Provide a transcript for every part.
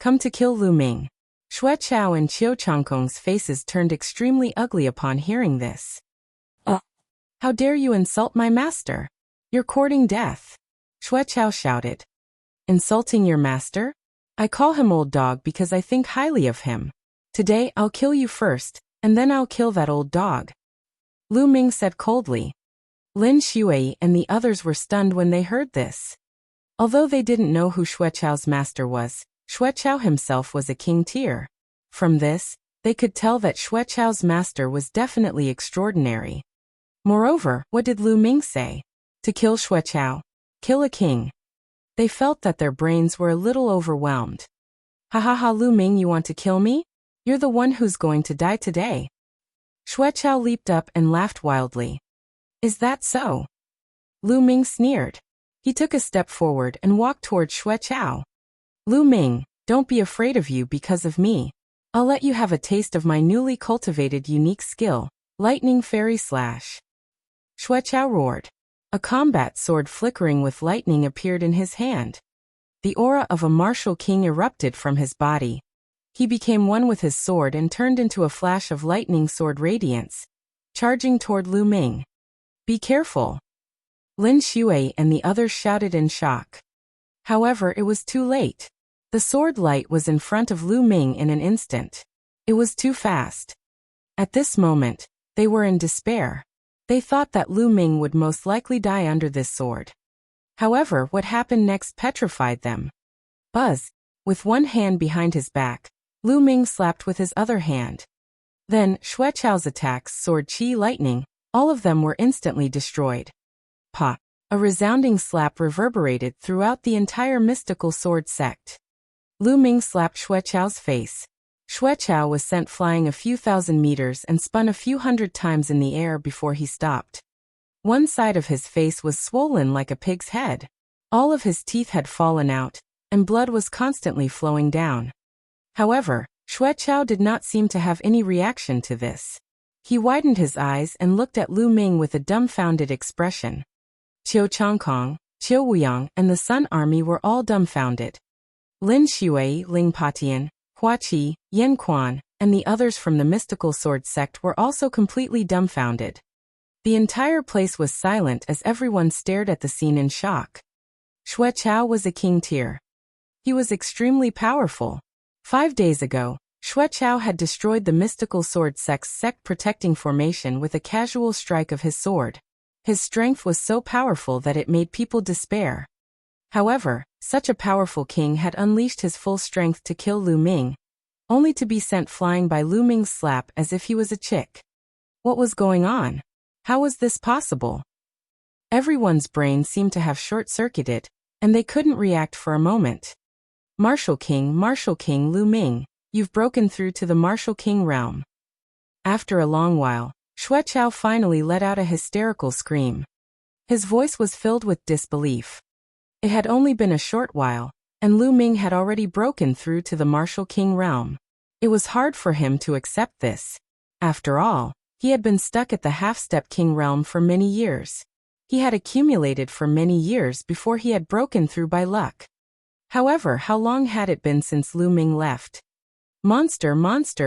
come to kill Lu Ming. Xue Chao and Qiu Changkong's faces turned extremely ugly upon hearing this. How dare you insult my master? You're courting death. Xue Chao shouted. Insulting your master? I call him old dog because I think highly of him. Today I'll kill you first, and then I'll kill that old dog. Lu Ming said coldly. Lin Shui and the others were stunned when they heard this. Although they didn't know who Xue Chao's master was, Xue Chao himself was a king tier. From this, they could tell that Xue Chao's master was definitely extraordinary. Moreover, what did Lu Ming say? To kill Xue Chao? Kill a king. They felt that their brains were a little overwhelmed. Ha ha ha, Lu Ming, you want to kill me? You're the one who's going to die today. Xue Chao leaped up and laughed wildly. Is that so? Lu Ming sneered. He took a step forward and walked towards Xue Chao. Lu Ming, don't be afraid of you because of me. I'll let you have a taste of my newly cultivated unique skill, Lightning Fairy Slash. Xue Chao roared. A combat sword flickering with lightning appeared in his hand. The aura of a martial king erupted from his body. He became one with his sword and turned into a flash of lightning sword radiance, charging toward Lu Ming. Be careful. Lin Shui and the others shouted in shock. However, it was too late. The sword light was in front of Lu Ming in an instant. It was too fast. At this moment, they were in despair. They thought that Lu Ming would most likely die under this sword. However, what happened next petrified them. Buzz! With one hand behind his back, Lu Ming slapped with his other hand. Then, Xue Chao's attacks sword Qi lightning, all of them were instantly destroyed. Pa! A resounding slap reverberated throughout the entire mystical sword sect. Lu Ming slapped Xue Chao's face. Xue Chao was sent flying a few thousand meters and spun a few hundred times in the air before he stopped. One side of his face was swollen like a pig's head. All of his teeth had fallen out, and blood was constantly flowing down. However, Xue Chao did not seem to have any reaction to this. He widened his eyes and looked at Lu Ming with a dumbfounded expression. Qiu Changkong, Qiu Wuyang, and the Sun Army were all dumbfounded. Lin Shui, Ling Patian, Hua Qi, Yan Quan, and the others from the mystical sword sect were also completely dumbfounded. The entire place was silent as everyone stared at the scene in shock. Xue Chao was a king tier. He was extremely powerful. 5 days ago, Xue Chao had destroyed the mystical sword sect's sect protecting formation with a casual strike of his sword. His strength was so powerful that it made people despair. However, such a powerful king had unleashed his full strength to kill Lu Ming, only to be sent flying by Lu Ming's slap as if he was a chick. What was going on? How was this possible? Everyone's brain seemed to have short-circuited, and they couldn't react for a moment. Martial King Lu Ming, you've broken through to the Martial King realm. After a long while, Xue Chao finally let out a hysterical scream. His voice was filled with disbelief. It had only been a short while, and Lu Ming had already broken through to the Martial King realm. It was hard for him to accept this. After all, he had been stuck at the half-step king realm for many years. He had accumulated for many years before he had broken through by luck. However, how long had it been since Lu Ming left? Monster,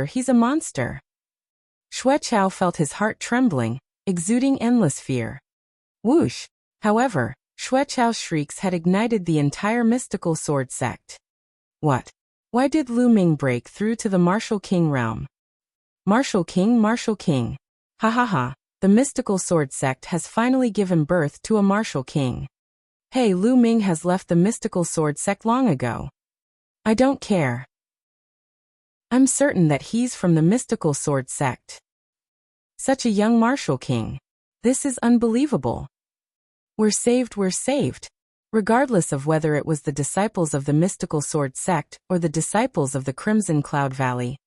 he's a monster. Xue Chao felt his heart trembling, exuding endless fear. Whoosh! However, Xue Chao's shrieks had ignited the entire mystical sword sect. What? Why did Lu Ming break through to the Martial King realm? Martial King. Ha ha ha, the mystical sword sect has finally given birth to a Martial King. Hey, Lu Ming has left the mystical sword sect long ago. I don't care. I'm certain that he's from the mystical sword sect. Such a young Martial King. This is unbelievable. We're saved. Regardless of whether it was the disciples of the mystical sword sect or the disciples of the Crimson Cloud Valley.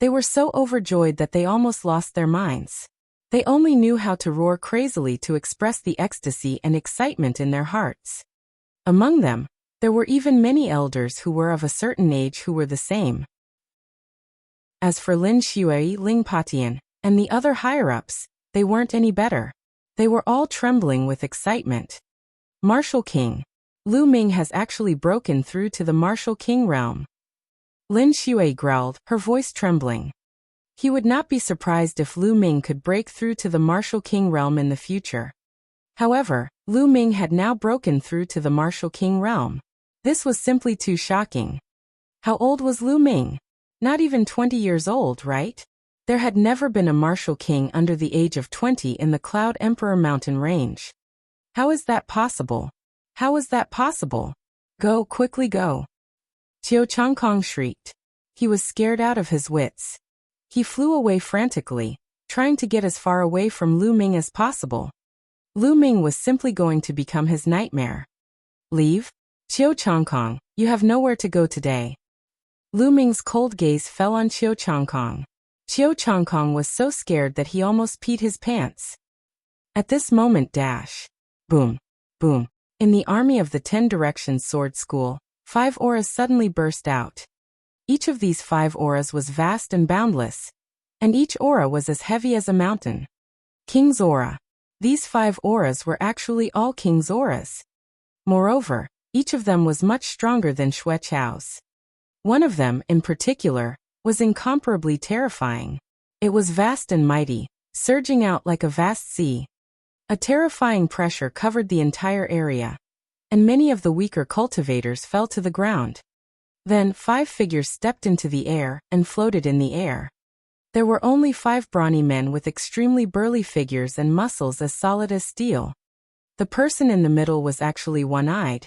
They were so overjoyed that they almost lost their minds. They only knew how to roar crazily to express the ecstasy and excitement in their hearts. Among them, there were even many elders who were of a certain age who were the same. As for Lin Shui, Ling Patian, and the other higher-ups, they weren't any better. They were all trembling with excitement. Martial King. Lu Ming has actually broken through to the Martial King realm. Lin Shui growled, her voice trembling. He would not be surprised if Lu Ming could break through to the martial king realm in the future. However, Lu Ming had now broken through to the martial king realm. This was simply too shocking. How old was Lu Ming? Not even 20 years old, right? There had never been a martial king under the age of 20 in the Cloud Emperor mountain range. How is that possible? How is that possible? Go, quickly go. Qiu Changkong shrieked. He was scared out of his wits. He flew away frantically, trying to get as far away from Lu Ming as possible. Lu Ming was simply going to become his nightmare. Leave? Qiu Changkong, you have nowhere to go today. Lu Ming's cold gaze fell on Qiu Changkong. Qiu Changkong was so scared that he almost peed his pants. At this moment dash. Boom. Boom. In the army of the 10 Directions Sword School, 5 auras suddenly burst out. Each of these 5 auras was vast and boundless, and each aura was as heavy as a mountain. King's aura. These 5 auras were actually all King's auras. Moreover, each of them was much stronger than Xue Chao's. One of them, in particular, was incomparably terrifying. It was vast and mighty, surging out like a vast sea. A terrifying pressure covered the entire area, and many of the weaker cultivators fell to the ground. Then 5 figures stepped into the air and floated in the air. There were only 5 brawny men with extremely burly figures and muscles as solid as steel. The person in the middle was actually one-eyed,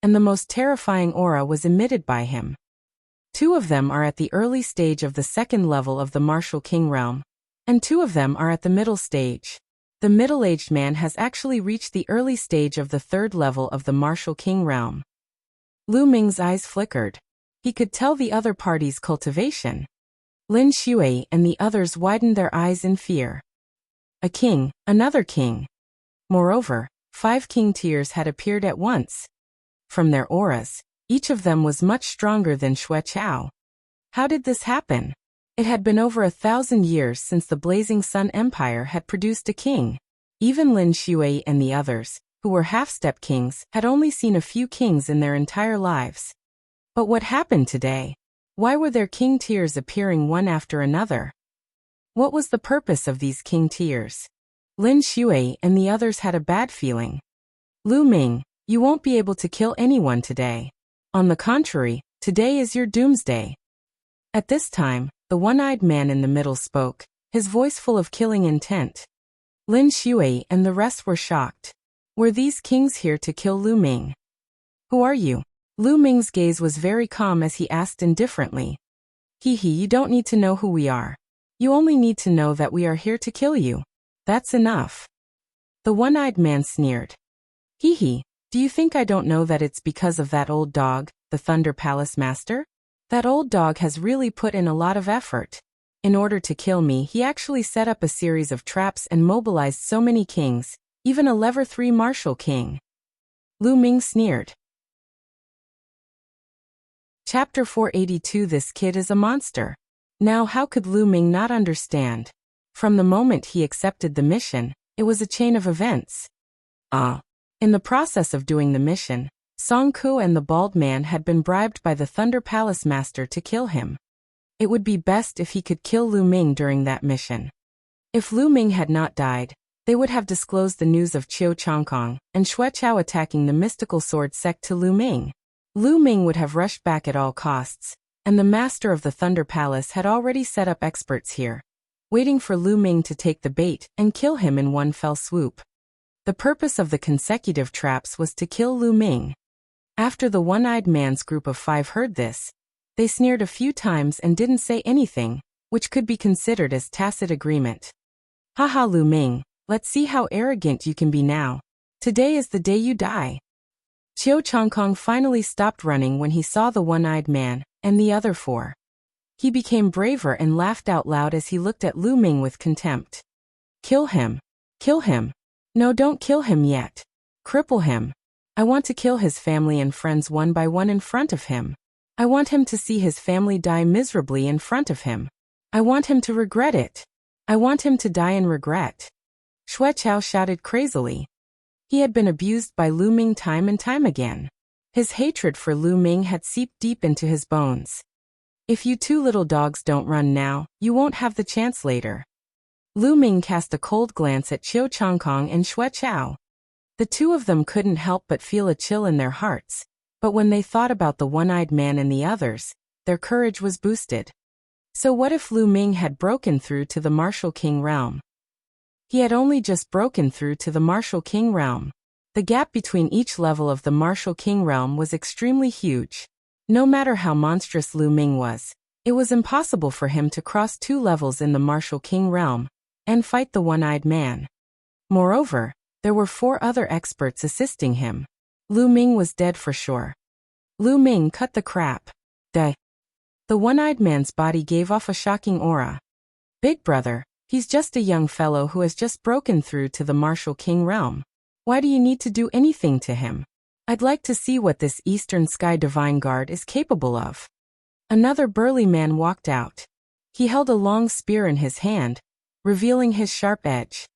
and the most terrifying aura was emitted by him. 2 of them are at the early stage of the 2nd level of the martial king realm, and 2 of them are at the middle stage. The middle-aged man has actually reached the early stage of the 3rd level of the martial king realm. Lu Ming's eyes flickered. He could tell the other party's cultivation. Lin Shui and the others widened their eyes in fear. A king, another king. Moreover, 5 king tiers had appeared at once. From their auras, each of them was much stronger than Xue Chao. How did this happen? It had been over 1,000 years since the Blazing Sun Empire had produced a king. Even Lin Shui and the others, who were half-step kings, had only seen a few kings in their entire lives. But what happened today? Why were there king tiers appearing one after another? What was the purpose of these king tiers? Lin Shui and the others had a bad feeling. Lu Ming, you won't be able to kill anyone today. On the contrary, today is your doomsday. At this time, the one-eyed man in the middle spoke, his voice full of killing intent. Lin Shui and the rest were shocked. Were these kings here to kill Lu Ming? Who are you? Lu Ming's gaze was very calm as he asked indifferently. You don't need to know who we are. You only need to know that we are here to kill you. That's enough. The one-eyed man sneered. Do you think I don't know that it's because of that old dog, the Thunder Palace Master? That old dog has really put in a lot of effort. In order to kill me, he actually set up a series of traps and mobilized so many kings, even a level 3 martial king. Lu Ming sneered. Chapter 482. This kid is a monster. Now how could Lu Ming not understand? From the moment he accepted the mission, it was a chain of events. In the process of doing the mission, Song Ku and the bald man had been bribed by the Thunder Palace Master to kill him. It would be best if he could kill Lu Ming during that mission. If Lu Ming had not died, they would have disclosed the news of Qiu Changkong and Xue Chao attacking the mystical sword sect to Lu Ming. Lu Ming would have rushed back at all costs, and the master of the Thunder Palace had already set up experts here, waiting for Lu Ming to take the bait and kill him in one fell swoop. The purpose of the consecutive traps was to kill Lu Ming. After the one-eyed man's group of 5 heard this, they sneered a few times and didn't say anything, which could be considered as tacit agreement. Haha, Lu Ming, let's see how arrogant you can be now. Today is the day you die. Qiu Changkong finally stopped running when he saw the one-eyed man and the other 4. He became braver and laughed out loud as he looked at Lu Ming with contempt. Kill him. Kill him. No, don't kill him yet. Cripple him. I want to kill his family and friends one by one in front of him. I want him to see his family die miserably in front of him. I want him to regret it. I want him to die in regret. Xue Chao shouted crazily. He had been abused by Lu Ming time and time again. His hatred for Lu Ming had seeped deep into his bones. If you two little dogs don't run now, you won't have the chance later. Lu Ming cast a cold glance at Qiu Changkong and Xue Chao. The two of them couldn't help but feel a chill in their hearts, but when they thought about the one-eyed man and the others, their courage was boosted. So what if Lu Ming had broken through to the Martial King realm? He had only just broken through to the Martial King realm. The gap between each level of the Martial King realm was extremely huge. No matter how monstrous Lu Ming was, it was impossible for him to cross 2 levels in the Martial King realm and fight the one-eyed man. Moreover, there were 4 other experts assisting him. Lu Ming was dead for sure. Lu Ming cut the crap. The one-eyed man's body gave off a shocking aura. Big brother, he's just a young fellow who has just broken through to the Martial King realm. Why do you need to do anything to him? I'd like to see what this Eastern Sky Divine Guard is capable of. Another burly man walked out. He held a long spear in his hand, revealing his sharp edge.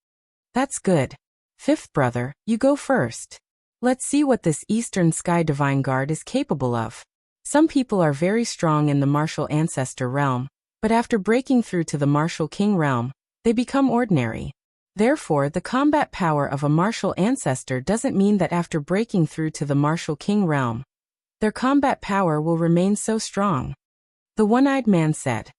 That's good. 5th brother, you go first. Let's see what this Eastern Sky Divine Guard is capable of. Some people are very strong in the Martial Ancestor realm, but after breaking through to the Martial King realm, they become ordinary. Therefore, the combat power of a Martial Ancestor doesn't mean that after breaking through to the Martial King realm, their combat power will remain so strong. The one-eyed man said.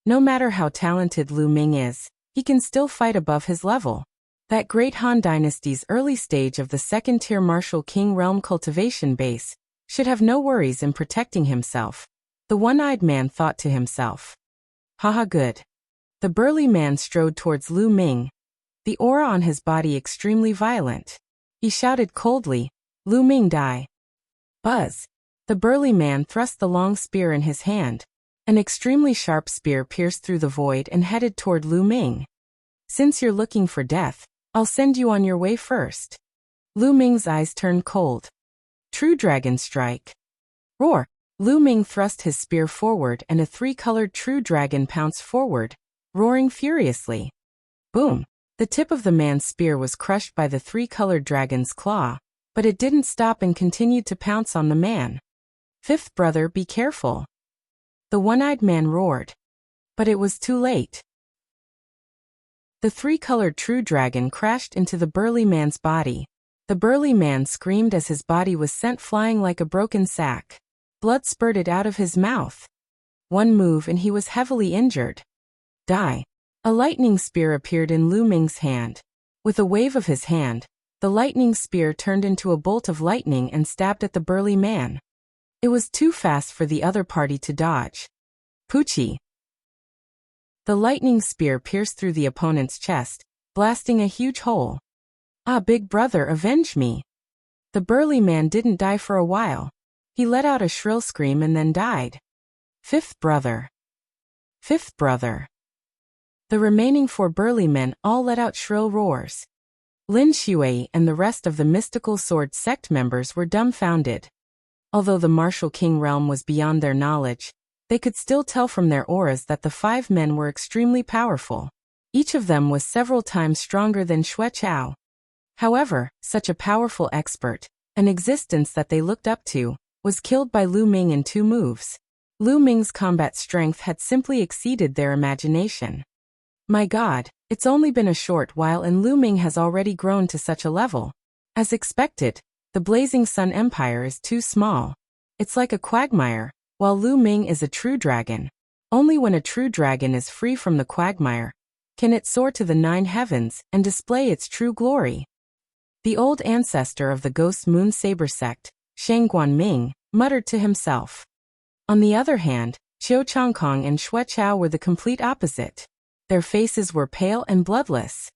No matter how talented Lu Ming is, he can still fight above his level. That great Han Dynasty's early stage of the 2nd-tier Martial King realm cultivation base should have no worries in protecting himself. The one-eyed man thought to himself. Haha, good. The burly man strode towards Lu Ming, the aura on his body extremely violent. He shouted coldly, Lu Ming die. Buzz. The burly man thrust the long spear in his hand. An extremely sharp spear pierced through the void and headed toward Lu Ming. Since you're looking for death, I'll send you on your way first. Lu Ming's eyes turned cold. True Dragon Strike. Roar. Lu Ming thrust his spear forward and a 3-colored True Dragon pounced forward, roaring furiously. Boom. The tip of the man's spear was crushed by the 3-colored dragon's claw, but it didn't stop and continued to pounce on the man. 5th brother, be careful. The one-eyed man roared. But it was too late. The 3-colored True Dragon crashed into the burly man's body. The burly man screamed as his body was sent flying like a broken sack. Blood spurted out of his mouth. One move and he was heavily injured. Die. A lightning spear appeared in Lu Ming's hand. With a wave of his hand, the lightning spear turned into a bolt of lightning and stabbed at the burly man. It was too fast for the other party to dodge. Poochie. The lightning spear pierced through the opponent's chest, blasting a huge hole. Ah, big brother, avenge me. The burly man didn't die for a while. He let out a shrill scream and then died. 5th brother. 5th brother. The remaining 4 burly men all let out shrill roars. Lin Shui and the rest of the mystical sword sect members were dumbfounded. Although the Martial King realm was beyond their knowledge, they could still tell from their auras that the 5 men were extremely powerful. Each of them was several times stronger than Xue Chao. However, such a powerful expert, an existence that they looked up to, was killed by Lu Ming in 2 moves. Lu Ming's combat strength had simply exceeded their imagination. My God, it's only been a short while and Lu Ming has already grown to such a level. As expected, the Blazing Sun Empire is too small. It's like a quagmire, while Lu Ming is a true dragon. Only when a true dragon is free from the quagmire can it soar to the 9 heavens and display its true glory. The old ancestor of the Ghost Moon Saber sect, Shang Guanming, muttered to himself. On the other hand, Qiu Changkong and Xue Chao were the complete opposite. Their faces were pale and bloodless.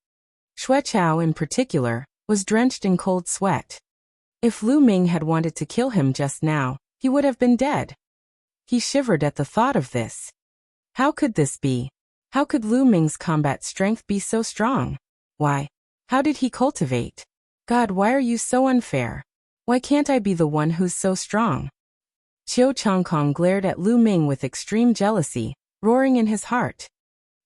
Xue Chao, in particular, was drenched in cold sweat. If Lu Ming had wanted to kill him just now, he would have been dead. He shivered at the thought of this. How could this be? How could Lu Ming's combat strength be so strong? Why? How did he cultivate? God, why are you so unfair? Why can't I be the one who's so strong? Qiu Changkong glared at Lu Ming with extreme jealousy, roaring in his heart.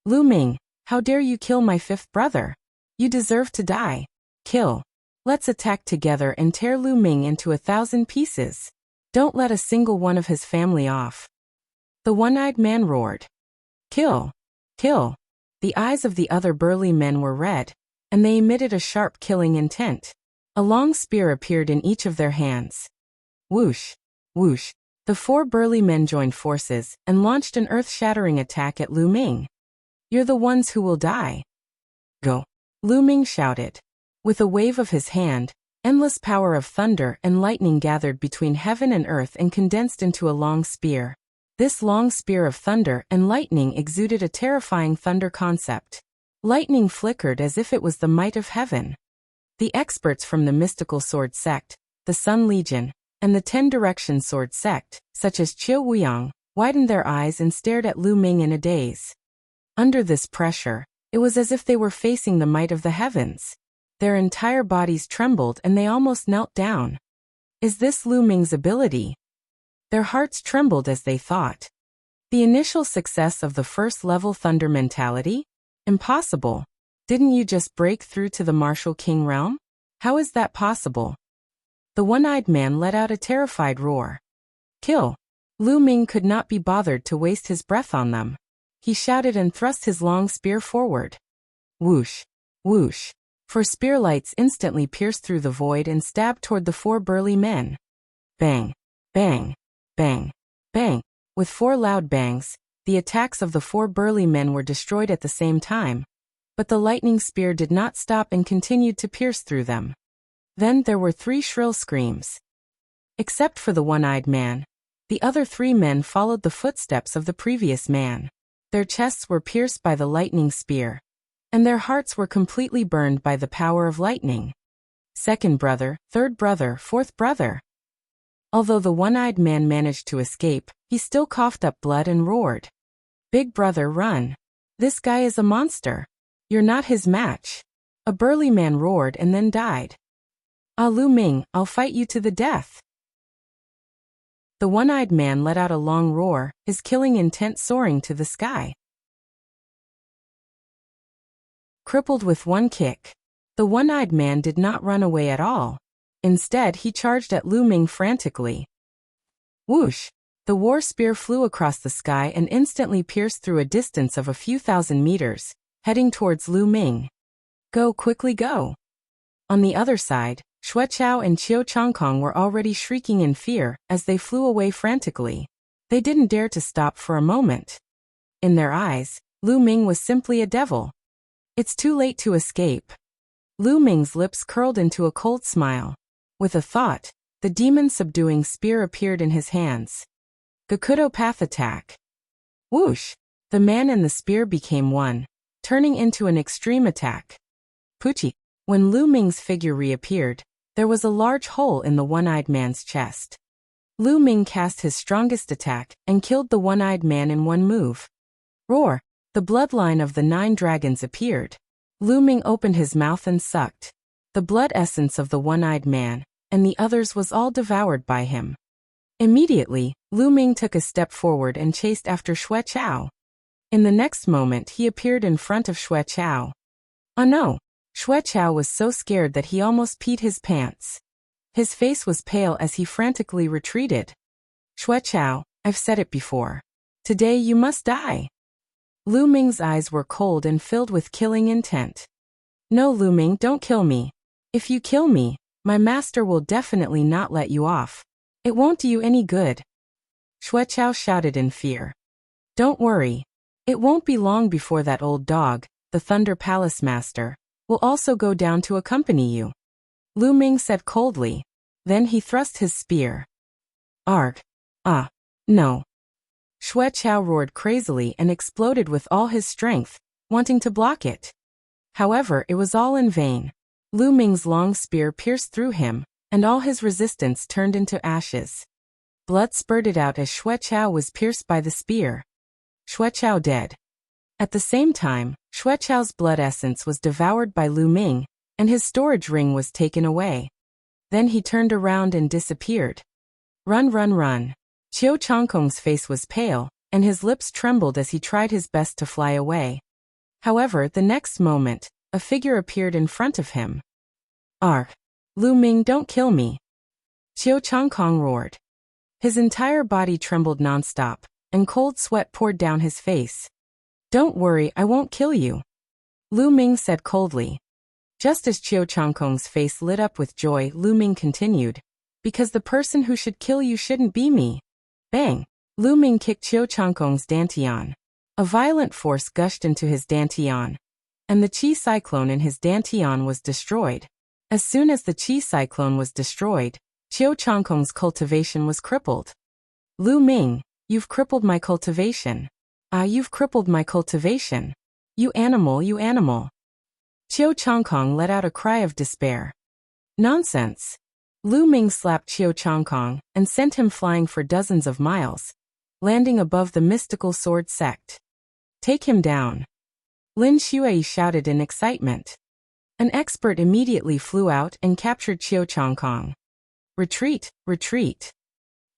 Lu Ming, how dare you kill my 5th brother? You deserve to die. Kill. Let's attack together and tear Lu Ming into 1,000 pieces. Don't let a single one of his family off. The one-eyed man roared. Kill! Kill! The eyes of the other burly men were red, and they emitted a sharp killing intent. A long spear appeared in each of their hands. Whoosh! Whoosh! The 4 burly men joined forces and launched an earth-shattering attack at Lu Ming. You're the ones who will die. Go! Lu Ming shouted. With a wave of his hand, endless power of thunder and lightning gathered between heaven and earth and condensed into a long spear. This long spear of thunder and lightning exuded a terrifying thunder concept. Lightning flickered as if it was the might of heaven. The experts from the mystical sword sect, the Sun Legion, and the 10 Direction sword sect, such as Qiu Wuyang, widened their eyes and stared at Lu Ming in a daze. Under this pressure, it was as if they were facing the might of the heavens. Their entire bodies trembled and they almost knelt down. Is this Lu Ming's ability? Their hearts trembled as they thought. The initial success of the first-level thunder mentality? Impossible. Didn't you just break through to the martial king realm? How is that possible? The one-eyed man let out a terrified roar. Kill! Lu Ming could not be bothered to waste his breath on them. He shouted and thrust his long spear forward. Whoosh! Whoosh! 4 spear lights instantly pierced through the void and stabbed toward the 4 burly men. Bang! Bang! Bang! Bang! With 4 loud bangs, the attacks of the 4 burly men were destroyed at the same time. But the lightning spear did not stop and continued to pierce through them. Then there were 3 shrill screams. Except for the one-eyed man, the other 3 men followed the footsteps of the previous man. Their chests were pierced by the lightning spear, and their hearts were completely burned by the power of lightning. 2nd brother, 3rd brother, 4th brother. Although the one-eyed man managed to escape, he still coughed up blood and roared. Big brother, run. This guy is a monster. You're not his match. A burly man roared and then died. Ah, Lu Ming, I'll fight you to the death. The one-eyed man let out a long roar, his killing intent soaring to the sky. Crippled with 1 kick, the one-eyed man did not run away at all. Instead, he charged at Lu Ming frantically. Whoosh! The war spear flew across the sky and instantly pierced through a distance of a few thousand meters, heading towards Lu Ming. Go, quickly go! On the other side, Xueqiao and Qiu Changkong were already shrieking in fear as they flew away frantically. They didn't dare to stop for a moment. In their eyes, Lu Ming was simply a devil. It's too late to escape. Lu Ming's lips curled into a cold smile. With a thought, the demon-subduing spear appeared in his hands. Gakudo Path Attack. Whoosh! The man and the spear became one, turning into an extreme attack. Puchi! When Lu Ming's figure reappeared, there was a large hole in the one-eyed man's chest. Lu Ming cast his strongest attack and killed the one-eyed man in one move. Roar! The bloodline of the 9 dragons appeared. Lu Ming opened his mouth and sucked. The blood essence of the one-eyed man and the others was all devoured by him. Immediately, Lu Ming took a step forward and chased after Xueqiao. In the next moment he appeared in front of Xueqiao. Oh no! Xueqiao was so scared that he almost peed his pants. His face was pale as he frantically retreated. Xueqiao, I've said it before. Today you must die. Lu Ming's eyes were cold and filled with killing intent. No, Lu Ming, don't kill me. If you kill me, my master will definitely not let you off. It won't do you any good. Xueqiao shouted in fear. Don't worry. It won't be long before that old dog, the Thunder Palace Master, will also go down to accompany you. Lu Ming said coldly. Then he thrust his spear. Arg. Ah. No. Xueqiao roared crazily and exploded with all his strength, wanting to block it. However, it was all in vain. Lu Ming's long spear pierced through him, and all his resistance turned into ashes. Blood spurted out as Xueqiao was pierced by the spear. Xueqiao dead. At the same time, Xueqiao's blood essence was devoured by Lu Ming, and his storage ring was taken away. Then he turned around and disappeared. Run, run, run. Qiu Changkong's face was pale, and his lips trembled as he tried his best to fly away. However, the next moment, a figure appeared in front of him. Arg! Lu Ming, don't kill me! Qiu Changkong roared. His entire body trembled nonstop, and cold sweat poured down his face. "Don't worry, I won't kill you," Lu Ming said coldly. Just as Qiu Changkong's face lit up with joy, Lu Ming continued, "Because the person who should kill you shouldn't be me." Bang! Lu Ming kicked Qiu Changkong's dantian. A violent force gushed into his dantian, and the qi cyclone in his dantian was destroyed. As soon as the qi cyclone was destroyed, Qiu Changkong's cultivation was crippled. "Lu Ming, you've crippled my cultivation. Ah, you've crippled my cultivation. You animal, you animal." Qiu Changkong let out a cry of despair. "Nonsense." Lu Ming slapped Qiu Changkong and sent him flying for dozens of miles, landing above the mystical sword sect. "Take him down." Lin Shui shouted in excitement. An expert immediately flew out and captured Qiu Changkong. "Retreat, retreat."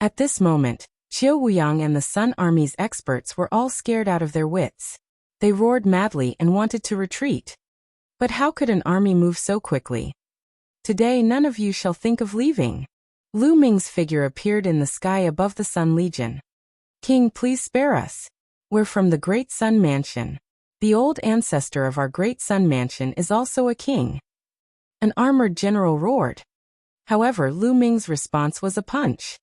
At this moment, Qiu Wuyang and the Sun Army's experts were all scared out of their wits. They roared madly and wanted to retreat. But how could an army move so quickly? "Today none of you shall think of leaving." Lu Ming's figure appeared in the sky above the Sun Legion. "King, please spare us. We're from the Great Sun Mansion. The old ancestor of our Great Sun Mansion is also a king." An armored general roared. However, Lu Ming's response was a punch.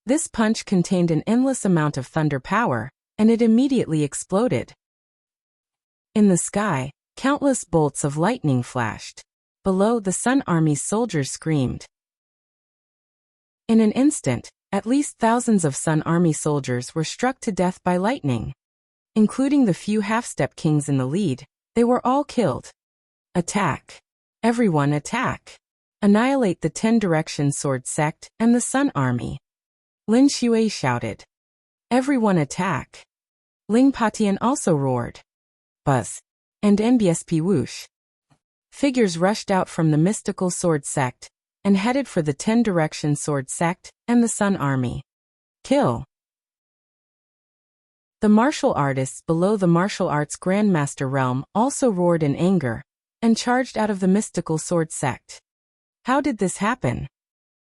This punch contained an endless amount of thunder power, and it immediately exploded. In the sky, countless bolts of lightning flashed. Below, the Sun Army's soldiers screamed. In an instant, at least thousands of Sun Army soldiers were struck to death by lightning. Including the few half-step kings in the lead, they were all killed. "Attack! Everyone attack! Annihilate the 10 Direction Sword Sect and the Sun Army!" Lin Shui shouted. "Everyone attack!" Ling Patian also roared. Buzz! And NBSP whoosh. Figures rushed out from the mystical sword sect and headed for the 10 Direction Sword Sect and the Sun Army. Kill! The martial artists below the martial arts Grandmaster realm also roared in anger and charged out of the mystical sword sect. How did this happen?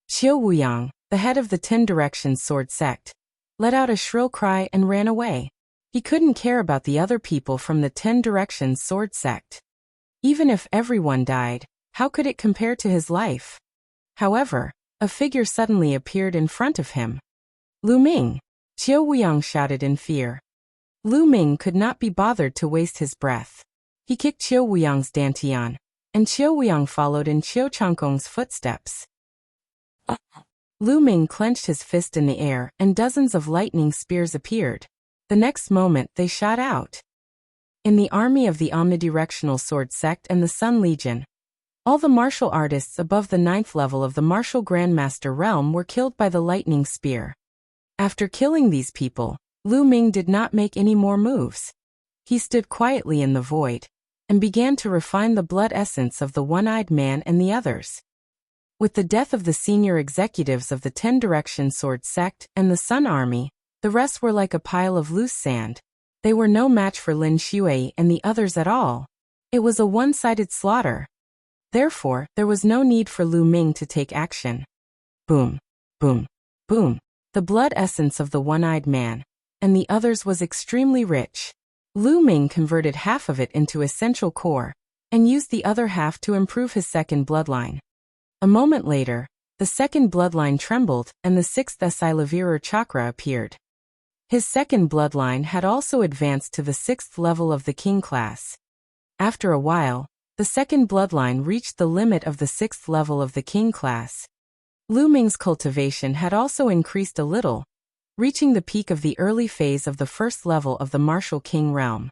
Qiu Wuyang, the head of the 10 Directions sword sect, let out a shrill cry and ran away. He couldn't care about the other people from the 10 Directions sword sect. Even if everyone died, how could it compare to his life? However, a figure suddenly appeared in front of him. "Lu Ming!" Qiu Wuyang shouted in fear. Lu Ming could not be bothered to waste his breath. He kicked Qiu Wuyang's dantian, and Qiu Wuyang followed in Qiu Changkong's footsteps. Lu Ming clenched his fist in the air and dozens of lightning spears appeared. The next moment they shot out. In the army of the Omnidirectional Sword Sect and the Sun Legion, all the martial artists above the 9th level of the Martial Grandmaster realm were killed by the lightning spear. After killing these people, Lu Ming did not make any more moves. He stood quietly in the void and began to refine the blood essence of the One-Eyed Man and the others. With the death of the senior executives of the 10 Direction Sword Sect and the Sun Army, the rest were like a pile of loose sand. They were no match for Lin Shui and the others at all. It was a one-sided slaughter. Therefore, there was no need for Lu Ming to take action. Boom, boom, boom. The blood essence of the One-Eyed Man and the others was extremely rich. Lu Ming converted half of it into essential core and used the other half to improve his second bloodline. A moment later, the second bloodline trembled and the 6th Asilavirar chakra appeared. His second bloodline had also advanced to the 6th level of the king class. After a while, the second bloodline reached the limit of the 6th level of the king class. Lu Ming's cultivation had also increased a little, reaching the peak of the early phase of the 1st level of the Martial King Realm.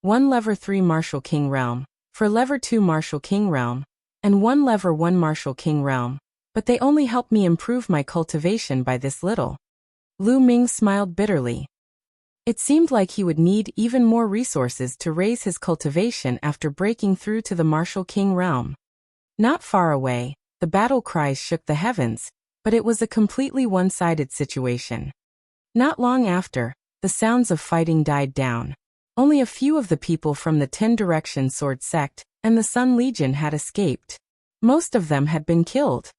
1 Lever 3 Martial King Realm, for Lever 2 Martial King Realm, and 1 Lever 1 Martial King Realm, but they only helped me improve my cultivation by this little. Lu Ming smiled bitterly. It seemed like he would need even more resources to raise his cultivation after breaking through to the Martial King Realm. Not far away, the battle cries shook the heavens, but it was a completely one-sided situation. Not long after, the sounds of fighting died down. Only a few of the people from the 10 Direction Sword Sect and the Sun Legion had escaped. Most of them had been killed.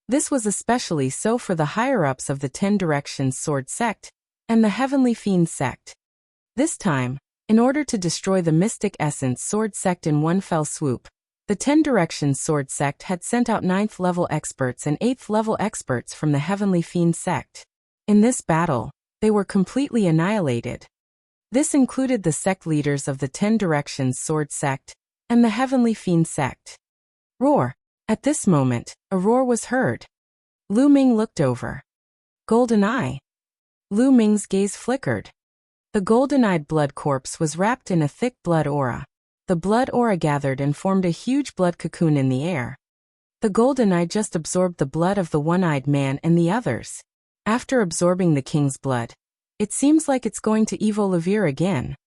This was especially so for the higher-ups of the 10 Directions Sword Sect and the Heavenly Fiend sect. This time, in order to destroy the Mystic Essence Sword sect in one fell swoop, the 10 Directions Sword sect had sent out 9th-level experts and 8th-level experts from the Heavenly Fiend sect. In this battle, they were completely annihilated. This included the sect leaders of the 10 Directions Sword sect and the Heavenly Fiend sect. Roar! At this moment, a roar was heard. Lu Ming looked over. Golden Eye. Lu Ming's gaze flickered. The golden-eyed blood corpse was wrapped in a thick blood aura. The blood aura gathered and formed a huge blood cocoon in the air. The golden eye just absorbed the blood of the one-eyed man and the others. After absorbing the king's blood, it seems like it's going to evolve again.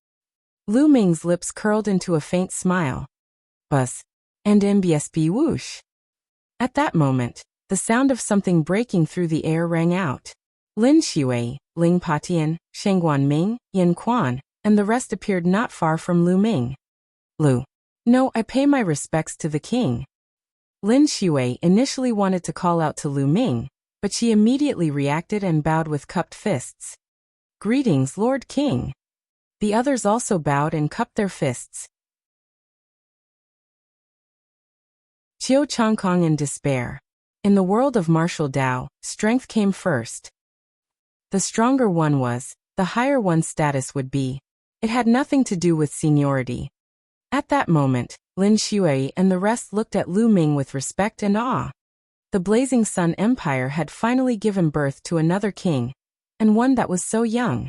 Lu Ming's lips curled into a faint smile. Buzz. And MBSB whoosh. At that moment, the sound of something breaking through the air rang out. Lin Xuei, Ling Patian, Shengguan Ming, Yin Quan, and the rest appeared not far from Lu Ming. Lu. No, I pay my respects to the king. Lin Xuei initially wanted to call out to Lu Ming, but she immediately reacted and bowed with cupped fists. Greetings, Lord King. The others also bowed and cupped their fists. Qiu Changkong in despair. In the world of martial Dao, strength came first. The stronger one was, the higher one's status would be. It had nothing to do with seniority. At that moment, Lin Xuei and the rest looked at Lu Ming with respect and awe. The Blazing Sun Empire had finally given birth to another king, and one that was so young.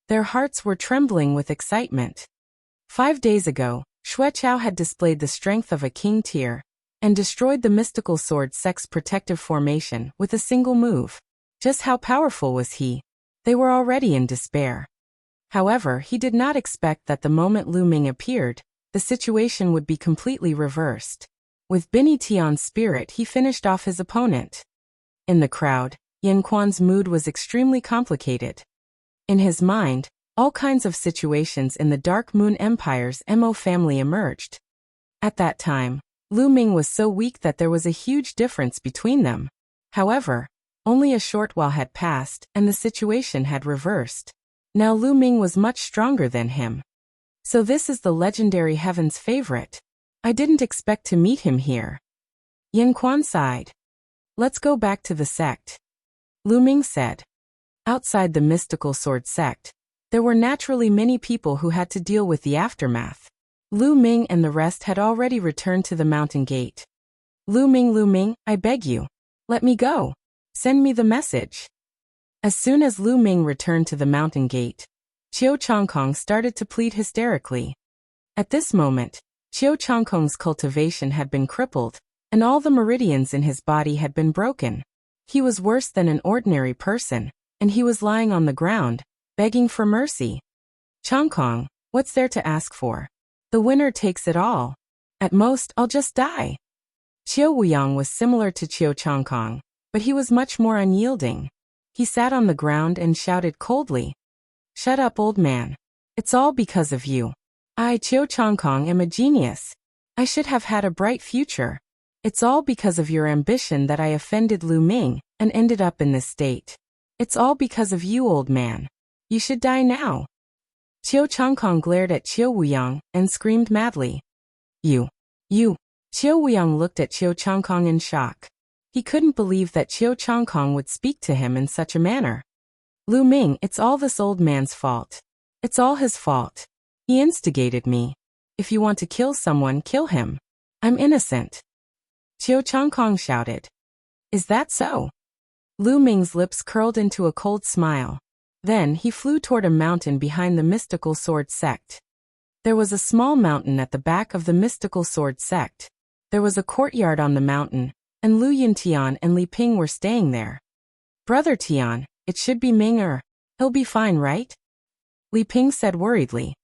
Their hearts were trembling with excitement. 5 days ago, Xueqiao had displayed the strength of a king tier, and destroyed the mystical sword sect's protective formation with a single move. Just how powerful was he? They were already in despair. However, he did not expect that the moment Lu Ming appeared, the situation would be completely reversed. With Bini Tian's spirit, he finished off his opponent. In the crowd, Yin Quan's mood was extremely complicated. In his mind, all kinds of situations in the Dark Moon Empire's Mo family emerged. At that time, Lu Ming was so weak that there was a huge difference between them. However, only a short while had passed, and the situation had reversed. Now Lu Ming was much stronger than him. So this is the legendary Heaven's favorite. I didn't expect to meet him here. Yin Quan sighed. Let's go back to the sect. Lu Ming said. Outside the mystical sword sect, there were naturally many people who had to deal with the aftermath. Lu Ming and the rest had already returned to the mountain gate. Lu Ming, I beg you. Let me go. Send me the message. As soon as Lu Ming returned to the mountain gate, Qiu Changkong started to plead hysterically. At this moment, Qiu Changkong's cultivation had been crippled, and all the meridians in his body had been broken. He was worse than an ordinary person, and he was lying on the ground, begging for mercy. Changkong, what's there to ask for? The winner takes it all. At most, I'll just die. Qiu Wuyang was similar to Qiu Changkong, but he was much more unyielding. He sat on the ground and shouted coldly. Shut up, old man. It's all because of you. I, Qiu Changkong, am a genius. I should have had a bright future. It's all because of your ambition that I offended Lu Ming and ended up in this state. It's all because of you, old man. You should die now. Qiu Changkong glared at Qiu Wuyang and screamed madly. You. Qiu Wuyang looked at Qiu Changkong in shock. He couldn't believe that Qiu Changkong would speak to him in such a manner. Lu Ming, it's all this old man's fault. It's all his fault. He instigated me. If you want to kill someone, kill him. I'm innocent. Qiu Changkong shouted. Is that so? Lu Ming's lips curled into a cold smile. Then he flew toward a mountain behind the mystical sword sect. There was a small mountain at the back of the mystical sword sect. There was a courtyard on the mountain, and Lu Yintian and Li Ping were staying there. Brother Tian, it should be Ming. He'll be fine, right? Li Ping said worriedly.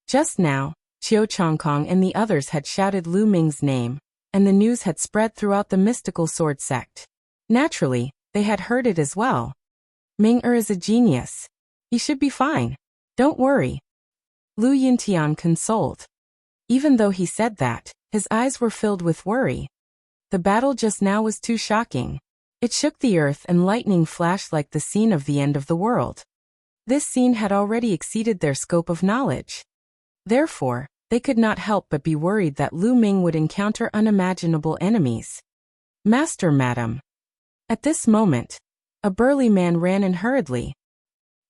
Just now, Qiu Changkong and the others had shouted Lu Ming's name, and the news had spread throughout the mystical sword sect. Naturally, they had heard it as well. Ming is a genius. He should be fine. Don't worry. Lu Yintian consoled. Even though he said that, his eyes were filled with worry. The battle just now was too shocking. It shook the earth and lightning flashed like the scene of the end of the world. This scene had already exceeded their scope of knowledge. Therefore, they could not help but be worried that Lu Ming would encounter unimaginable enemies. Master, madam. At this moment, a burly man ran in hurriedly.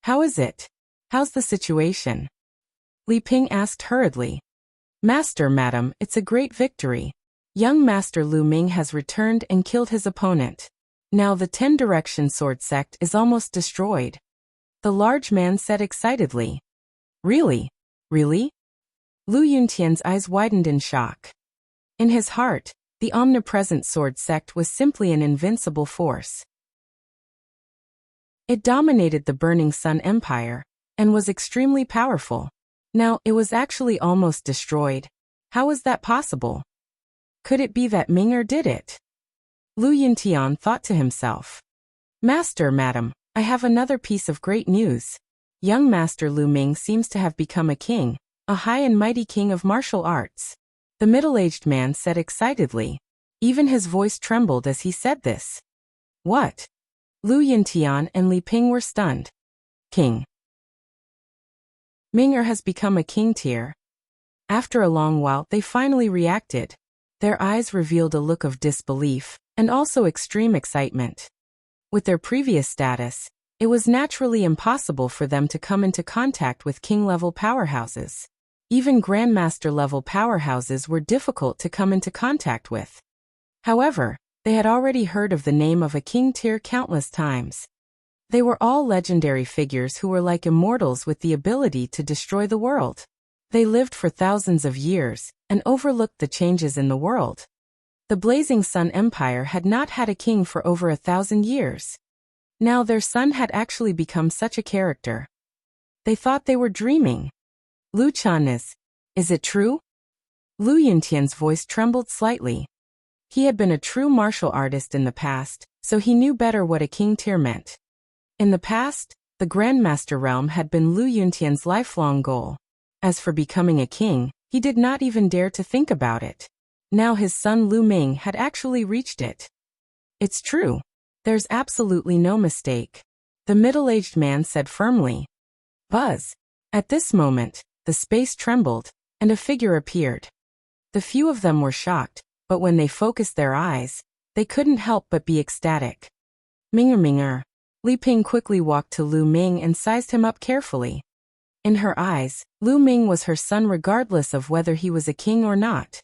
How is it? How's the situation? Li Ping asked hurriedly. Master, madam, it's a great victory. Young Master Lu Ming has returned and killed his opponent. Now the 10-direction sword sect is almost destroyed. The large man said excitedly. Really? Really? Lu Yuntian's eyes widened in shock. In his heart, the omnipresent sword sect was simply an invincible force. It dominated the Burning Sun Empire, and was extremely powerful. Now, it was actually almost destroyed. How was that possible? Could it be that Ming did it? Lu Yuntian thought to himself. Master, madam, I have another piece of great news. Young Master Lu Ming seems to have become a king, a high and mighty king of martial arts. The middle-aged man said excitedly. Even his voice trembled as he said this. What? Lu Yuntian and Li Ping were stunned. King. Ming has become a king tier. After a long while they finally reacted. Their eyes revealed a look of disbelief, and also extreme excitement. With their previous status, it was naturally impossible for them to come into contact with king-level powerhouses. Even grandmaster-level powerhouses were difficult to come into contact with. However, they had already heard of the name of a king tier countless times. They were all legendary figures who were like immortals with the ability to destroy the world. They lived for thousands of years, and overlooked the changes in the world. The Blazing Sun Empire had not had a king for over 1,000 years. Now their son had actually become such a character. They thought they were dreaming. Lu Chan is it true? Lu Yuntian's voice trembled slightly. He had been a true martial artist in the past, so he knew better what a king tier meant. In the past, the Grandmaster realm had been Lu Yuntian's lifelong goal. As for becoming a king, he did not even dare to think about it. Now his son Lu Ming had actually reached it. It's true. There's absolutely no mistake. The middle-aged man said firmly. Buzz. At this moment, the space trembled, and a figure appeared. The few of them were shocked, but when they focused their eyes, they couldn't help but be ecstatic. Minger. Li Ping quickly walked to Lu Ming and sized him up carefully. In her eyes, Lu Ming was her son regardless of whether he was a king or not.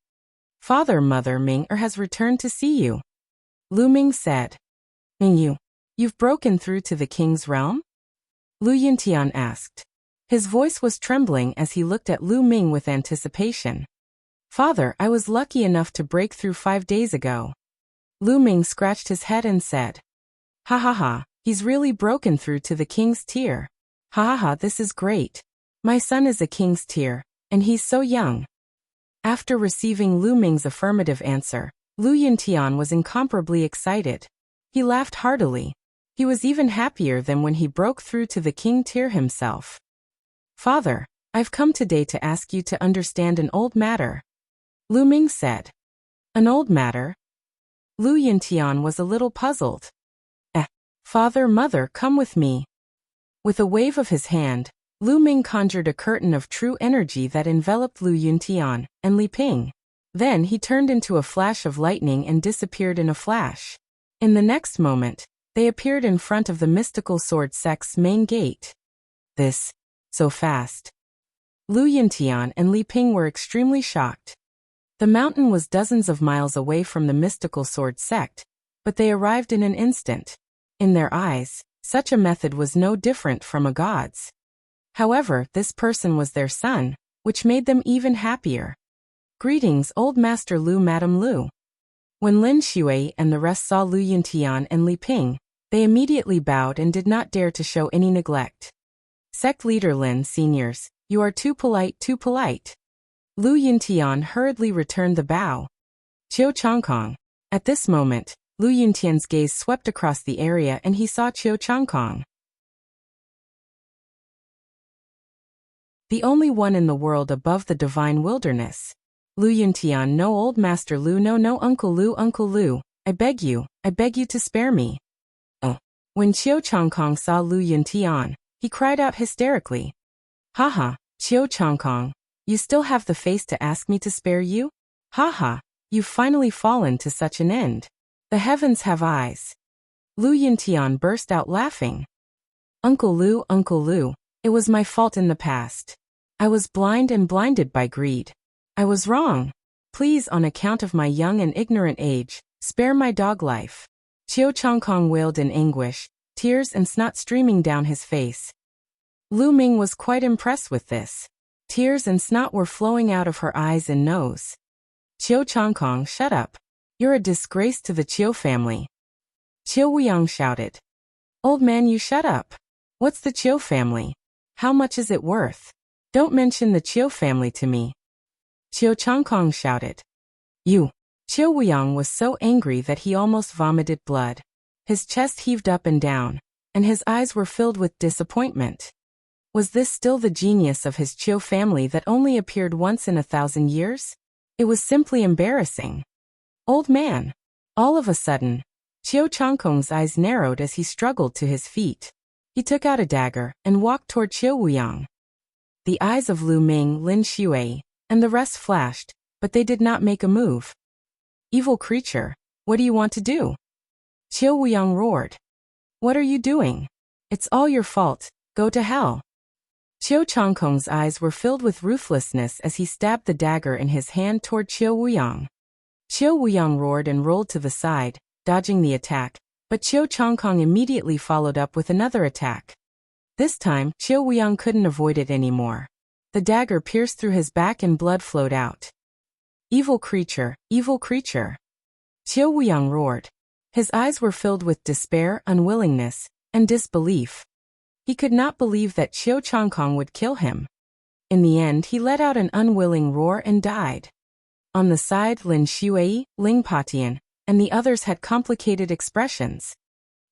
Father, Mother, Ming has returned to see you. Lu Ming said. Ming, you've broken through to the king's realm? Lu Yuntian asked. His voice was trembling as he looked at Lu Ming with anticipation. Father, I was lucky enough to break through 5 days ago. Lu Ming scratched his head and said. Ha ha ha, he's really broken through to the king's tier. Ha ha ha, this is great. My son is a king's tier, and he's so young. After receiving Lu Ming's affirmative answer, Lu Yuntian was incomparably excited. He laughed heartily. He was even happier than when he broke through to the king tier himself. Father, I've come today to ask you to understand an old matter. Lu Ming said. An old matter? Lu Yuntian was a little puzzled. Father, Mother, come with me. With a wave of his hand, Lu Ming conjured a curtain of true energy that enveloped Lu Yuntian and Li Ping. Then he turned into a flash of lightning and disappeared in a flash. In the next moment, they appeared in front of the mystical sword sect's main gate. This, so fast. Lu Yuntian and Li Ping were extremely shocked. The mountain was dozens of miles away from the mystical sword sect, but they arrived in an instant. In their eyes, such a method was no different from a god's. However, this person was their son, which made them even happier. Greetings, old Master Lu, Madam Lu. When Lin Shui and the rest saw Lu Yuntian and Li Ping, they immediately bowed and did not dare to show any neglect. Sect leader Lin, seniors, you are too polite, too polite. Lu Yuntian hurriedly returned the bow. Chiu Changkong. At this moment, Lu Yuntian's gaze swept across the area and he saw Chiu Changkong. The only one in the world above the divine wilderness. Lu Yuntian, no, old Master Lu, no, Uncle Lu, I beg you to spare me. When Chiu Changkong saw Lu Yuntian, He cried out hysterically. Haha, Chiu Changkong, you still have the face to ask me to spare you? Haha, you've finally fallen to such an end. The heavens have eyes. Lu Yintian burst out laughing. Uncle Lu, it was my fault in the past. I was blind and blinded by greed. I was wrong. Please, on account of my young and ignorant age, spare my dog life. Chiu Changkong wailed in anguish, tears and snot streaming down his face. Lu Ming was quite impressed with this. Tears and snot were flowing out of her eyes and nose. Chiu Changkong, shut up. You're a disgrace to the Chiu family. Chiu Wuyang shouted. Old man, you shut up. What's the Chiu family? How much is it worth? Don't mention the Chiu family to me. Chiu Changkong shouted. You. Chiu Wuyang was so angry that he almost vomited blood. His chest heaved up and down, and his eyes were filled with disappointment. Was this still the genius of his Chiu family that only appeared once in 1,000 years? It was simply embarrassing. Old man. All of a sudden, Chiu Changkong's eyes narrowed as he struggled to his feet. He took out a dagger and walked toward Chiu Wuyang. The eyes of Lu Ming, Lin Shui, and the rest flashed, but they did not make a move. Evil creature, what do you want to do? Chiu Wuyang roared. What are you doing? It's all your fault, go to hell. Chiu Changkong's eyes were filled with ruthlessness as he stabbed the dagger in his hand toward Chiu Wuyang. Chiu Wuyang roared and rolled to the side, dodging the attack, but Chiu Changkong immediately followed up with another attack. This time, Chiu Wuyang couldn't avoid it anymore. The dagger pierced through his back and blood flowed out. Evil creature, evil creature. Chiu Wuyang roared. His eyes were filled with despair, unwillingness, and disbelief. He could not believe that Chiu Changkong would kill him. In the end, he let out an unwilling roar and died. On the side, Lin Shui, Ling Patian, and the others had complicated expressions.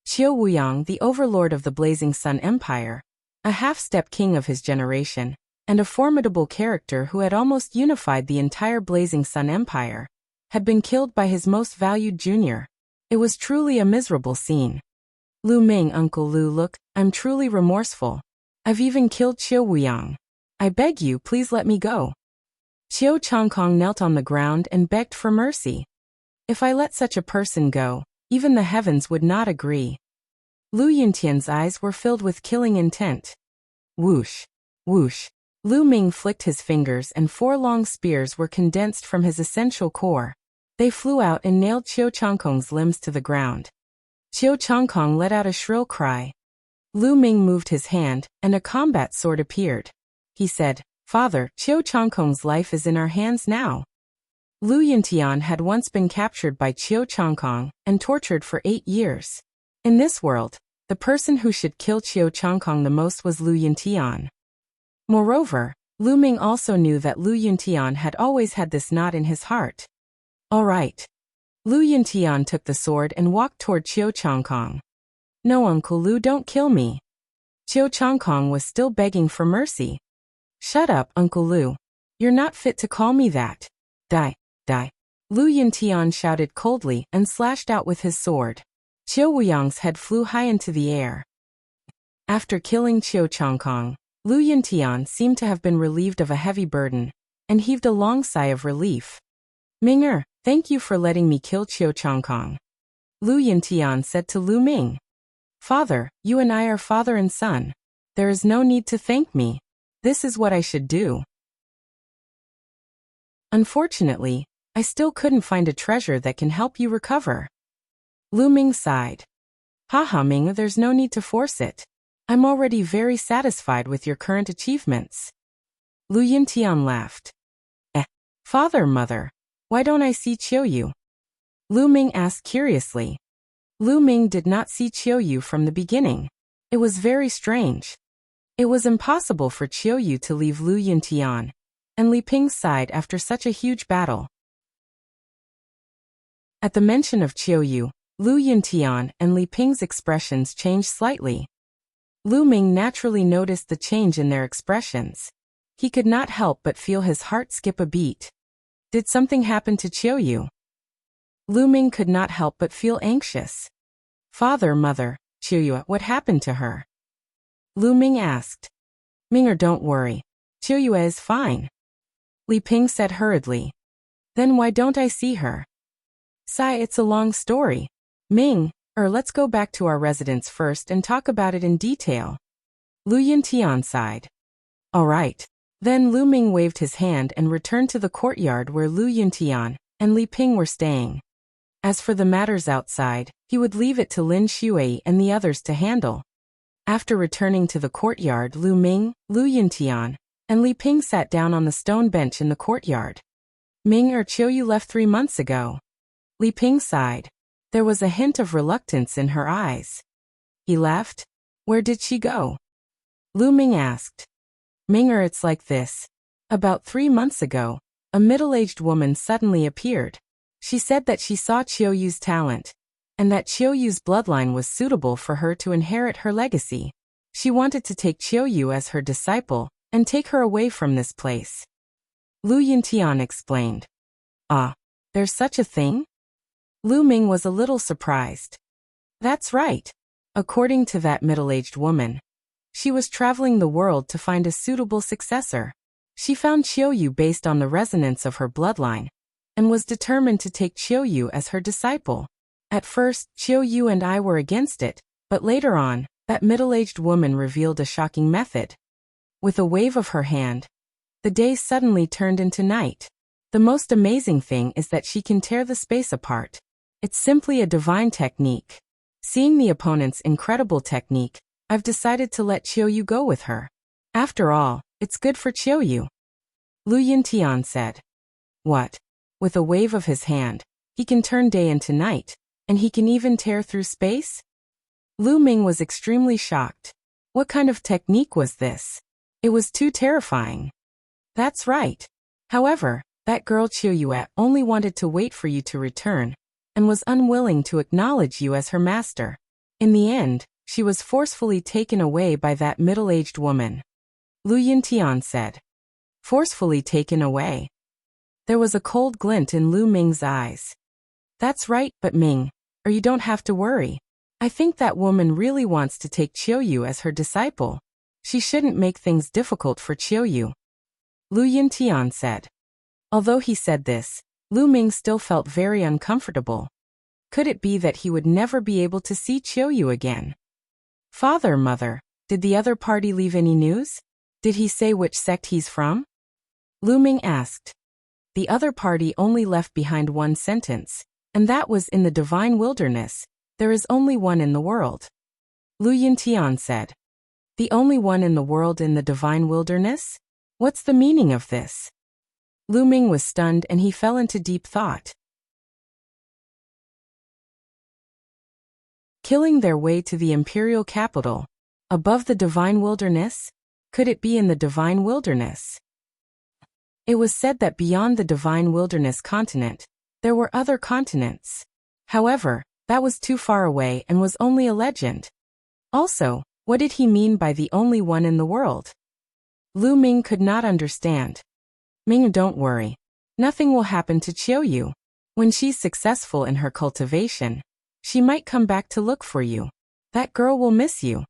Chiu Wuyang, the overlord of the Blazing Sun Empire, a half-step king of his generation, and a formidable character who had almost unified the entire Blazing Sun Empire, had been killed by his most valued junior. It was truly a miserable scene. Lu Ming, Uncle Lu, look, I'm truly remorseful. I've even killed Chiu Wuyang. I beg you, please let me go. Chiu Changkong knelt on the ground and begged for mercy. If I let such a person go, even the heavens would not agree. Lu Yintian's eyes were filled with killing intent. Whoosh, whoosh. Lu Ming flicked his fingers and 4 long spears were condensed from his essential core. They flew out and nailed Chiu Changkong's limbs to the ground. Chiu Changkong let out a shrill cry. Lu Ming moved his hand, and a combat sword appeared. He said, Father, Chiu Changkong's life is in our hands now. Lu Yintian had once been captured by Chiu Changkong and tortured for 8 years. In this world, the person who should kill Chiu Changkong the most was Lu Yintian. Moreover, Lu Ming also knew that Lu Yintian had always had this knot in his heart. All right. Lu Yintian took the sword and walked toward Chiu Changkong. No, Uncle Lu, don't kill me. Chiu Changkong was still begging for mercy. Shut up, Uncle Lu. You're not fit to call me that. Die, die. Lu Yintian shouted coldly and slashed out with his sword. Chiu Wuyang's head flew high into the air. After killing Chiu Changkong, Lu Yintian seemed to have been relieved of a heavy burden, and heaved a long sigh of relief. Ming'er, thank you for letting me kill Chiu Changkong. Lu Yintian said to Lu Ming. Father, you and I are father and son. There is no need to thank me. This is what I should do. Unfortunately, I still couldn't find a treasure that can help you recover. Lu Ming sighed. Haha, Ming, there's no need to force it. I'm already very satisfied with your current achievements. Lu Yintian laughed. Father, mother, why don't I see Chiu Yu? Lu Ming asked curiously. Lu Ming did not see Chiu Yu from the beginning. It was very strange. It was impossible for Chiu Yu to leave Lu Yintian and Li Ping's side after such a huge battle. At the mention of Chiu Yu, Lu Yintian and Li Ping's expressions changed slightly. Lu Ming naturally noticed the change in their expressions. He could not help but feel his heart skip a beat. Did something happen to Chiu Yu? Lu Ming could not help but feel anxious. Father, mother, Chiu Yu, what happened to her? Lu Ming asked. Ming, don't worry. Qiu Yue is fine. Li Ping said hurriedly. Then why don't I see her? Sigh, it's a long story. Ming, let's go back to our residence first and talk about it in detail. Lu Yintian sighed. All right. Then Lu Ming waved his hand and returned to the courtyard where Lu Yintian and Li Ping were staying. As for the matters outside, he would leave it to Lin Shui and the others to handle. After returning to the courtyard, Lu Ming, Lu Yintian, and Li Ping sat down on the stone bench in the courtyard. Ming Qiu Yu left 3 months ago. Li Ping sighed. There was a hint of reluctance in her eyes. He left? Where did she go? Lu Ming asked. Ming, it's like this. About 3 months ago, a middle-aged woman suddenly appeared. She said that she saw Qiu Yu's talent, and that Qiu Yu's bloodline was suitable for her to inherit her legacy. She wanted to take Qiu Yu as her disciple and take her away from this place. Lu Yintian explained. Ah, there's such a thing? Lu Ming was a little surprised. That's right. According to that middle-aged woman, she was traveling the world to find a suitable successor. She found Qiu Yu based on the resonance of her bloodline, and was determined to take Qiu Yu as her disciple. At first, Qiu Yu and I were against it, but later on, that middle-aged woman revealed a shocking method. With a wave of her hand, the day suddenly turned into night. The most amazing thing is that she can tear the space apart. It's simply a divine technique. Seeing the opponent's incredible technique, I've decided to let Qiu Yu go with her. After all, it's good for Qiu Yu. Lu Yintian said. What? With a wave of his hand, he can turn day into night, and he can even tear through space? Lu Ming was extremely shocked. What kind of technique was this? It was too terrifying. That's right. However, that girl Qiu Yue only wanted to wait for you to return, and was unwilling to acknowledge you as her master. In the end, she was forcefully taken away by that middle-aged woman. Lu Yintian said. Forcefully taken away. There was a cold glint in Lu Ming's eyes. That's right, but Ming, you don't have to worry. I think that woman really wants to take Qiu Yu as her disciple. She shouldn't make things difficult for Qiu Yu. Lu Yintian said. Although he said this, Lu Ming still felt very uncomfortable. Could it be that he would never be able to see Qiu Yu again? Father, Mother, did the other party leave any news? Did he say which sect he's from? Lu Ming asked. The other party only left behind one sentence, and that was in the divine wilderness. There is only one in the world. Lu Yintian said. The only one in the world in the divine wilderness? What's the meaning of this? Lu Ming was stunned and he fell into deep thought. Killing their way to the imperial capital, above the divine wilderness? Could it be in the divine wilderness? It was said that beyond the divine wilderness continent, there were other continents. However, that was too far away and was only a legend. Also, what did he mean by the only one in the world? Lu Ming could not understand. Ming, don't worry. Nothing will happen to Qiu Yu. When she's successful in her cultivation, she might come back to look for you. That girl will miss you.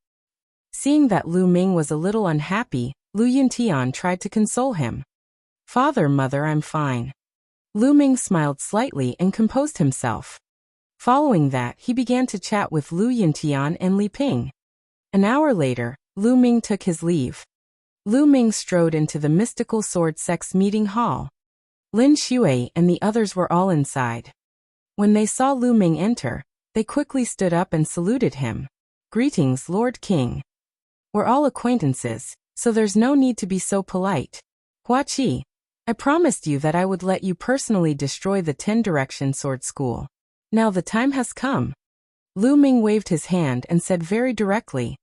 Seeing that Lu Ming was a little unhappy, Lu Yintian tried to console him. Father, Mother, I'm fine. Lu Ming smiled slightly and composed himself. Following that, he began to chat with Lu Yintian and Li Ping. An hour later, Lu Ming took his leave. Lu Ming strode into the mystical sword sect's meeting hall. Lin Shui and the others were all inside. When they saw Lu Ming enter, they quickly stood up and saluted him. Greetings, Lord King. We're all acquaintances, so there's no need to be so polite. Hua Qi, I promised you that I would let you personally destroy the 10-direction sword school. Now the time has come. Lu Ming waved his hand and said very directly.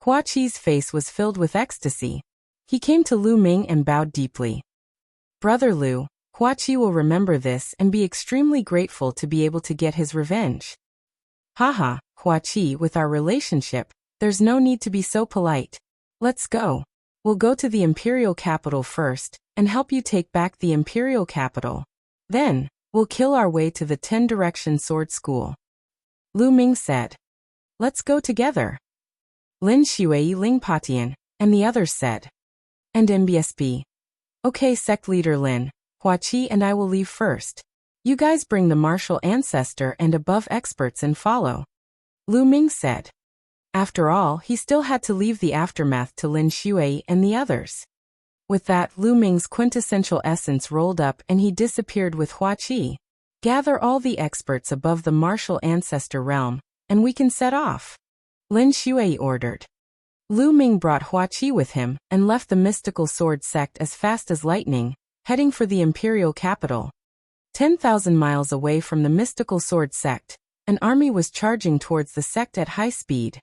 Hua Qi's face was filled with ecstasy. He came to Lu Ming and bowed deeply. Brother Lu, Hua Qi will remember this and be extremely grateful to be able to get his revenge. Haha, Hua Qi, with our relationship, there's no need to be so polite. Let's go. We'll go to the imperial capital first, and help you take back the imperial capital. Then, we'll kill our way to the 10-direction sword school. Lu Ming said. Let's go together. Lin Shui Ling Patian, and the others said. And MBSB. Okay, sect leader Lin, Huaqi and I will leave first. You guys bring the martial ancestor and above experts and follow. Lu Ming said. After all, he still had to leave the aftermath to Lin Shui and the others. With that, Lu Ming's quintessential essence rolled up and he disappeared with Huaqi. Gather all the experts above the martial ancestor realm, and we can set off. Lin Shui ordered. Lu Ming brought Huaqi with him and left the mystical sword sect as fast as lightning, heading for the imperial capital. 10,000 miles away from the mystical sword sect, an army was charging towards the sect at high speed.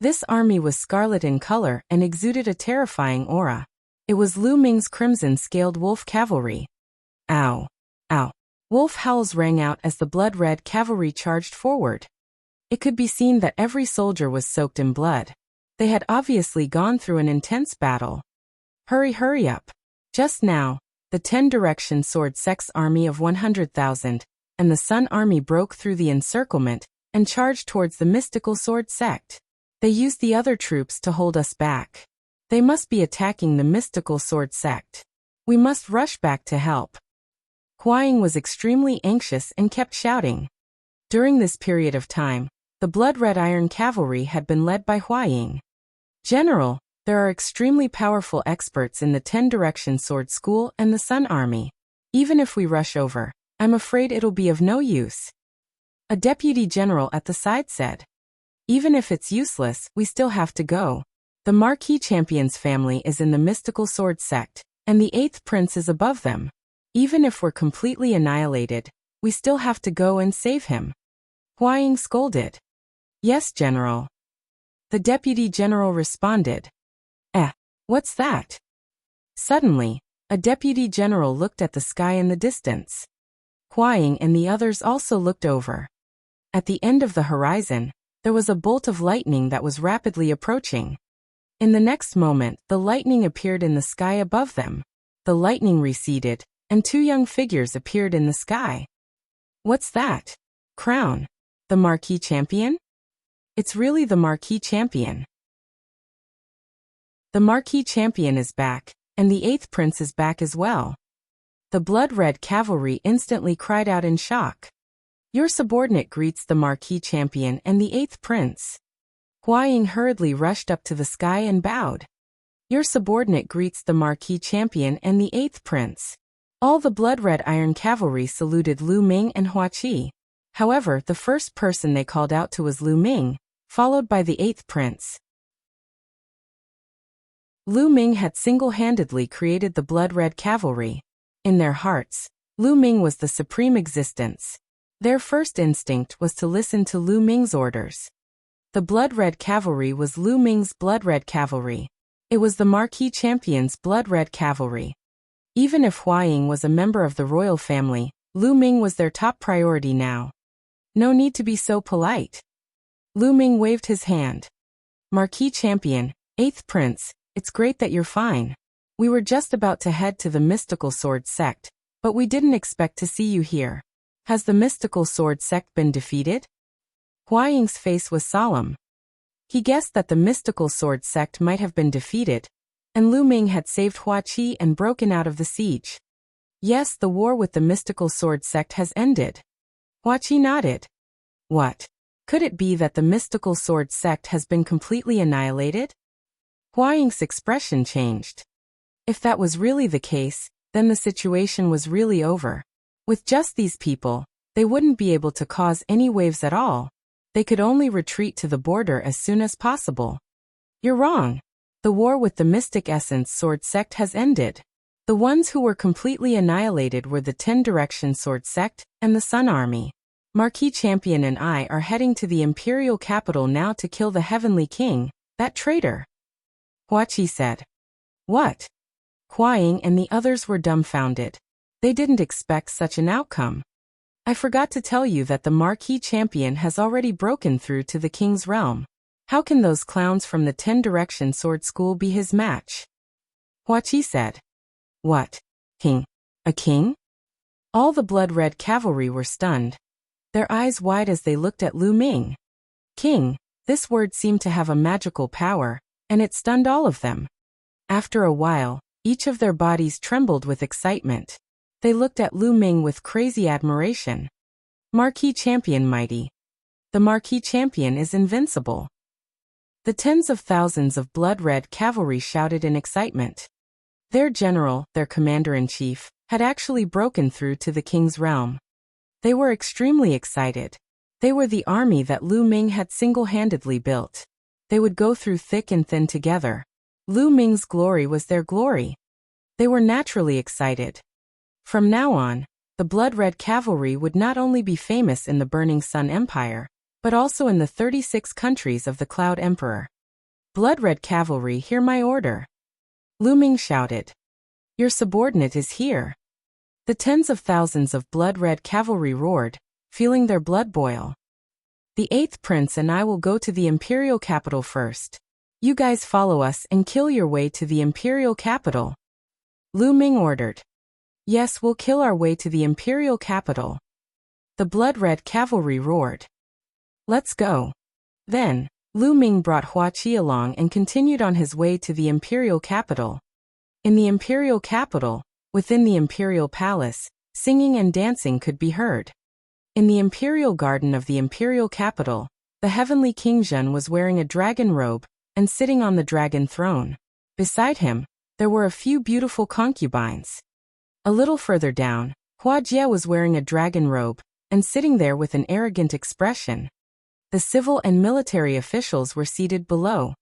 This army was scarlet in color and exuded a terrifying aura. It was Lu Ming's crimson-scaled wolf cavalry. Ow! Ow! Wolf howls rang out as the blood-red cavalry charged forward. It could be seen that every soldier was soaked in blood. They had obviously gone through an intense battle. Hurry up. Just now, the 10-direction sword sect's army of 100,000, and the Sun army broke through the encirclement and charged towards the mystical sword sect. They used the other troops to hold us back. They must be attacking the mystical sword sect. We must rush back to help. Huaying was extremely anxious and kept shouting. During this period of time, the blood-red iron cavalry had been led by Huaying. General, there are extremely powerful experts in the 10-direction sword school and the Sun army. Even if we rush over, I'm afraid it'll be of no use. A deputy general at the side said. Even if it's useless, we still have to go. The Marquis Champion's family is in the mystical sword sect, and the 8th prince is above them. Even if we're completely annihilated, we still have to go and save him. Huaying scolded. Yes, General. The deputy general responded. What's that? Suddenly, a deputy general looked at the sky in the distance. Huaying and the others also looked over. At the end of the horizon, there was a bolt of lightning that was rapidly approaching. In the next moment, the lightning appeared in the sky above them. The lightning receded, and 2 young figures appeared in the sky. What's that? Crown. The Marquis Champion? It's really the Marquis Champion. The Marquis Champion is back, and the 8th prince is back as well. The blood-red cavalry instantly cried out in shock. Your subordinate greets the Marquis Champion and the 8th prince. Huaying hurriedly rushed up to the sky and bowed. Your subordinate greets the Marquis Champion and the 8th prince. All the blood-red iron cavalry saluted Lu Ming and Huaqi. However, the first person they called out to was Lu Ming, followed by the 8th prince. Lu Ming had single-handedly created the blood-red cavalry. In their hearts, Lu Ming was the supreme existence. Their first instinct was to listen to Lu Ming's orders. The blood-red cavalry was Lu Ming's blood-red cavalry. It was the Marquis Champion's blood-red cavalry. Even if Huaying was a member of the royal family, Lu Ming was their top priority now. No need to be so polite. Lu Ming waved his hand. Marquis Champion, 8th prince, it's great that you're fine. We were just about to head to the mystical sword sect, but we didn't expect to see you here. Has the mystical sword sect been defeated? Huaying's face was solemn. He guessed that the mystical sword sect might have been defeated, and Lu Ming had saved Huaqi and broken out of the siege. Yes, the war with the mystical sword sect has ended. Huaqi nodded. What? Could it be that the mystical sword sect has been completely annihilated? Huaying's expression changed. If that was really the case, then the situation was really over. With just these people, they wouldn't be able to cause any waves at all. They could only retreat to the border as soon as possible. You're wrong. The war with the Mystic Essence Sword Sect has ended. The ones who were completely annihilated were the 10-direction Sword Sect and the Sun Army. Marquis Champion and I are heading to the Imperial capital now to kill the Heavenly King, that traitor. Huaqi said. What? Huaying and the others were dumbfounded. They didn't expect such an outcome. I forgot to tell you that the Marquis Champion has already broken through to the King's realm. How can those clowns from the 10-direction sword school be his match? Huaqi said. What? King? A king? All the blood-red cavalry were stunned. Their eyes wide as they looked at Lu Ming. King, This word seemed to have a magical power, and it stunned all of them. After a while, each of their bodies trembled with excitement. They looked at Lu Ming with crazy admiration. Marquis Champion mighty. The Marquis Champion is invincible. The tens of thousands of blood-red cavalry shouted in excitement. Their general, their commander-in-chief, had actually broken through to the king's realm. They were extremely excited. They were the army that Lu Ming had single-handedly built. They would go through thick and thin together. Lu Ming's glory was their glory. They were naturally excited. From now on, the blood-red cavalry would not only be famous in the Burning Sun Empire, but also in the 36 countries of the Cloud Emperor. Blood-red cavalry, hear my order. Lu Ming shouted. Your subordinate is here. The tens of thousands of blood-red cavalry roared, feeling their blood boil. The 8th prince and I will go to the imperial capital first. You guys follow us and kill your way to the imperial capital. Lu Ming ordered. Yes, we'll kill our way to the imperial capital. The blood-red cavalry roared. Let's go. Then, Lu Ming brought Wuxia along and continued on his way to the imperial capital. In the imperial capital, within the imperial palace, singing and dancing could be heard. In the imperial garden of the imperial capital, the heavenly King Zhen was wearing a dragon robe and sitting on the dragon throne. Beside him, there were a few beautiful concubines. A little further down, Huajie was wearing a dragon robe and sitting there with an arrogant expression. The civil and military officials were seated below.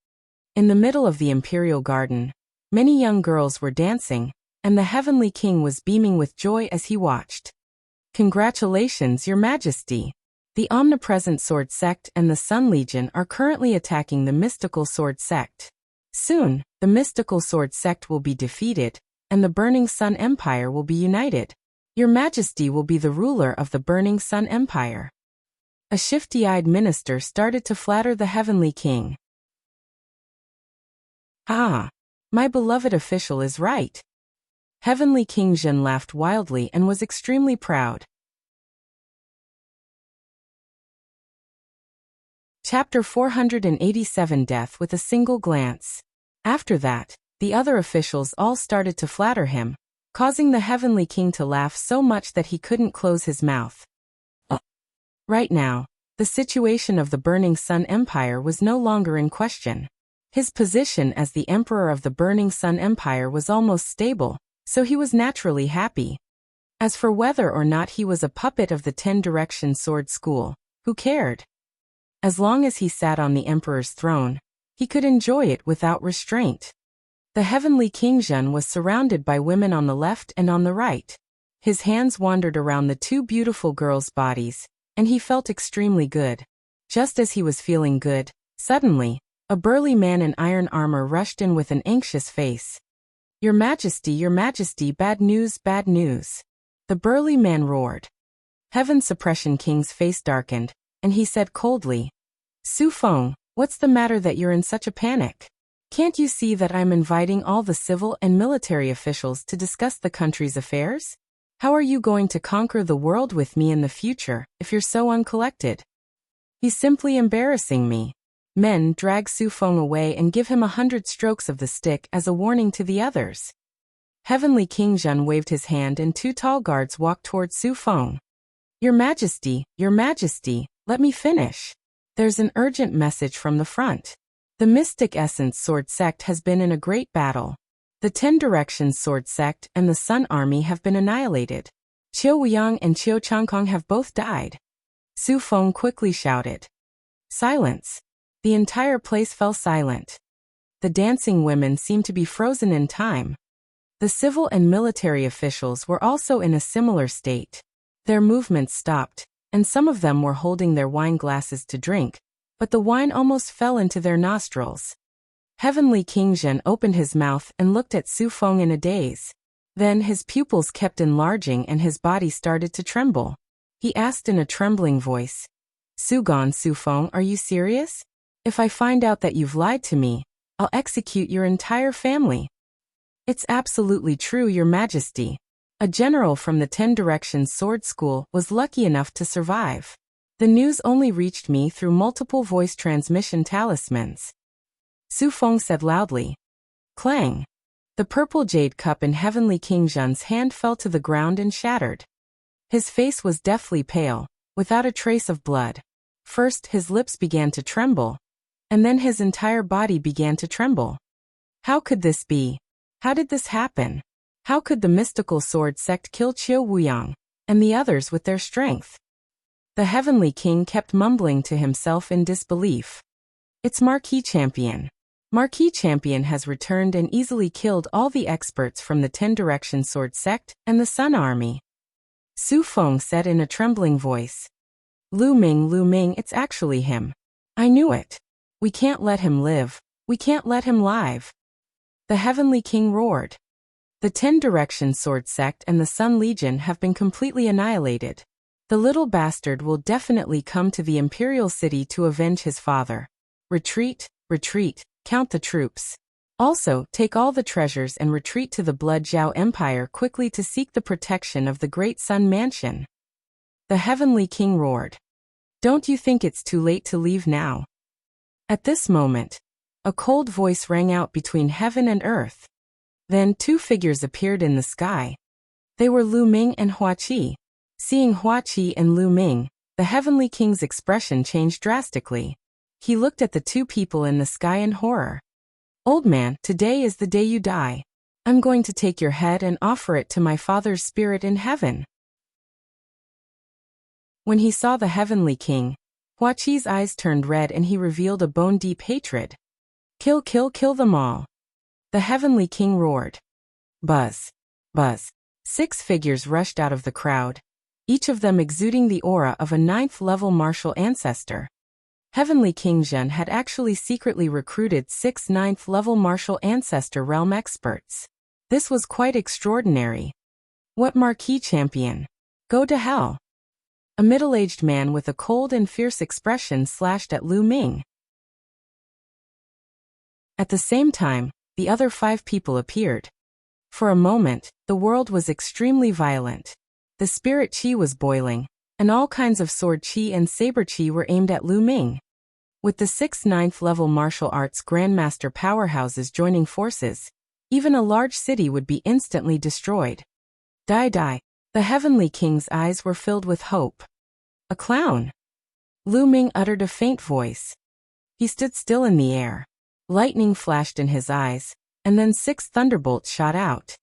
In the middle of the imperial garden, many young girls were dancing, and the heavenly king was beaming with joy as he watched. Congratulations, Your Majesty! The omnipresent Sword Sect and the Sun Legion are currently attacking the mystical Sword Sect. Soon, the mystical Sword Sect will be defeated, and the Burning Sun Empire will be united. Your Majesty will be the ruler of the Burning Sun Empire. A shifty-eyed minister started to flatter the heavenly king. Ah, my beloved official is right. Heavenly King Zhen laughed wildly and was extremely proud. Chapter 487 Death with a Single Glance. After that, the other officials all started to flatter him, causing the heavenly king to laugh so much that he couldn't close his mouth. Right now, the situation of the Burning Sun Empire was no longer in question. His position as the emperor of the Burning Sun Empire was almost stable, so he was naturally happy. As for whether or not he was a puppet of the 10-direction sword school, who cared? As long as he sat on the emperor's throne, he could enjoy it without restraint. The heavenly King Zhen was surrounded by women on the left and on the right. His hands wandered around the two beautiful girls' bodies, and he felt extremely good. Just as he was feeling good, suddenly, a burly man in iron armor rushed in with an anxious face. Your Majesty, bad news, bad news. The burly man roared. Heaven Suppression King's face darkened, and he said coldly, Su Feng, what's the matter that you're in such a panic? Can't you see that I'm inviting all the civil and military officials to discuss the country's affairs? How are you going to conquer the world with me in the future if you're so uncollected? He's simply embarrassing me. Men, drag Su Feng away and give him 100 strokes of the stick as a warning to the others. Heavenly King Zhen waved his hand and two tall guards walked toward Su Feng. Your Majesty, let me finish. There's an urgent message from the front. The Mystic Essence Sword Sect has been in a great battle. The 10 Directions Sword Sect and the Sun Army have been annihilated. Qiu Wuyang and Qiu Changkong have both died. Su Feng quickly shouted. Silence. The entire place fell silent. The dancing women seemed to be frozen in time. The civil and military officials were also in a similar state. Their movements stopped, and some of them were holding their wine glasses to drink, but the wine almost fell into their nostrils. Heavenly King Zhen opened his mouth and looked at Su Feng in a daze. Then his pupils kept enlarging and his body started to tremble. He asked in a trembling voice, Su Feng, are you serious? If I find out that you've lied to me, I'll execute your entire family. It's absolutely true, Your Majesty. A general from the 10 Directions Sword School was lucky enough to survive. The news only reached me through multiple voice transmission talismans. Su Feng said loudly. Clang! The purple jade cup in Heavenly King Zhen's hand fell to the ground and shattered. His face was deathly pale, without a trace of blood. First, his lips began to tremble, and then his entire body began to tremble. How could this be? How did this happen? How could the mystical sword sect kill Qiu Wuyang and the others with their strength? The Heavenly King kept mumbling to himself in disbelief. It's Marquis Champion. Marquis Champion has returned and easily killed all the experts from the 10 Direction Sword Sect and the Sun Army. Su Feng said in a trembling voice. Lu Ming, it's actually him. I knew it. We can't let him live. We can't let him live. The Heavenly King roared. The 10 Direction Sword Sect and the Sun Legion have been completely annihilated. The little bastard will definitely come to the Imperial City to avenge his father. Retreat, retreat, count the troops. Also, take all the treasures and retreat to the Blood Zhao Empire quickly to seek the protection of the Great Sun Mansion. The Heavenly King roared. Don't you think it's too late to leave now? At this moment, a cold voice rang out between heaven and earth. Then 2 figures appeared in the sky. They were Lu Ming and Hua Qi. Seeing Hua Qi and Lu Ming, the Heavenly King's expression changed drastically. He looked at the 2 people in the sky in horror. Old man, today is the day you die. I'm going to take your head and offer it to my father's spirit in heaven. When he saw the Heavenly King, Hua Qi's eyes turned red and he revealed a bone-deep hatred. Kill them all. The Heavenly King roared. Buzz. Buzz. 6 figures rushed out of the crowd, each of them exuding the aura of a 9th-level martial ancestor. Heavenly King Zhen had actually secretly recruited 6 9th-level martial ancestor realm experts. This was quite extraordinary. What Marquis Champion? Go to hell. A middle-aged man with a cold and fierce expression slashed at Lu Ming. At the same time, the other 5 people appeared. For a moment, the world was extremely violent. The spirit chi was boiling, and all kinds of sword chi and saber chi were aimed at Lu Ming. With the 6 9th-level martial arts grandmaster powerhouses joining forces, even a large city would be instantly destroyed. Die. The Heavenly King's eyes were filled with hope. A clown. Lu Ming uttered a faint voice. He stood still in the air. Lightning flashed in his eyes, and then 6 thunderbolts shot out.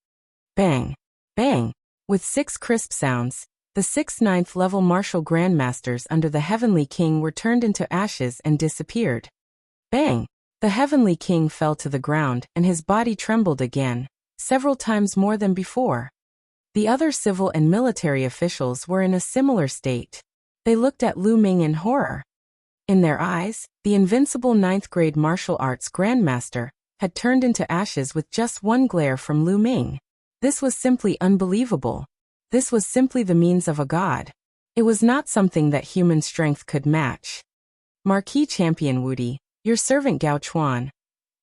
Bang! Bang! With 6 crisp sounds, the 6 9th-level martial grandmasters under the Heavenly King were turned into ashes and disappeared. Bang! The Heavenly King fell to the ground and his body trembled again, several times more than before. The other civil and military officials were in a similar state. They looked at Lu Ming in horror. In their eyes, the invincible 9th-grade martial arts grandmaster had turned into ashes with just one glare from Lu Ming. This was simply unbelievable. This was simply the means of a god. It was not something that human strength could match. Marquis Champion Wudi, your servant Gao Chuan,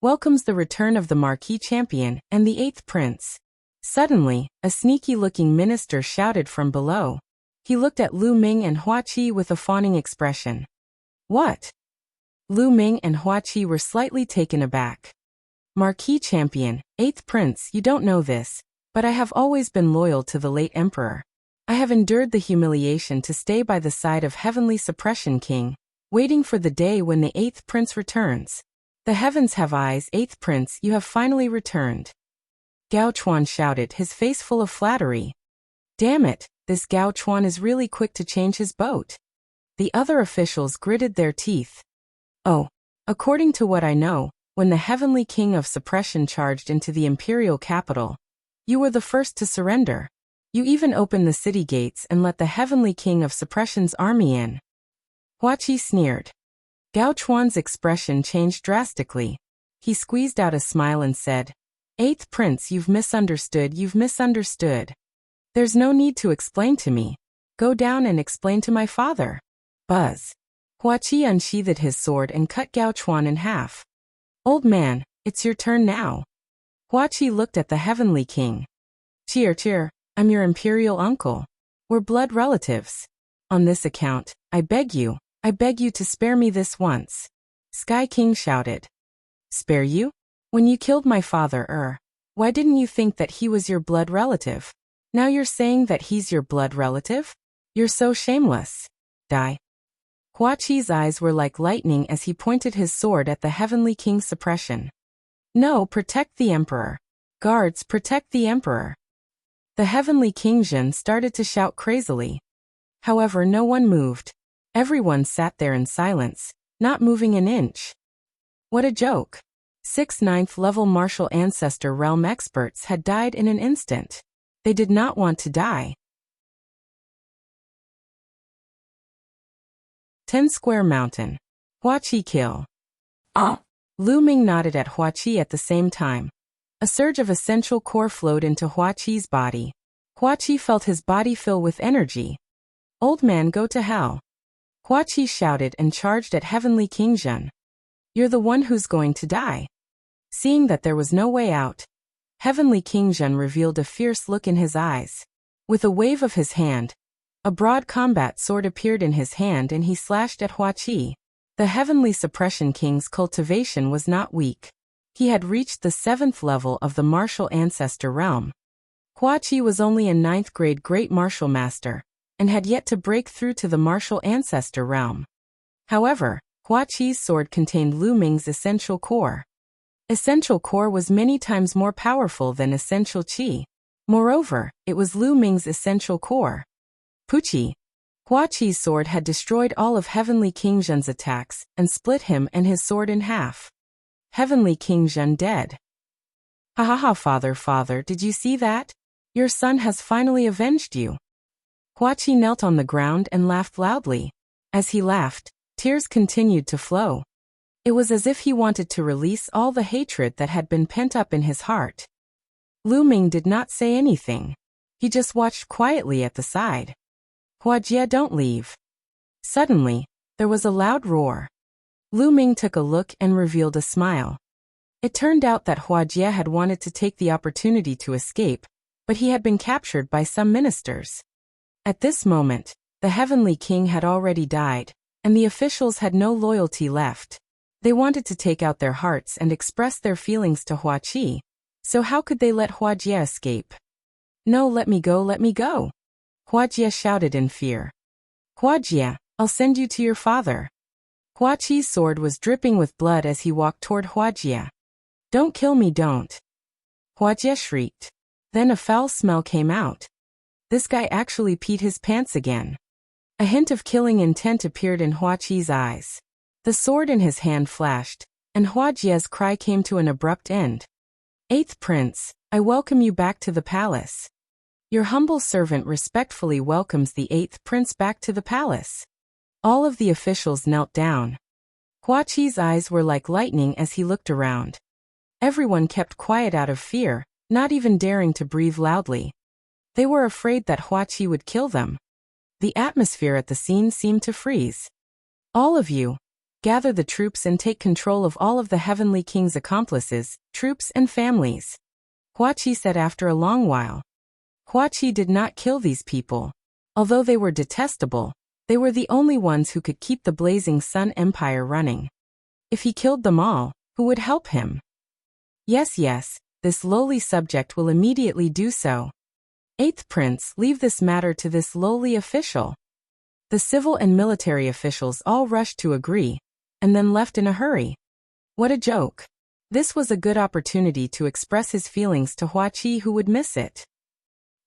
welcomes the return of the Marquis Champion and the 8th Prince. Suddenly, a sneaky-looking minister shouted from below. He looked at Lu Ming and Hua Qi with a fawning expression. What? Lu Ming and Hua Qi were slightly taken aback. Marquis Champion, 8th Prince, you don't know this, but I have always been loyal to the late Emperor. I have endured the humiliation to stay by the side of Heavenly Suppression King, waiting for the day when the 8th Prince returns. The heavens have eyes, 8th Prince, you have finally returned. Gao Chuan shouted, his face full of flattery. Damn it, this Gao Chuan is really quick to change his boat. The other officials gritted their teeth. Oh, according to what I know, when the Heavenly King of Suppression charged into the imperial capital, you were the first to surrender. You even opened the city gates and let the Heavenly King of Suppression's army in. Hua Qi sneered. Gao Chuan's expression changed drastically. He squeezed out a smile and said, 8th Prince, you've misunderstood. There's no need to explain to me. Go down and explain to my father. Buzz. Hua Qi unsheathed his sword and cut Gao Chuan in half. Old man, it's your turn now. Hua Qi looked at the Heavenly King. Cheer, I'm your imperial uncle. We're blood relatives. On this account, I beg you to spare me this once. Sky King shouted. Spare you? When you killed my father, why didn't you think that he was your blood relative? Now you're saying that he's your blood relative? You're so shameless. Die. Hua Qi's eyes were like lightning as he pointed his sword at the Heavenly King's suppression. No, protect the Emperor. Guards, protect the Emperor. The Heavenly King Jin started to shout crazily. However, no one moved. Everyone sat there in silence, not moving an inch. What a joke. 6 9th level martial ancestor realm experts had died in an instant. They did not want to die. 10 Square Mountain. Hua Qi kill. Lu Ming nodded at Hua Qi at the same time. A surge of essential core flowed into Hua Qi's body. Hua Qi felt his body fill with energy. Old man, go to hell. Hua Qi shouted and charged at Heavenly King Jin. You're the one who's going to die. Seeing that there was no way out, Heavenly King Jin revealed a fierce look in his eyes. With a wave of his hand, a broad combat sword appeared in his hand and he slashed at Hua Qi. The Heavenly Suppression King's cultivation was not weak. He had reached the 7th level of the Martial Ancestor realm. Hua Qi was only a 9th grade Great Martial Master, and had yet to break through to the Martial Ancestor realm. However, Hua Qi's sword contained Lu Ming's Essential Core. Essential Core was many times more powerful than Essential Qi. Moreover, it was Lu Ming's Essential Core. Puchi. Hua Qi's sword had destroyed all of Heavenly King Jin's attacks and split him and his sword in half. Heavenly King Jin dead. Ha ha ha, father, did you see that? Your son has finally avenged you. Hua Qi knelt on the ground and laughed loudly. As he laughed, tears continued to flow. It was as if he wanted to release all the hatred that had been pent up in his heart. Lu Ming did not say anything. He just watched quietly at the side. Hua Jie, don't leave. Suddenly, there was a loud roar. Lu Ming took a look and revealed a smile. It turned out that Hua Jie had wanted to take the opportunity to escape, but he had been captured by some ministers. At this moment, the Heavenly King had already died, and the officials had no loyalty left. They wanted to take out their hearts and express their feelings to Hua Qi, so how could they let Hua Jie escape? No, let me go. Hua Jie shouted in fear. Hua Jie, I'll send you to your father. Hua Qi's sword was dripping with blood as he walked toward Hua Jie. Don't kill me, don't. Hua Jie shrieked. Then a foul smell came out. This guy actually peed his pants again. A hint of killing intent appeared in Hua Qi's eyes. The sword in his hand flashed, and Hua Jie's cry came to an abrupt end. 8th Prince, I welcome you back to the palace. Your humble servant respectfully welcomes the 8th Prince back to the palace. All of the officials knelt down. Hua Qi's eyes were like lightning as he looked around. Everyone kept quiet out of fear, not even daring to breathe loudly. They were afraid that Hua Qi would kill them. The atmosphere at the scene seemed to freeze. All of you, gather the troops and take control of all of the Heavenly King's accomplices, troops and families. Hua Qi said after a long while. Hua Qi did not kill these people. Although they were detestable, they were the only ones who could keep the Blazing Sun Empire running. If he killed them all, who would help him? Yes, this lowly subject will immediately do so. 8th Prince, leave this matter to this lowly official. The civil and military officials all rushed to agree, and then left in a hurry. What a joke. This was a good opportunity to express his feelings to Hua Qi, who would miss it.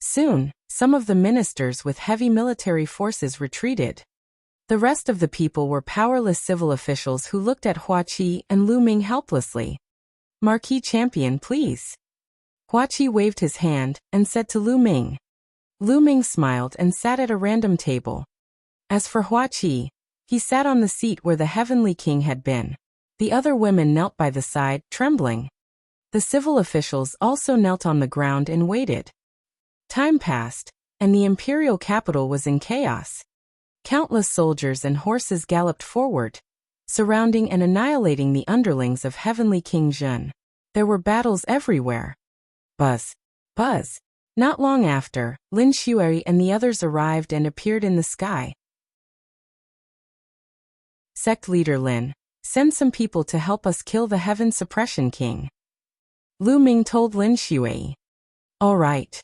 Soon, some of the ministers with heavy military forces retreated. The rest of the people were powerless civil officials who looked at Hua Qi and Lu Ming helplessly. Marquis Champion, please. Hua Qi waved his hand and said to Lu Ming. Lu Ming smiled and sat at a random table. As for Hua Qi, he sat on the seat where the Heavenly King had been. The other women knelt by the side, trembling. The civil officials also knelt on the ground and waited. Time passed, and the imperial capital was in chaos. Countless soldiers and horses galloped forward, surrounding and annihilating the underlings of Heavenly King Jin. There were battles everywhere. Buzz. Buzz. Not long after, Lin Xueri and the others arrived and appeared in the sky. Sect leader Lin, send some people to help us kill the Heaven Suppression King. Lu Ming told Lin Shui. All right.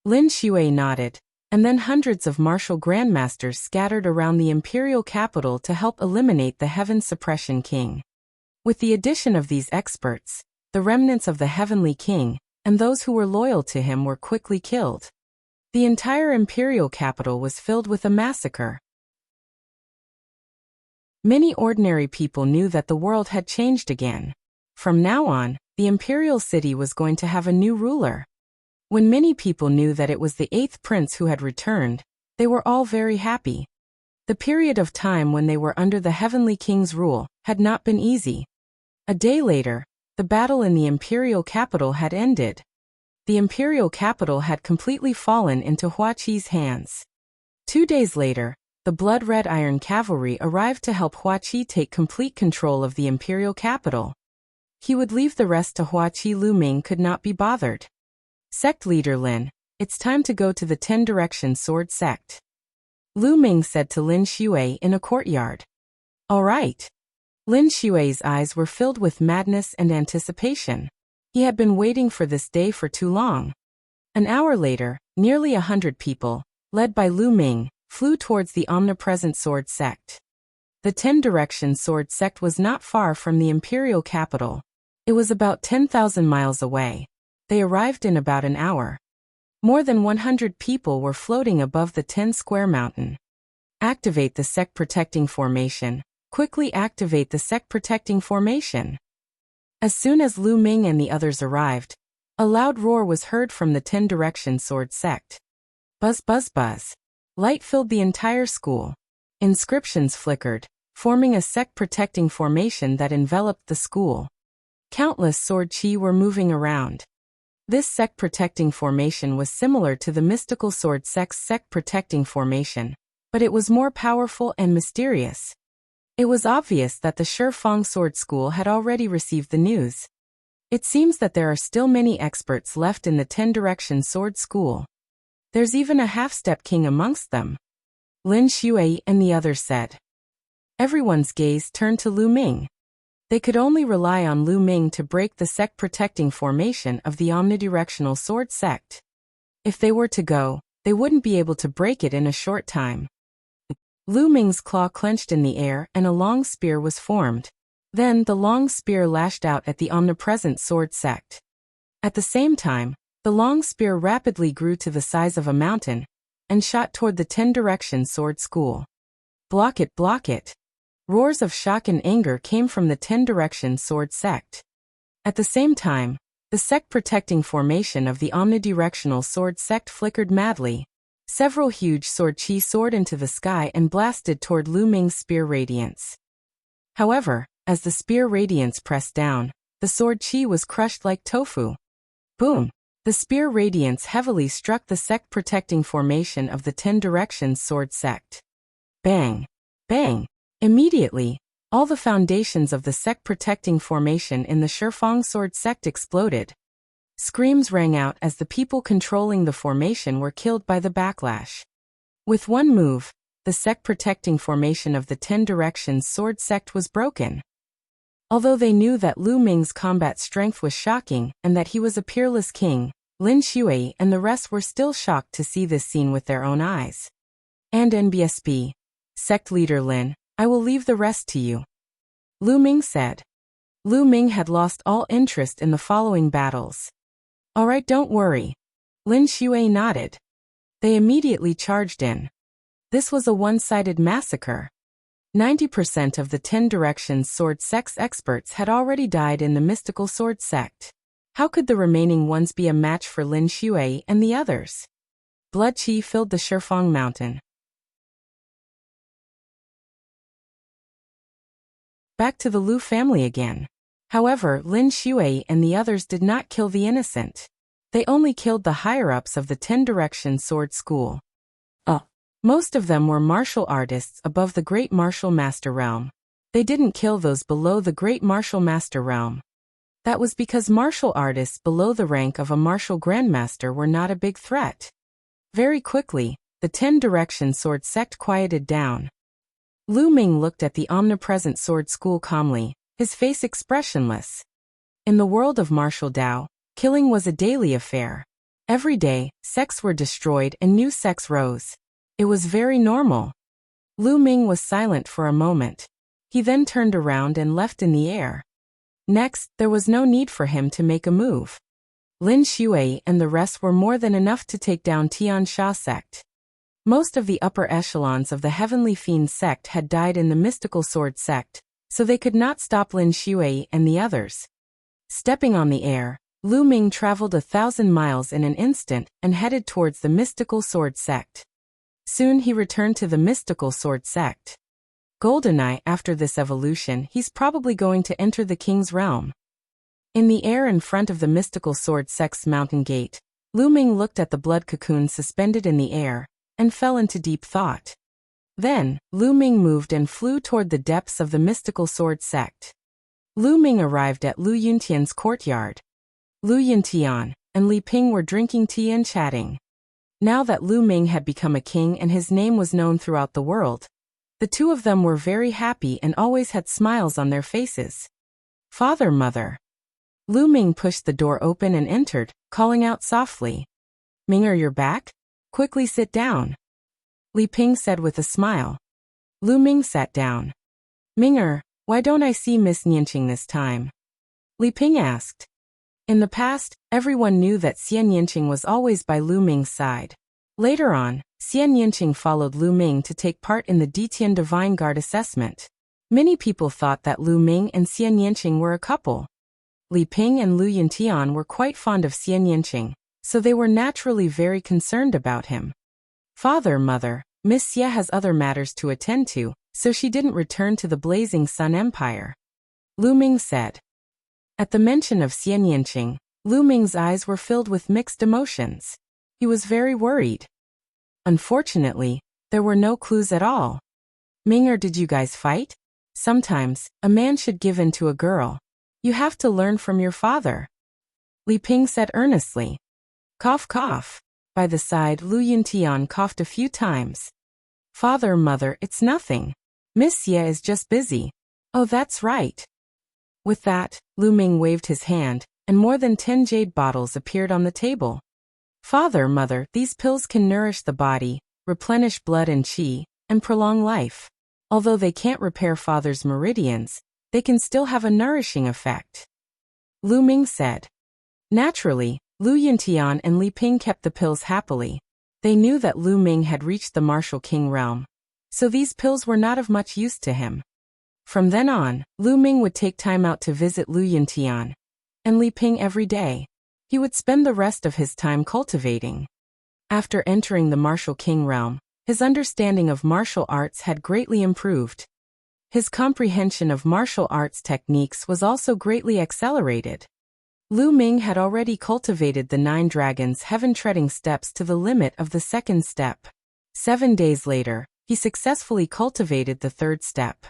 Lin Shui nodded, and then hundreds of martial grandmasters scattered around the imperial capital to help eliminate the Heaven Suppression King. With the addition of these experts, the remnants of the Heavenly King, and those who were loyal to him were quickly killed. The entire imperial capital was filled with a massacre. Many ordinary people knew that the world had changed again. From now on, the imperial city was going to have a new ruler. When many people knew that it was the 8th prince who had returned, they were all very happy. The period of time when they were under the Heavenly King's rule had not been easy. A day later, the battle in the imperial capital had ended. The imperial capital had completely fallen into Hua Qi's hands. 2 days later, the blood-red iron cavalry arrived to help Hua Qi take complete control of the imperial capital. He would leave the rest to Hua Qi. Lu Ming could not be bothered. Sect leader Lin, it's time to go to the 10-direction sword sect. Lu Ming said to Lin Shui in a courtyard. All right. Lin Shui's eyes were filled with madness and anticipation. He had been waiting for this day for too long. An hour later, nearly 100 people, led by Lu Ming, flew towards the omnipresent sword sect. The 10-direction sword sect was not far from the imperial capital. It was about 10,000 miles away. They arrived in about an hour. More than 100 people were floating above the 10-square mountain. Activate the sect protecting formation. Quickly activate the sect protecting formation. As soon as Lu Ming and the others arrived, a loud roar was heard from the 10-direction sword sect. Buzz buzz buzz. Light filled the entire school. Inscriptions flickered, forming a sect protecting formation that enveloped the school. Countless sword chi were moving around. This sect protecting formation was similar to the mystical sword sect's sect protecting formation, but it was more powerful and mysterious. It was obvious that the Shifeng Sword School had already received the news. It seems that there are still many experts left in the 10-direction sword school. There's even a half-step king amongst them. Lin Shui and the others said. Everyone's gaze turned to Lu Ming. They could only rely on Lu Ming to break the sect protecting formation of the omnidirectional sword sect. If they were to go, they wouldn't be able to break it in a short time. Lu Ming's claw clenched in the air and a long spear was formed. Then the long spear lashed out at the omnipresent sword sect. At the same time, the long spear rapidly grew to the size of a mountain and shot toward the 10-direction sword school. Block it, block it. Roars of shock and anger came from the 10-direction sword sect. At the same time, the sect protecting formation of the omnidirectional sword sect flickered madly. Several huge sword chi soared into the sky and blasted toward Lu Ming's spear radiance. However, as the spear radiance pressed down, the sword chi was crushed like tofu. Boom! The spear radiance heavily struck the sect protecting formation of the 10-direction sword sect. Bang! Bang! Immediately, all the foundations of the sect protecting formation in the Shifeng sword sect exploded. Screams rang out as the people controlling the formation were killed by the backlash. With one move, the sect protecting formation of the 10-direction sword sect was broken. Although they knew that Lu Ming's combat strength was shocking and that he was a peerless king, Lin Shui and the rest were still shocked to see this scene with their own eyes. And NBSB, sect leader Lin, I will leave the rest to you. Lu Ming said. Lu Ming had lost all interest in the following battles. Alright, don't worry. Lin Shui nodded. They immediately charged in. This was a one-sided massacre. 90% of the 10-direction sword sect's experts had already died in the mystical sword sect. How could the remaining ones be a match for Lin Shui and the others? Blood chi filled the Shifeng mountain. Back to the Lu family again. However, Lin Shui and the others did not kill the innocent. They only killed the higher-ups of the 10-direction sword school. Most of them were martial artists above the Great Martial Master realm. They didn't kill those below the Great Martial Master realm. That was because martial artists below the rank of a martial grandmaster were not a big threat. Very quickly, the 10-direction sword sect quieted down. Lu Ming looked at the omnipresent sword school calmly, his face expressionless. In the world of martial Dao, killing was a daily affair. Every day, sects were destroyed and new sects rose. It was very normal. Lu Ming was silent for a moment. He then turned around and left in the air. Next, there was no need for him to make a move. Lin Shui and the rest were more than enough to take down Tian Sha sect. Most of the upper echelons of the Heavenly Fiend sect had died in the Mystical Sword sect, so they could not stop Lin Shui and the others. Stepping on the air, Lu Ming traveled 1,000 miles in an instant and headed towards the Mystical Sword sect. Soon he returned to the Mystical Sword sect. GoldenEye, after this evolution, he's probably going to enter the king's realm. In the air in front of the Mystical Sword sect's mountain gate, Lu Ming looked at the blood cocoon suspended in the air and fell into deep thought. Then, Lu Ming moved and flew toward the depths of the Mystical Sword sect. Lu Ming arrived at Lu Yuntian's courtyard. Lu Yuntian and Li Ping were drinking tea and chatting. Now that Lu Ming had become a king and his name was known throughout the world, the two of them were very happy and always had smiles on their faces. Father, mother. Lu Ming pushed the door open and entered, calling out softly. Ming'er, you're back? Quickly sit down. Li Ping said with a smile. Lu Ming sat down. Ming'er, why don't I see Miss Nianqing this time? Li Ping asked. In the past, everyone knew that Xian Nianqing was always by Lu Ming's side. Later on, Xian Nianqing followed Lu Ming to take part in the Ditian Divine Guard assessment. Many people thought that Lu Ming and Xian Nianqing were a couple. Li Ping and Lu Yuntian were quite fond of Xian Nianqing, so they were naturally very concerned about him. Father, mother, Miss Xie has other matters to attend to, so she didn't return to the Blazing Sun Empire. Lu Ming said. At the mention of Xian Nianqing, Lu Ming's eyes were filled with mixed emotions. He was very worried. Unfortunately, there were no clues at all. Ming'er, did you guys fight? Sometimes, a man should give in to a girl. You have to learn from your father. Li Ping said earnestly. Cough, cough. By the side, Lu Yuntian coughed a few times. Father, mother, it's nothing. Miss Xie is just busy. Oh, that's right. With that, Lu Ming waved his hand, and more than 10 jade bottles appeared on the table. Father, mother, these pills can nourish the body, replenish blood and qi, and prolong life. Although they can't repair father's meridians, they can still have a nourishing effect. Lu Ming said. Naturally, Lu Yuntian and Li Ping kept the pills happily. They knew that Lu Ming had reached the martial king realm, so these pills were not of much use to him. From then on, Lu Ming would take time out to visit Lu Yuntian and Li Ping every day. He would spend the rest of his time cultivating. After entering the martial king realm, his understanding of martial arts had greatly improved. His comprehension of martial arts techniques was also greatly accelerated. Lu Ming had already cultivated the 9 dragons' heaven-treading steps to the limit of the 2nd step. 7 days later, he successfully cultivated the 3rd step.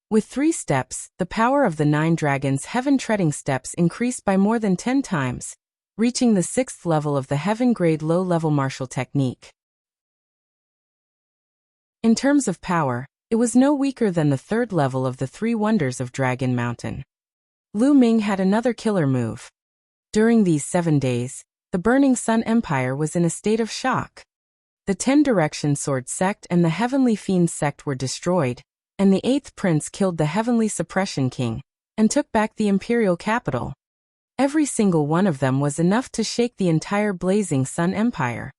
With 3 steps, the power of the 9 dragons' heaven-treading steps increased by more than 10 times, reaching the 6th level of the heaven-grade low-level martial technique. In terms of power, it was no weaker than the 3rd level of the 3 wonders of Dragon Mountain. Lu Ming had another killer move. During these 7 days, the Burning Sun Empire was in a state of shock. The 10 Direction Sword sect and the Heavenly Fiend sect were destroyed, and the 8th prince killed the Heavenly Suppression King and took back the imperial capital. Every single one of them was enough to shake the entire Blazing Sun Empire.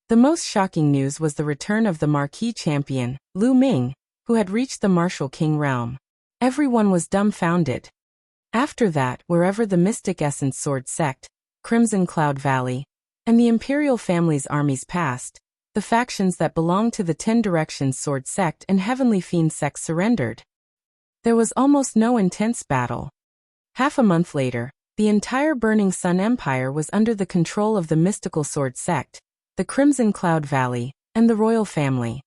The most shocking news was the return of the Marquis champion, Lu Ming, who had reached the martial king realm. Everyone was dumbfounded. After that, wherever the Mystic Essence Sword sect, Crimson Cloud Valley, and the imperial family's armies passed, the factions that belonged to the 10 Directions Sword sect and Heavenly Fiend sect surrendered. There was almost no intense battle. Half a month later, the entire Burning Sun Empire was under the control of the Mystical Sword sect, the Crimson Cloud Valley, and the royal family.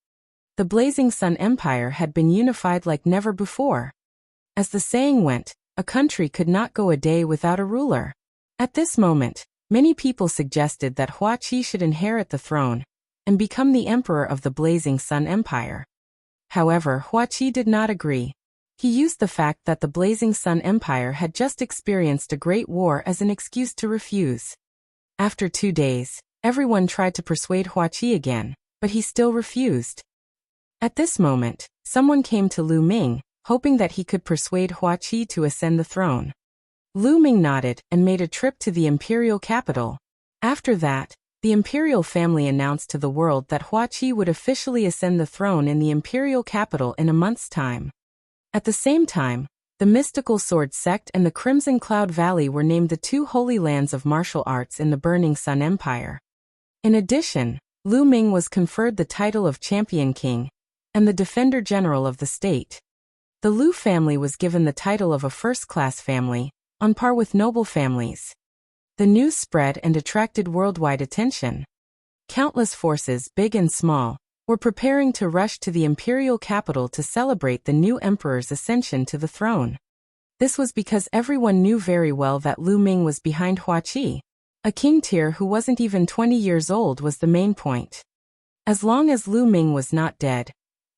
The Blazing Sun Empire had been unified like never before. As the saying went, a country could not go a day without a ruler. At this moment, many people suggested that Hua Qi should inherit the throne, and become the emperor of the Blazing Sun Empire. However, Huaqi did not agree. He used the fact that the Blazing Sun Empire had just experienced a great war as an excuse to refuse. After 2 days, everyone tried to persuade Huaqi again, but he still refused. At this moment, someone came to Lu Ming, hoping that he could persuade Huaqi to ascend the throne. Lu Ming nodded and made a trip to the imperial capital. After that, the imperial family announced to the world that Huaqi would officially ascend the throne in the imperial capital in a month's time. At the same time, the mystical sword sect and the Crimson Cloud Valley were named the 2 holy lands of martial arts in the Burning Sun Empire. In addition, Lu Ming was conferred the title of Champion King and the Defender General of the state. The Lu family was given the title of a first-class family, on par with noble families. The news spread and attracted worldwide attention. Countless forces, big and small, were preparing to rush to the imperial capital to celebrate the new emperor's ascension to the throne. This was because everyone knew very well that Lu Ming was behind Huaqi. A king tier who wasn't even 20 years old was the main point. As long as Lu Ming was not dead,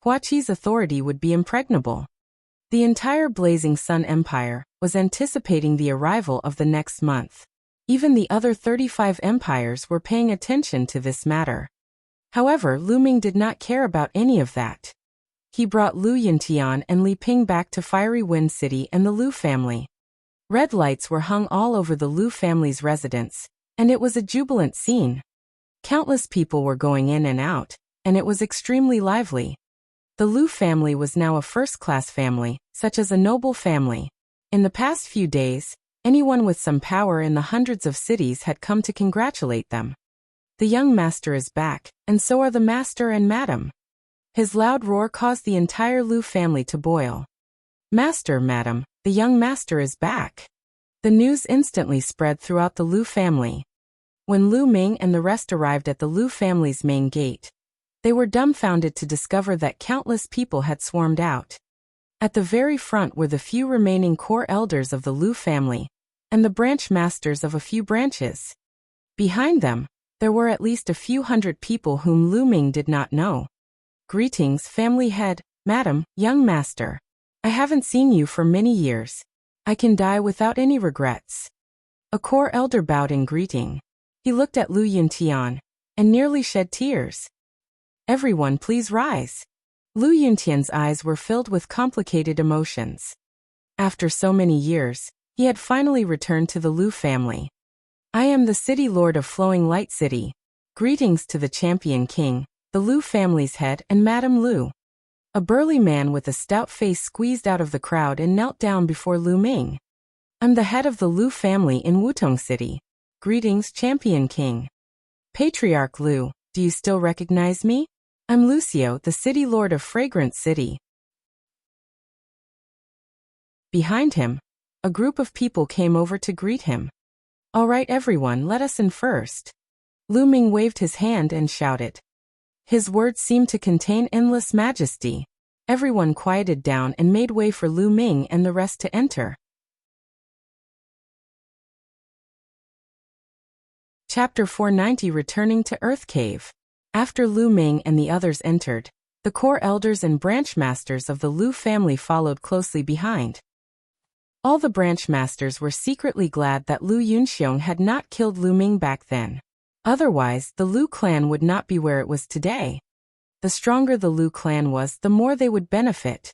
Huaqi's authority would be impregnable. The entire Blazing Sun Empire was anticipating the arrival of the next month. Even the other 35 empires were paying attention to this matter. However, Lu Ming did not care about any of that. He brought Lu Yuntian and Li Ping back to Fiery Wind City and the Lu family. Red lights were hung all over the Lu family's residence, and it was a jubilant scene. Countless people were going in and out, and it was extremely lively. The Lu family was now a first-class family, such as a noble family. In the past few days, anyone with some power in the hundreds of cities had come to congratulate them. The young master is back, and so are the master and madam. His loud roar caused the entire Lu family to boil. Master, madam, the young master is back. The news instantly spread throughout the Lu family. When Lu Ming and the rest arrived at the Lu family's main gate, they were dumbfounded to discover that countless people had swarmed out. At the very front were the few remaining core elders of the Lu family, and the branch masters of a few branches. Behind them, there were at least a few hundred people whom Lu Ming did not know. Greetings, family head, madam, young master. I haven't seen you for many years. I can die without any regrets. A core elder bowed in greeting. He looked at Lu Yuntian, and nearly shed tears. Everyone please rise. Lu Yuntian's eyes were filled with complicated emotions. After so many years, he had finally returned to the Lu family. I am the city lord of Flowing Light City. Greetings to the champion king, the Lu family's head, and Madame Lu. A burly man with a stout face squeezed out of the crowd and knelt down before Lu Ming. I'm the head of the Lu family in Wutong City. Greetings, champion king. Patriarch Lu, do you still recognize me? I'm Lucio, the city lord of Fragrant City. Behind him, a group of people came over to greet him. All right everyone, let us in first. Lu Ming waved his hand and shouted. His words seemed to contain endless majesty. Everyone quieted down and made way for Lu Ming and the rest to enter. Chapter 490, Returning to Earth Cave. After Lu Ming and the others entered, the core elders and branch masters of the Lu family followed closely behind. All the branch masters were secretly glad that Lu Yunxiong had not killed Lu Ming back then. Otherwise, the Lu clan would not be where it was today. The stronger the Lu clan was, the more they would benefit.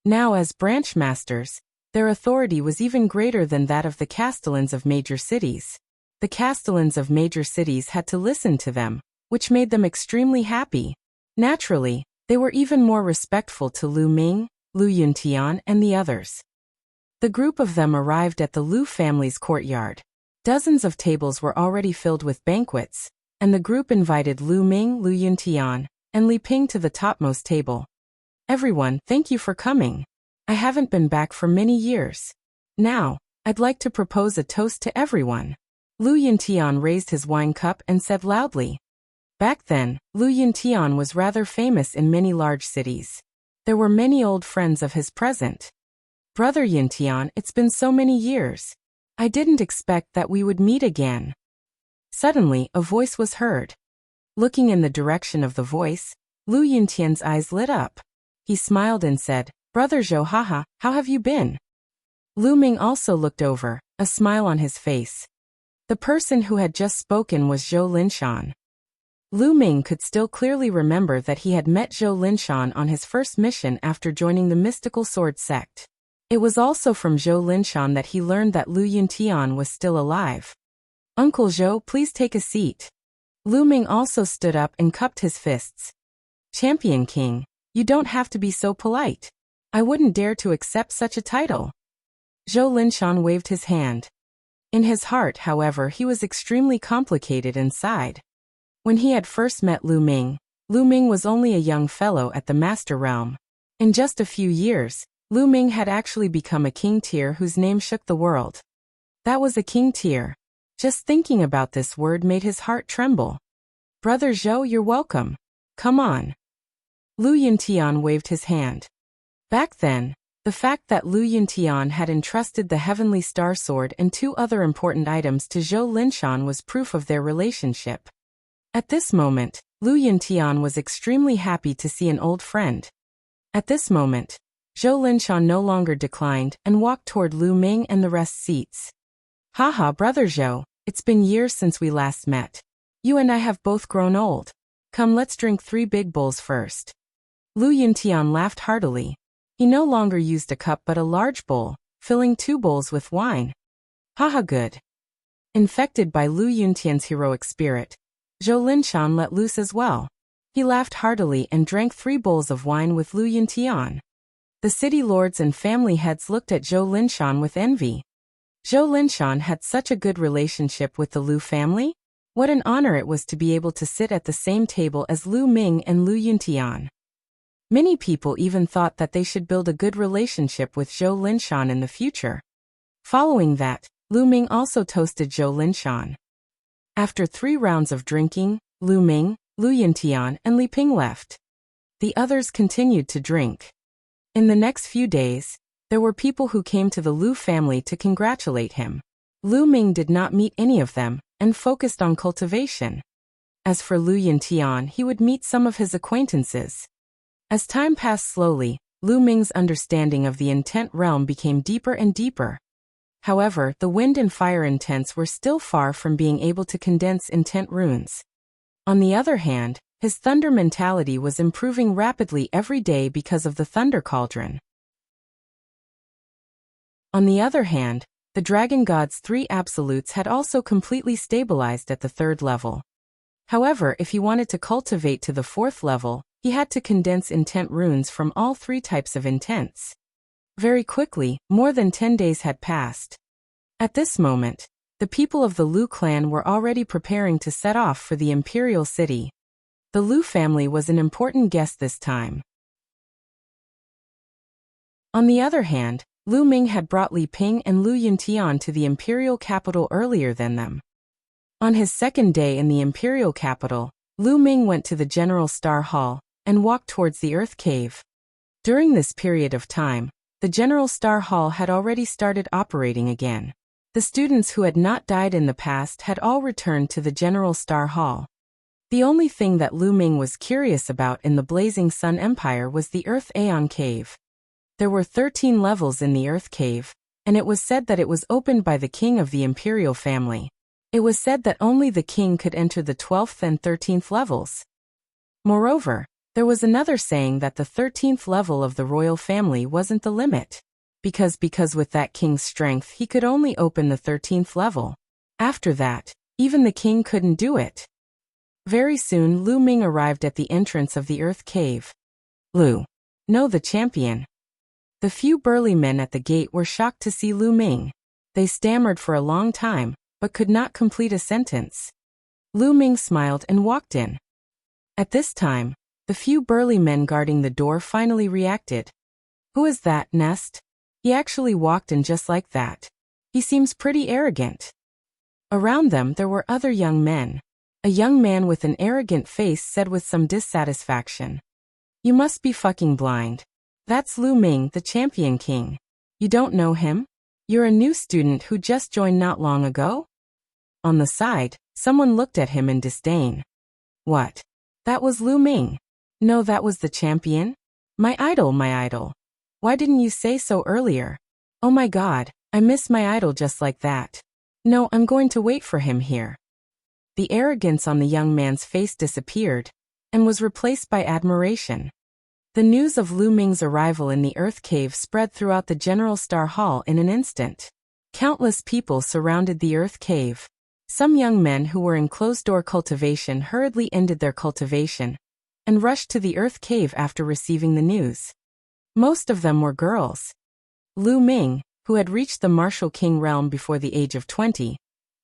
Now as branch masters, their authority was even greater than that of the castellans of major cities. The castellans of major cities had to listen to them, which made them extremely happy. Naturally, they were even more respectful to Lu Ming, Lu Yuntian, and the others. The group of them arrived at the Lu family's courtyard. Dozens of tables were already filled with banquets, and the group invited Lu Ming, Lu Yuntian, and Li Ping to the topmost table. Everyone, thank you for coming. I haven't been back for many years. Now, I'd like to propose a toast to everyone. Lu Yuntian raised his wine cup and said loudly. Back then, Lu Yuntian was rather famous in many large cities. There were many old friends of his present. Brother Yuntian, it's been so many years. I didn't expect that we would meet again. Suddenly, a voice was heard. Looking in the direction of the voice, Lu Yuntian's eyes lit up. He smiled and said, "Brother Zhou, haha, how have you been?" Lu Ming also looked over, a smile on his face. The person who had just spoken was Zhou Linshan. Lu Ming could still clearly remember that he had met Zhou Linshan on his first mission after joining the mystical sword sect. It was also from Zhou Linshan that he learned that Lu Yuntian was still alive. "Uncle Zhou, please take a seat." Lu Ming also stood up and cupped his fists. "Champion King, you don't have to be so polite. I wouldn't dare to accept such a title." Zhou Linshan waved his hand. In his heart, however, he was extremely complicated inside. When he had first met Lu Ming was only a young fellow at the Master Realm. In just a few years, Lu Ming had actually become a king tier whose name shook the world. That was a king tier. Just thinking about this word made his heart tremble. "Brother Zhou, you're welcome. Come on." Lu Yuntian waved his hand. Back then, the fact that Lu Yuntian had entrusted the Heavenly Star Sword and 2 other important items to Zhou Linshan was proof of their relationship. At this moment, Lu Yuntian was extremely happy to see an old friend. At this moment, Zhou Linshan no longer declined and walked toward Lu Ming and the rest seats. "Haha, Brother Zhou, it's been years since we last met. You and I have both grown old. Come, let's drink 3 big bowls first." Lu Yuntian laughed heartily. He no longer used a cup but a large bowl, filling 2 bowls with wine. "Haha, good." Infected by Lu Yuntian's heroic spirit, Zhou Linshan let loose as well. He laughed heartily and drank 3 bowls of wine with Lu Yuntian. The city lords and family heads looked at Zhou Linshan with envy. Zhou Linshan had such a good relationship with the Lu family? What an honor it was to be able to sit at the same table as Lu Ming and Lu Yuntian. Many people even thought that they should build a good relationship with Zhou Linshan in the future. Following that, Lu Ming also toasted Zhou Linshan. After 3 rounds of drinking, Lu Ming, Lu Yuntian, and Li Ping left. The others continued to drink. In the next few days, there were people who came to the Lu family to congratulate him. Lu Ming did not meet any of them, and focused on cultivation. As for Lu Yuntian, he would meet some of his acquaintances. As time passed slowly, Lu Ming's understanding of the intent realm became deeper and deeper. However, the wind and fire intents were still far from being able to condense intent runes. On the other hand, his thunder mentality was improving rapidly every day because of the thunder cauldron. On the other hand, the dragon god's 3 absolutes had also completely stabilized at the 3rd level. However, if he wanted to cultivate to the 4th level, he had to condense intent runes from all 3 types of intents. Very quickly, more than 10 days had passed. At this moment, the people of the Lu clan were already preparing to set off for the imperial city. The Lu family was an important guest this time. On the other hand, Lu Ming had brought Li Ping and Lu Yuntian to the imperial capital earlier than them. On his 2nd day in the imperial capital, Lu Ming went to the General Star Hall and walked towards the Earth Cave. During this period of time, the General Star Hall had already started operating again. The students who had not died in the past had all returned to the General Star Hall. The only thing that Lu Ming was curious about in the Blazing Sun Empire was the Earth Aeon Cave. There were 13 levels in the Earth Cave, and it was said that it was opened by the king of the imperial family. It was said that only the king could enter the 12th and 13th levels. Moreover, there was another saying that the 13th level of the royal family wasn't the limit. Because with that king's strength he could only open the 13th level. After that, even the king couldn't do it. Very soon Lu Ming arrived at the entrance of the Earth Cave. "Lu. No, the champion." The few burly men at the gate were shocked to see Lu Ming. They stammered for a long time, but could not complete a sentence. Lu Ming smiled and walked in. At this time, the few burly men guarding the door finally reacted. "Who is that, Nest? He actually walked in just like that. He seems pretty arrogant." Around them there were other young men. A young man with an arrogant face said with some dissatisfaction, "You must be fucking blind. That's Lu Ming, the champion king. You don't know him? You're a new student who just joined not long ago?" On the side, someone looked at him in disdain. What? That was Lu Ming. No, that was the champion? My idol, my idol. Why didn't you say so earlier? Oh my god, I miss my idol just like that. No, I'm going to wait for him here. The arrogance on the young man's face disappeared and was replaced by admiration. The news of Lu Ming's arrival in the Earth Cave spread throughout the General Star Hall in an instant. Countless people surrounded the Earth Cave. Some young men who were in closed-door cultivation hurriedly ended their cultivation and rushed to the Earth Cave after receiving the news. Most of them were girls. Lu Ming, who had reached the Martial King realm before the age of 20,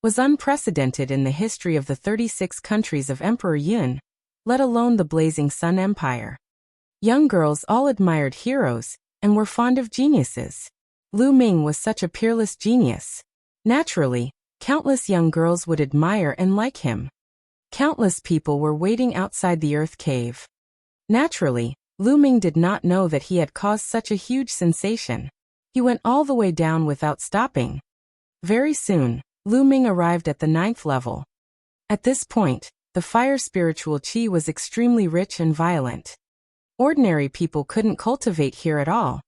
was unprecedented in the history of the 36 countries of Emperor Yun, let alone the Blazing Sun Empire. Young girls all admired heroes and were fond of geniuses. Lu Ming was such a peerless genius. Naturally, countless young girls would admire and like him. Countless people were waiting outside the Earth Cave. Naturally, Lu Ming did not know that he had caused such a huge sensation. He went all the way down without stopping. Very soon, Lu Ming arrived at the 9th level. At this point, the fire spiritual qi was extremely rich and violent. Ordinary people couldn't cultivate here at all,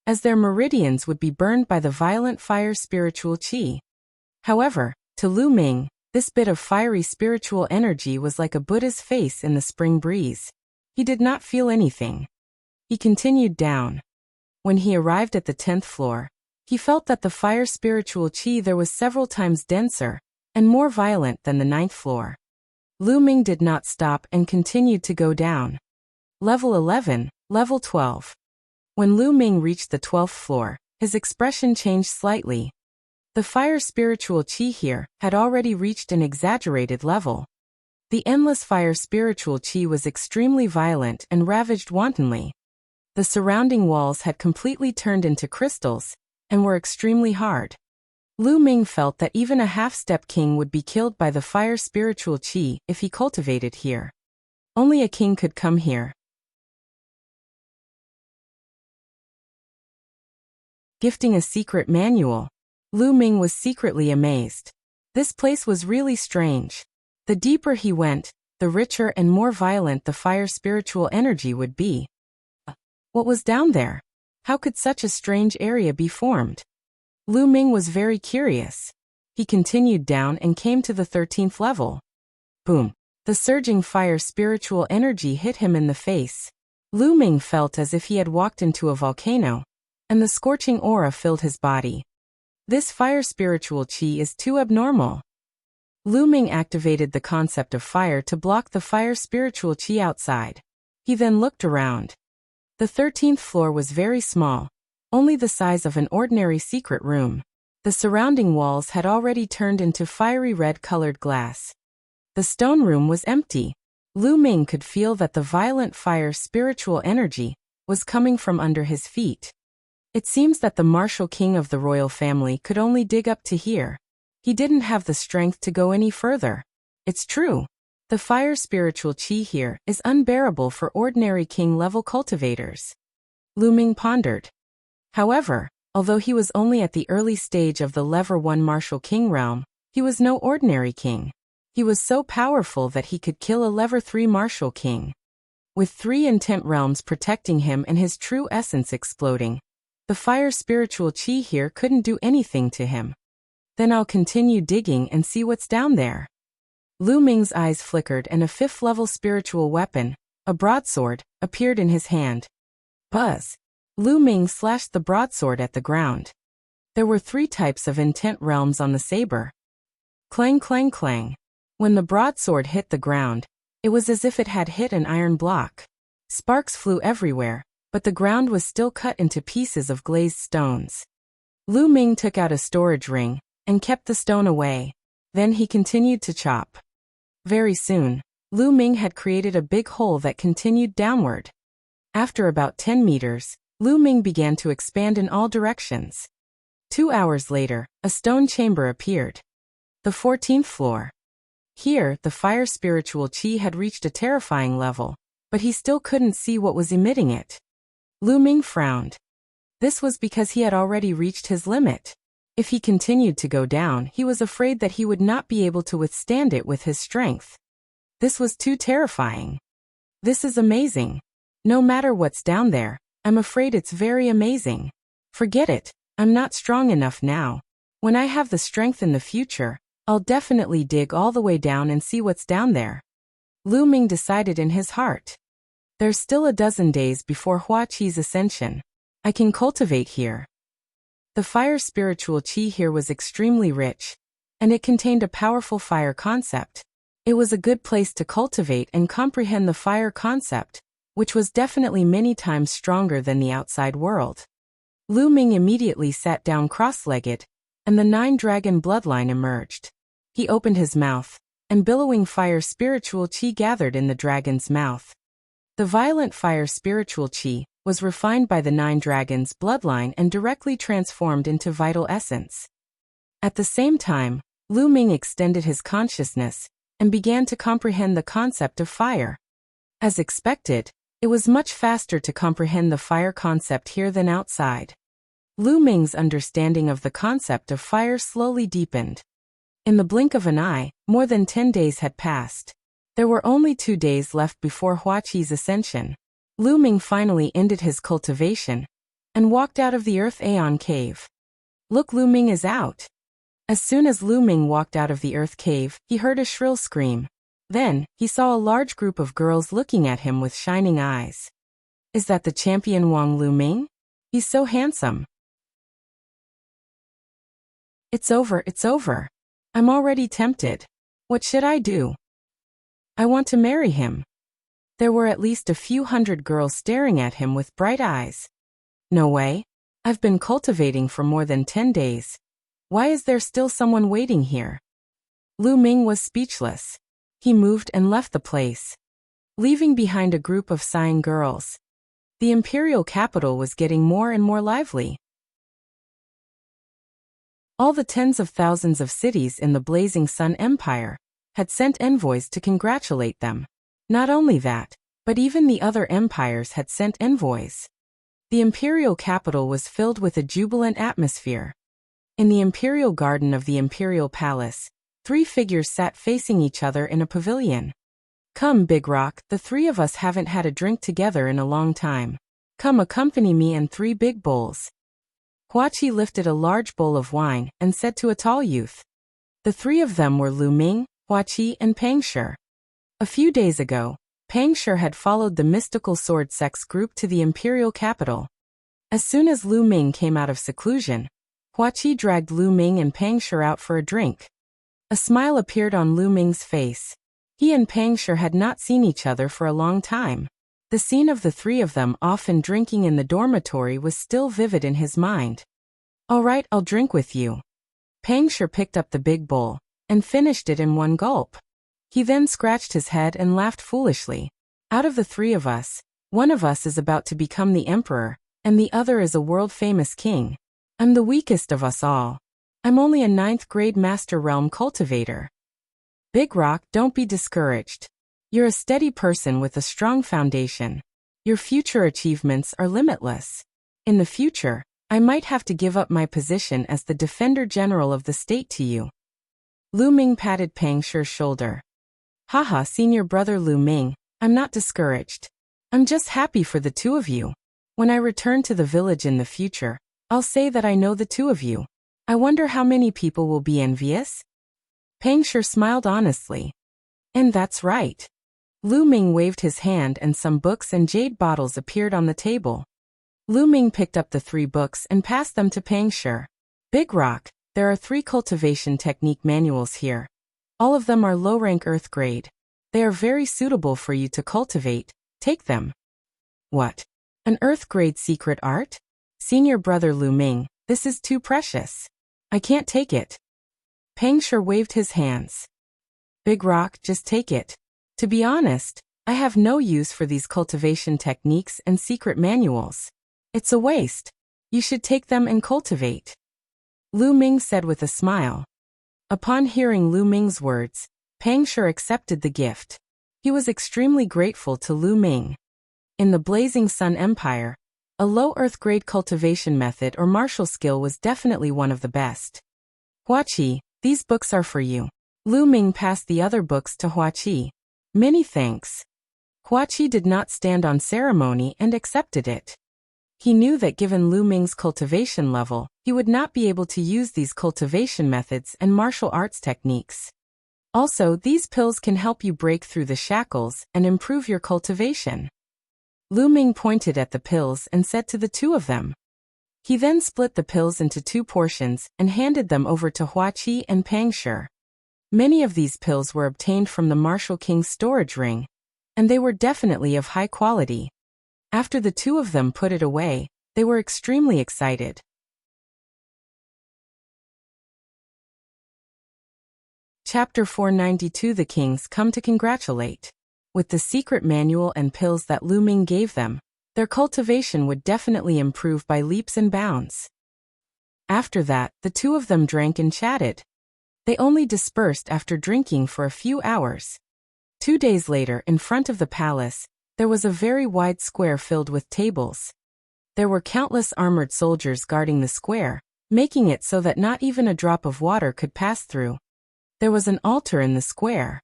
as their meridians would be burned by the violent fire spiritual qi. However, to Lu Ming, this bit of fiery spiritual energy was like a Buddha's face in the spring breeze. He did not feel anything. He continued down. When he arrived at the 10th floor, he felt that the fire spiritual qi there was several times denser and more violent than the 9th floor. Lu Ming did not stop and continued to go down. Level 11, Level 12. When Lu Ming reached the 12th floor, his expression changed slightly. The fire spiritual qi here had already reached an exaggerated level. The endless fire spiritual qi was extremely violent and ravaged wantonly. The surrounding walls had completely turned into crystals and were extremely hard. Lu Ming felt that even a half-step king would be killed by the fire spiritual qi if he cultivated here. Only a king could come here. Gifting a secret manual. Lu Ming was secretly amazed. This place was really strange. The deeper he went, the richer and more violent the fire spiritual energy would be. What was down there? How could such a strange area be formed? Lu Ming was very curious. He continued down and came to the 13th level. Boom! The surging fire spiritual energy hit him in the face. Lu Ming felt as if he had walked into a volcano, and the scorching aura filled his body. This fire spiritual qi is too abnormal. Lu Ming activated the concept of fire to block the fire spiritual qi outside. He then looked around. The 13th floor was very small, only the size of an ordinary secret room. The surrounding walls had already turned into fiery red-colored glass. The stone room was empty. Lu Ming could feel that the violent fire spiritual energy was coming from under his feet. It seems that the martial king of the royal family could only dig up to here. He didn't have the strength to go any further. It's true. The fire spiritual qi here is unbearable for ordinary king-level cultivators. Lu Ming pondered. However, although he was only at the early stage of the Level 1 martial king realm, he was no ordinary king. He was so powerful that he could kill a Level 3 martial king. With 3 intent realms protecting him and his true essence exploding, the fire spiritual qi here couldn't do anything to him. Then I'll continue digging and see what's down there. Lu Ming's eyes flickered and a 5th level spiritual weapon, a broadsword, appeared in his hand. Buzz! Lu Ming slashed the broadsword at the ground. There were 3 types of intent realms on the saber. Clang clang clang. When the broadsword hit the ground, it was as if it had hit an iron block. Sparks flew everywhere, but the ground was still cut into pieces of glazed stones. Lu Ming took out a storage ring and kept the stone away. Then he continued to chop. Very soon, Lu Ming had created a big hole that continued downward. After about 10 meters, Lu Ming began to expand in all directions. 2 hours later, a stone chamber appeared. The 14th floor. Here, the fire spiritual qi had reached a terrifying level, but he still couldn't see what was emitting it. Lu Ming frowned. This was because he had already reached his limit. If he continued to go down, he was afraid that he would not be able to withstand it with his strength. This was too terrifying. This is amazing. No matter what's down there, I'm afraid it's very amazing. Forget it, I'm not strong enough now. When I have the strength in the future, I'll definitely dig all the way down and see what's down there. Lu Ming decided in his heart. There's still a dozen days before Hua Qi's ascension. I can cultivate here. The fire spiritual qi here was extremely rich, and it contained a powerful fire concept. It was a good place to cultivate and comprehend the fire concept, which was definitely many times stronger than the outside world. Lu Ming immediately sat down cross-legged, and the 9-dragon bloodline emerged. He opened his mouth, and billowing fire spiritual qi gathered in the dragon's mouth. The violent fire spiritual qi was refined by the 9 dragons' bloodline and directly transformed into vital essence. At the same time, Lu Ming extended his consciousness and began to comprehend the concept of fire. As expected, it was much faster to comprehend the fire concept here than outside. Lu Ming's understanding of the concept of fire slowly deepened. In the blink of an eye, more than 10 days had passed. There were only 2 days left before Hua Qi's ascension. Lu Ming finally ended his cultivation and walked out of the Earth Aeon cave. Look, Lu Ming is out. As soon as Lu Ming walked out of the Earth cave, he heard a shrill scream. Then, he saw a large group of girls looking at him with shining eyes. Is that the champion Wang Lu Ming? He's so handsome. It's over, it's over. I'm already tempted. What should I do? I want to marry him. There were at least a few hundred girls staring at him with bright eyes. No way. I've been cultivating for more than 10 days. Why is there still someone waiting here? Lu Ming was speechless. He moved and left the place, leaving behind a group of sighing girls. The imperial capital was getting more and more lively. All the tens of thousands of cities in the Blazing Sun Empire had sent envoys to congratulate them. Not only that, but even the other empires had sent envoys. The imperial capital was filled with a jubilant atmosphere. In the imperial garden of the imperial palace, 3 figures sat facing each other in a pavilion. Come, Big Rock, the 3 of us haven't had a drink together in a long time. Come, accompany me and 3 big bowls. Hua Qi lifted a large bowl of wine and said to a tall youth. The 3 of them were Lu Ming, Hua Qi, and Pang Shi. A few days ago, Pang Shi had followed the mystical sword sex group to the imperial capital. As soon as Lu Ming came out of seclusion, Hua Qi dragged Lu Ming and Pang Shi out for a drink. A smile appeared on Lu Ming's face. He and Pang Shi had not seen each other for a long time. The scene of the 3 of them often drinking in the dormitory was still vivid in his mind. All right, I'll drink with you. Pang Shi picked up the big bowl and finished it in one gulp. He then scratched his head and laughed foolishly. Out of the 3 of us, one of us is about to become the emperor, and the other is a world-famous king. I'm the weakest of us all. I'm only a 9th grade Master Realm cultivator. Big Rock, don't be discouraged. You're a steady person with a strong foundation. Your future achievements are limitless. In the future, I might have to give up my position as the Defender General of the state to you. Lu Ming patted Pang Shi's shoulder. Haha, senior brother Lu Ming, I'm not discouraged. I'm just happy for the 2 of you. When I return to the village in the future, I'll say that I know the 2 of you. I wonder how many people will be envious? Pang Shi smiled honestly. And that's right. Lu Ming waved his hand and some books and jade bottles appeared on the table. Lu Ming picked up the 3 books and passed them to Pang Shi. Big Rock, there are 3 cultivation technique manuals here. All of them are low-rank earth grade. They are very suitable for you to cultivate. Take them. What? An earth grade secret art? Senior brother Lu Ming, this is too precious. I can't take it. Pang Shi waved his hands. Big Rock, just take it. To be honest, I have no use for these cultivation techniques and secret manuals. It's a waste. You should take them and cultivate. Lu Ming said with a smile. Upon hearing Lu Ming's words, Pang Shi accepted the gift. He was extremely grateful to Lu Ming. In the Blazing Sun Empire, a low earth grade cultivation method or martial skill was definitely one of the best. Hua Qi, these books are for you. Lu Ming passed the other books to Hua Qi. Many thanks. Huaqi did not stand on ceremony and accepted it. He knew that given Lu Ming's cultivation level, he would not be able to use these cultivation methods and martial arts techniques. Also, these pills can help you break through the shackles and improve your cultivation. Lu Ming pointed at the pills and said to the two of them. He then split the pills into 2 portions and handed them over to Huaqi and Pang Shi. Many of these pills were obtained from the Martial King's storage ring, and they were definitely of high quality. After the two of them put it away, they were extremely excited. Chapter 492 The Kings come to congratulate. With the secret manual and pills that Lu Ming gave them, their cultivation would definitely improve by leaps and bounds. After that, the two of them drank and chatted. They only dispersed after drinking for a few hours. 2 days later, in front of the palace, there was a very wide square filled with tables. There were countless armored soldiers guarding the square, making it so that not even a drop of water could pass through. There was an altar in the square.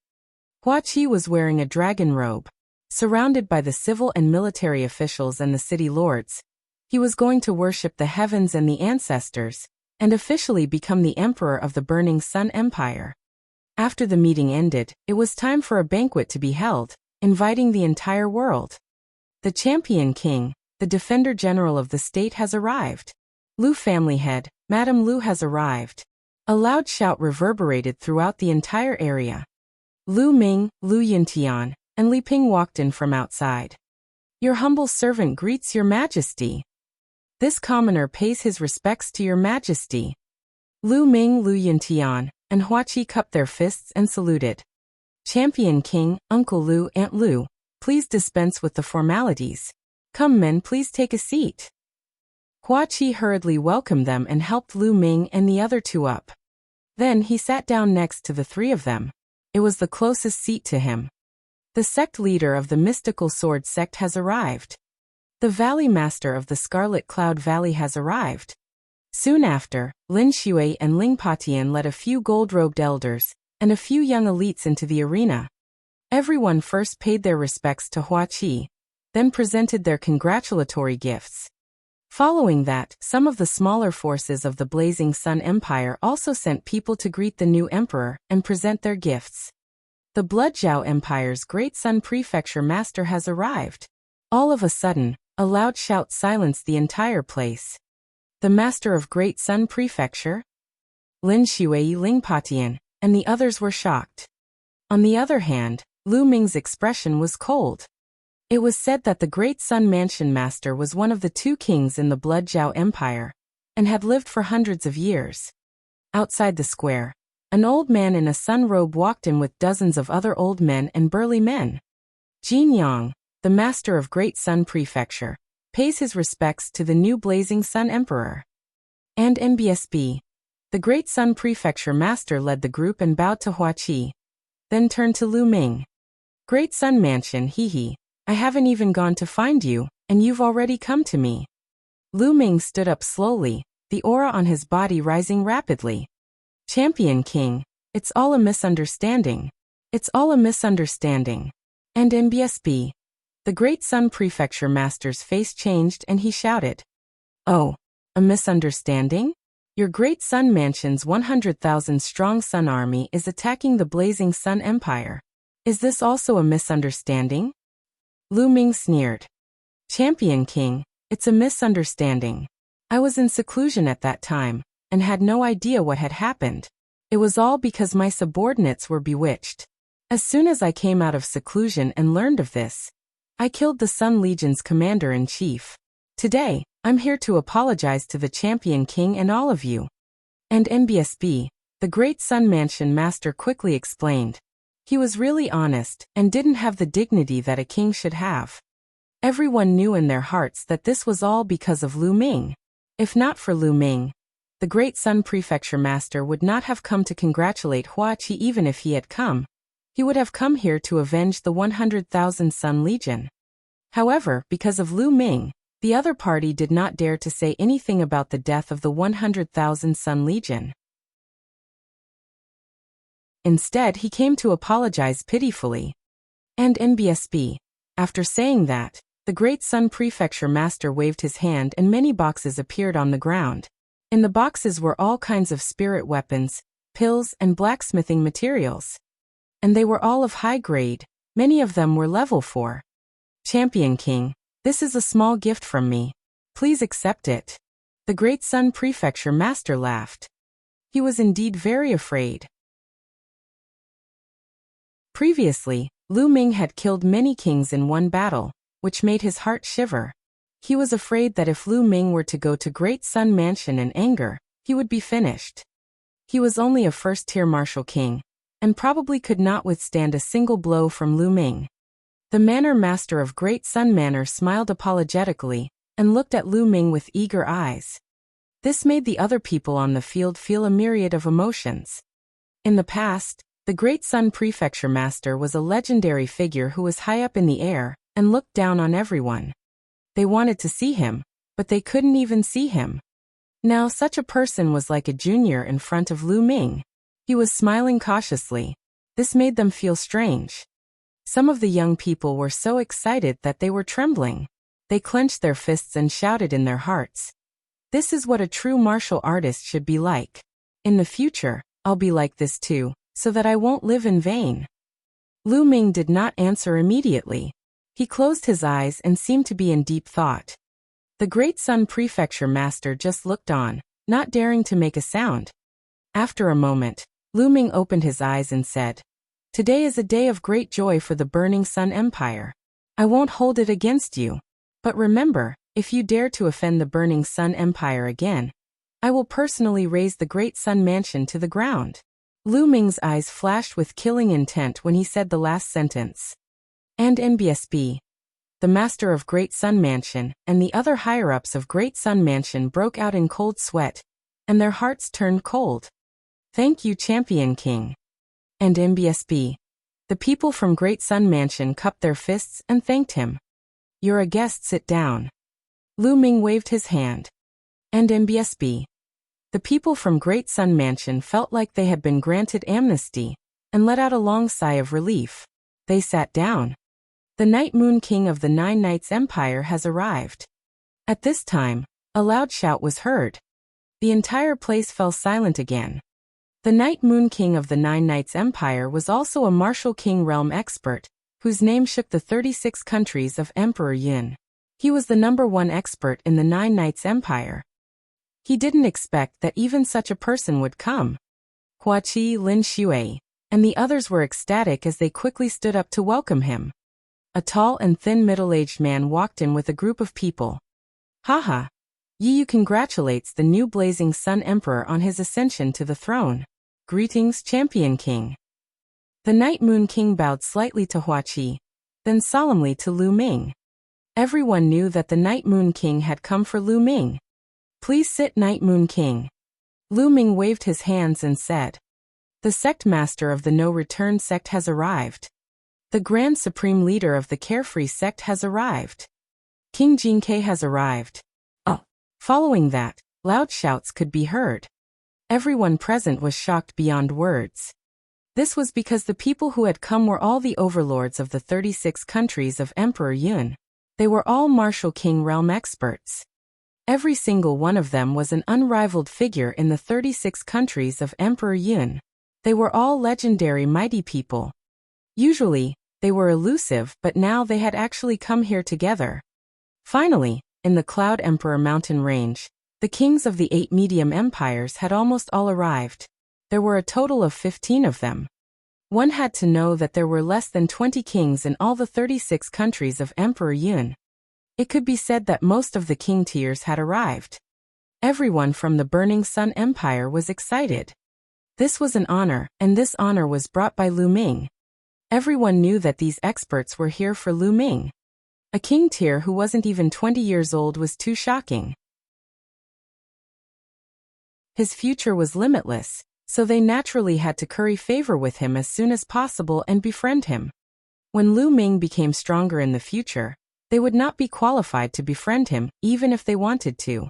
Huaqi was wearing a dragon robe. Surrounded by the civil and military officials and the city lords, he was going to worship the heavens and the ancestors, and officially become the emperor of the Burning Sun Empire. After the meeting ended, it was time for a banquet to be held, inviting the entire world. The champion king, the defender general of the state has arrived. Lu family head, Madame Lu has arrived. A loud shout reverberated throughout the entire area. Lu Ming, Lu Yintian, and Li Ping walked in from outside. Your humble servant greets your majesty. This commoner pays his respects to your majesty. Lu Ming, Lu Yintian, and Huaqi cupped their fists and saluted. Champion King, Uncle Lu, Aunt Lu, please dispense with the formalities. Come men, please take a seat. Huaqi hurriedly welcomed them and helped Lu Ming and the other two up. Then he sat down next to the 3 of them. It was the closest seat to him. The sect leader of the mystical sword sect has arrived. The valley master of the Scarlet Cloud Valley has arrived. Soon after, Lin Shui and Ling Patian led a few gold-robed elders and a few young elites into the arena. Everyone first paid their respects to Huaqi, then presented their congratulatory gifts. Following that, some of the smaller forces of the Blazing Sun Empire also sent people to greet the new emperor and present their gifts. The Bloodjiao Empire's Great Sun Prefecture master has arrived. All of a sudden, a loud shout silenced the entire place. The master of Great Sun Prefecture? Lin Shui, Ling Patian, and the others were shocked. On the other hand, Lu Ming's expression was cold. It was said that the Great Sun Mansion Master was one of the 2 kings in the Bloodjiao Empire, and had lived for hundreds of years. Outside the square, an old man in a sun robe walked in with dozens of other old men and burly men. Jin Yang, the Master of Great Sun Prefecture, pays his respects to the new Blazing Sun Emperor. And NBSB. The Great Sun Prefecture Master led the group and bowed to Huaqi, then turned to Lu Ming. Great Sun Mansion, hee. I haven't even gone to find you, and you've already come to me. Lu Ming stood up slowly, the aura on his body rising rapidly. Champion King, it's all a misunderstanding. It's all a misunderstanding. And NBSB. The Great Sun Prefecture Master's face changed and he shouted. Oh, a misunderstanding? Your Great Sun Mansion's 100,000-strong Sun Army is attacking the Blazing Sun Empire. Is this also a misunderstanding? Lu Ming sneered. Champion King, it's a misunderstanding. I was in seclusion at that time, and had no idea what had happened. It was all because my subordinates were bewitched. As soon as I came out of seclusion and learned of this, I killed the Sun Legion's commander-in-chief. Today, I'm here to apologize to the Champion King and all of you. And NBSB, the Great Sun Mansion Master quickly explained. He was really honest and didn't have the dignity that a king should have. Everyone knew in their hearts that this was all because of Lu Ming. If not for Lu Ming, the Great Sun Prefecture Master would not have come to congratulate Huaqi. Even if he had come, he would have come here to avenge the 100,000 Sun Legion. However, because of Lu Ming, the other party did not dare to say anything about the death of the 100,000 Sun Legion. Instead, he came to apologize pitifully. And NBSB. After saying that, the Great Sun Prefecture Master waved his hand and many boxes appeared on the ground. In the boxes were all kinds of spirit weapons, pills, and blacksmithing materials. And they were all of high grade, many of them were level 4. Champion King, this is a small gift from me. Please accept it. The Great Sun Prefecture Master laughed. He was indeed very afraid. Previously, Lu Ming had killed many kings in one battle, which made his heart shiver. He was afraid that if Lu Ming were to go to Great Sun Mansion in anger, he would be finished. He was only a first-tier martial king, and probably could not withstand a single blow from Lu Ming. The Manor Master of Great Sun Manor smiled apologetically, and looked at Lu Ming with eager eyes. This made the other people on the field feel a myriad of emotions. In the past, the Great Sun Prefecture Master was a legendary figure who was high up in the air, and looked down on everyone. They wanted to see him, but they couldn't even see him. Now such a person was like a junior in front of Lu Ming. He was smiling cautiously. This made them feel strange. Some of the young people were so excited that they were trembling. They clenched their fists and shouted in their hearts. This is what a true martial artist should be like. In the future, I'll be like this too, so that I won't live in vain. Lu Ming did not answer immediately. He closed his eyes and seemed to be in deep thought. The Great Sun Prefecture Master just looked on, not daring to make a sound. After a moment, Lu Ming opened his eyes and said, "Today is a day of great joy for the Burning Sun Empire. I won't hold it against you. But remember, if you dare to offend the Burning Sun Empire again, I will personally raze the Great Sun Mansion to the ground." Lu Ming's eyes flashed with killing intent when he said the last sentence. And NBSB, the Master of Great Sun Mansion, and the other higher-ups of Great Sun Mansion broke out in cold sweat, and their hearts turned cold. "Thank you, Champion King." And NBSB, the people from Great Sun Mansion cupped their fists and thanked him. "You're a guest, sit down." Lu Ming waved his hand. And NBSB, the people from Great Sun Mansion felt like they had been granted amnesty, and let out a long sigh of relief. They sat down. The Night Moon King of the Nine Knights Empire has arrived. At this time, a loud shout was heard. The entire place fell silent again. The Night Moon King of the Nine Knights Empire was also a martial king realm expert, whose name shook the 36 countries of Emperor Yun. He was the #1 expert in the Nine Knights Empire. He didn't expect that even such a person would come. Huaqi, Lin Shui, and the others were ecstatic as they quickly stood up to welcome him. A tall and thin middle-aged man walked in with a group of people. "Haha! Yu congratulates the new Blazing Sun Emperor on his ascension to the throne. Greetings, Champion King." The Night Moon King bowed slightly to Huaqi, then solemnly to Lu Ming. Everyone knew that the Night Moon King had come for Lu Ming. "Please sit, Night Moon King." Lu Ming waved his hands and said, "The sect master of the No Return sect has arrived. The Grand Supreme Leader of the Carefree sect has arrived. King Jinkei has arrived." Following that, loud shouts could be heard. Everyone present was shocked beyond words. This was because the people who had come were all the overlords of the 36 countries of Emperor Yun. They were all martial king realm experts. Every single one of them was an unrivaled figure in the 36 countries of Emperor Yun. They were all legendary mighty people. Usually, they were elusive, but now they had actually come here together. Finally, in the Cloud Emperor mountain range, the kings of the 8 medium empires had almost all arrived. There were a total of 15 of them. One had to know that there were less than 20 kings in all the 36 countries of Emperor Yun. It could be said that most of the king tiers had arrived. Everyone from the Burning Sun Empire was excited. This was an honor, and this honor was brought by Lu Ming. Everyone knew that these experts were here for Lu Ming. A king tier who wasn't even 20 years old was too shocking. His future was limitless, so they naturally had to curry favor with him as soon as possible and befriend him. When Lu Ming became stronger in the future, they would not be qualified to befriend him, even if they wanted to.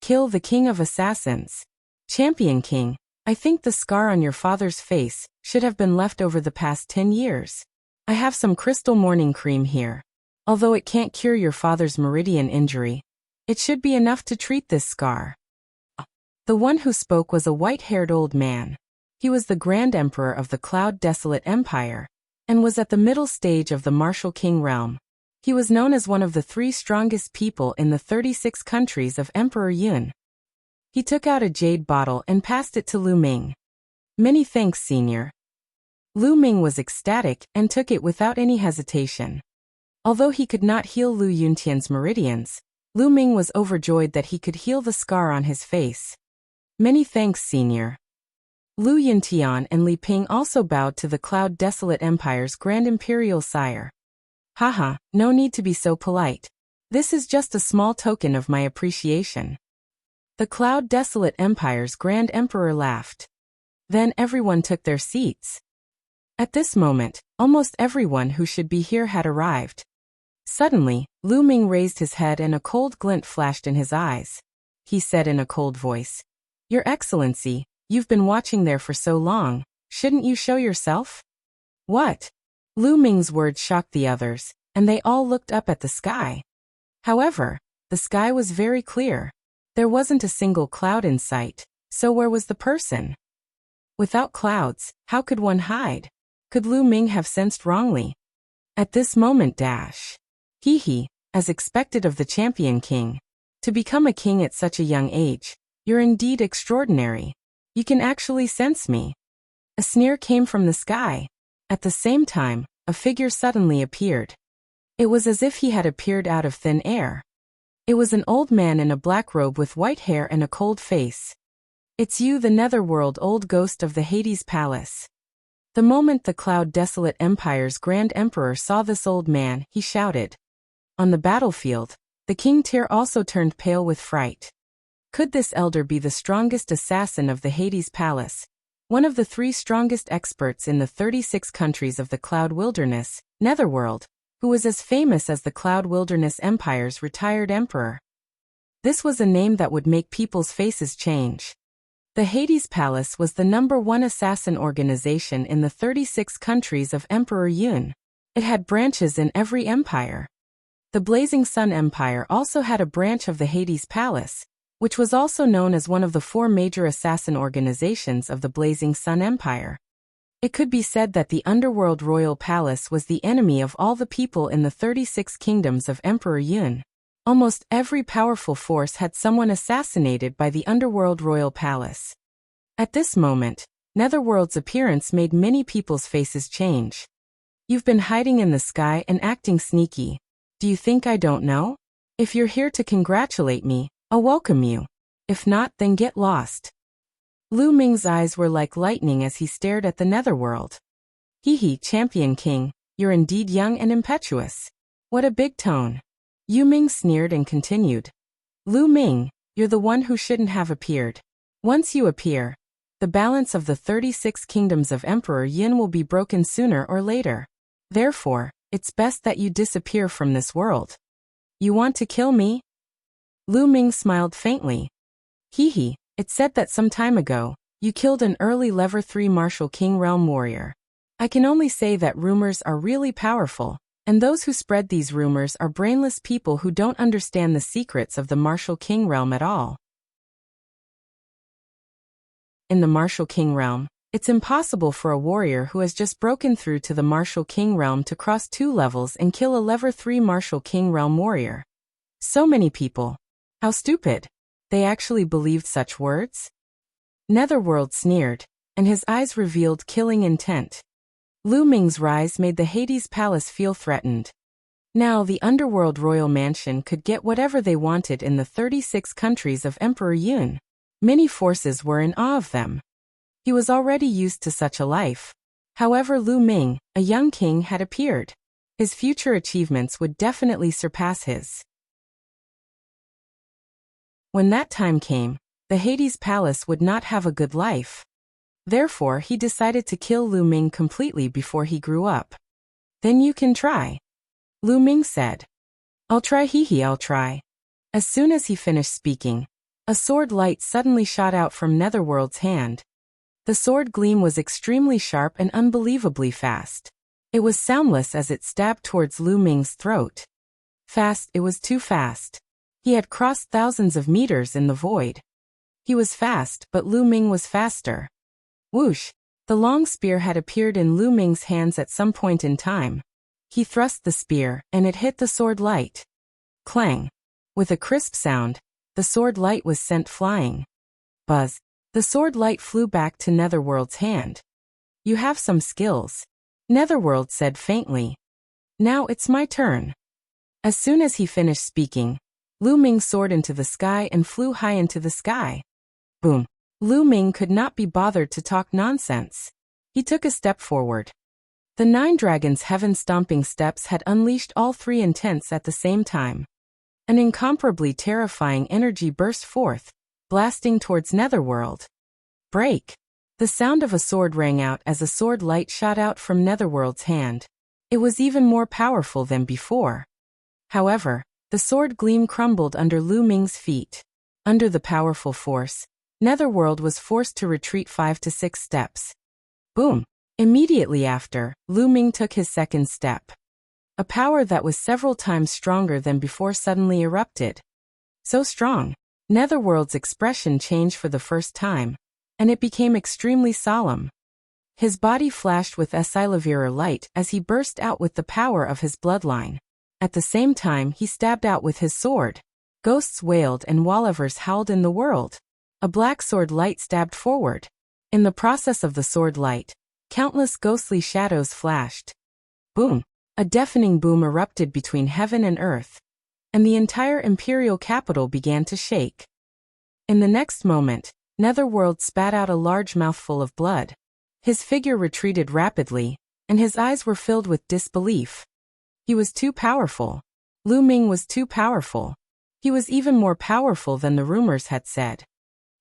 Kill the King of Assassins. Champion King, I think the scar on your father's face should have been left over the past 10 years. I have some crystal morning cream here. Although it can't cure your father's meridian injury, it should be enough to treat this scar. The one who spoke was a white-haired old man. He was the Grand Emperor of the Cloud Desolate Empire, and was at the middle stage of the martial king realm. He was known as one of the 3 strongest people in the 36 countries of Emperor Yun. He took out a jade bottle and passed it to Lu Ming. Many thanks, Senior. Lu Ming was ecstatic and took it without any hesitation. Although he could not heal Lu Yuntian's meridians, Lu Ming was overjoyed that he could heal the scar on his face. Many thanks, Senior. Lu Yuntian and Li Ping also bowed to the Cloud Desolate Empire's Grand Imperial Sire. Haha, no need to be so polite. This is just a small token of my appreciation. The Cloud Desolate Empire's Grand Emperor laughed. Then everyone took their seats. At this moment, almost everyone who should be here had arrived. Suddenly, Lu Ming raised his head and a cold glint flashed in his eyes. He said in a cold voice, "Your Excellency, you've been watching there for so long, shouldn't you show yourself?" What? Lu Ming's words shocked the others, and they all looked up at the sky. However, the sky was very clear. There wasn't a single cloud in sight, so where was the person? Without clouds, how could one hide? Could Lu Ming have sensed wrongly? At this moment Hee, as expected of the champion king. To become a king at such a young age, you're indeed extraordinary. You can actually sense me. A sneer came from the sky. At the same time, a figure suddenly appeared. It was as if he had appeared out of thin air. It was an old man in a black robe with white hair and a cold face. It's you, the Netherworld old ghost of the Hades Palace. The moment the Cloud Desolate Empire's Grand Emperor saw this old man, he shouted. On the battlefield, the King Tyr also turned pale with fright. Could this elder be the strongest assassin of the Hades Palace, one of the 3 strongest experts in the 36 countries of the Cloud Wilderness, Netherworld, who was as famous as the Cloud Wilderness Empire's retired emperor? This was a name that would make people's faces change. The Hades Palace was the #1 assassin organization in the 36 countries of Emperor Yun. It had branches in every empire. The Blazing Sun Empire also had a branch of the Hades Palace, which was also known as one of the 4 major assassin organizations of the Blazing Sun Empire. It could be said that the Underworld Royal Palace was the enemy of all the people in the 36 kingdoms of Emperor Yun. Almost every powerful force had someone assassinated by the Underworld Royal Palace. At this moment, Netherworld's appearance made many people's faces change. You've been hiding in the sky and acting sneaky. Do you think I don't know? If you're here to congratulate me, I'll welcome you. If not, then get lost. Lu Ming's eyes were like lightning as he stared at the Netherworld. Hee, Champion King, you're indeed young and impetuous. What a big tone. Yu Ming sneered and continued. Lu Ming, you're the one who shouldn't have appeared. Once you appear, the balance of the 36 kingdoms of Emperor Yin will be broken sooner or later. Therefore, it's best that you disappear from this world. You want to kill me? Lu Ming smiled faintly. Hee, it's said that some time ago, you killed an early Level 3 Martial King Realm warrior. I can only say that rumors are really powerful, and those who spread these rumors are brainless people who don't understand the secrets of the Martial King Realm at all. In the Martial King Realm, it's impossible for a warrior who has just broken through to the Martial King Realm to cross 2 levels and kill a Level 3 Martial King Realm warrior. So many people. How stupid. They actually believed such words? Netherworld sneered, and his eyes revealed killing intent. Lu Ming's rise made the Hades Palace feel threatened. Now the Underworld Royal Mansion could get whatever they wanted in the 36 countries of Emperor Yun. Many forces were in awe of them. He was already used to such a life. However, Lu Ming, a young king, had appeared. His future achievements would definitely surpass his. When that time came, the Hades Palace would not have a good life. Therefore, he decided to kill Lu Ming completely before he grew up. Then you can try. Lu Ming said. I'll try, I'll try. As soon as he finished speaking, a sword light suddenly shot out from Netherworld's hand. The sword gleam was extremely sharp and unbelievably fast. It was soundless as it stabbed towards Lu Ming's throat. Fast, it was too fast. He had crossed thousands of meters in the void. He was fast, but Lu Ming was faster. Whoosh! The long spear had appeared in Lu Ming's hands at some point in time. He thrust the spear, and it hit the sword light. Clang! With a crisp sound, the sword light was sent flying. Buzz! The sword light flew back to Netherworld's hand. You have some skills, Netherworld said faintly. Now it's my turn. As soon as he finished speaking, Lu Ming soared into the sky and flew high into the sky. Boom! Lu Ming could not be bothered to talk nonsense. He took a step forward. The 9 dragons' heaven-stomping steps had unleashed all 3 intents at the same time. An incomparably terrifying energy burst forth, blasting towards Netherworld. Break! The sound of a sword rang out as a sword light shot out from Netherworld's hand. It was even more powerful than before. However, the sword gleam crumbled under Lu Ming's feet. Under the powerful force, Netherworld was forced to retreat 5 to 6 steps. Boom! Immediately after, Lu Ming took his second step. A power that was several times stronger than before suddenly erupted. So strong, Netherworld's expression changed for the first time, and it became extremely solemn. His body flashed with Esilavira light as he burst out with the power of his bloodline. At the same time he stabbed out with his sword. Ghosts wailed and Wallivers howled in the world. A black sword light stabbed forward. In the process of the sword light, countless ghostly shadows flashed. Boom! A deafening boom erupted between heaven and earth, and the entire imperial capital began to shake. In the next moment, Netherworld spat out a large mouthful of blood. His figure retreated rapidly, and his eyes were filled with disbelief. He was too powerful. Lu Ming was too powerful. He was even more powerful than the rumors had said.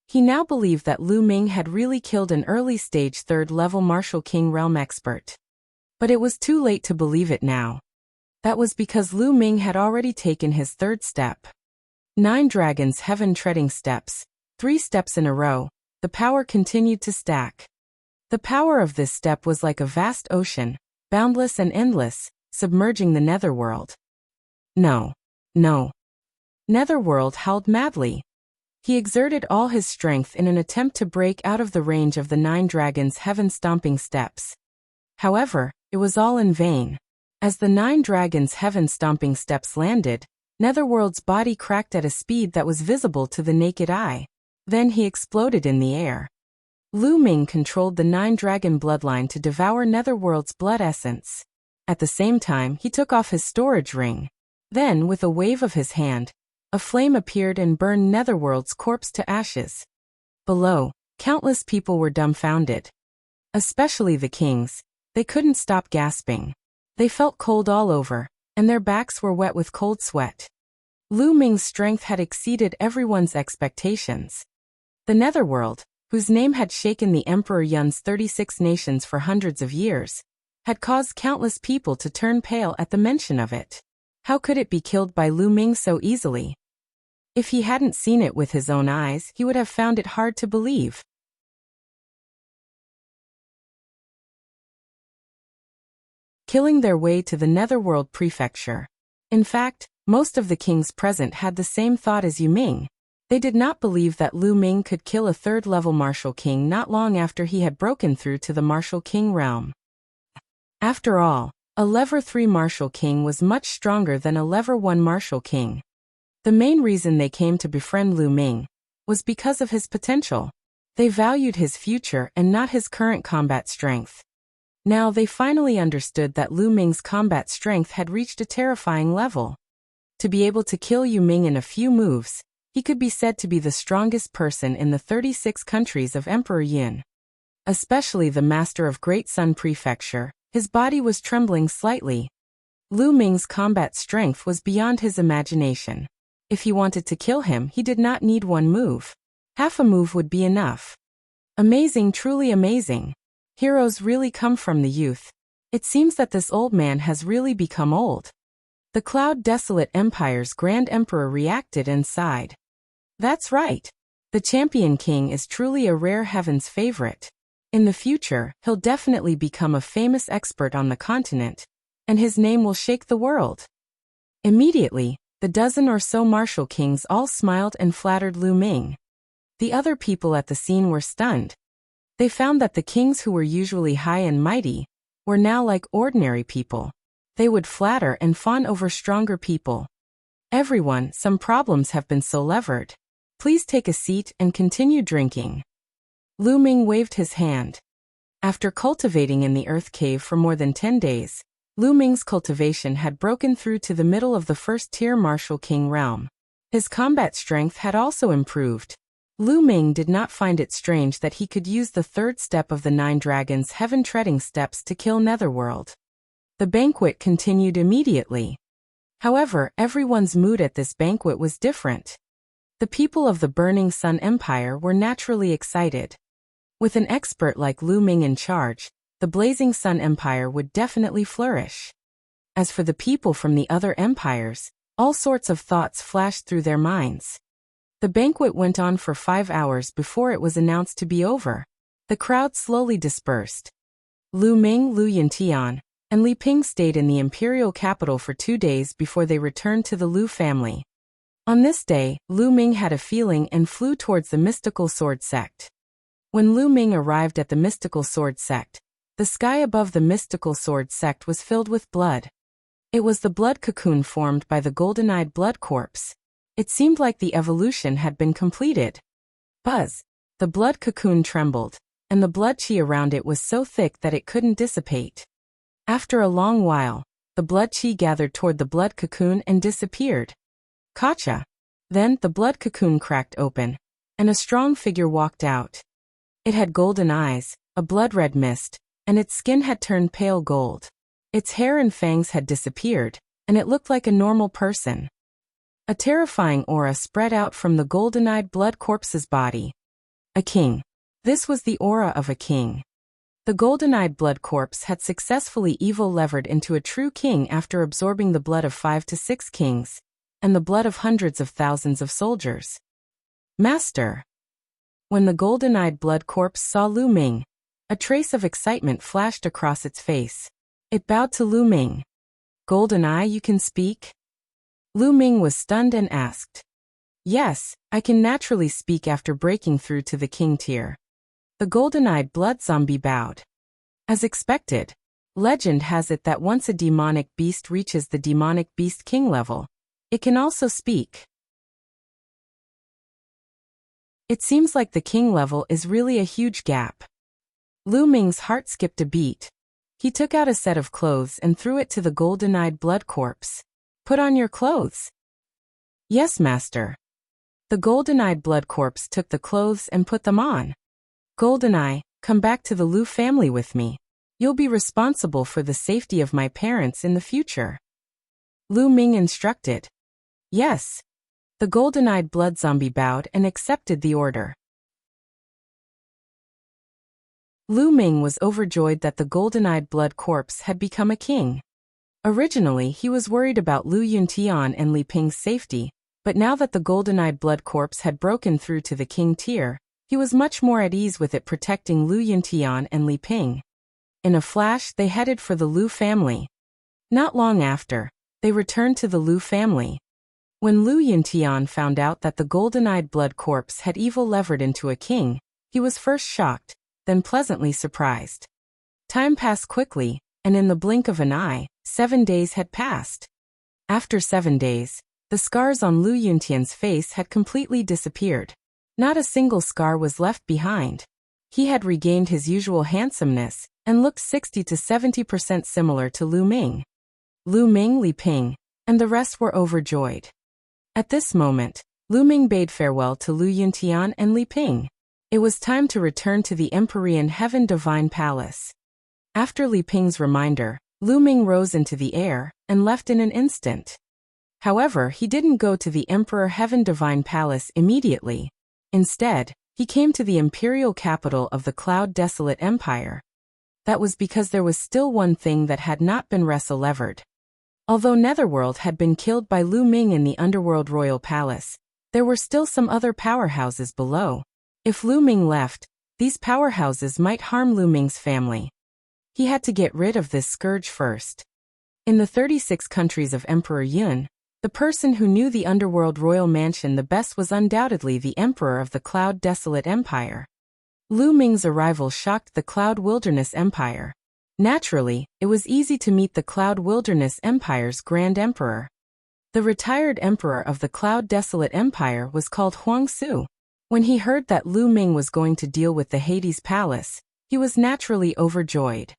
He now believed that Lu Ming had really killed an early-stage 3rd-level Martial King realm expert. But it was too late to believe it now. That was because Lu Ming had already taken his 3rd step. 9 dragons heaven-treading steps, 3 steps in a row, the power continued to stack. The power of this step was like a vast ocean, boundless and endless, submerging the Netherworld. No. No. Netherworld howled madly. He exerted all his strength in an attempt to break out of the range of the 9 dragons' heaven-stomping steps. However, it was all in vain. As the 9 dragons' heaven-stomping steps landed, Netherworld's body cracked at a speed that was visible to the naked eye. Then he exploded in the air. Lu Ming controlled the 9 dragon bloodline to devour Netherworld's blood essence. At the same time, he took off his storage ring. Then, with a wave of his hand, a flame appeared and burned Netherworld's corpse to ashes. Below, countless people were dumbfounded. Especially the kings. They couldn't stop gasping. They felt cold all over, and their backs were wet with cold sweat. Lu Ming's strength had exceeded everyone's expectations. The Netherworld, whose name had shaken the Emperor Yun's 36 nations for hundreds of years, had caused countless people to turn pale at the mention of it. How could it be killed by Lu Ming so easily? If he hadn't seen it with his own eyes, he would have found it hard to believe. Killing their way to the Netherworld prefecture. In fact, most of the kings present had the same thought as Yu Ming. They did not believe that Lu Ming could kill a 3rd-level Martial King not long after he had broken through to the Martial King realm. After all, a Level 3 Martial King was much stronger than a Level 1 Martial King. The main reason they came to befriend Lu Ming was because of his potential. They valued his future and not his current combat strength. Now they finally understood that Lu Ming's combat strength had reached a terrifying level. To be able to kill Yu Ming in a few moves, he could be said to be the strongest person in the 36 countries of Emperor Yun. Especially the Master of Great Sun Prefecture, his body was trembling slightly. Lu Ming's combat strength was beyond his imagination. If he wanted to kill him, he did not need one move. Half a move would be enough. Amazing, truly amazing. Heroes really come from the youth. It seems that this old man has really become old. The Cloud Desolate Empire's Grand Emperor reacted and sighed. That's right. The Champion King is truly a rare heaven's favorite. In the future, he'll definitely become a famous expert on the continent, and his name will shake the world. Immediately, the dozen or so martial kings all smiled and flattered Lu Ming. The other people at the scene were stunned. They found that the kings who were usually high and mighty were now like ordinary people. They would flatter and fawn over stronger people. Everyone, some problems have been solved. Please take a seat and continue drinking. Lu Ming waved his hand. After cultivating in the earth cave for more than 10 days, Lu Ming's cultivation had broken through to the middle of the first-tier martial king realm. His combat strength had also improved. Lu Ming did not find it strange that he could use the third step of the 9 dragons' heaven-treading steps to kill Netherworld. The banquet continued immediately. However, everyone's mood at this banquet was different. The people of the Burning Sun Empire were naturally excited. With an expert like Lu Ming in charge, the Blazing Sun Empire would definitely flourish. As for the people from the other empires, all sorts of thoughts flashed through their minds. The banquet went on for 5 hours before it was announced to be over. The crowd slowly dispersed. Lu Ming, Lu Yuntian, and Li Ping stayed in the imperial capital for 2 days before they returned to the Lu family. On this day, Lu Ming had a feeling and flew towards the mystical sword sect. When Lu Ming arrived at the mystical sword sect, the sky above the mystical sword sect was filled with blood. It was the blood cocoon formed by the golden-eyed blood corpse. It seemed like the evolution had been completed. Buzz! The blood cocoon trembled, and the blood chi around it was so thick that it couldn't dissipate. After a long while, the blood chi gathered toward the blood cocoon and disappeared. Gotcha! Then the blood cocoon cracked open, and a strong figure walked out. It had golden eyes, a blood-red mist, and its skin had turned pale gold. Its hair and fangs had disappeared, and it looked like a normal person. A terrifying aura spread out from the golden-eyed blood corpse's body. A king. This was the aura of a king. The golden-eyed blood corpse had successfully evil-levered into a true king after absorbing the blood of 5 to 6 kings, and the blood of hundreds of thousands of soldiers. Master! When the golden-eyed blood corpse saw Lu Ming, a trace of excitement flashed across its face. It bowed to Lu Ming. Golden Eye, you can speak? Lu Ming was stunned and asked. Yes, I can naturally speak after breaking through to the king tier. The golden-eyed blood zombie bowed. As expected, legend has it that once a demonic beast reaches the demonic beast king level, it can also speak. It seems like the king level is really a huge gap. Lu Ming's heart skipped a beat. He took out a set of clothes and threw it to the golden-eyed blood corpse. Put on your clothes. Yes, master. The golden-eyed blood corpse took the clothes and put them on. Golden-eye, come back to the Lu family with me. You'll be responsible for the safety of my parents in the future. Lu Ming instructed. Yes. The golden-eyed blood zombie bowed and accepted the order. Lu Ming was overjoyed that the golden-eyed blood corpse had become a king. Originally, he was worried about Lu Yuntian and Li Ping's safety, but now that the golden-eyed blood corpse had broken through to the king tier, he was much more at ease with it protecting Lu Yuntian and Li Ping. In a flash, they headed for the Lu family. Not long after, they returned to the Lu family. When Lu Yuntian found out that the golden-eyed blood corpse had evil-levered into a king, he was first shocked, then pleasantly surprised. Time passed quickly, and in the blink of an eye, 7 days had passed. After 7 days, the scars on Lu Yuntian's face had completely disappeared. Not a single scar was left behind. He had regained his usual handsomeness, and looked 60 to 70% similar to Lu Ming. Lu Ming, Li Ping, and the rest were overjoyed. At this moment, Lu Ming bade farewell to Lu Yuntian and Li Ping. It was time to return to the Empyrean Heaven Divine Palace. After Li Ping's reminder, Lu Ming rose into the air and left in an instant. However, he didn't go to the Emperor Heaven Divine Palace immediately. Instead, he came to the imperial capital of the Cloud Desolate Empire. That was because there was still one thing that had not been wrestle-levered. Although Netherworld had been killed by Lu Ming in the Underworld Royal Palace, there were still some other powerhouses below. If Lu Ming left, these powerhouses might harm Lu Ming's family. He had to get rid of this scourge first. In the 36 countries of Emperor Yun, the person who knew the underworld royal mansion the best was undoubtedly the Emperor of the Cloud Desolate Empire. Lu Ming's arrival shocked the Cloud Wilderness Empire. Naturally, it was easy to meet the Cloud Wilderness Empire's Grand Emperor. The retired Emperor of the Cloud Desolate Empire was called Huang Su. When he heard that Lu Ming was going to deal with the Hades Palace, he was naturally overjoyed.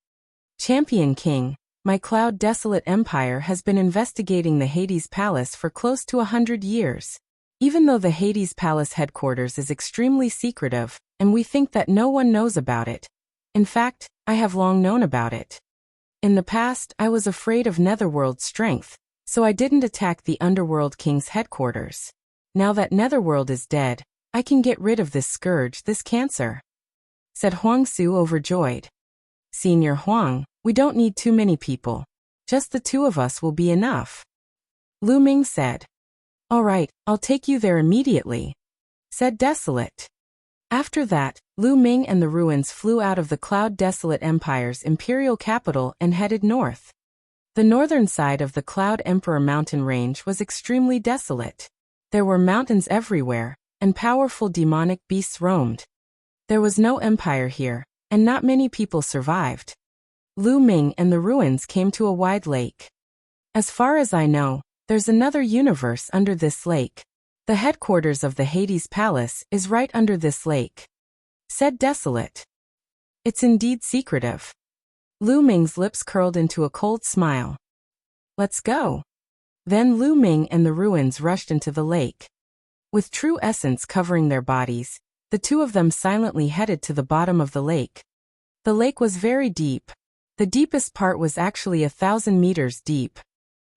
Champion King, my Cloud Desolate Empire has been investigating the Hades Palace for close to 100 years. Even though the Hades Palace headquarters is extremely secretive, and we think that no one knows about it. In fact, I have long known about it. In the past, I was afraid of Netherworld's strength, so I didn't attack the Underworld King's headquarters. Now that Netherworld is dead, I can get rid of this scourge, this cancer," said Huang Su overjoyed. "Senior Huang, we don't need too many people. Just the two of us will be enough," Lu Ming said. "All right, I'll take you there immediately," said Desolate. After that, Lu Ming and the ruins flew out of the Cloud Desolate Empire's imperial capital and headed north. The northern side of the Cloud Emperor mountain range was extremely desolate. There were mountains everywhere, and powerful demonic beasts roamed. There was no empire here, and not many people survived. Lu Ming and the ruins came to a wide lake. "As far as I know, there's another universe under this lake. The headquarters of the Hades Palace is right under this lake," said Desolate. "It's indeed secretive." Lu Ming's lips curled into a cold smile. "Let's go." Then Lu Ming and the ruins rushed into the lake. With true essence covering their bodies, the two of them silently headed to the bottom of the lake. The lake was very deep. The deepest part was actually 1,000 meters deep.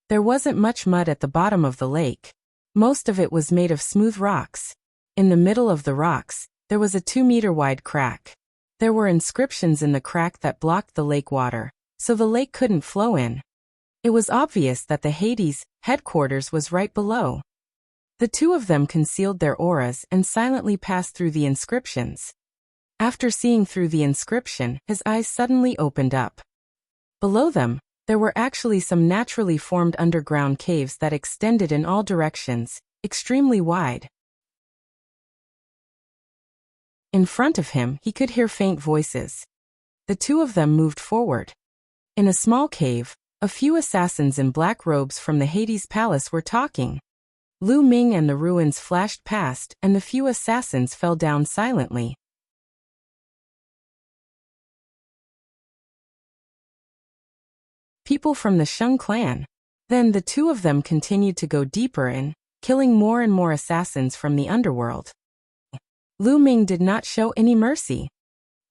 There wasn't much mud at the bottom of the lake. Most of it was made of smooth rocks. In the middle of the rocks, there was a 2-meter-wide crack. There were inscriptions in the crack that blocked the lake water, so the lake couldn't flow in. It was obvious that the Hades headquarters was right below. The two of them concealed their auras and silently passed through the inscriptions. After seeing through the inscription, his eyes suddenly opened up. Below them, there were actually some naturally formed underground caves that extended in all directions, extremely wide. In front of him, he could hear faint voices. The two of them moved forward. In a small cave, a few assassins in black robes from the Hades Palace were talking. Lu Ming and the ruins flashed past, and the few assassins fell down silently. People from the Sheng clan. Then the two of them continued to go deeper in, killing more and more assassins from the underworld. Lu Ming did not show any mercy.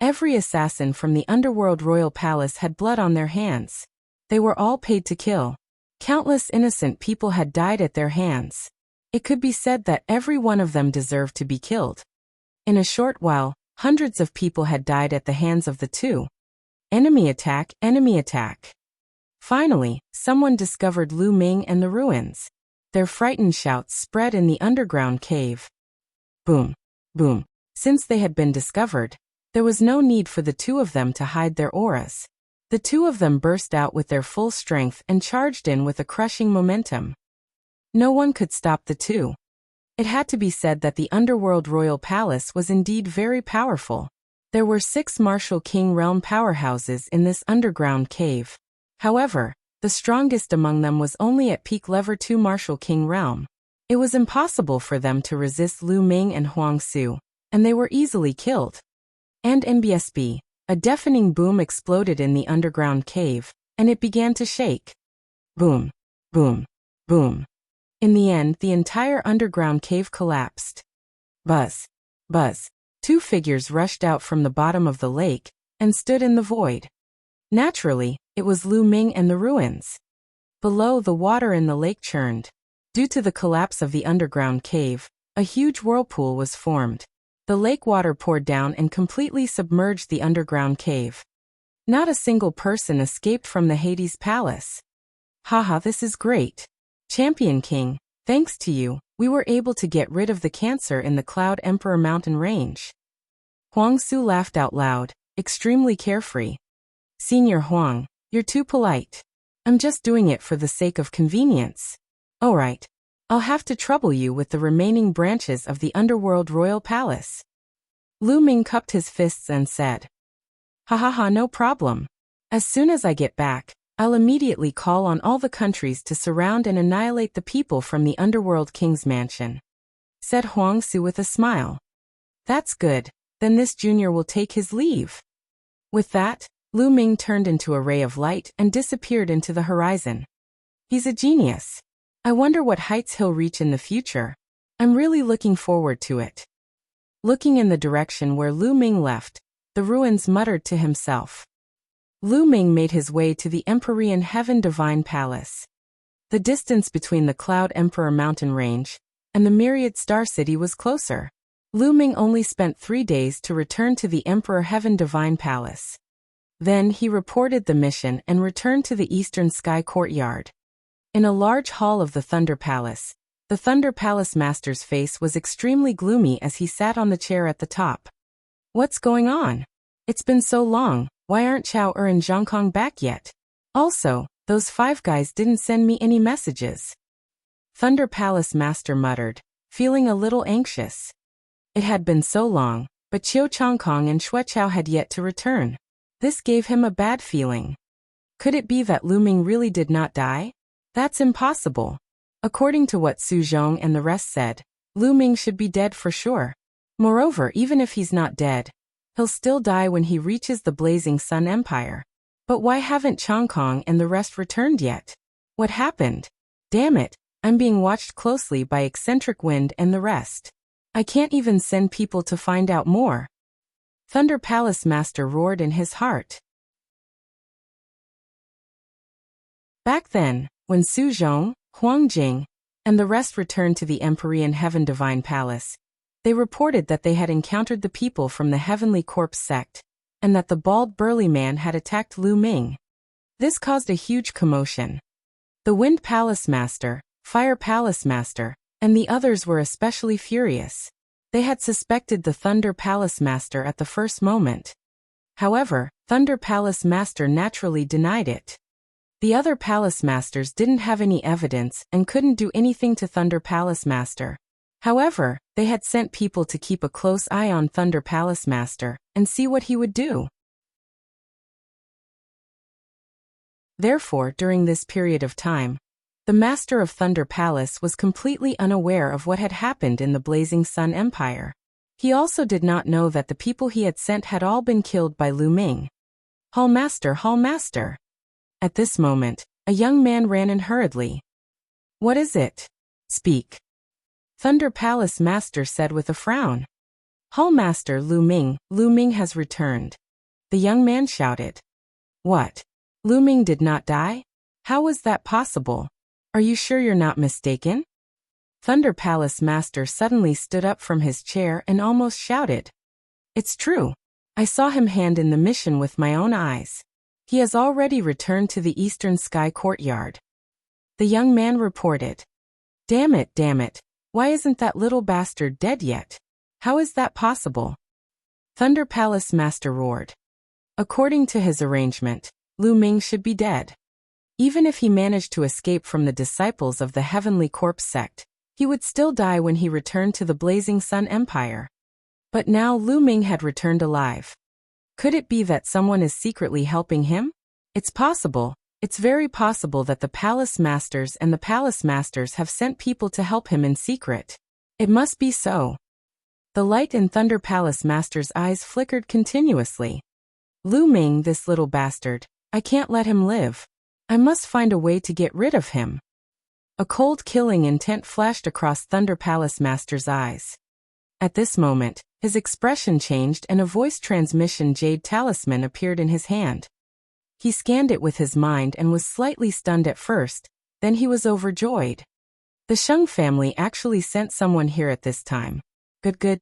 Every assassin from the underworld royal palace had blood on their hands. They were all paid to kill. Countless innocent people had died at their hands. It could be said that every one of them deserved to be killed. In a short while, hundreds of people had died at the hands of the two. Enemy attack, enemy attack. Finally, someone discovered Lu Ming and the ruins. Their frightened shouts spread in the underground cave. Boom, boom. Since they had been discovered, there was no need for the two of them to hide their auras. The two of them burst out with their full strength and charged in with a crushing momentum. No one could stop the two. It had to be said that the underworld royal palace was indeed very powerful. There were 6 martial king realm powerhouses in this underground cave. However, the strongest among them was only at peak level 2 martial king realm. It was impossible for them to resist Lu Ming and Huang Su, and they were easily killed. And NBSB, a deafening boom exploded in the underground cave, and it began to shake. Boom, boom, boom. In the end, the entire underground cave collapsed. Buzz, buzz. 2 figures rushed out from the bottom of the lake and stood in the void. Naturally, it was Lu Ming and the ruins. Below, the water in the lake churned. Due to the collapse of the underground cave, a huge whirlpool was formed. The lake water poured down and completely submerged the underground cave. Not a single person escaped from the Hades Palace. Haha, this is great. Champion King, thanks to you, we were able to get rid of the cancer in the Cloud Emperor mountain range. Huang Su laughed out loud, extremely carefree. Senior Huang, you're too polite. I'm just doing it for the sake of convenience. Alright. I'll have to trouble you with the remaining branches of the Underworld Royal Palace. Lu Ming cupped his fists and said, "Ha ha ha, no problem. As soon as I get back, I'll immediately call on all the countries to surround and annihilate the people from the Underworld King's mansion," said Huang Su with a smile. "That's good, then this junior will take his leave." With that, Lu Ming turned into a ray of light and disappeared into the horizon. He's a genius. I wonder what heights he'll reach in the future. I'm really looking forward to it. Looking in the direction where Lu Ming left, the ruins muttered to himself. Lu Ming made his way to the Empyrean Heaven Divine Palace. The distance between the Cloud Emperor mountain range and the Myriad Star City was closer. Lu Ming only spent 3 days to return to the Emperor Heaven Divine Palace. Then he reported the mission and returned to the Eastern Sky Courtyard. In a large hall of the Thunder Palace, the Thunder Palace Master's face was extremely gloomy as he sat on the chair at the top. "What's going on? It's been so long, why aren't Chao and Zhongkong back yet? Also, those 5 guys didn't send me any messages." Thunder Palace Master muttered, feeling a little anxious. It had been so long, but Qiu Chongkong and Xue Chao had yet to return. This gave him a bad feeling. Could it be that Lu Ming really did not die? That's impossible. According to what Su Zhong and the rest said, Lu Ming should be dead for sure. Moreover, even if he's not dead, he'll still die when he reaches the Blazing Sun Empire. But why haven't Chongkong and the rest returned yet? What happened? Damn it, I'm being watched closely by Eccentric Wind and the rest. I can't even send people to find out more. Thunder Palace Master roared in his heart. Back then, when Su Zhong, Huang Jing, and the rest returned to the Empyrean Heaven Divine Palace, they reported that they had encountered the people from the Heavenly Corpse sect, and that the bald burly man had attacked Lu Ming. This caused a huge commotion. The Wind Palace Master, Fire Palace Master, and the others were especially furious. They had suspected the Thunder Palace Master at the first moment. However, Thunder Palace Master naturally denied it. The other Palace Masters didn't have any evidence and couldn't do anything to Thunder Palace Master. However, they had sent people to keep a close eye on Thunder Palace Master and see what he would do. Therefore, during this period of time, the Master of Thunder Palace was completely unaware of what had happened in the Blazing Sun Empire. He also did not know that the people he had sent had all been killed by Lu Ming. Hall Master, Hall Master. At this moment, a young man ran in hurriedly. "What is it? Speak." Thunder Palace Master said with a frown. "Hall Master Lu Ming has returned." The young man shouted. "What? Lu Ming did not die? How was that possible? Are you sure you're not mistaken?" Thunder Palace Master suddenly stood up from his chair and almost shouted. "It's true. I saw him hand in the mission with my own eyes. He has already returned to the Eastern Sky Courtyard." The young man reported. Damn it, why isn't that little bastard dead yet? How is that possible?" Thunder Palace Master roared. According to his arrangement, Lu Ming should be dead. Even if he managed to escape from the disciples of the Heavenly Corpse sect, he would still die when he returned to the Blazing Sun Empire. But now Lu Ming had returned alive. Could it be that someone is secretly helping him? It's possible. It's very possible that the Palace Masters and the Palace Masters have sent people to help him in secret. It must be so. The light in Thunder Palace Master's eyes flickered continuously. Lu Ming, this little bastard. I can't let him live. I must find a way to get rid of him. A cold killing intent flashed across Thunder Palace Master's eyes. At this moment, his expression changed and a voice transmission jade talisman appeared in his hand. He scanned it with his mind and was slightly stunned at first, then he was overjoyed. The Sheng family actually sent someone here at this time. Good.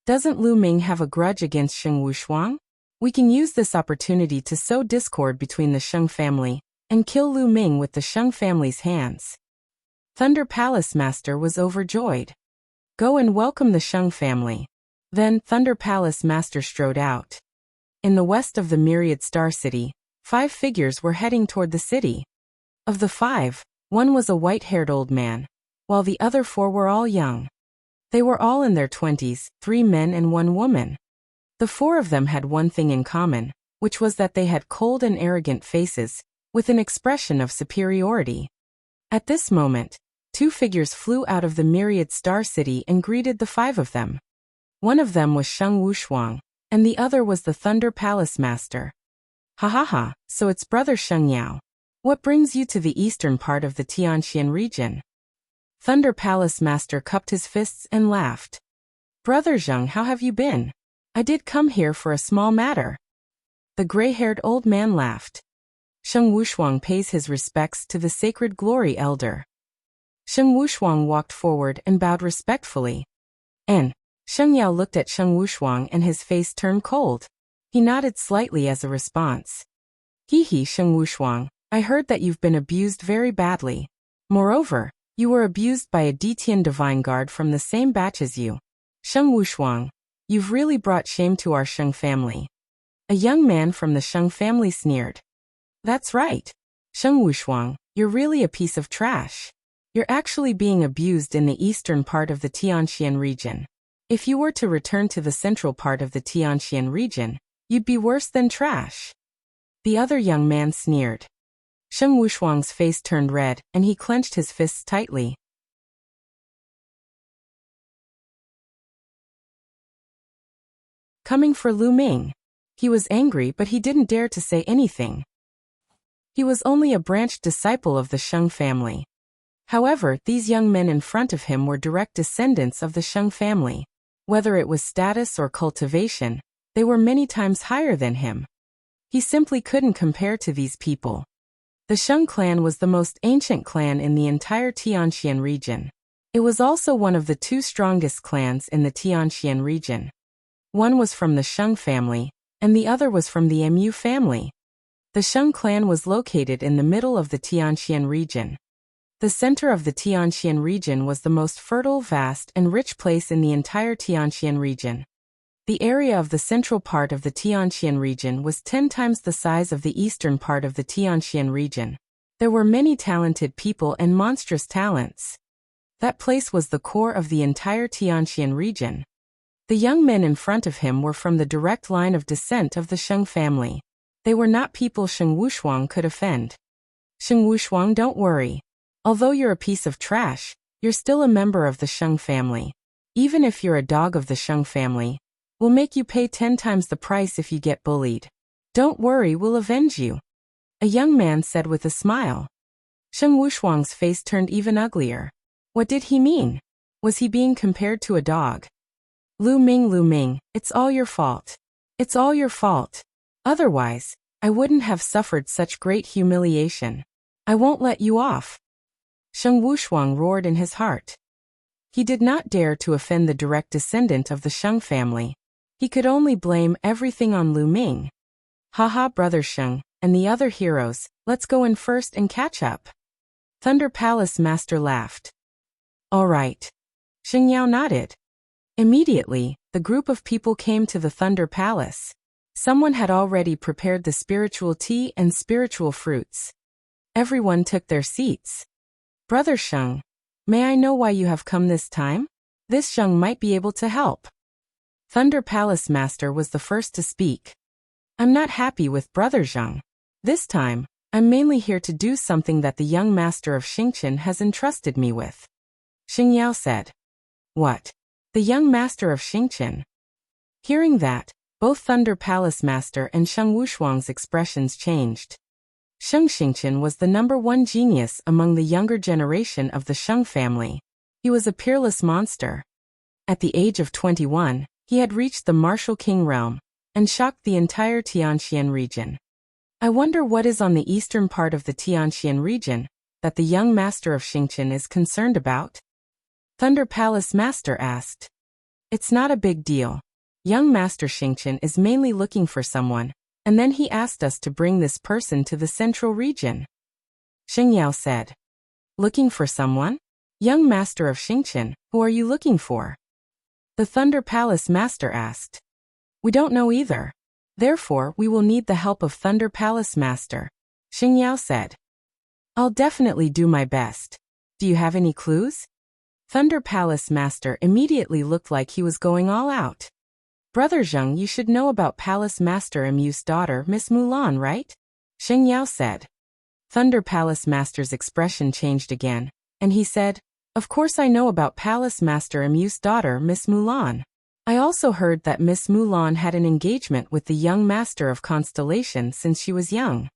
Doesn't Lu Ming have a grudge against Sheng Wushuang? We can use this opportunity to sow discord between the Sheng family and kill Lu Ming with the Sheng family's hands. Thunder Palace Master was overjoyed. Go and welcome the Sheng family. Then, Thunder Palace Master strode out. In the west of the myriad star city, 5 figures were heading toward the city. Of the 5, one was a white-haired old man, while the other 4 were all young. They were all in their 20s, 3 men and 1 woman. The 4 of them had one thing in common, which was that they had cold and arrogant faces, with an expression of superiority. At this moment, 2 figures flew out of the myriad star city and greeted the 5 of them. One of them was Sheng Wushuang, and the other was the Thunder Palace Master. Ha ha ha, so it's Brother Sheng Yao. What brings you to the eastern part of the Tianxian region? Thunder Palace Master cupped his fists and laughed. Brother Zheng, how have you been? I did come here for a small matter. The gray-haired old man laughed. Sheng Wushuang pays his respects to the Sacred Glory Elder. Sheng Wushuang walked forward and bowed respectfully. And Sheng Yao looked at Sheng Wushuang and his face turned cold. He nodded slightly as a response. Hee, Sheng Wushuang, I heard that you've been abused very badly. Moreover, you were abused by a Detian Divine Guard from the same batch as you. Sheng Wushuang, you've really brought shame to our Sheng family. A young man from the Sheng family sneered. That's right. Sheng Wushuang, you're really a piece of trash. You're actually being abused in the eastern part of the Tianxian region. If you were to return to the central part of the Tianxian region, you'd be worse than trash. The other young man sneered. Sheng Wushuang's face turned red, and he clenched his fists tightly. Coming for Lu Ming. He was angry, but he didn't dare to say anything. He was only a branched disciple of the Sheng family. However, these young men in front of him were direct descendants of the Sheng family. Whether it was status or cultivation, they were many times higher than him. He simply couldn't compare to these people. The Sheng clan was the most ancient clan in the entire Tianxian region. It was also one of the 2 strongest clans in the Tianxian region. One was from the Sheng family, and the other was from the Mu family. The Sheng clan was located in the middle of the Tianxian region. The center of the Tianxian region was the most fertile, vast, and rich place in the entire Tianxian region. The area of the central part of the Tianxian region was 10 times the size of the eastern part of the Tianxian region. There were many talented people and monstrous talents. That place was the core of the entire Tianxian region. The young men in front of him were from the direct line of descent of the Sheng family. They were not people Sheng Wushuang could offend. Sheng Wushuang, don't worry. Although you're a piece of trash, you're still a member of the Sheng family. Even if you're a dog of the Sheng family, we'll make you pay 10 times the price if you get bullied. Don't worry, we'll avenge you. A young man said with a smile. Sheng Wushuang's face turned even uglier. What did he mean? Was he being compared to a dog? Lu Ming, it's all your fault. It's all your fault. Otherwise, I wouldn't have suffered such great humiliation. I won't let you off. Sheng Wushuang roared in his heart. He did not dare to offend the direct descendant of the Sheng family. He could only blame everything on Lu Ming. Haha, Brother Sheng, and the other heroes, let's go in first and catch up. Thunder Palace Master laughed. All right. Sheng Yao nodded. Immediately, the group of people came to the Thunder Palace. Someone had already prepared the spiritual tea and spiritual fruits. Everyone took their seats. Brother Sheng, may I know why you have come this time? This Sheng might be able to help. Thunder Palace Master was the first to speak. I'm not happy with Brother Zheng. This time, I'm mainly here to do something that the young master of Xingqian has entrusted me with. Xing Yao said. What? The young master of Xingqian? Hearing that, both Thunder Palace Master and Sheng Wushuang's expressions changed. Sheng Xingqian was the #1 genius among the younger generation of the Sheng family. He was a peerless monster. At the age of 21, he had reached the martial king realm, and shocked the entire Tianxian region. I wonder what is on the eastern part of the Tianxian region that the young master of Xingqian is concerned about? Thunder Palace Master asked. It's not a big deal. Young Master Xingqian is mainly looking for someone, and then he asked us to bring this person to the central region. Xing Yao said. Looking for someone? Young Master of Xingqian, who are you looking for? The Thunder Palace Master asked. We don't know either. Therefore, we will need the help of Thunder Palace Master, Xing Yao said. I'll definitely do my best. Do you have any clues? Thunder Palace Master immediately looked like he was going all out. Brother Zheng, you should know about Palace Master Mu's daughter, Miss Mulan, right? Xing Yao said. Thunder Palace Master's expression changed again, and he said, Of course I know about Palace Master Mu's daughter, Miss Mulan. I also heard that Miss Mulan had an engagement with the young Master of Constellation since she was young.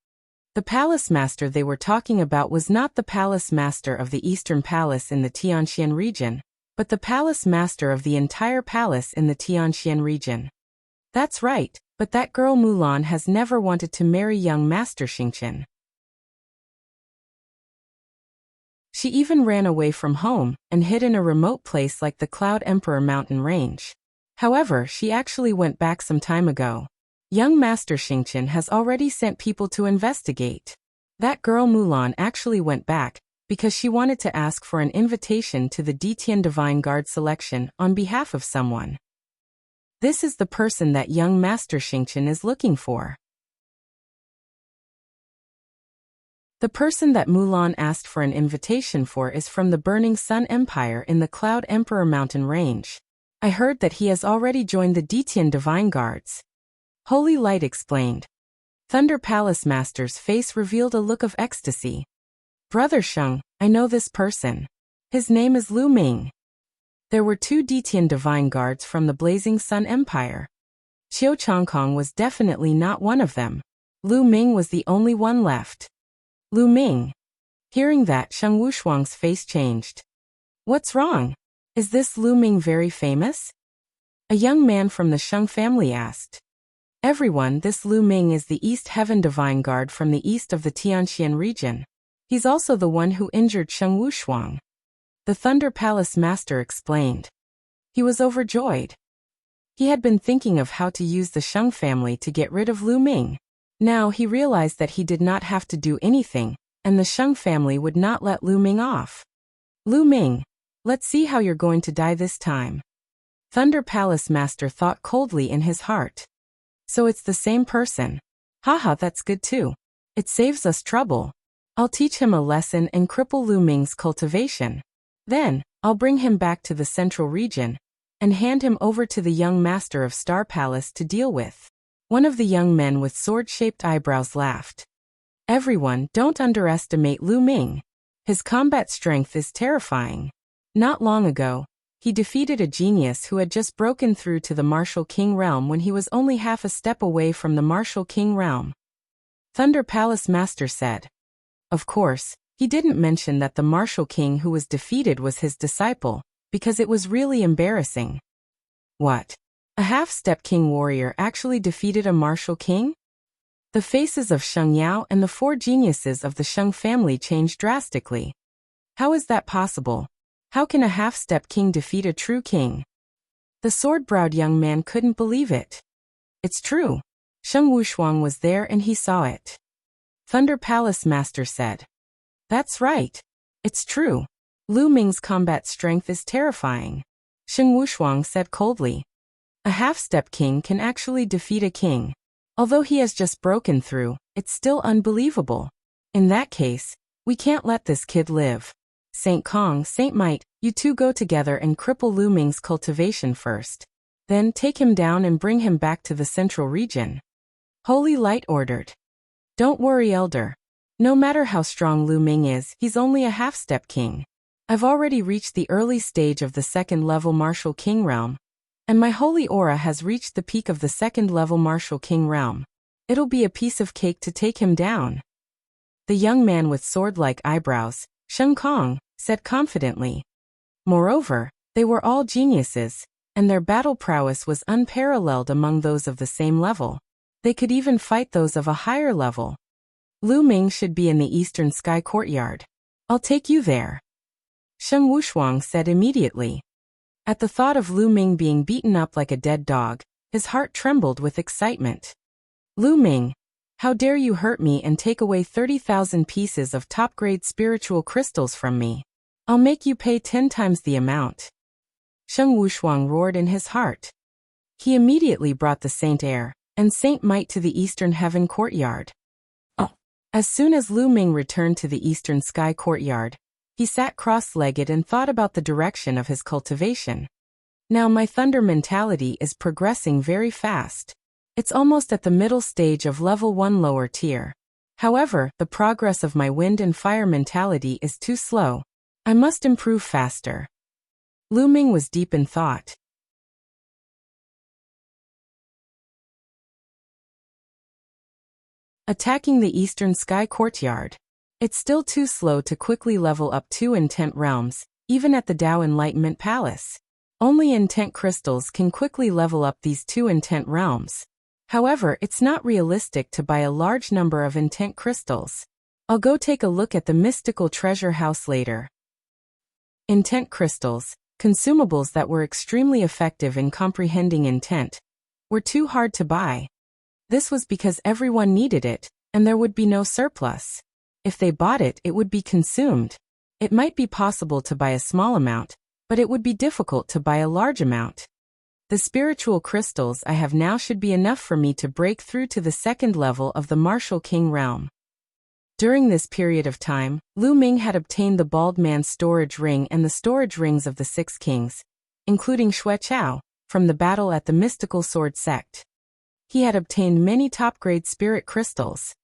The Palace Master they were talking about was not the Palace Master of the Eastern Palace in the Tianxian region, but the Palace Master of the entire palace in the Tianxian region. That's right, but that girl Mulan has never wanted to marry young Master Xingqian. She even ran away from home and hid in a remote place like the Cloud Emperor mountain range. However, she actually went back some time ago. Young Master Xingqian has already sent people to investigate. That girl Mulan actually went back because she wanted to ask for an invitation to the Detian Divine Guard selection on behalf of someone. This is the person that young Master Xingqian is looking for. The person that Mulan asked for an invitation for is from the Burning Sun Empire in the Cloud Emperor mountain range. I heard that he has already joined the Detian Divine Guards. Holy Light explained. Thunder Palace Master's face revealed a look of ecstasy. Brother Sheng, I know this person. His name is Lu Ming. There were 2 Detian Divine Guards from the Blazing Sun Empire. Qiu Changkong was definitely not one of them. Lu Ming was the only one left. Lu Ming. Hearing that, Sheng Wushuang's face changed. What's wrong? Is this Lu Ming very famous? A young man from the Sheng family asked. Everyone, this Lu Ming is the East Heaven Divine Guard from the east of the Tianxian region. He's also the one who injured Sheng Wushuang. The Thunder Palace Master explained. He was overjoyed. He had been thinking of how to use the Sheng family to get rid of Lu Ming. Now he realized that he did not have to do anything, and the Sheng family would not let Lu Ming off. Lu Ming, let's see how you're going to die this time. Thunder Palace Master thought coldly in his heart. So it's the same person. Haha, that's good too. It saves us trouble. I'll teach him a lesson and cripple Lu Ming's cultivation. Then, I'll bring him back to the central region and hand him over to the young master of Star Palace to deal with. One of the young men with sword-shaped eyebrows laughed. Everyone, don't underestimate Lu Ming. His combat strength is terrifying. Not long ago, he defeated a genius who had just broken through to the Martial King realm when he was only half a step away from the Martial King realm. Thunder Palace Master said. Of course, he didn't mention that the Martial King who was defeated was his disciple, because it was really embarrassing. What? A half-step king warrior actually defeated a Martial King? The faces of Sheng Yao and the 4 geniuses of the Sheng family changed drastically. How is that possible? How can a half-step king defeat a true king? The sword-browed young man couldn't believe it. It's true. Sheng Wushuang was there and he saw it. Thunder Palace Master said. That's right. It's true. Lu Ming's combat strength is terrifying. Sheng Wushuang said coldly. A half-step king can actually defeat a king. Although he has just broken through, it's still unbelievable. In that case, we can't let this kid live. Saint Kong, Saint Might, you two go together and cripple Lu Ming's cultivation first. Then take him down and bring him back to the central region. Holy Light ordered. Don't worry, Elder. No matter how strong Lu Ming is, he's only a half-step king. I've already reached the early stage of the 2nd level Martial King realm, and my holy aura has reached the peak of the 2nd level Martial King realm. It'll be a piece of cake to take him down. The young man with sword-like eyebrows, Sheng Kong, said confidently. Moreover, they were all geniuses, and their battle prowess was unparalleled among those of the same level. They could even fight those of a higher level. Lu Ming should be in the Eastern Sky Courtyard. I'll take you there. Sheng Wushuang said immediately. At the thought of Lu Ming being beaten up like a dead dog, his heart trembled with excitement. Lu Ming, how dare you hurt me and take away 30,000 pieces of top-grade spiritual crystals from me? I'll make you pay 10 times the amount. Sheng Wushuang roared in his heart. He immediately brought the Saint Air and Saint Might to the Eastern Heaven Courtyard. As soon as Lu Ming returned to the Eastern Sky Courtyard, he sat cross-legged and thought about the direction of his cultivation. Now my thunder mentality is progressing very fast. It's almost at the middle stage of level 1 lower tier. However, the progress of my wind and fire mentality is too slow. I must improve faster. Lu Ming was deep in thought. Attacking the Eastern Sky Courtyard. It's still too slow to quickly level up 2 intent realms, even at the Dao Enlightenment Palace. Only intent crystals can quickly level up these 2 intent realms. However, it's not realistic to buy a large number of intent crystals. I'll go take a look at the mystical treasure house later. Intent crystals, consumables that were extremely effective in comprehending intent, were too hard to buy. This was because everyone needed it, and there would be no surplus. If they bought it, it would be consumed. It might be possible to buy a small amount, but it would be difficult to buy a large amount. The spiritual crystals I have now should be enough for me to break through to the second level of the Martial King realm. During this period of time, Lu Ming had obtained the Bald Man's storage ring and the storage rings of the 6 kings, including Xue Chao, from the battle at the mystical sword sect. He had obtained many top-grade spirit crystals.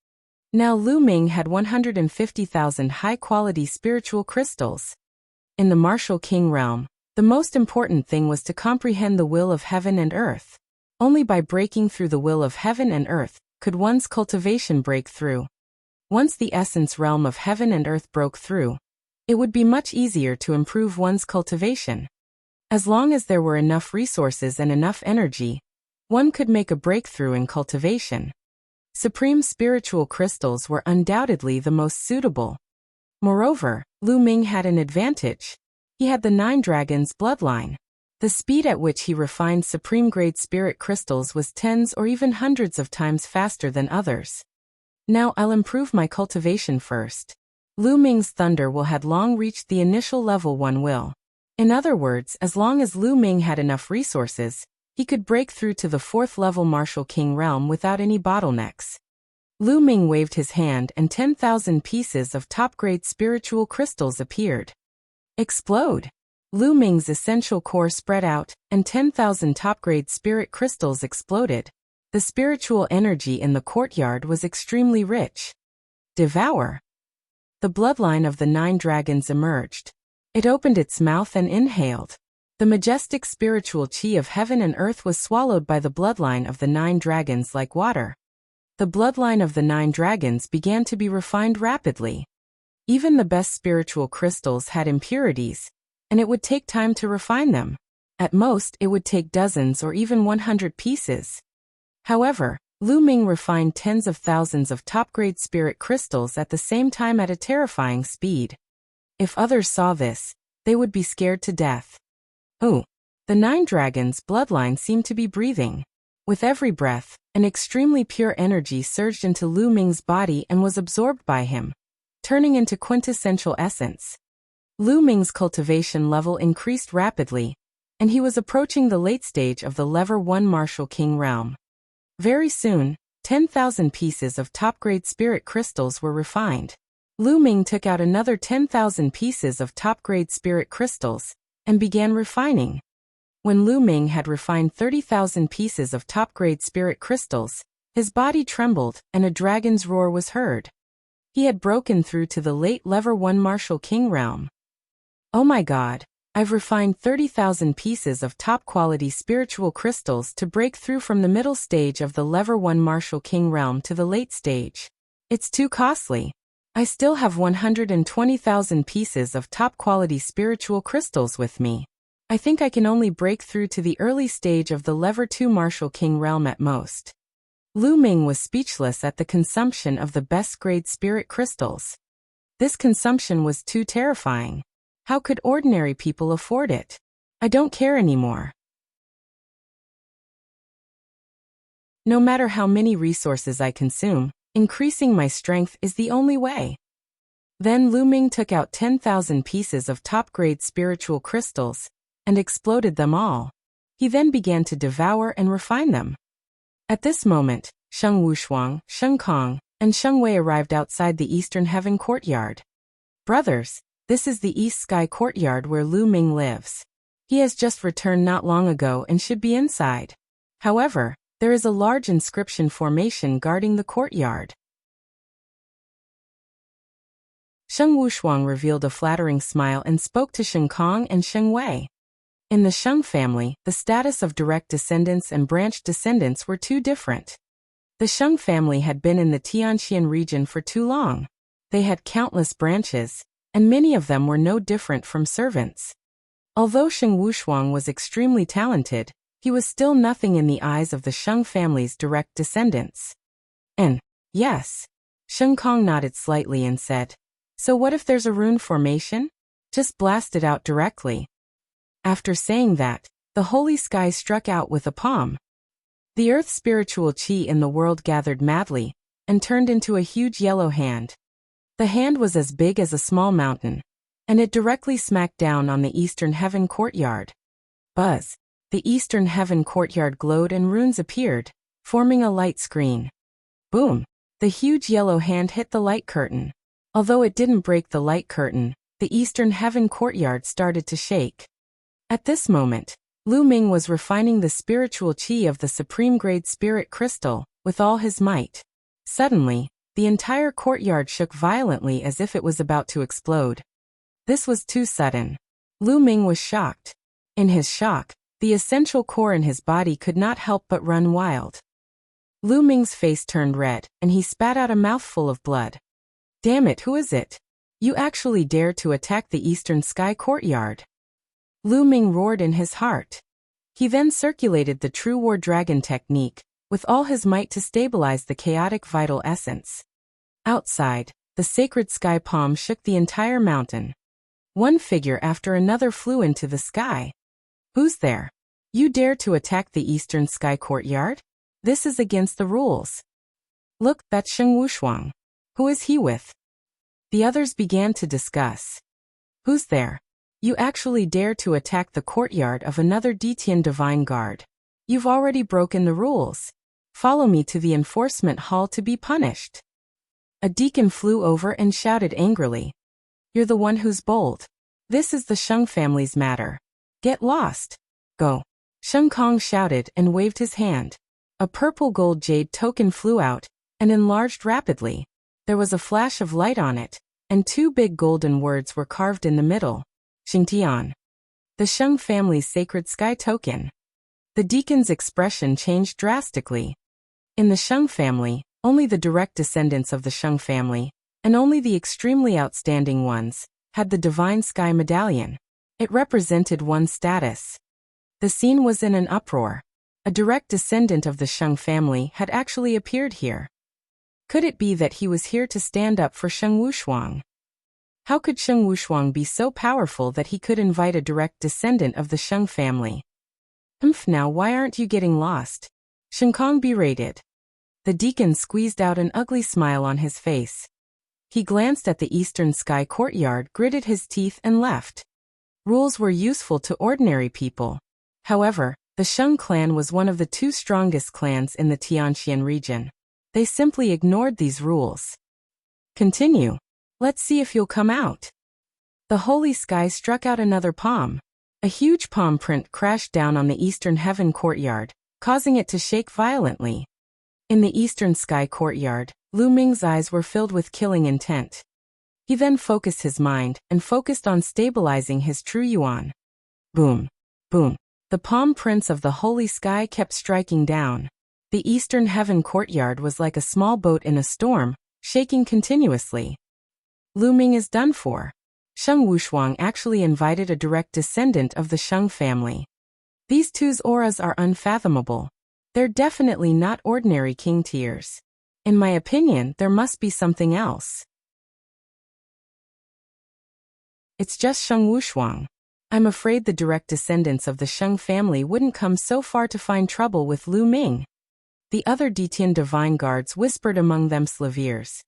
Now Lu Ming had 150,000 high-quality spiritual crystals. In the Martial King realm, the most important thing was to comprehend the will of heaven and earth. Only by breaking through the will of heaven and earth could one's cultivation break through. Once the essence realm of heaven and earth broke through, it would be much easier to improve one's cultivation. As long as there were enough resources and enough energy, one could make a breakthrough in cultivation. Supreme spiritual crystals were undoubtedly the most suitable. Moreover, Lu Ming had an advantage. He had the 9 Dragons bloodline. The speed at which he refined supreme-grade spirit crystals was tens or even hundreds of times faster than others. Now I'll improve my cultivation first. Lu Ming's thunder will had long reached the initial level 1 will. In other words, as long as Lu Ming had enough resources, he could break through to the 4th level Martial King realm without any bottlenecks. Lu Ming waved his hand and 10,000 pieces of top-grade spiritual crystals appeared. Explode! Lu Ming's essential core spread out, and 10,000 top-grade spirit crystals exploded. The spiritual energy in the courtyard was extremely rich. Devour! The bloodline of the 9 dragons emerged. It opened its mouth and inhaled. The majestic spiritual chi of heaven and earth was swallowed by the bloodline of the 9 dragons like water. The bloodline of the 9 dragons began to be refined rapidly. Even the best spiritual crystals had impurities, and it would take time to refine them. At most, it would take dozens or even 100 pieces. However, Lu Ming refined tens of thousands of top-grade spirit crystals at the same time at a terrifying speed. If others saw this, they would be scared to death. Oh, the 9 dragons' bloodline seemed to be breathing. With every breath, an extremely pure energy surged into Lu Ming's body and was absorbed by him, turning into quintessential essence. Lu Ming's cultivation level increased rapidly, and he was approaching the late stage of the Level 1 Martial King realm. Very soon, 10,000 pieces of top-grade spirit crystals were refined. Lu Ming took out another 10,000 pieces of top-grade spirit crystals and began refining. When Lu Ming had refined 30,000 pieces of top-grade spirit crystals, his body trembled and a dragon's roar was heard. He had broken through to the late Level 1 Martial King realm. Oh my God, I've refined 30,000 pieces of top-quality spiritual crystals to break through from the middle stage of the Level 1 Martial King realm to the late stage. It's too costly. I still have 120,000 pieces of top-quality spiritual crystals with me. I think I can only break through to the early stage of the Level 2 Martial King realm at most. Lu Ming was speechless at the consumption of the best-grade spirit crystals. This consumption was too terrifying. How could ordinary people afford it? I don't care anymore. No matter how many resources I consume, increasing my strength is the only way. Then Lu Ming took out 10,000 pieces of top-grade spiritual crystals and exploded them all. He then began to devour and refine them. At this moment, Sheng Wushuang, Sheng Kong, and Sheng Wei arrived outside the Eastern Heaven courtyard. Brothers, this is the East Sky courtyard where Lu Ming lives. He has just returned not long ago and should be inside. However, there is a large inscription formation guarding the courtyard. Sheng Wushuang revealed a flattering smile and spoke to Sheng Kong and Sheng Wei. In the Sheng family, the status of direct descendants and branched descendants were too different. The Sheng family had been in the Tianxian region for too long. They had countless branches, and many of them were no different from servants. Although Sheng Wushuang was extremely talented, he was still nothing in the eyes of the Sheng family's direct descendants. And, yes, Sheng Kong nodded slightly and said, "So what if there's a rune formation? Just blast it out directly." After saying that, the holy sky struck out with a palm. The earth's spiritual qi in the world gathered madly, and turned into a huge yellow hand. The hand was as big as a small mountain, and it directly smacked down on the Eastern Heaven courtyard. Buzz! The Eastern Heaven courtyard glowed and runes appeared, forming a light screen. Boom! The huge yellow hand hit the light curtain. Although it didn't break the light curtain, the Eastern Heaven courtyard started to shake. At this moment, Lu Ming was refining the spiritual qi of the supreme-grade spirit crystal with all his might. Suddenly, the entire courtyard shook violently as if it was about to explode. This was too sudden. Lu Ming was shocked. In his shock, the essential core in his body could not help but run wild. Lu Ming's face turned red, and he spat out a mouthful of blood. "Damn it, who is it? You actually dare to attack the Eastern Sky courtyard?" Lu Ming roared in his heart. He then circulated the True War Dragon technique, with all his might to stabilize the chaotic vital essence. Outside, the sacred sky palm shook the entire mountain. One figure after another flew into the sky. "Who's there? You dare to attack the Eastern Sky courtyard? This is against the rules." "Look, that's Sheng Wushuang. Who is he with?" The others began to discuss. "Who's there? You actually dare to attack the courtyard of another Detian Divine Guard. You've already broken the rules. Follow me to the enforcement hall to be punished." A deacon flew over and shouted angrily. "You're the one who's bold. This is the Sheng family's matter. Get lost. Go." Sheng Kong shouted and waved his hand. A purple gold jade token flew out and enlarged rapidly. There was a flash of light on it, and two big golden words were carved in the middle. Xingtian. The Sheng family's sacred sky token. The deacon's expression changed drastically. In the Sheng family, only the direct descendants of the Sheng family, and only the extremely outstanding ones, had the Divine Sky Medallion. It represented one's status. The scene was in an uproar. A direct descendant of the Sheng family had actually appeared here. Could it be that he was here to stand up for Sheng Wushuang? How could Sheng Wushuang be so powerful that he could invite a direct descendant of the Sheng family? Now why aren't you getting lost?" Sheng Kong berated. The deacon squeezed out an ugly smile on his face. He glanced at the Eastern Sky courtyard, gritted his teeth and left. Rules were useful to ordinary people. However, the Sheng clan was one of the two strongest clans in the Tianxian region. They simply ignored these rules. "Continue. Let's see if you'll come out." The holy sky struck out another palm. A huge palm print crashed down on the Eastern Heaven courtyard, causing it to shake violently. In the Eastern Sky courtyard, Lu Ming's eyes were filled with killing intent. He then focused his mind and focused on stabilizing his true yuan. Boom! Boom! The palm prints of the holy sky kept striking down. The Eastern Heaven courtyard was like a small boat in a storm, shaking continuously. Lu Ming is done for. Sheng Wushuang actually invited a direct descendant of the Sheng family. These two's auras are unfathomable. They're definitely not ordinary king tiers. In my opinion, there must be something else. It's just Sheng Wushuang. I'm afraid the direct descendants of the Sheng family wouldn't come so far to find trouble with Lu Ming. The other Detian Divine Guards whispered among them slaviers.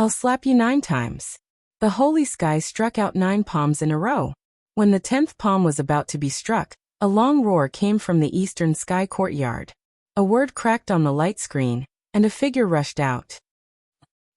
I'll slap you 9 times. The holy sky struck out 9 palms in a row. When the 10th palm was about to be struck, a long roar came from the eastern sky courtyard. A word cracked on the light screen, and a figure rushed out.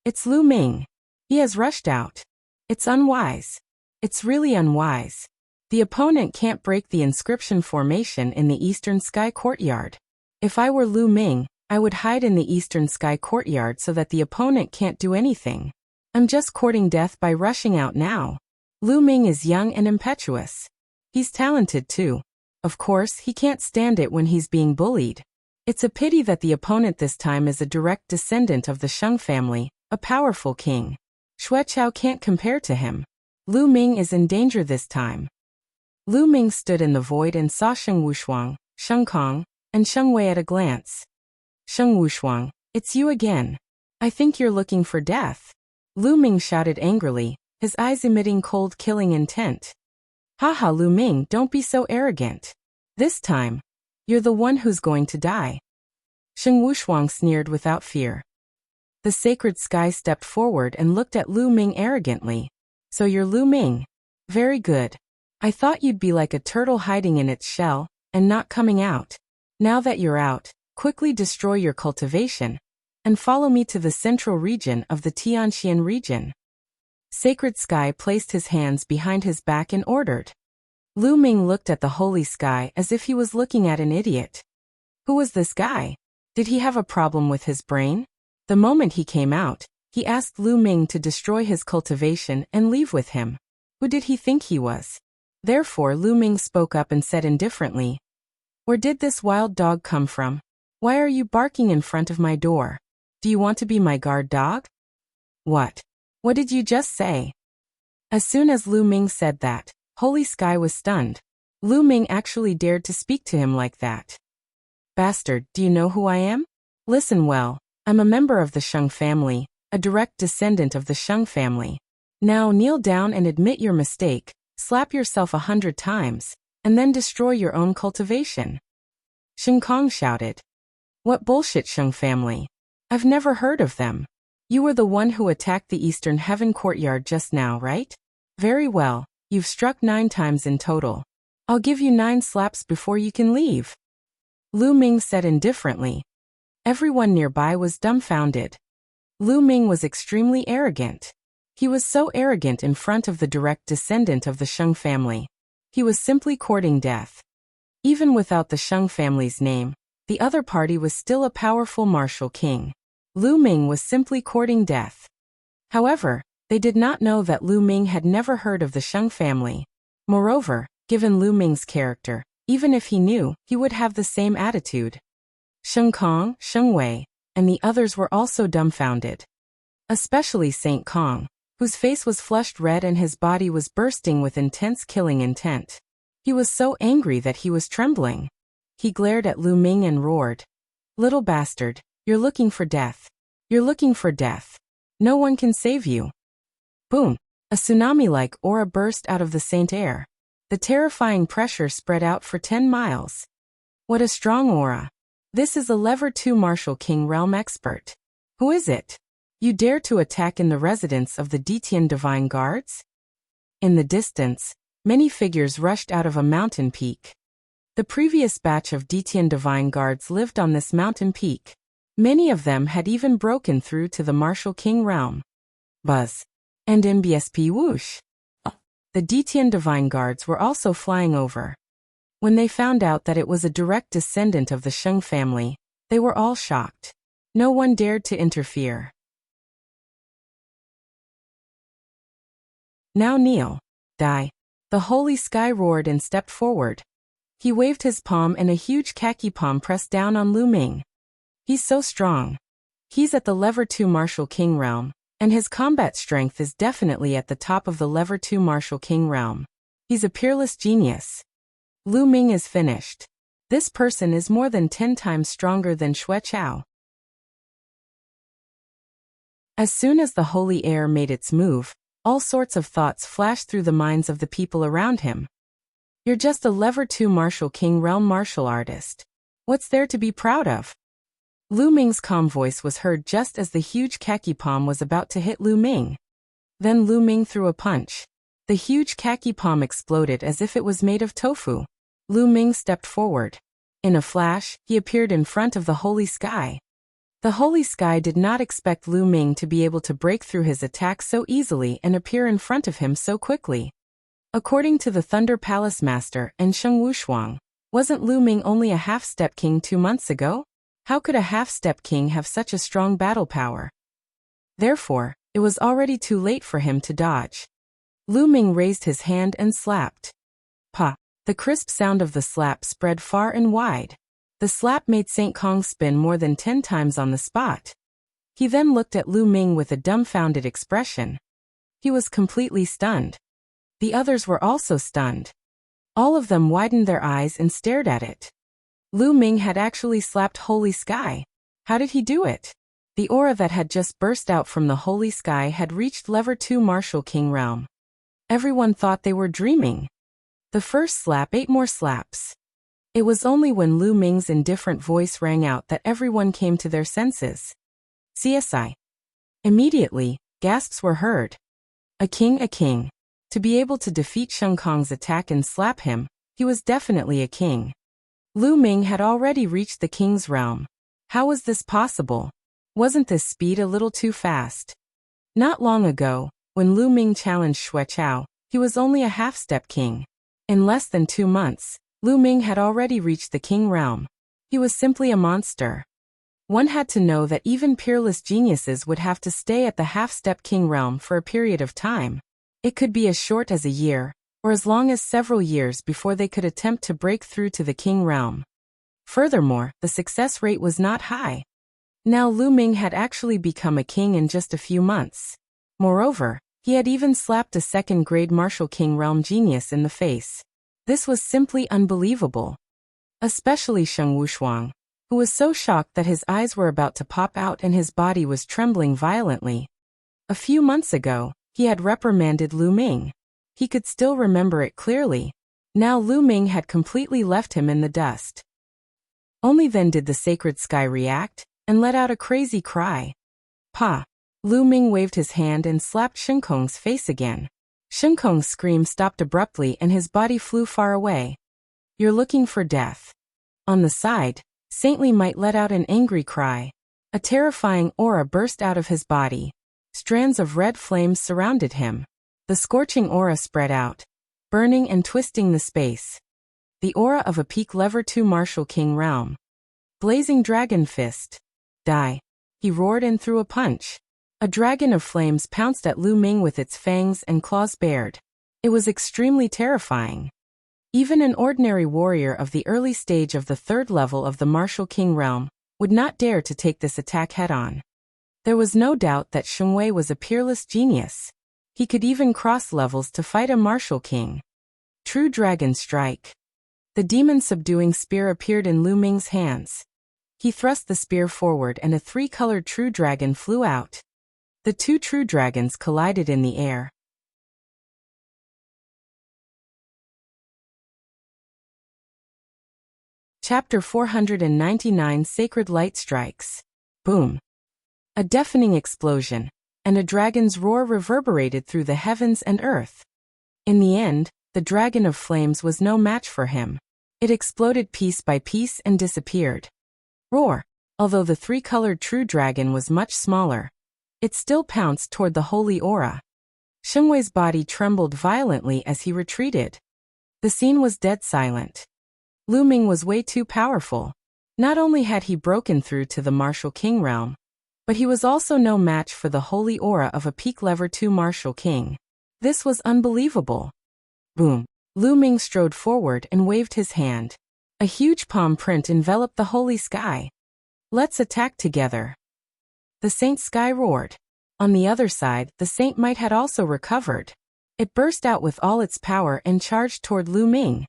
It's Lu Ming. He has rushed out. It's unwise. It's really unwise. The opponent can't break the inscription formation in the eastern sky courtyard. If I were Lu Ming, I would hide in the eastern sky courtyard so that the opponent can't do anything. I'm just courting death by rushing out now. Lu Ming is young and impetuous. He's talented too. Of course, he can't stand it when he's being bullied. It's a pity that the opponent this time is a direct descendant of the Sheng family, a powerful king. Xueqiao can't compare to him. Lu Ming is in danger this time. Lu Ming stood in the void and saw Sheng Wushuang, Sheng Kong, and Sheng Wei at a glance. Sheng Wushuang, it's you again. I think you're looking for death. Lu Ming shouted angrily, his eyes emitting cold killing intent. Haha, Lu Ming, don't be so arrogant. This time, you're the one who's going to die. Sheng Wushuang sneered without fear. The sacred sky stepped forward and looked at Lu Ming arrogantly. So you're Lu Ming? Very good. I thought you'd be like a turtle hiding in its shell, and not coming out. Now that you're out, quickly destroy your cultivation, and follow me to the central region of the Tianxian region. Sacred Sky placed his hands behind his back and ordered. Lu Ming looked at the holy sky as if he was looking at an idiot. Who was this guy? Did he have a problem with his brain? The moment he came out, he asked Lu Ming to destroy his cultivation and leave with him. Who did he think he was? Therefore Lu Ming spoke up and said indifferently, "Where did this wild dog come from? Why are you barking in front of my door? Do you want to be my guard dog?" What? What did you just say? As soon as Lu Ming said that, Holy Sky was stunned. Lu Ming actually dared to speak to him like that. Bastard, do you know who I am? Listen well, I'm a member of the Sheng family, a direct descendant of the Sheng family. Now kneel down and admit your mistake, slap yourself 100 times, and then destroy your own cultivation. Sheng Kong shouted. What bullshit, Sheng family? I've never heard of them. You were the one who attacked the Eastern Heaven courtyard just now, right? Very well, you've struck 9 times in total. I'll give you 9 slaps before you can leave. Lu Ming said indifferently. Everyone nearby was dumbfounded. Lu Ming was extremely arrogant. He was so arrogant in front of the direct descendant of the Sheng family. He was simply courting death. Even without the Sheng family's name, the other party was still a powerful martial king. Lu Ming was simply courting death. However, they did not know that Lu Ming had never heard of the Sheng family. Moreover, given Lu Ming's character, even if he knew, he would have the same attitude. Sheng Kong, Sheng Wei, and the others were also dumbfounded. Especially Saint Kong, whose face was flushed red and his body was bursting with intense killing intent. He was so angry that he was trembling. He glared at Lu Ming and roared. Little bastard, you're looking for death. You're looking for death. No one can save you. Boom! A tsunami-like aura burst out of the Saint air. The terrifying pressure spread out for 10 miles. What a strong aura. This is a Level 2 Martial King Realm expert. Who is it? You dare to attack in the residence of the Detian Divine Guards? In the distance, many figures rushed out of a mountain peak. The previous batch of Detian Divine Guards lived on this mountain peak. Many of them had even broken through to the Martial King realm. Buzz. And MBSP whoosh. The Detian Divine Guards were also flying over. When they found out that it was a direct descendant of the Sheng family, they were all shocked. No one dared to interfere. Now kneel. Die. The holy sky roared and stepped forward. He waved his palm and a huge khaki palm pressed down on Lu Ming. He's so strong. He's at the Level 2 Martial King realm, and his combat strength is definitely at the top of the Level 2 Martial King realm. He's a peerless genius. Lu Ming is finished. This person is more than 10 times stronger than Xueqiao. As soon as the holy air made its move, all sorts of thoughts flashed through the minds of the people around him. You're just a Level 2 Martial King realm martial artist. What's there to be proud of? Lu Ming's calm voice was heard just as the huge khaki palm was about to hit Lu Ming. Then Lu Ming threw a punch. The huge khaki palm exploded as if it was made of tofu. Lu Ming stepped forward. In a flash, he appeared in front of the holy sky. The holy sky did not expect Lu Ming to be able to break through his attack so easily and appear in front of him so quickly. According to the Thunder Palace Master and Sheng Wushuang, wasn't Lu Ming only a half-step king 2 months ago? How could a half-step king have such a strong battle power? Therefore, it was already too late for him to dodge. Lu Ming raised his hand and slapped. Pa! The crisp sound of the slap spread far and wide. The slap made St. Kong spin more than 10 times on the spot. He then looked at Lu Ming with a dumbfounded expression. He was completely stunned. The others were also stunned. All of them widened their eyes and stared at it. Lu Ming had actually slapped Holy Sky. How did he do it? The aura that had just burst out from the Holy Sky had reached Level 2 Martial King realm. Everyone thought they were dreaming. The first slap ate more slaps. It was only when Lu Ming's indifferent voice rang out that everyone came to their senses. CSI. Immediately, gasps were heard. A king, a king. To be able to defeat Sheng Kong's attack and slap him, he was definitely a king. Lu Ming had already reached the king's realm. How was this possible? Wasn't this speed a little too fast? Not long ago, when Lu Ming challenged Xue Chao, he was only a half-step king. In less than 2 months, Lu Ming had already reached the king realm. He was simply a monster. One had to know that even peerless geniuses would have to stay at the half-step king realm for a period of time. It could be as short as a year, or as long as several years before they could attempt to break through to the king realm. Furthermore, the success rate was not high. Now Lu Ming had actually become a king in just a few months. Moreover, he had even slapped a second-grade martial king realm genius in the face. This was simply unbelievable. Especially Sheng Wushuang, who was so shocked that his eyes were about to pop out and his body was trembling violently. A few months ago, he had reprimanded Lu Ming. He could still remember it clearly. Now Lu Ming had completely left him in the dust. Only then did the sacred sky react, and let out a crazy cry. Pa! Lu Ming waved his hand and slapped Sheng Kong's face again. Sheng Kong's scream stopped abruptly and his body flew far away. You're looking for death. On the side, Saintly Might let out an angry cry. A terrifying aura burst out of his body. Strands of red flames surrounded him. The scorching aura spread out, burning and twisting the space. The aura of a peak Level 2 Martial King realm. Blazing Dragon Fist. Die. He roared and threw a punch. A dragon of flames pounced at Lu Ming with its fangs and claws bared. It was extremely terrifying. Even an ordinary warrior of the early stage of the 3rd level of the Martial King realm would not dare to take this attack head-on. There was no doubt that Sheng Wei was a peerless genius. He could even cross levels to fight a martial king. True Dragon Strike. The demon-subduing spear appeared in Lu Ming's hands. He thrust the spear forward and a 3-colored true dragon flew out. The 2 true dragons collided in the air. Chapter 499 Sacred Light Strikes. Boom. A deafening explosion, and a dragon's roar reverberated through the heavens and earth. In the end, the dragon of flames was no match for him. It exploded piece by piece and disappeared. Roar. Although the 3-colored true dragon was much smaller, it still pounced toward the holy aura. Sheng Wei's body trembled violently as he retreated. The scene was dead silent. Lu Ming was way too powerful. Not only had he broken through to the Martial King realm, but he was also no match for the holy aura of a peak Level 2 Martial King. This was unbelievable. Boom. Lu Ming strode forward and waved his hand. A huge palm print enveloped the holy sky. Let's attack together. The Saint Sky roared. On the other side, the Saint Might had also recovered. It burst out with all its power and charged toward Lu Ming.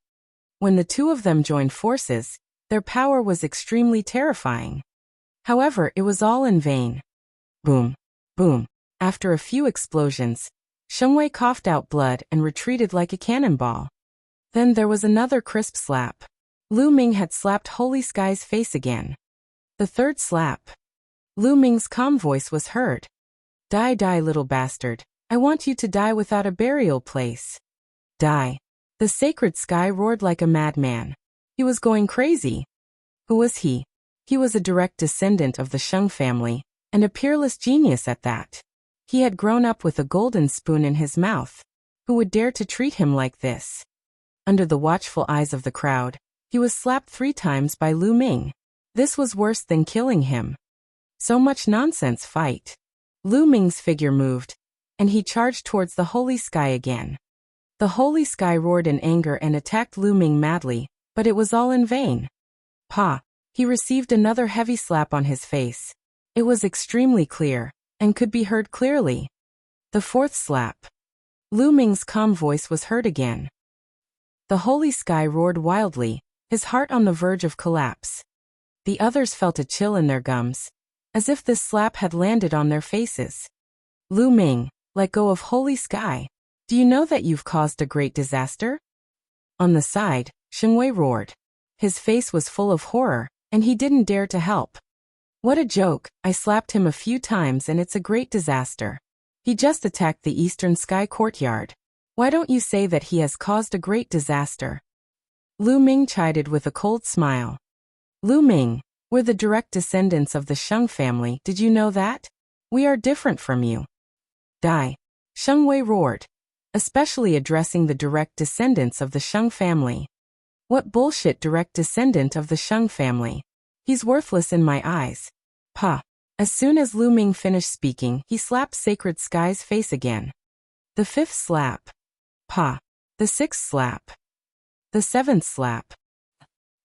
When the two of them joined forces, their power was extremely terrifying. However, it was all in vain. Boom. Boom. After a few explosions, Sheng Wei coughed out blood and retreated like a cannonball. Then there was another crisp slap. Lu Ming had slapped Holy Sky's face again. The third slap. Lu Ming's calm voice was heard. Die, die, little bastard. I want you to die without a burial place. Die. The sacred sky roared like a madman. He was going crazy. Who was he? He was a direct descendant of the Sheng family, and a peerless genius at that. He had grown up with a golden spoon in his mouth. Who would dare to treat him like this? Under the watchful eyes of the crowd, he was slapped 3 times by Lu Ming. This was worse than killing him. So much nonsense fight. Lu Ming's figure moved, and he charged towards the holy sky again. The holy sky roared in anger and attacked Lu Ming madly, but it was all in vain. Pa! He received another heavy slap on his face. It was extremely clear, and could be heard clearly. The fourth slap. Lu Ming's calm voice was heard again. The holy sky roared wildly, his heart on the verge of collapse. The others felt a chill in their gums, as if this slap had landed on their faces. Lu Ming, let go of holy sky. Do you know that you've caused a great disaster? On the side, Shengwei roared. His face was full of horror, and he didn't dare to help. What a joke, I slapped him a few times and it's a great disaster. He just attacked the eastern sky courtyard. Why don't you say that he has caused a great disaster? Lu Ming chided with a cold smile. Lu Ming, we're the direct descendants of the Sheng family, did you know that? We are different from you. Die. Shengwei roared, especially addressing the direct descendants of the Sheng family. What bullshit direct descendant of the Sheng family? He's worthless in my eyes. Pa. As soon as Lu Ming finished speaking, he slapped Sacred Sky's face again. The fifth slap. Pa. The sixth slap. The seventh slap.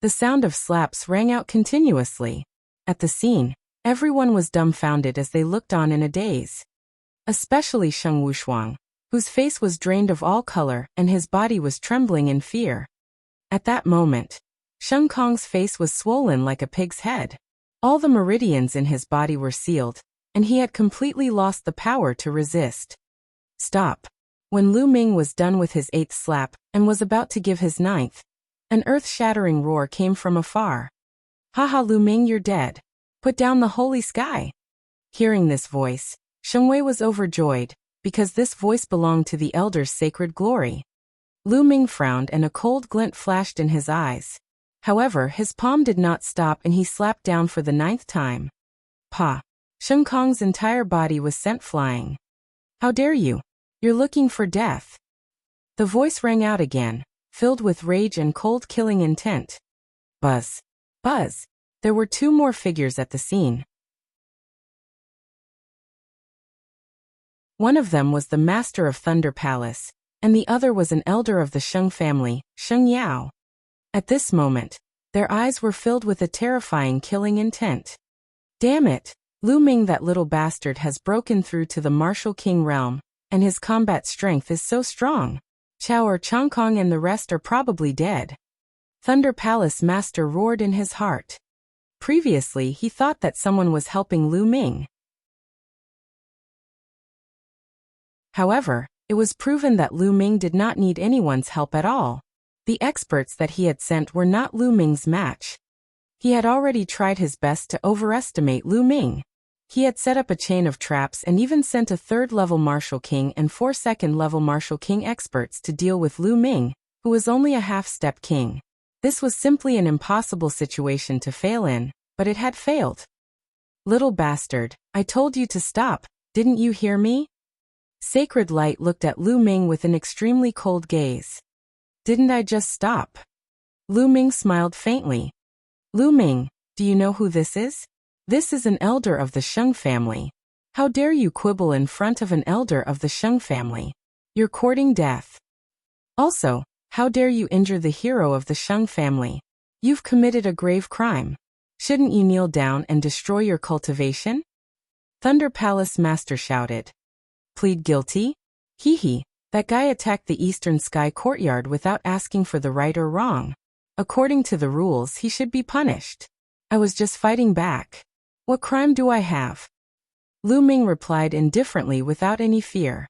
The sound of slaps rang out continuously. At the scene, everyone was dumbfounded as they looked on in a daze. Especially Sheng Wushuang, whose face was drained of all color and his body was trembling in fear. At that moment, Sheng Kong's face was swollen like a pig's head. All the meridians in his body were sealed, and he had completely lost the power to resist. Stop. When Lu Ming was done with his 8th slap and was about to give his 9th, an earth-shattering roar came from afar. Haha, Lu Ming, you're dead. Put down the holy sky. Hearing this voice, Shengwei was overjoyed, because this voice belonged to the elder's sacred glory. Lu Ming frowned and a cold glint flashed in his eyes. However, his palm did not stop and he slapped down for the 9th time. Pa! Sheng Kong's entire body was sent flying. How dare you? You're looking for death. The voice rang out again, filled with rage and cold killing intent. Buzz. Buzz. There were 2 more figures at the scene. One of them was the master of Thunder Palace, and the other was an elder of the Sheng family, Sheng Yao. At this moment, their eyes were filled with a terrifying killing intent. Damn it! Lu Ming, that little bastard, has broken through to the martial king realm, and his combat strength is so strong. Chao or Chong Kong and the rest are probably dead. Thunder Palace Master roared in his heart. Previously, he thought that someone was helping Lu Ming. However, it was proven that Lu Ming did not need anyone's help at all. The experts that he had sent were not Lu Ming's match. He had already tried his best to overestimate Lu Ming. He had set up a chain of traps and even sent a 3rd-level Martial King and 4 2nd-level Martial King experts to deal with Lu Ming, who was only a half-step king. This was simply an impossible situation to fail in, but it had failed. Little bastard, I told you to stop, didn't you hear me? Sacred Light looked at Lu Ming with an extremely cold gaze. Didn't I just stop? Lu Ming smiled faintly. Lu Ming, do you know who this is? This is an elder of the Sheng family. How dare you quibble in front of an elder of the Sheng family? You're courting death. Also, how dare you injure the hero of the Sheng family? You've committed a grave crime. Shouldn't you kneel down and destroy your cultivation? Thunder Palace Master shouted. Plead guilty? Hee hee, that guy attacked the Eastern Sky courtyard without asking for the right or wrong. According to the rules, he should be punished. I was just fighting back. What crime do I have? Lu Ming replied indifferently without any fear.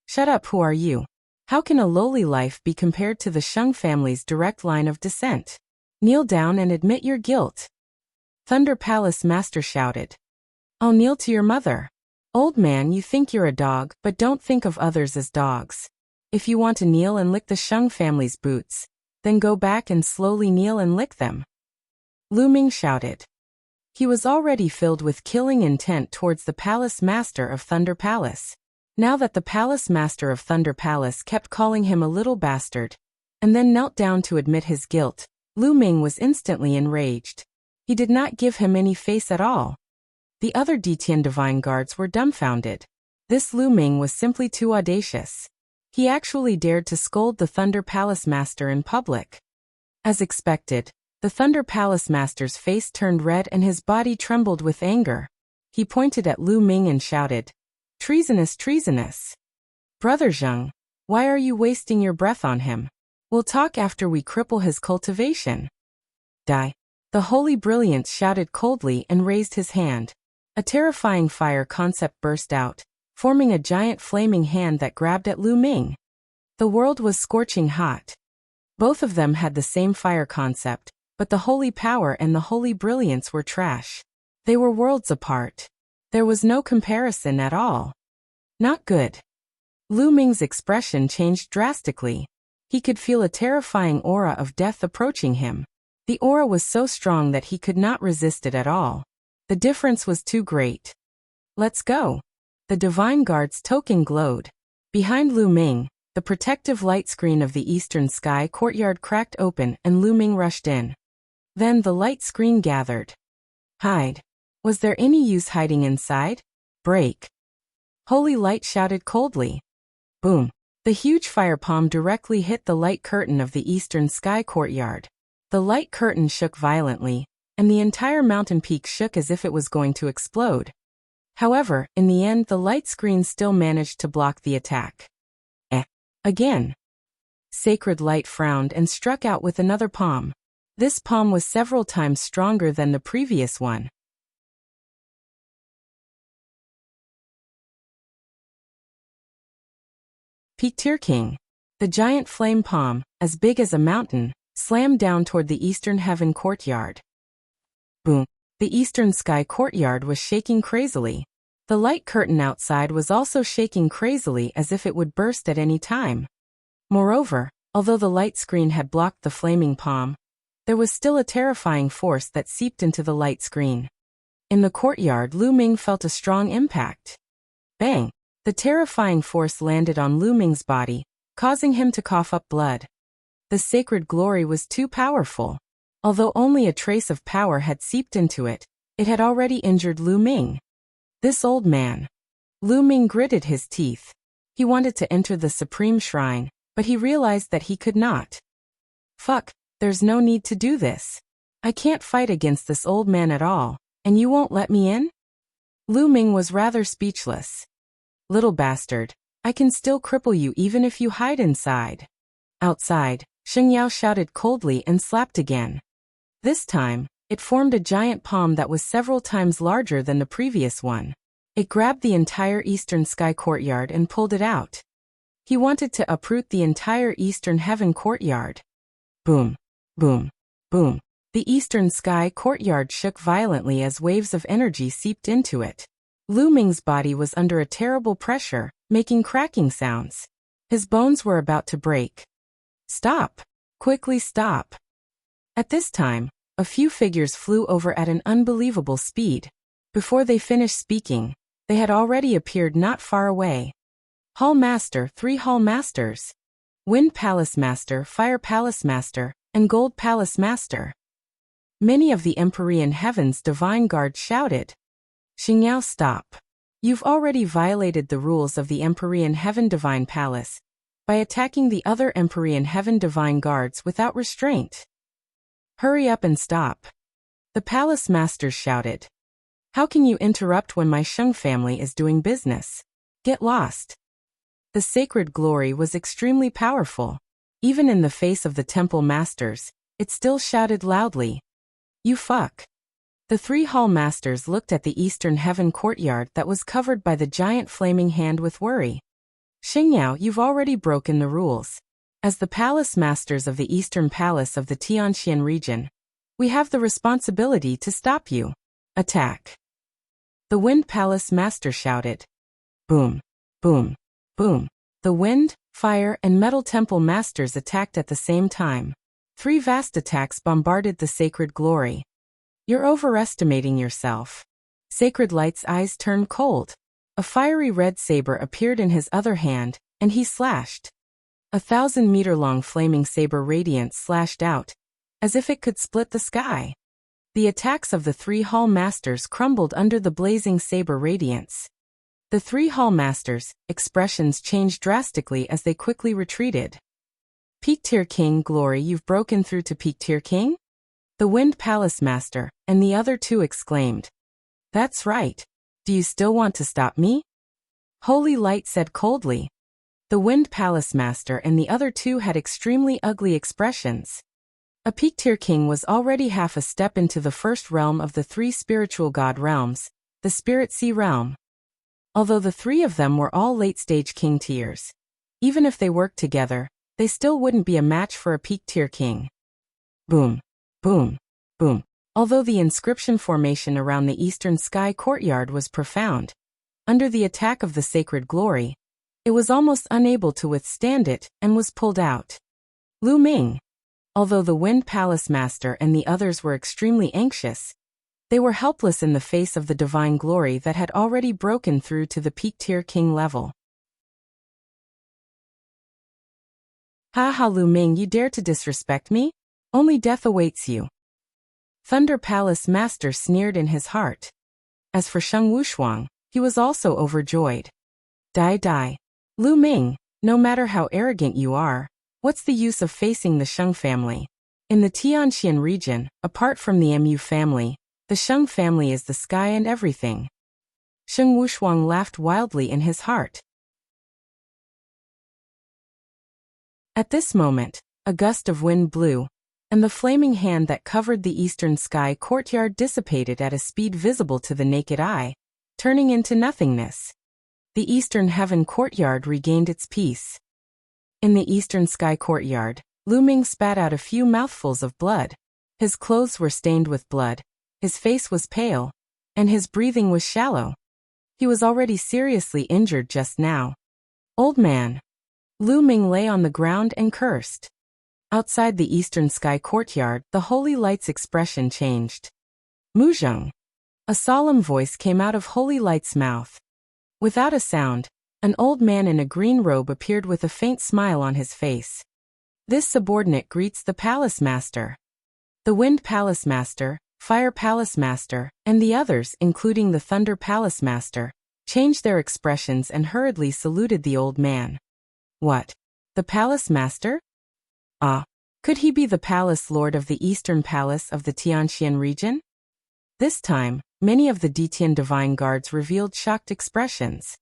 Shut up, who are you? How can a lowly life be compared to the Sheng family's direct line of descent? Kneel down and admit your guilt. Thunder Palace Master shouted. I'll kneel to your mother. Old man, you think you're a dog, but don't think of others as dogs. If you want to kneel and lick the Sheng family's boots, then go back and slowly kneel and lick them. Lu Ming shouted. He was already filled with killing intent towards the Palace Master of Thunder Palace. Now that the Palace Master of Thunder Palace kept calling him a little bastard, and then knelt down to admit his guilt, Lu Ming was instantly enraged. He did not give him any face at all. The other Detian Divine Guards were dumbfounded. This Lu Ming was simply too audacious. He actually dared to scold the Thunder Palace Master in public. As expected, the Thunder Palace Master's face turned red and his body trembled with anger. He pointed at Lu Ming and shouted, "Treasonous, treasonous! Brother Zheng, why are you wasting your breath on him? We'll talk after we cripple his cultivation." Die. The Holy Brilliance shouted coldly and raised his hand. A terrifying fire concept burst out, forming a giant flaming hand that grabbed at Lu Ming. The world was scorching hot. Both of them had the same fire concept, but the Holy Power and the Holy Brilliance were trash. They were worlds apart. There was no comparison at all. Not good. Lu Ming's expression changed drastically. He could feel a terrifying aura of death approaching him. The aura was so strong that he could not resist it at all. The difference was too great. Let's go. The Divine Guard's token glowed. Behind Lu Ming, the protective light screen of the eastern sky courtyard cracked open and Lu Ming rushed in. Then the light screen gathered. Hide. Was there any use hiding inside? Break. Holy Light shouted coldly. Boom. The huge fire palm directly hit the light curtain of the eastern sky courtyard. The light curtain shook violently, and the entire mountain peak shook as if it was going to explode. However, in the end the light screen still managed to block the attack. Again. Sacred Light frowned and struck out with another palm. This palm was several times stronger than the previous one. Peak King. The giant flame palm, as big as a mountain, slammed down toward the eastern heaven courtyard. Boom. The eastern sky courtyard was shaking crazily. The light curtain outside was also shaking crazily as if it would burst at any time. Moreover, although the light screen had blocked the flaming palm, there was still a terrifying force that seeped into the light screen. In the courtyard, Lu Ming felt a strong impact. Bang! The terrifying force landed on Lu Ming's body, causing him to cough up blood. The sacred glory was too powerful. Although only a trace of power had seeped into it, it had already injured Lu Ming. This old man. Lu Ming gritted his teeth. He wanted to enter the Supreme Shrine, but he realized that he could not. Fuck, there's no need to do this. I can't fight against this old man at all, and you won't let me in? Lu Ming was rather speechless. Little bastard, I can still cripple you even if you hide inside. Outside, Sheng Yao shouted coldly and slapped again. This time, it formed a giant palm that was several times larger than the previous one. It grabbed the entire eastern sky courtyard and pulled it out. He wanted to uproot the entire eastern heaven courtyard. Boom, boom, boom. The eastern sky courtyard shook violently as waves of energy seeped into it. Lu Ming's body was under a terrible pressure, making cracking sounds. His bones were about to break. Stop! Quickly stop! At this time, a few figures flew over at an unbelievable speed. Before they finished speaking, they had already appeared not far away. Hall Master, 3 Hall Masters. Wind Palace Master, Fire Palace Master, and Gold Palace Master. Many of the Empyrean Heaven's Divine Guard shouted. Sheng Yao, stop. You've already violated the rules of the Empyrean Heaven Divine Palace by attacking the other Empyrean Heaven Divine Guards without restraint. Hurry up and stop. The Palace Masters shouted. How can you interrupt when my Sheng family is doing business? Get lost. The sacred glory was extremely powerful. Even in the face of the temple masters, it still shouted loudly. You fuck. The 3 Hall Masters looked at the eastern heaven courtyard that was covered by the giant flaming hand with worry. Sheng Yao, you've already broken the rules. As the Palace Masters of the Eastern Palace of the Tianxian region, We have the responsibility to stop you. Attack. The Wind Palace Master shouted. Boom, boom, boom. The Wind, Fire, and Metal Temple Masters attacked at the same time. 3 vast attacks bombarded the Sacred Glory. You're overestimating yourself. Sacred Light's eyes turned cold. A fiery red saber appeared in his other hand, and he slashed. 1,000-meter-long flaming saber radiance slashed out, as if it could split the sky. The attacks of the 3 Hall Masters crumbled under the blazing saber radiance. The 3 Hall Masters' expressions changed drastically as they quickly retreated. Peak Tier King Glory, you've broken through to Peak Tier King? The Wind Palace Master and the other 2 exclaimed. That's right. Do you still want to stop me? Holy Light said coldly. The Wind Palace Master and the other 2 had extremely ugly expressions. A Peak Tier King was already half a step into the first realm of the 3 spiritual god realms, the Spirit Sea realm. Although the 3 of them were all late-stage king tiers, even if they worked together, they still wouldn't be a match for a Peak Tier King. Boom, boom, boom. Although the inscription formation around the Eastern Sky Courtyard was profound, under the attack of the Sacred Glory, it was almost unable to withstand it and was pulled out. Lu Ming. Although the Wind Palace Master and the others were extremely anxious, they were helpless in the face of the divine glory that had already broken through to the Peak Tier King level. Ha ha, Lu Ming, you dare to disrespect me? Only death awaits you. Thunder Palace Master sneered in his heart. As for Sheng Wushuang, he was also overjoyed. Die. Lu Ming, no matter how arrogant you are, what's the use of facing the Sheng family? In the Tianxian region, apart from the Mu family, the Sheng family is the sky and everything. Sheng Wushuang laughed wildly in his heart. At this moment, a gust of wind blew, and the flaming hand that covered the Eastern Sky Courtyard dissipated at a speed visible to the naked eye, turning into nothingness. The Eastern Heaven Courtyard regained its peace. In the Eastern Sky Courtyard, Lu Ming spat out a few mouthfuls of blood. His clothes were stained with blood, his face was pale, and his breathing was shallow. He was already seriously injured just now. Old man. Lu Ming lay on the ground and cursed. Outside the Eastern Sky Courtyard, the Holy Light's expression changed. Muzheng. A solemn voice came out of Holy Light's mouth. Without a sound, an old man in a green robe appeared with a faint smile on his face. This subordinate greets the Palace Master. The Wind Palace Master, Fire Palace Master, and the others, including the Thunder Palace Master, changed their expressions and hurriedly saluted the old man. What? The Palace Master? Ah, could he be the Palace Lord of the Eastern Palace of the Tianxian region? This time, many of the Detian Divine Guards revealed shocked expressions.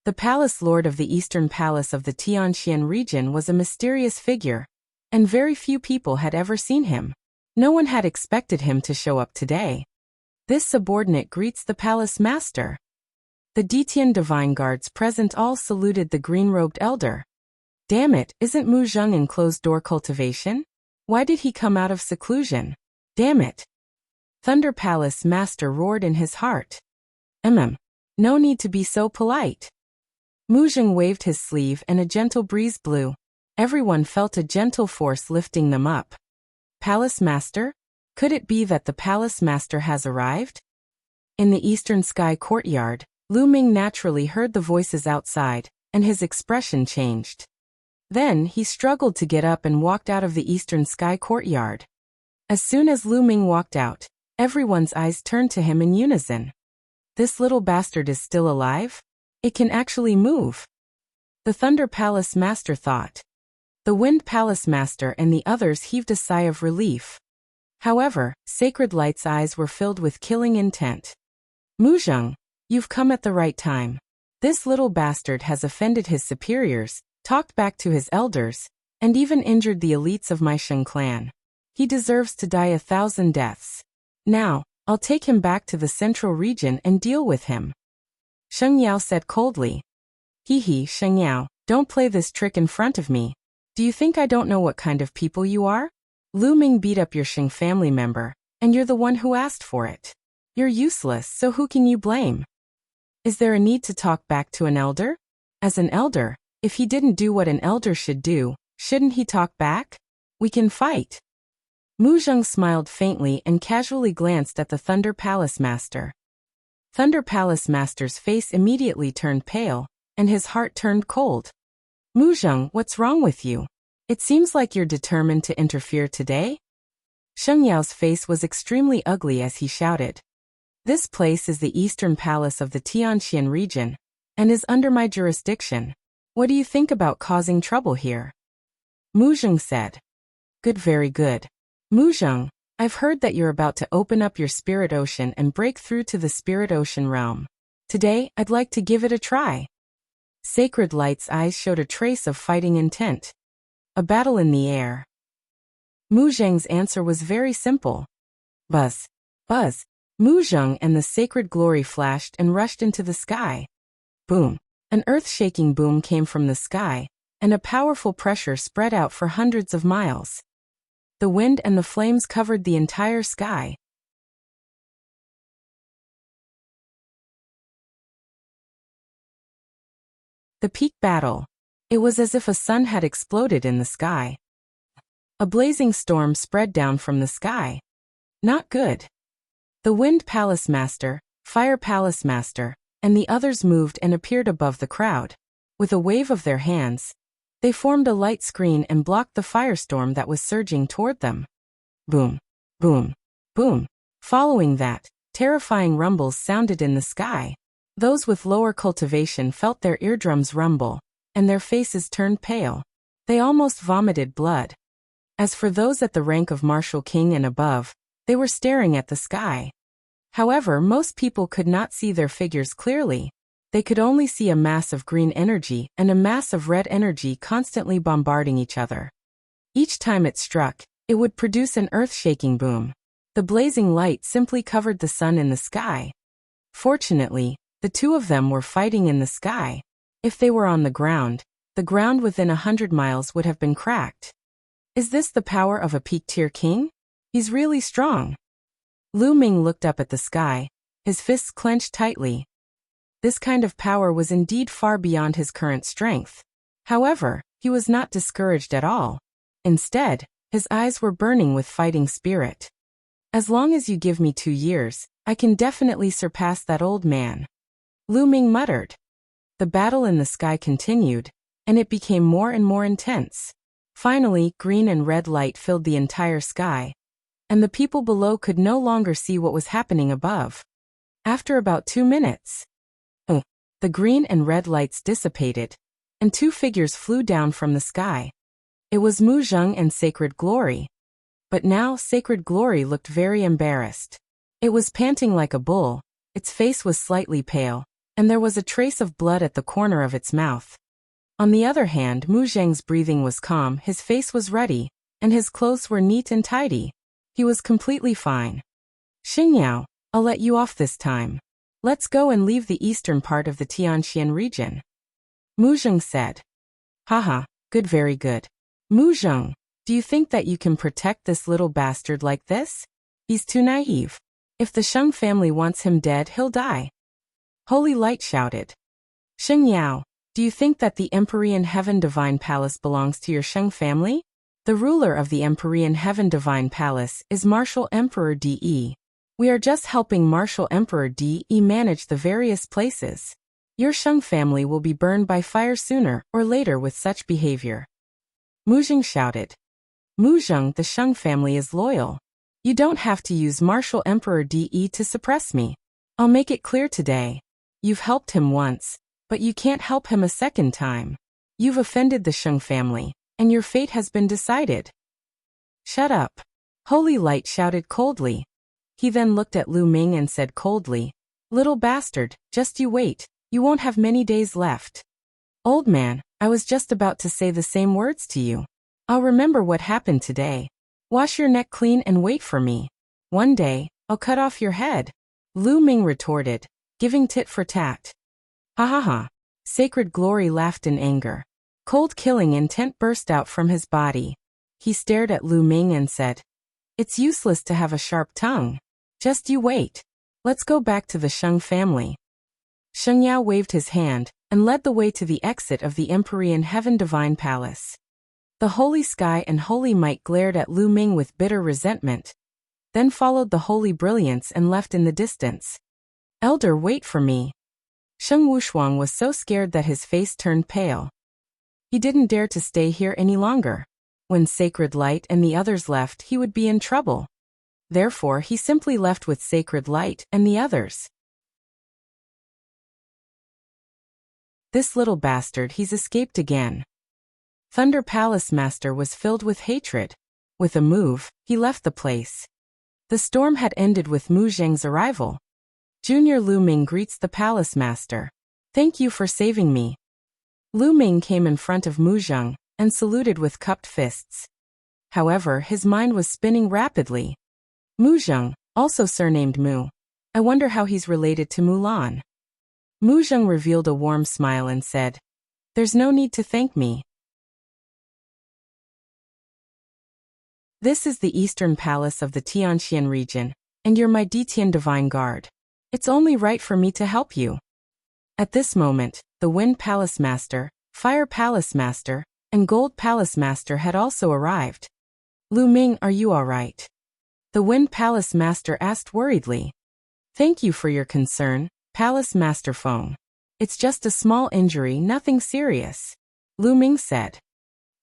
The Palace Lord of the Eastern Palace of the Tianxian region was a mysterious figure, and very few people had ever seen him. No one had expected him to show up today. This subordinate greets the Palace Master. The Detian Divine Guards present all saluted the green-robed elder. Damn it, isn't Mu Zheng in closed-door cultivation? Why did he come out of seclusion? Damn it. Thunder Palace Master roared in his heart. No need to be so polite. Mu Zheng waved his sleeve and a gentle breeze blew. Everyone felt a gentle force lifting them up. Palace Master? Could it be that the Palace Master has arrived? In the Eastern Sky Courtyard, Lu Ming naturally heard the voices outside, and his expression changed. Then he struggled to get up and walked out of the Eastern Sky Courtyard. As soon as Lu Ming walked out, everyone's eyes turned to him in unison. This little bastard is still alive? It can actually move. The Thunder Palace Master thought. The Wind Palace Master and the others heaved a sigh of relief. However, Sacred Light's eyes were filled with killing intent. Mu Zheng, you've come at the right time. This little bastard has offended his superiors, talked back to his elders, and even injured the elites of my Sheng clan. He deserves to die 1,000 deaths. Now, I'll take him back to the central region and deal with him. Sheng Yao said coldly. Hee, Sheng Yao, don't play this trick in front of me. Do you think I don't know what kind of people you are? Lu Ming beat up your Sheng family member, and you're the one who asked for it. You're useless, so who can you blame? Is there a need to talk back to an elder? As an elder, if he didn't do what an elder should do, shouldn't he talk back? We can fight. Mu Zheng smiled faintly and casually glanced at the Thunder Palace Master. Thunder Palace Master's face immediately turned pale, and his heart turned cold. Mu Zheng, what's wrong with you? It seems like you're determined to interfere today? Sheng Yao's face was extremely ugly as he shouted. This place is the eastern palace of the Tianxian region, and is under my jurisdiction. What do you think about causing trouble here? Mu Zheng said. Good, very good. Mu Zheng, I've heard that you're about to open up your spirit ocean and break through to the spirit ocean realm. Today, I'd like to give it a try. Sacred Light's eyes showed a trace of fighting intent. A battle in the air. Mu Zheng's answer was very simple. Buzz. Buzz. Mu Zheng and the sacred glory flashed and rushed into the sky. Boom. An earth-shaking boom came from the sky, and a powerful pressure spread out for hundreds of miles. The wind and the flames covered the entire sky. The peak battle. It was as if a sun had exploded in the sky. A blazing storm spread down from the sky. Not good. The Wind Palace Master, Fire Palace Master, and the others moved and appeared above the crowd. With a wave of their hands, they formed a light screen and blocked the firestorm that was surging toward them. Boom, boom, boom. Following that, terrifying rumbles sounded in the sky. Those with lower cultivation felt their eardrums rumble, and their faces turned pale. They almost vomited blood. As for those at the rank of Martial King and above, they were staring at the sky. However, most people could not see their figures clearly. They could only see a mass of green energy and a mass of red energy constantly bombarding each other. Each time it struck, it would produce an earth-shaking boom. The blazing light simply covered the sun in the sky. Fortunately, the two of them were fighting in the sky. If they were on the ground within 100 miles would have been cracked. Is this the power of a peak-tier king? He's really strong. Lu Ming looked up at the sky, his fists clenched tightly. This kind of power was indeed far beyond his current strength. However, he was not discouraged at all. Instead, his eyes were burning with fighting spirit. As long as you give me 2 years, I can definitely surpass that old man. Lu Ming muttered. The battle in the sky continued, and it became more and more intense. Finally, green and red light filled the entire sky, and the people below could no longer see what was happening above. After about 2 minutes, the green and red lights dissipated, and 2 figures flew down from the sky. It was Mu Zheng and Sacred Glory. But now Sacred Glory looked very embarrassed. It was panting like a bull, its face was slightly pale, and there was a trace of blood at the corner of its mouth. On the other hand, Mu Zheng's breathing was calm, his face was ruddy, and his clothes were neat and tidy. He was completely fine. Xing Yao, I'll let you off this time. Let's go and leave the eastern part of the Tianxian region. Mu Zheng said. Haha, good, very good. Mu Zheng, do you think that you can protect this little bastard like this? He's too naive. If the Sheng family wants him dead, he'll die. Holy Light shouted. Xing Yao, do you think that the Empyrean Heaven Divine Palace belongs to your Sheng family? The ruler of the Empyrean Heaven Divine Palace is Martial Emperor De. We are just helping Martial Emperor De manage the various places. Your Sheng family will be burned by fire sooner or later with such behavior. Mu Zheng shouted. Mu Zheng, the Sheng family is loyal. You don't have to use Martial Emperor De to suppress me. I'll make it clear today. You've helped him once, but you can't help him a second time. You've offended the Sheng family, and your fate has been decided. Shut up. Holy Light shouted coldly. He then looked at Lu Ming and said coldly, Little bastard, just you wait, you won't have many days left. Old man, I was just about to say the same words to you. I'll remember what happened today. Wash your neck clean and wait for me. One day, I'll cut off your head. Lu Ming retorted, giving tit for tat. Ha ha ha. Sacred Glory laughed in anger. Cold killing intent burst out from his body. He stared at Lu Ming and said, "It's useless to have a sharp tongue. Just you wait. Let's go back to the Sheng family." Sheng Yao waved his hand and led the way to the exit of the Empyrean Heaven Divine Palace. The holy sky and holy might glared at Lu Ming with bitter resentment, then followed the holy brilliance and left in the distance. "Elder, wait for me." Sheng Wushuang was so scared that his face turned pale. He didn't dare to stay here any longer. When Sacred Light and the others left, he would be in trouble. Therefore, he simply left with Sacred Light and the others. This little bastard, he's escaped again. Thunder Palace Master was filled with hatred. With a move, he left the place. The storm had ended with Mu Zheng's arrival. Junior Lu Ming greets the Palace Master. "Thank you for saving me." Lu Ming came in front of Mu Zheng and saluted with cupped fists. However, his mind was spinning rapidly. Mu Zheng, also surnamed Mu. I wonder how he's related to Mulan. Mu Zheng revealed a warm smile and said, "There's no need to thank me. This is the Eastern Palace of the Tianxian region, and you're my Ditian Divine Guard. It's only right for me to help you." At this moment, the Wind Palace Master, Fire Palace Master, and Gold Palace Master had also arrived. "Lu Ming, are you all right?" The Wind Palace Master asked worriedly. "Thank you for your concern, Palace Master Feng. It's just a small injury, nothing serious," Lu Ming said.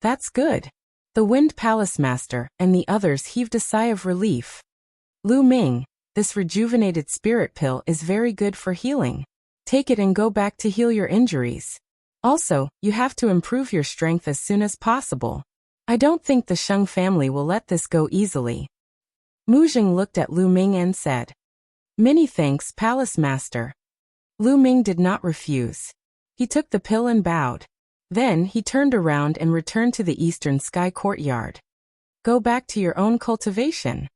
"That's good." The Wind Palace Master and the others heaved a sigh of relief. "Lu Ming, this rejuvenated spirit pill is very good for healing. Take it and go back to heal your injuries. Also, you have to improve your strength as soon as possible. I don't think the Sheng family will let this go easily." Mu Zheng looked at Lu Ming and said, "Many thanks, Palace Master." Lu Ming did not refuse. He took the pill and bowed. Then he turned around and returned to the Eastern Sky Courtyard. "Go back to your own cultivation."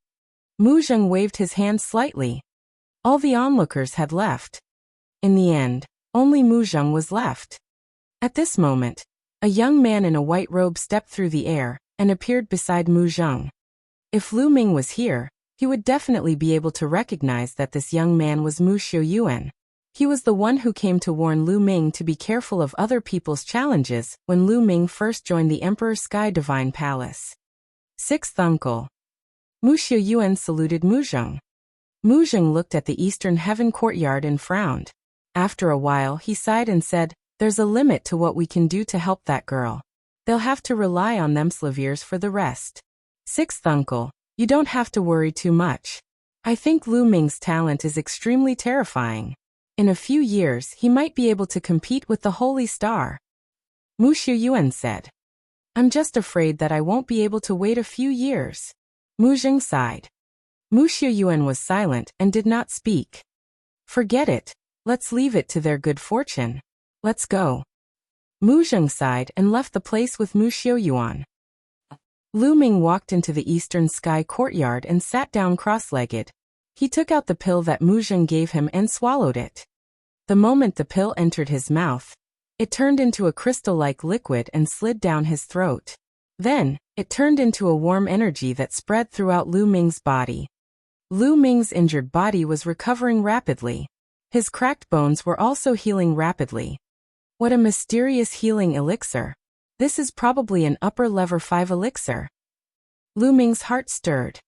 Mu Zheng waved his hand slightly. All the onlookers had left. In the end, only Mu Zheng was left. At this moment, a young man in a white robe stepped through the air and appeared beside Mu Zheng. If Lu Ming was here, he would definitely be able to recognize that this young man was Mu Xiuyuan. He was the one who came to warn Lu Ming to be careful of other people's challenges when Lu Ming first joined the Emperor Sky Divine Palace. Sixth uncle. Mu Xiuyuan saluted Mu Zheng. Mu Zheng looked at the Eastern Heaven Courtyard and frowned. After a while, he sighed and said, "There's a limit to what we can do to help that girl. They'll have to rely on them slaviers for the rest." Sixth uncle, you don't have to worry too much. I think Lu Ming's talent is extremely terrifying. In a few years, he might be able to compete with the Holy Star. Mu Xiuyuan said. "I'm just afraid that I won't be able to wait a few years." Mu Zheng sighed. Mu Xiuyuan was silent and did not speak. "Forget it. Let's leave it to their good fortune. Let's go." Mu Zheng sighed and left the place with Mu Xiuyuan. Lu Ming walked into the Eastern Sky Courtyard and sat down cross-legged. He took out the pill that Mu Zheng gave him and swallowed it. The moment the pill entered his mouth, it turned into a crystal-like liquid and slid down his throat. Then, it turned into a warm energy that spread throughout Lu Ming's body. Lu Ming's injured body was recovering rapidly. His cracked bones were also healing rapidly. What a mysterious healing elixir. This is probably an upper level 5 elixir. Lu Ming's heart stirred.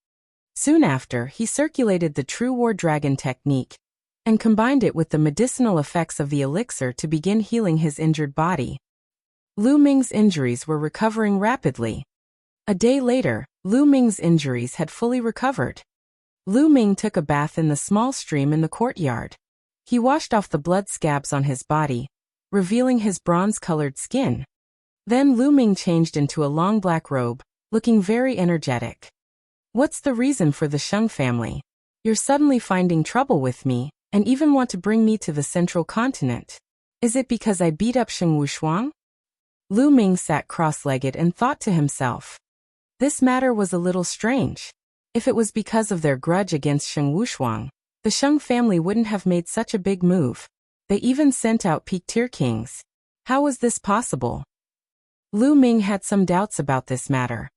Soon after, he circulated the True War Dragon technique and combined it with the medicinal effects of the elixir to begin healing his injured body. Lu Ming's injuries were recovering rapidly. A day later, Lu Ming's injuries had fully recovered. Lu Ming took a bath in the small stream in the courtyard. He washed off the blood scabs on his body, revealing his bronze-colored skin. Then Lu Ming changed into a long black robe, looking very energetic. "What's the reason for the Sheng family? You're suddenly finding trouble with me, and even want to bring me to the central continent. Is it because I beat up Sheng Wushuang?" Lu Ming sat cross-legged and thought to himself. This matter was a little strange. If it was because of their grudge against Sheng Wushuang, the Sheng family wouldn't have made such a big move. They even sent out peak-tier kings. How was this possible? Lu Ming had some doubts about this matter.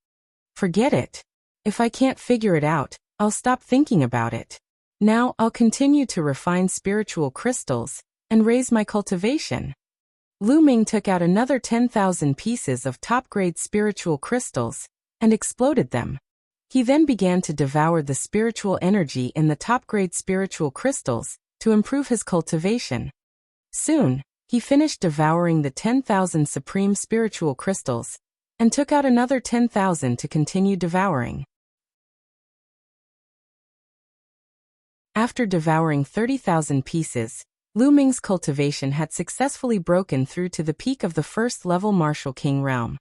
Forget it. If I can't figure it out, I'll stop thinking about it. Now I'll continue to refine spiritual crystals and raise my cultivation. Lu Ming took out another 10,000 pieces of top-grade spiritual crystals and exploded them. He then began to devour the spiritual energy in the top-grade spiritual crystals to improve his cultivation. Soon, he finished devouring the 10,000 supreme spiritual crystals and took out another 10,000 to continue devouring. After devouring 30,000 pieces, Lu Ming's cultivation had successfully broken through to the peak of the first-level Martial King realm.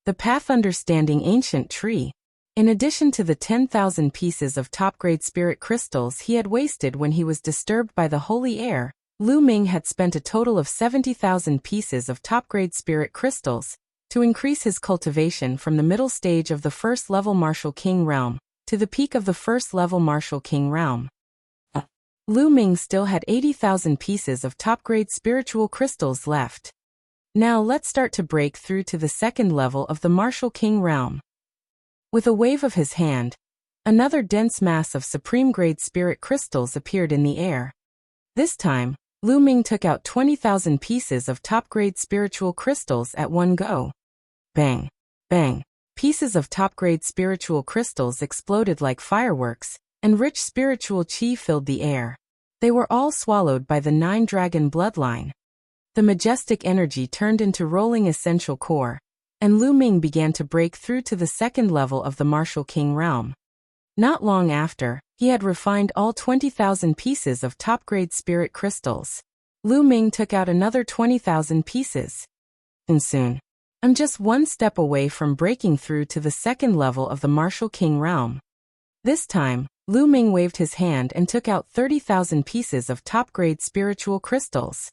The Path Understanding Ancient Tree. In addition to the 10,000 pieces of top-grade spirit crystals he had wasted when he was disturbed by the holy air, Lu Ming had spent a total of 70,000 pieces of top-grade spirit crystals to increase his cultivation from the middle stage of the first-level Martial King realm to the peak of the first-level Martial King realm. Lu Ming still had 80,000 pieces of top-grade spiritual crystals left. Now let's start to break through to the second level of the Martial King realm. With a wave of his hand, another dense mass of supreme-grade spirit crystals appeared in the air. This time, Lu Ming took out 20,000 pieces of top-grade spiritual crystals at one go. Bang! Bang! Pieces of top-grade spiritual crystals exploded like fireworks, and rich spiritual qi filled the air. They were all swallowed by the Nine-Dragon bloodline. The majestic energy turned into rolling essential core, and Lu Ming began to break through to the second level of the Martial King realm. Not long after, he had refined all 20,000 pieces of top-grade spirit crystals. Lu Ming took out another 20,000 pieces. And soon, I'm just one step away from breaking through to the second level of the Martial King realm. This time, Lu Ming waved his hand and took out 30,000 pieces of top-grade spiritual crystals.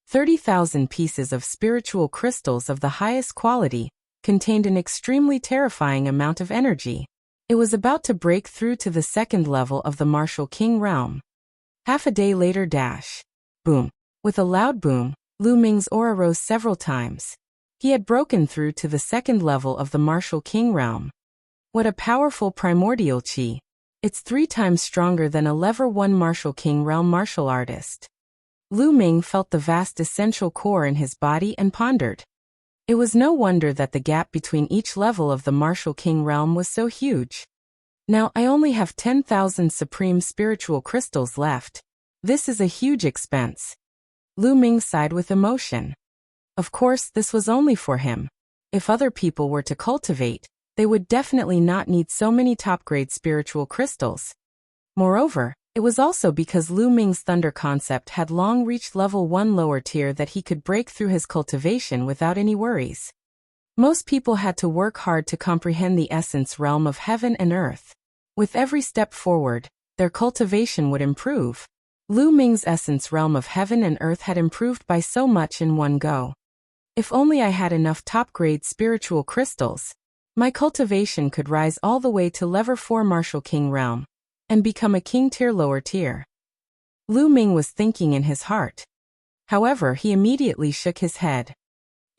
30,000 pieces of spiritual crystals of the highest quality contained an extremely terrifying amount of energy. It was about to break through to the second level of the Martial King realm. Half a day later boom. With a loud boom, Lu Ming's aura rose several times. He had broken through to the second level of the Martial King realm. What a powerful primordial qi. It's 3 times stronger than a level 1 Martial King realm martial artist. Lu Ming felt the vast essential core in his body and pondered. It was no wonder that the gap between each level of the Martial King realm was so huge. Now I only have 10,000 supreme spiritual crystals left. This is a huge expense. Lu Ming sighed with emotion. Of course, this was only for him. If other people were to cultivate, they would definitely not need so many top-grade spiritual crystals. Moreover, it was also because Lu Ming's thunder concept had long reached level 1 lower tier that he could break through his cultivation without any worries. Most people had to work hard to comprehend the essence realm of heaven and earth. With every step forward, their cultivation would improve. Lu Ming's essence realm of heaven and earth had improved by so much in one go. If only I had enough top-grade spiritual crystals, my cultivation could rise all the way to level 4 Martial King realm and become a king tier lower tier. Lu Ming was thinking in his heart. However, he immediately shook his head.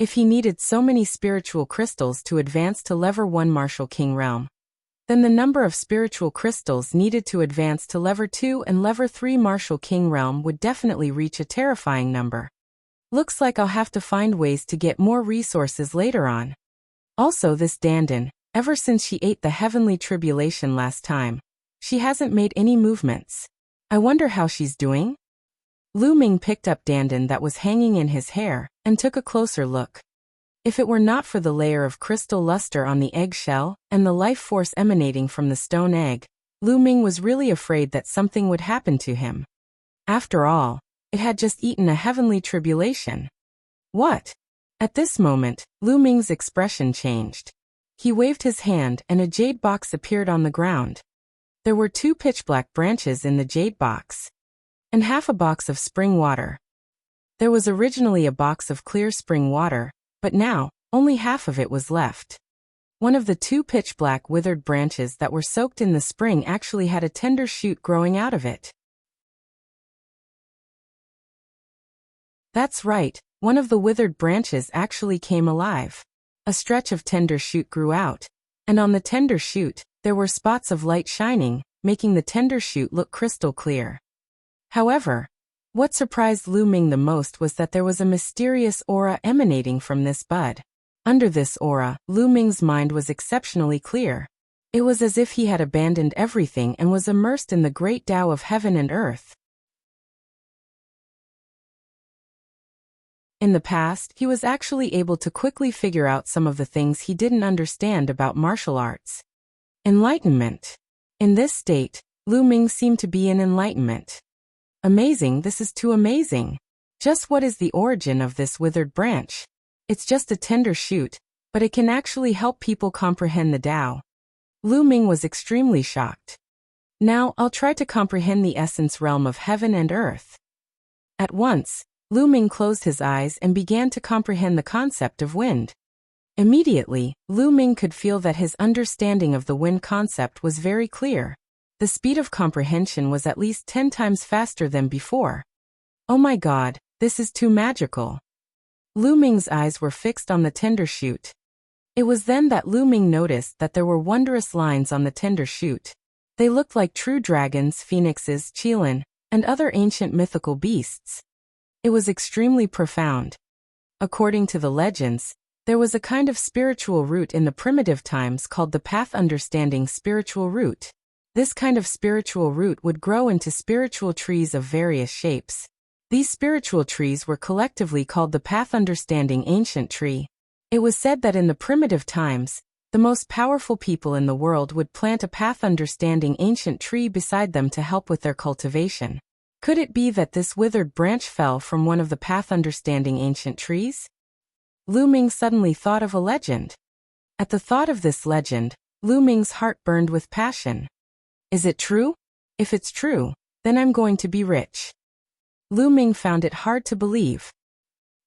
If he needed so many spiritual crystals to advance to level 1 Martial King realm, then the number of spiritual crystals needed to advance to level 2 and level 3 Martial King realm would definitely reach a terrifying number. Looks like I'll have to find ways to get more resources later on. Also, this Dandan, ever since she ate the heavenly tribulation last time, she hasn't made any movements. I wonder how she's doing? Lu Ming picked up Dandan that was hanging in his hair and took a closer look. If it were not for the layer of crystal luster on the egg shell and the life force emanating from the stone egg, Lu Ming was really afraid that something would happen to him. After all, it had just eaten a heavenly tribulation. What? At this moment, Lu Ming's expression changed. He waved his hand and a jade box appeared on the ground. There were 2 pitch-black branches in the jade box, and half a box of spring water. There was originally a box of clear spring water, but now, only half of it was left. One of the 2 pitch-black withered branches that were soaked in the spring actually had a tender shoot growing out of it. That's right, one of the withered branches actually came alive. A stretch of tender shoot grew out, and on the tender shoot, there were spots of light shining, making the tender shoot look crystal clear. However, what surprised Lu Ming the most was that there was a mysterious aura emanating from this bud. Under this aura, Lu Ming's mind was exceptionally clear. It was as if he had abandoned everything and was immersed in the great Tao of heaven and earth. In the past, he was actually able to quickly figure out some of the things he didn't understand about martial arts. Enlightenment. In this state, Lu Ming seemed to be in enlightenment. Amazing, this is too amazing. Just what is the origin of this withered branch? It's just a tender shoot, but it can actually help people comprehend the Tao. Lu Ming was extremely shocked. Now, I'll try to comprehend the essence realm of heaven and earth. At once, Lu Ming closed his eyes and began to comprehend the concept of wind. Immediately, Lu Ming could feel that his understanding of the wind concept was very clear. The speed of comprehension was at least 10 times faster than before. Oh my God, this is too magical. Lu Ming's eyes were fixed on the tender shoot. It was then that Lu Ming noticed that there were wondrous lines on the tender shoot. They looked like true dragons, phoenixes, qilin, and other ancient mythical beasts. It was extremely profound. According to the legends, there was a kind of spiritual root in the primitive times called the path understanding spiritual root. This kind of spiritual root would grow into spiritual trees of various shapes. These spiritual trees were collectively called the path understanding ancient tree. It was said that in the primitive times, the most powerful people in the world would plant a path understanding ancient tree beside them to help with their cultivation. Could it be that this withered branch fell from one of the path understanding ancient trees? Lu Ming suddenly thought of a legend. At the thought of this legend, Lu Ming's heart burned with passion. Is it true? If it's true, then I'm going to be rich. Lu Ming found it hard to believe.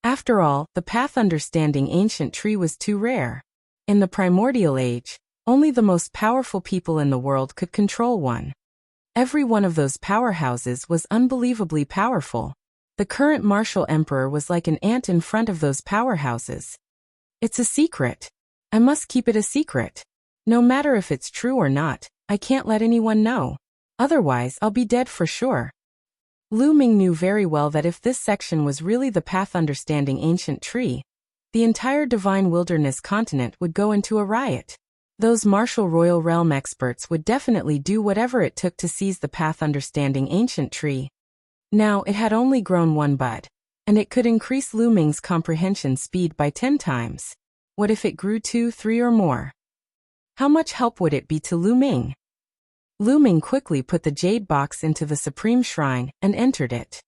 After all, the path understanding ancient tree was too rare. In the primordial age, only the most powerful people in the world could control one. Every one of those powerhouses was unbelievably powerful. The current martial emperor was like an ant in front of those powerhouses. It's a secret. I must keep it a secret. No matter if it's true or not, I can't let anyone know. Otherwise, I'll be dead for sure. Lu Ming knew very well that if this section was really the path understanding ancient tree, the entire divine wilderness continent would go into a riot. Those martial royal realm experts would definitely do whatever it took to seize the path understanding ancient tree. Now, it had only grown one bud, and it could increase Lu Ming's comprehension speed by 10 times. What if it grew 2, 3 or more? How much help would it be to Lu Ming? Lu Ming quickly put the jade box into the supreme shrine and entered it.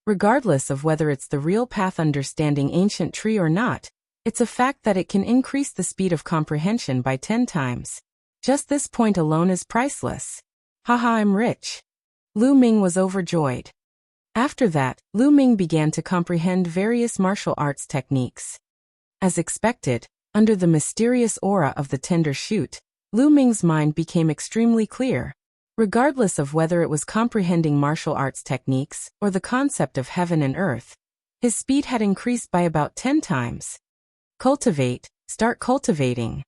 Regardless of whether it's the real path understanding ancient tree or not, it's a fact that it can increase the speed of comprehension by 10 times. Just this point alone is priceless. Haha, I'm rich. Lu Ming was overjoyed. After that, Lu Ming began to comprehend various martial arts techniques. As expected, under the mysterious aura of the tender shoot, Lu Ming's mind became extremely clear. Regardless of whether it was comprehending martial arts techniques or the concept of heaven and earth, his speed had increased by about 10 times. Cultivate, start cultivating.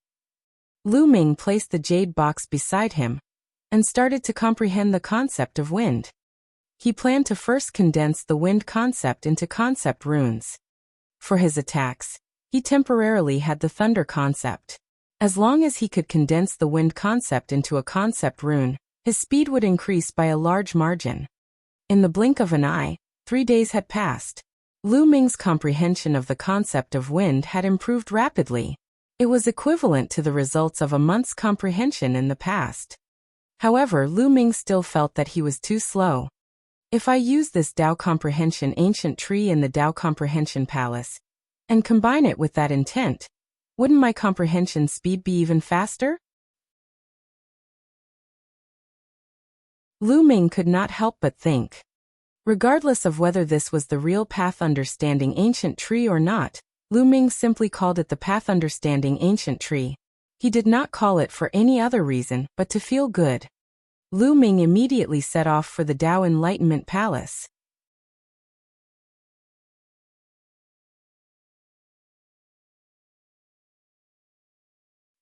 Lu Ming placed the jade box beside him and started to comprehend the concept of wind. He planned to first condense the wind concept into concept runes. For his attacks, he temporarily had the thunder concept. As long as he could condense the wind concept into a concept rune, his speed would increase by a large margin. In the blink of an eye, 3 days had passed. Lu Ming's comprehension of the concept of wind had improved rapidly. It was equivalent to the results of a month's comprehension in the past. However, Lu Ming still felt that he was too slow. If I use this Tao Comprehension ancient tree in the Tao Comprehension Palace, and combine it with that intent, wouldn't my comprehension speed be even faster? Lu Ming could not help but think. Regardless of whether this was the real path understanding ancient tree or not, Lu Ming simply called it the path understanding ancient tree. He did not call it for any other reason but to feel good. Lu Ming immediately set off for the Tao Enlightenment Palace.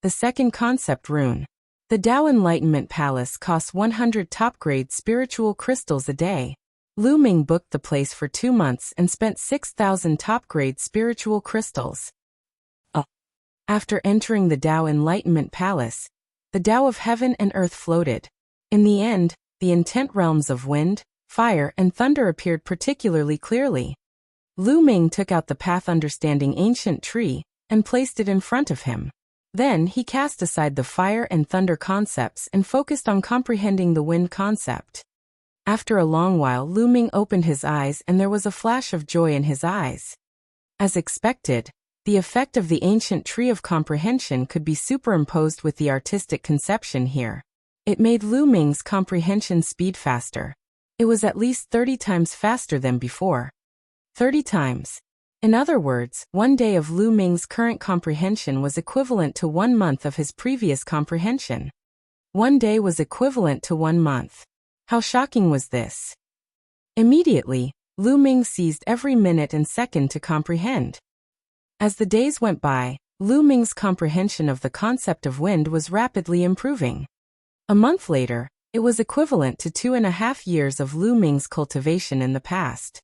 The second concept rune. The Tao Enlightenment Palace costs 100 top-grade spiritual crystals a day. Lu Ming booked the place for 2 months and spent 6,000 top-grade spiritual crystals. After entering the Tao Enlightenment Palace, the Tao of heaven and earth floated. In the end, the intent realms of wind, fire, and thunder appeared particularly clearly. Lu Ming took out the path understanding ancient tree and placed it in front of him. Then he cast aside the fire and thunder concepts and focused on comprehending the wind concept. After a long while, Lu Ming opened his eyes and there was a flash of joy in his eyes. As expected, the effect of the ancient tree of comprehension could be superimposed with the artistic conception here. It made Lu Ming's comprehension speed faster. It was at least 30 times faster than before. 30 times. In other words, 1 day of Lu Ming's current comprehension was equivalent to 1 month of his previous comprehension. 1 day was equivalent to 1 month. How shocking was this? Immediately, Lu Ming seized every minute and second to comprehend. As the days went by, Lu Ming's comprehension of the concept of wind was rapidly improving. A month later, it was equivalent to 2.5 years of Lu Ming's cultivation in the past.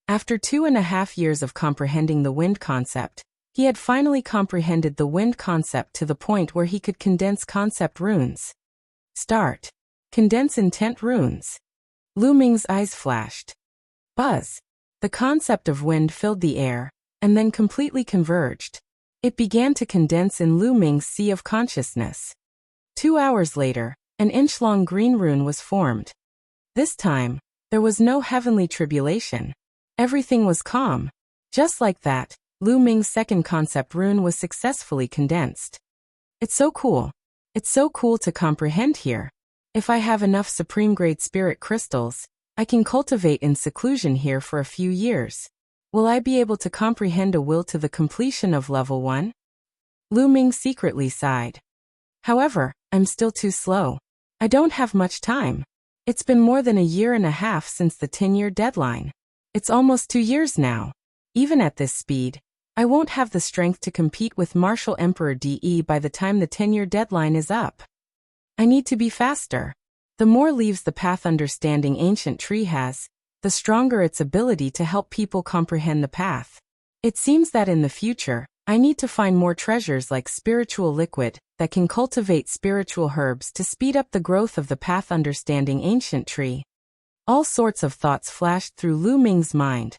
After 2.5 years of comprehending the wind concept, he had finally comprehended the wind concept to the point where he could condense concept runes. Start. Condense intent runes. Lu Ming's eyes flashed. Buzz. The concept of wind filled the air, and then completely converged. It began to condense in Lu Ming's sea of consciousness. 2 hours later, an inch-long green rune was formed. This time, there was no heavenly tribulation. Everything was calm. Just like that, Lu Ming's second concept rune was successfully condensed. It's so cool. It's so cool to comprehend here. If I have enough supreme-grade spirit crystals, I can cultivate in seclusion here for a few years. Will I be able to comprehend a will to the completion of level 1? Lu Ming secretly sighed. However, I'm still too slow. I don't have much time. It's been more than 1.5 years since the 10-year deadline. It's almost 2 years now. Even at this speed, I won't have the strength to compete with Martial Emperor DE by the time the 10-year deadline is up. I need to be faster. The more leaves the path understanding ancient tree has, the stronger its ability to help people comprehend the path. It seems that in the future, I need to find more treasures like spiritual liquid that can cultivate spiritual herbs to speed up the growth of the path understanding ancient tree. All sorts of thoughts flashed through Lu Ming's mind.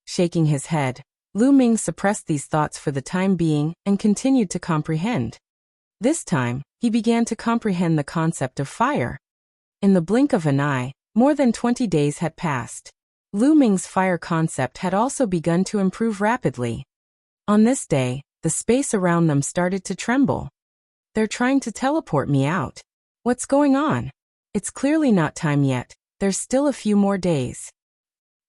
Shaking his head, Lu Ming suppressed these thoughts for the time being and continued to comprehend. This time, he began to comprehend the concept of fire. In the blink of an eye, more than 20 days had passed. Lu Ming's fire concept had also begun to improve rapidly. On this day, the space around them started to tremble. They're trying to teleport me out. What's going on? It's clearly not time yet. There's still a few more days.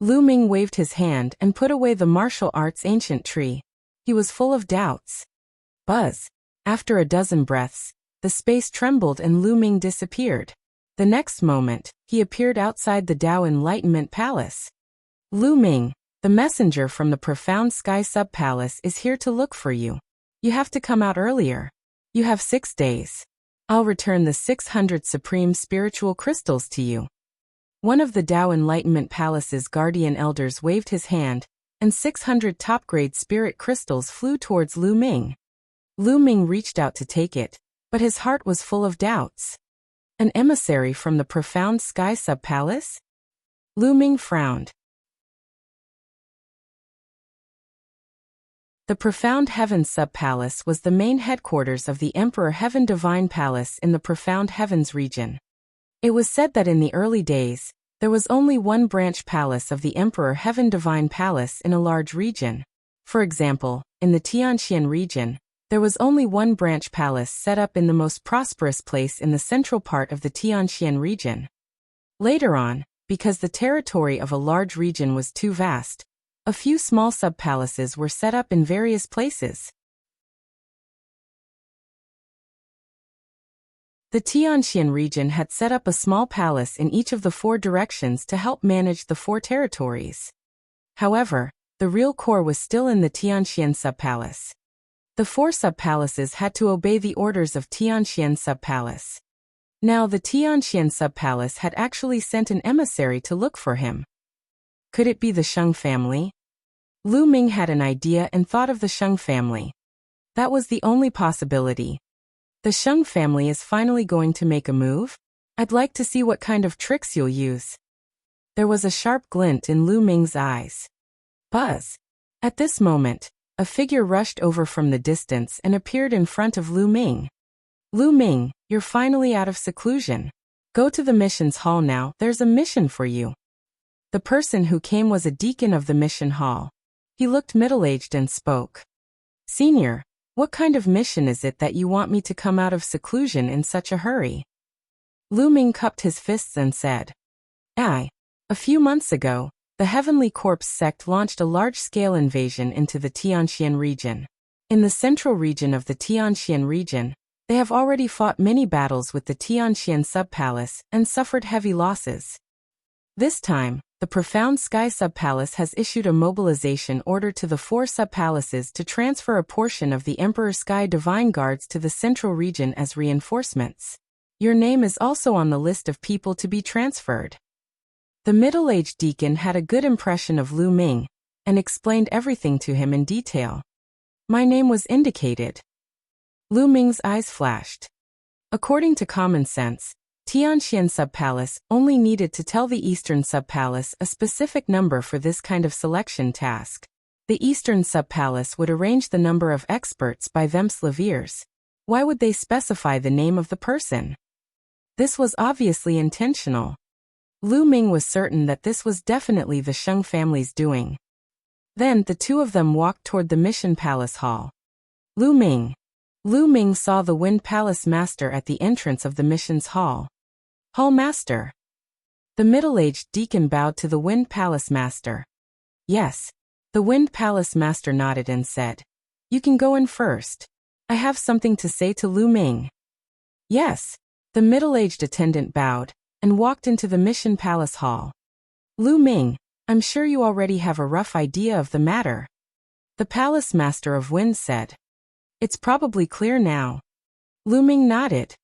Lu Ming waved his hand and put away the martial arts ancient tree. He was full of doubts. Buzz. After a dozen breaths, the space trembled and Lu Ming disappeared. The next moment, he appeared outside the Tao Enlightenment Palace. Lu Ming, the messenger from the Profound Sky Sub-Palace is here to look for you. You have to come out earlier. You have 6 days. I'll return the 600 supreme spiritual crystals to you. One of the Tao Enlightenment Palace's guardian elders waved his hand, and 600 top-grade spirit crystals flew towards Lu Ming. Lu Ming reached out to take it, but his heart was full of doubts. An emissary from the Profound Sky Sub-Palace? Lu Ming frowned. The Profound Heavens Sub-Palace was the main headquarters of the Emperor Heaven Divine Palace in the Profound Heavens region. It was said that in the early days, there was only one branch palace of the Emperor Heaven Divine Palace in a large region. For example, in the Tianxian region, there was only one branch palace set up in the most prosperous place in the central part of the Tianxian region. Later on, because the territory of a large region was too vast, a few small sub-palaces were set up in various places. The Tianxian region had set up a small palace in each of the 4 directions to help manage the 4 territories. However, the real core was still in the Tianxian sub-palace. The 4 sub-palaces had to obey the orders of Tianxian sub-palace. Now the Tianxian sub-palace had actually sent an emissary to look for him. Could it be the Sheng family? Lu Ming had an idea and thought of the Sheng family. That was the only possibility. The Sheng family is finally going to make a move? I'd like to see what kind of tricks you'll use. There was a sharp glint in Lu Ming's eyes. Buzz! At this moment, a figure rushed over from the distance and appeared in front of Lu Ming. Lu Ming, you're finally out of seclusion. Go to the missions hall now, there's a mission for you. The person who came was a deacon of the mission hall. He looked middle-aged and spoke. Senior, what kind of mission is it that you want me to come out of seclusion in such a hurry? Lu Ming cupped his fists and said. A few months ago, the Heavenly Corpse sect launched a large-scale invasion into the Tianxian region. In the central region of the Tianxian region, they have already fought many battles with the Tianxian sub-palace and suffered heavy losses. This time, the Profound Sky Sub-Palace has issued a mobilization order to the 4 sub-palaces to transfer a portion of the Emperor Sky Divine Guards to the central region as reinforcements. Your name is also on the list of people to be transferred. The middle-aged deacon had a good impression of Lu Ming and explained everything to him in detail. My name was indicated. Lu Ming's eyes flashed. According to common sense, Tianxian sub-palace only needed to tell the Eastern sub-palace a specific number for this kind of selection task. The Eastern sub-palace would arrange the number of experts by themselves. Why would they specify the name of the person? This was obviously intentional. Lu Ming was certain that this was definitely the Sheng family's doing. Then the two of them walked toward the Mission Palace Hall. Lu Ming saw the Wind Palace Master at the entrance of the mission's hall. Hall Master. The middle-aged deacon bowed to the Wind Palace Master. Yes. The Wind Palace Master nodded and said, You can go in first. I have something to say to Lu Ming. Yes. The middle-aged attendant bowed and walked into the Mission Palace Hall. Lu Ming, I'm sure you already have a rough idea of the matter. The Palace Master of Wind said. It's probably clear now. Lu Ming nodded.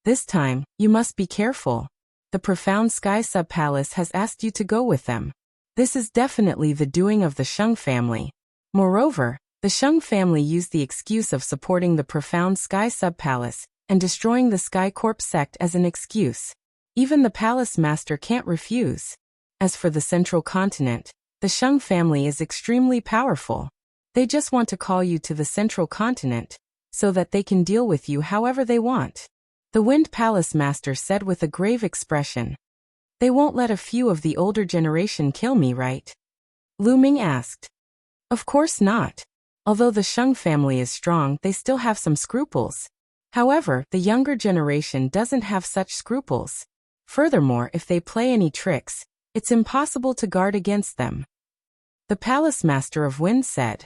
This time, you must be careful. The Profound Sky Sub-Palace has asked you to go with them. This is definitely the doing of the Sheng family. Moreover, the Sheng family used the excuse of supporting the Profound Sky Sub-Palace and destroying the Sky Corp sect as an excuse. Even the Palace Master can't refuse. As for the Central Continent, the Sheng family is extremely powerful. They just want to call you to the Central Continent, so that they can deal with you however they want. The Wind Palace Master said with a grave expression. They won't let a few of the older generation kill me, right? Lu Ming asked. Of course not. Although the Sheng family is strong, they still have some scruples. However, the younger generation doesn't have such scruples. Furthermore, if they play any tricks, it's impossible to guard against them. The Palace Master of Wind said.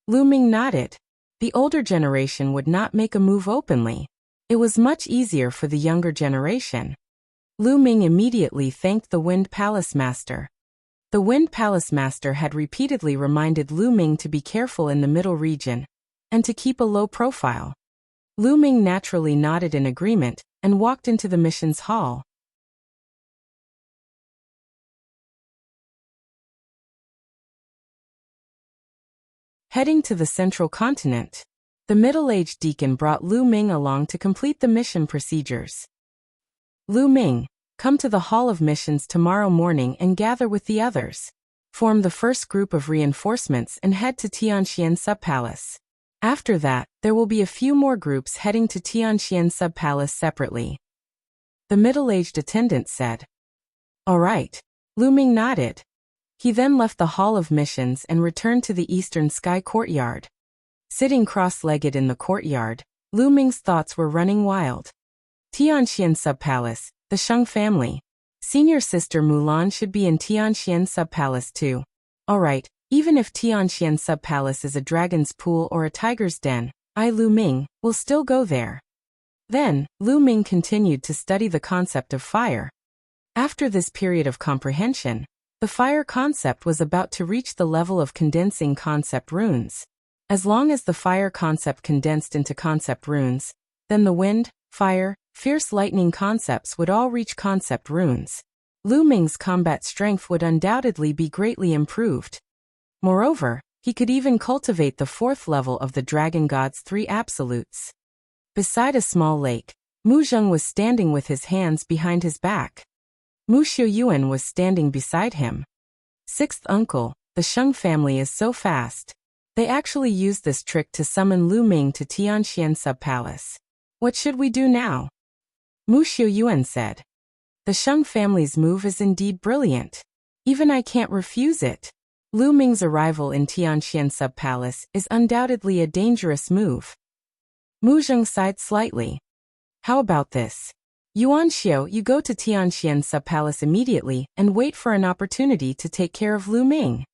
Lu Ming nodded. The older generation would not make a move openly. It was much easier for the younger generation. Lu Ming immediately thanked the Wind Palace Master. The Wind Palace Master had repeatedly reminded Lu Ming to be careful in the middle region, and to keep a low profile. Lu Ming naturally nodded in agreement, and walked into the mission's hall. Heading to the Central Continent. The middle-aged deacon brought Lu Ming along to complete the mission procedures. Lu Ming, come to the Hall of Missions tomorrow morning and gather with the others. Form the first group of reinforcements and head to Tianxian Sub-Palace. After that, there will be a few more groups heading to Tianxian Sub-Palace separately. The middle-aged attendant said. All right. Lu Ming nodded. He then left the Hall of Missions and returned to the Eastern Sky Courtyard. Sitting cross-legged in the courtyard, Lu Ming's thoughts were running wild. Tianxian Sub-Palace, the Sheng family. Senior sister Mulan should be in Tianxian Sub-Palace too. Alright, even if Tianxian Sub-Palace is a dragon's pool or a tiger's den, Lu Ming, will still go there. Then, Lu Ming continued to study the concept of fire. After this period of comprehension, the fire concept was about to reach the level of condensing concept runes. As long as the fire concept condensed into concept runes, then the wind, fire, fierce lightning concepts would all reach concept runes. Lu Ming's combat strength would undoubtedly be greatly improved. Moreover, he could even cultivate the fourth level of the Dragon God's three absolutes. Beside a small lake, Mu Zheng was standing with his hands behind his back. Mu Xiuyuan was standing beside him. Sixth uncle, the Sheng family is so fast. They actually used this trick to summon Lu Ming to Tianxian Sub-Palace. What should we do now? Mu Xiuyuan said. The Sheng family's move is indeed brilliant. Even I can't refuse it. Lu Ming's arrival in Tianxian Sub-Palace is undoubtedly a dangerous move. Mu Zheng sighed slightly. How about this? Yuan Xiu, you go to Tianxian Sub-Palace immediately and wait for an opportunity to take care of Lu Ming.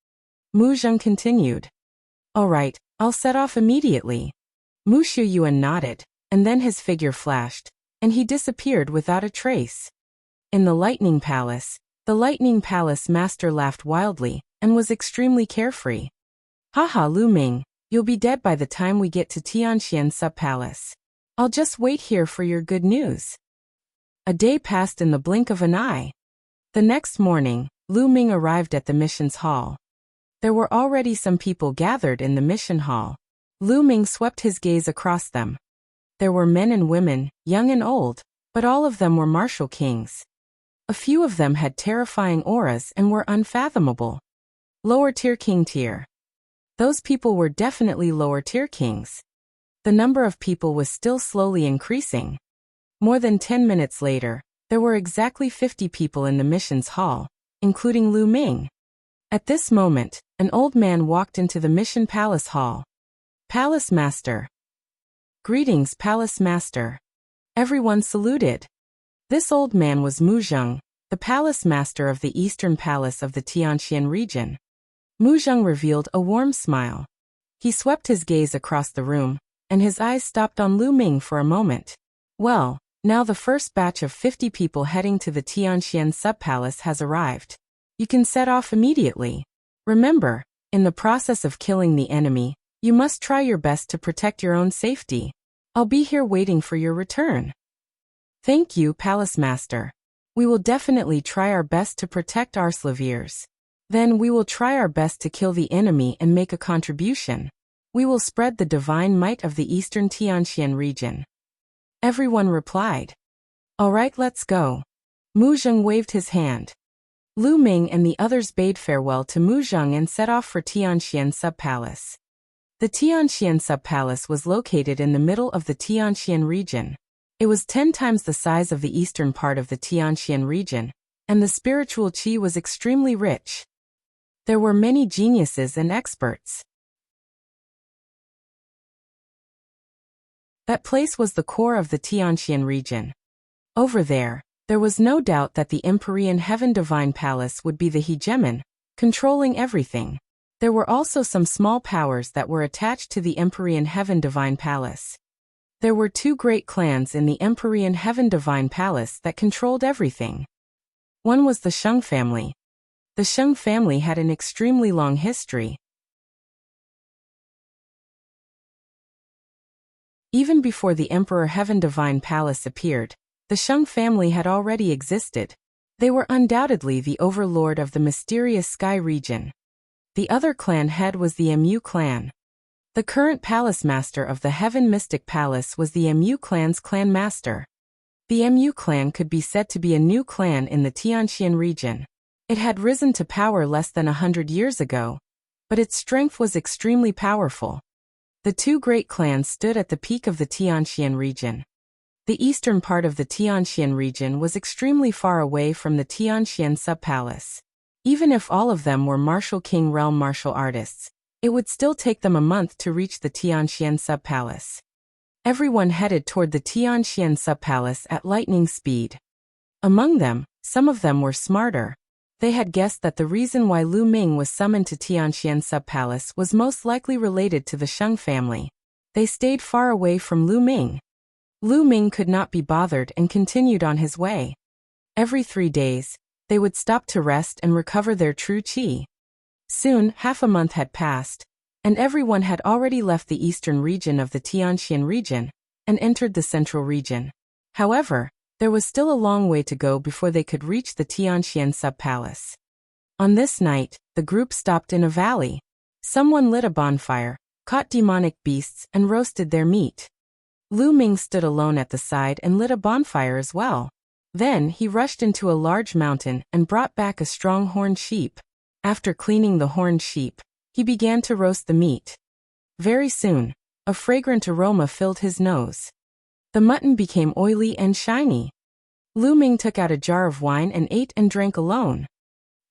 Mu Zheng continued. All right, I'll set off immediately. Mu Xiuyuan nodded, and then his figure flashed, and he disappeared without a trace. In the Lightning Palace, the Lightning Palace master laughed wildly and was extremely carefree. Haha, Lu Ming, you'll be dead by the time we get to Tianxian Sub-Palace. I'll just wait here for your good news. A day passed in the blink of an eye. The next morning, Lu Ming arrived at the mission's hall. There were already some people gathered in the mission hall. Lu Ming swept his gaze across them. There were men and women, young and old, but all of them were martial kings. A few of them had terrifying auras and were unfathomable. Lower-tier king tier. Those people were definitely lower-tier kings. The number of people was still slowly increasing. More than 10 minutes later, there were exactly 50 people in the mission's hall, including Lu Ming. At this moment, an old man walked into the mission palace hall. Palace Master. Greetings, Palace Master. Everyone saluted. This old man was Mu Zheng, the Palace Master of the Eastern Palace of the Tianxian region. Mu Zheng revealed a warm smile. He swept his gaze across the room, and his eyes stopped on Lu Ming for a moment. Well, now the first batch of 50 people heading to the Tianxian Sub-Palace has arrived. You can set off immediately. Remember, in the process of killing the enemy, you must try your best to protect your own safety. I'll be here waiting for your return. Thank you, Palace Master. We will definitely try our best to protect our slaviers. Then we will try our best to kill the enemy and make a contribution. We will spread the divine might of the eastern Tianxian region. Everyone replied. All right, let's go. Mu Zheng waved his hand. Lu Ming and the others bade farewell to Mu Zheng and set off for Tianxian Sub-Palace. The Tianxian Sub-Palace was located in the middle of the Tianxian region. It was 10 times the size of the eastern part of the Tianxian region, and the spiritual qi was extremely rich. There were many geniuses and experts. That place was the core of the Tianxian region. Over there was no doubt that the Empyrean Heaven Divine Palace would be the hegemon, controlling everything. There were also some small powers that were attached to the Empyrean Heaven Divine Palace. There were 2 great clans in the Empyrean Heaven Divine Palace that controlled everything. One was the Sheng family. The Sheng family had an extremely long history. Even before the Emperor Heaven Divine Palace appeared, the Sheng family had already existed. They were undoubtedly the overlord of the mysterious sky region. The other clan head was the Mu clan. The current palace master of the Heaven Mystic Palace was the Mu clan's clan master. The Mu clan could be said to be a new clan in the Tianxian region. It had risen to power less than 100 years ago, but its strength was extremely powerful. The 2 great clans stood at the peak of the Tianxian region. The eastern part of the Tianxian region was extremely far away from the Tianxian Sub-Palace. Even if all of them were martial king realm martial artists, it would still take them a month to reach the Tianxian Sub-Palace. Everyone headed toward the Tianxian Sub-Palace at lightning speed. Among them, some of them were smarter. They had guessed that the reason why Lu Ming was summoned to Tianxian Sub-Palace was most likely related to the Sheng family. They stayed far away from Lu Ming. Lu Ming could not be bothered and continued on his way. Every 3 days, they would stop to rest and recover their true qi. Soon, half a month had passed. and everyone had already left the eastern region of the Tianxian region and entered the central region. However, there was still a long way to go before they could reach the Tianxian sub-palace. On this night, the group stopped in a valley. Someone lit a bonfire, caught demonic beasts, and roasted their meat. Lu Ming stood alone at the side and lit a bonfire as well. Then he rushed into a large mountain and brought back a strong horned sheep. After cleaning the horned sheep, he began to roast the meat. Very soon, a fragrant aroma filled his nose. The mutton became oily and shiny. Lu Ming took out a jar of wine and ate and drank alone.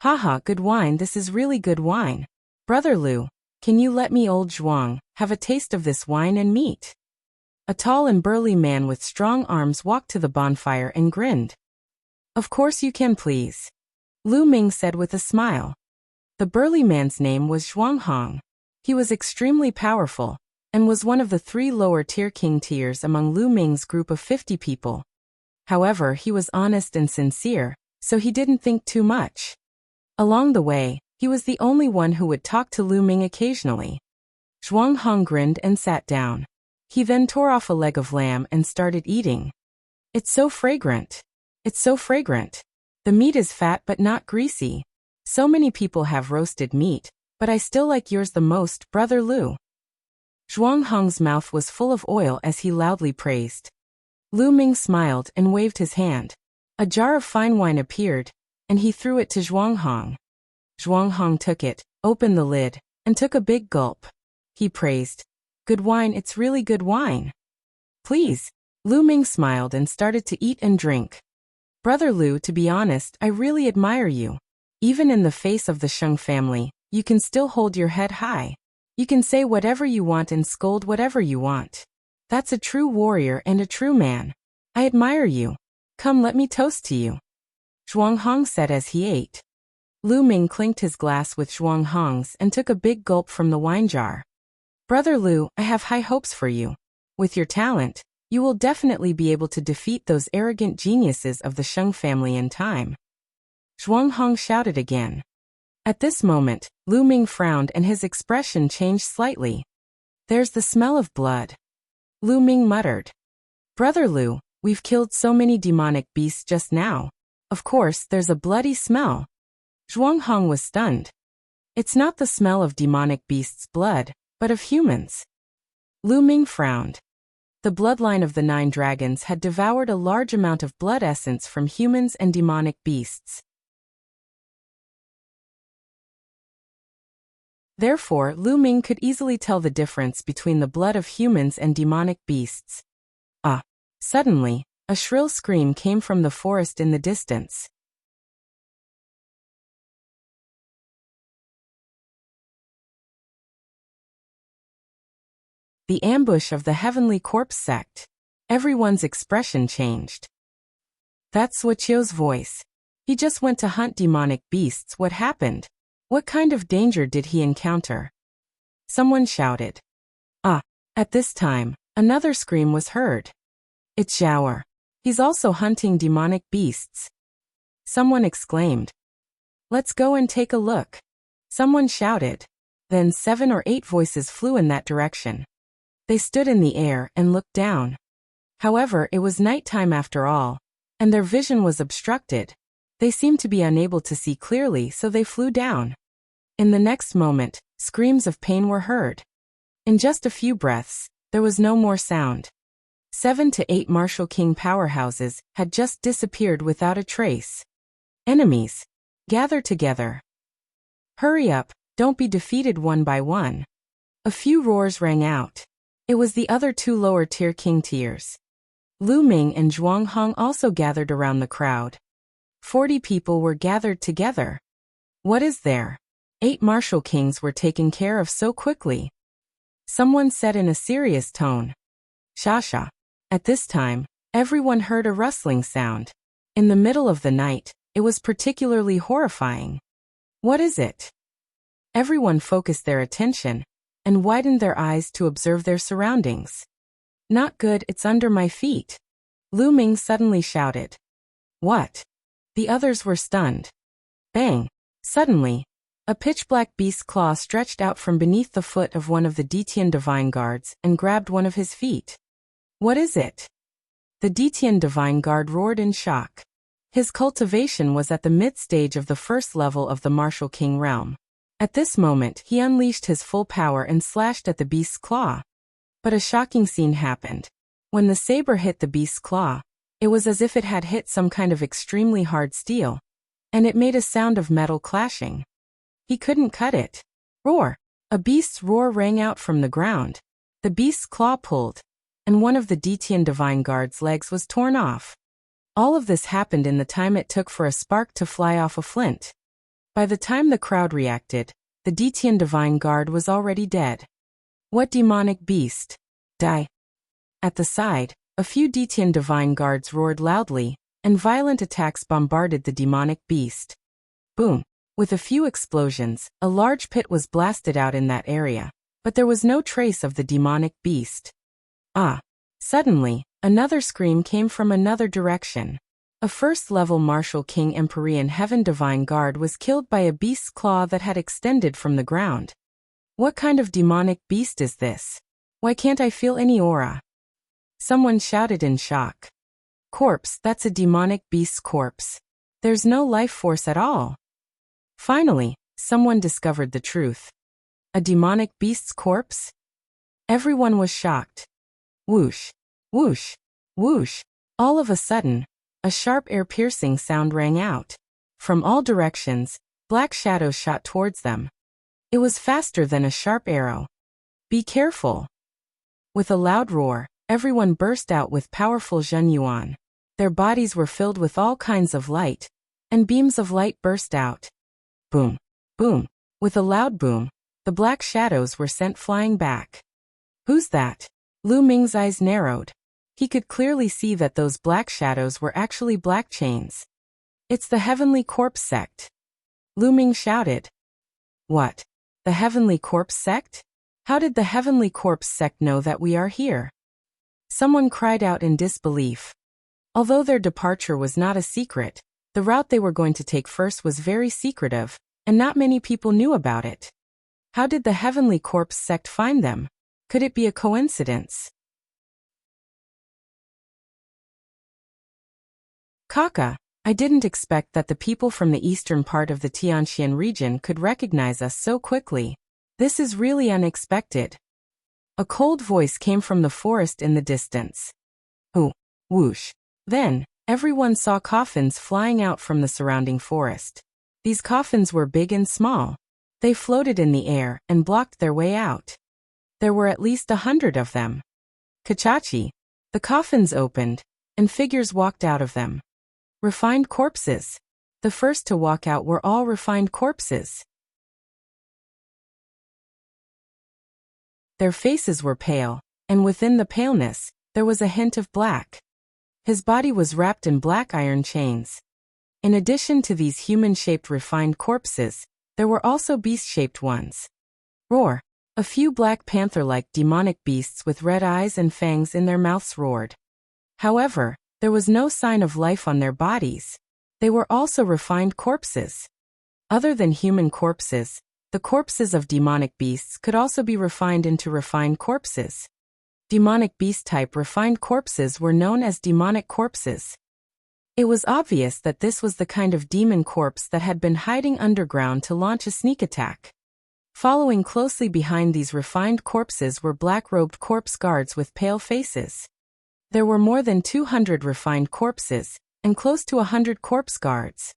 Haha, good wine, this is really good wine. Brother Lu, can you let me, old Zhuang, have a taste of this wine and meat? A tall and burly man with strong arms walked to the bonfire and grinned. Of course you can, please, Lu Ming said with a smile. The burly man's name was Zhuang Hong. He was extremely powerful, and was one of the 3 lower-tier king tiers among Lu Ming's group of 50 people. However, he was honest and sincere, so he didn't think too much. Along the way, he was the only one who would talk to Lu Ming occasionally. Zhuang Hong grinned and sat down. He then tore off a leg of lamb and started eating. It's so fragrant. It's so fragrant. The meat is fat but not greasy. So many people have roasted meat, but I still like yours the most, Brother Lu. Zhuang Hong's mouth was full of oil as he loudly praised. Lu Ming smiled and waved his hand. A jar of fine wine appeared, and he threw it to Zhuang Hong. Zhuang Hong took it, opened the lid, and took a big gulp. He praised, "Good wine, it's really good wine." "Please." Lu Ming smiled and started to eat and drink. "Brother Lu, to be honest, I really admire you. Even in the face of the Sheng family, you can still hold your head high. You can say whatever you want and scold whatever you want. That's a true warrior and a true man. I admire you. Come, let me toast to you," Zhuang Hong said as he ate. Lu Ming clinked his glass with Zhuang Hong's and took a big gulp from the wine jar. "Brother Lu, I have high hopes for you. With your talent, you will definitely be able to defeat those arrogant geniuses of the Sheng family in time," Zhuang Hong shouted again. At this moment, Lu Ming frowned and his expression changed slightly. "There's the smell of blood," Lu Ming muttered. "Brother Lu, we've killed so many demonic beasts just now. Of course, there's a bloody smell." Zhuang Hong was stunned. "It's not the smell of demonic beasts' blood, but of humans." Lu Ming frowned. The bloodline of the 9 dragons had devoured a large amount of blood essence from humans and demonic beasts. Therefore, Lu Ming could easily tell the difference between the blood of humans and demonic beasts. Ah! Suddenly, a shrill scream came from the forest in the distance. The ambush of the Heavenly Corpse sect. Everyone's expression changed. That's Wuxia's voice. He just went to hunt demonic beasts. What happened? What kind of danger did he encounter? Someone shouted. Ah! At this time, another scream was heard. It's Zhao. He's also hunting demonic beasts. Someone exclaimed. Let's go and take a look. Someone shouted. Then 7 or 8 voices flew in that direction. They stood in the air and looked down. However, it was nighttime after all, and their vision was obstructed. They seemed to be unable to see clearly, so they flew down. In the next moment, screams of pain were heard. In just a few breaths, there was no more sound. 7 to 8 Martial King powerhouses had just disappeared without a trace. Enemies, gather together. Hurry up, don't be defeated one by one. A few roars rang out. It was the other 2 lower-tier king tiers. Lu Ming and Zhuang Hong also gathered around the crowd. 40 people were gathered together. What is there? 8 martial kings were taken care of so quickly. Someone said in a serious tone. Shasha. At this time, everyone heard a rustling sound. In the middle of the night, it was particularly horrifying. What is it? Everyone focused their attention and widened their eyes to observe their surroundings. Not good, it's under my feet. Lu Ming suddenly shouted. What? The others were stunned. Bang! Suddenly, A pitch-black beast's claw stretched out from beneath the foot of one of the Detian Divine Guards and grabbed one of his feet. What is it? The Detian Divine Guard roared in shock. His cultivation was at the mid-stage of the first level of the Martial King realm. At this moment, he unleashed his full power and slashed at the beast's claw. But a shocking scene happened. When the saber hit the beast's claw, it was as if it had hit some kind of extremely hard steel, and it made a sound of metal clashing. He couldn't cut it. Roar! A beast's roar rang out from the ground. The beast's claw pulled, and one of the Detian Divine Guard's legs was torn off. All of this happened in the time it took for a spark to fly off a flint. By the time the crowd reacted, the Detian Divine Guard was already dead. What demonic beast? Die! At the side, a few Detian Divine Guards roared loudly, and violent attacks bombarded the demonic beast. Boom! With a few explosions, a large pit was blasted out in that area, but there was no trace of the demonic beast. Ah! Suddenly, another scream came from another direction. A first-level Martial King Empyrean Heaven Divine Guard was killed by a beast's claw that had extended from the ground. What kind of demonic beast is this? Why can't I feel any aura? Someone shouted in shock. Corpse, that's a demonic beast's corpse. There's no life force at all. Finally, someone discovered the truth. A demonic beast's corpse? Everyone was shocked. Whoosh, whoosh, whoosh. All of a sudden, a sharp ear-piercing sound rang out. From all directions, black shadows shot towards them. It was faster than a sharp arrow. Be careful! With a loud roar, everyone burst out with powerful Zhen Yuan. Their bodies were filled with all kinds of light, and beams of light burst out. Boom! Boom! With a loud boom, the black shadows were sent flying back. Who's that? Lu Ming's eyes narrowed. He could clearly see that those black shadows were actually black chains. It's the Heavenly Corpse Sect. Lu Ming shouted. What? The Heavenly Corpse Sect? How did the Heavenly Corpse Sect know that we are here? Someone cried out in disbelief. Although their departure was not a secret, the route they were going to take first was very secretive, and not many people knew about it. How did the Heavenly Corpse Sect find them? Could it be a coincidence? Kaka, I didn't expect that the people from the eastern part of the Tianxian region could recognize us so quickly. This is really unexpected. A cold voice came from the forest in the distance. Hoo! Whoosh! Then, everyone saw coffins flying out from the surrounding forest. These coffins were big and small. They floated in the air and blocked their way out. There were at least 100 of them. Kachachi! The coffins opened, and figures walked out of them. Refined corpses. The first to walk out were all refined corpses. Their faces were pale, and within the paleness, there was a hint of black. His body was wrapped in black iron chains. In addition to these human-shaped refined corpses, there were also beast-shaped ones. Roar! A few black panther-like demonic beasts with red eyes and fangs in their mouths roared. However, there was no sign of life on their bodies. They were also refined corpses. Other than human corpses, the corpses of demonic beasts could also be refined into refined corpses. Demonic beast-type refined corpses were known as demonic corpses. It was obvious that this was the kind of demon corpse that had been hiding underground to launch a sneak attack. Following closely behind these refined corpses were black-robed corpse guards with pale faces. There were more than 200 refined corpses, and close to 100 corpse guards.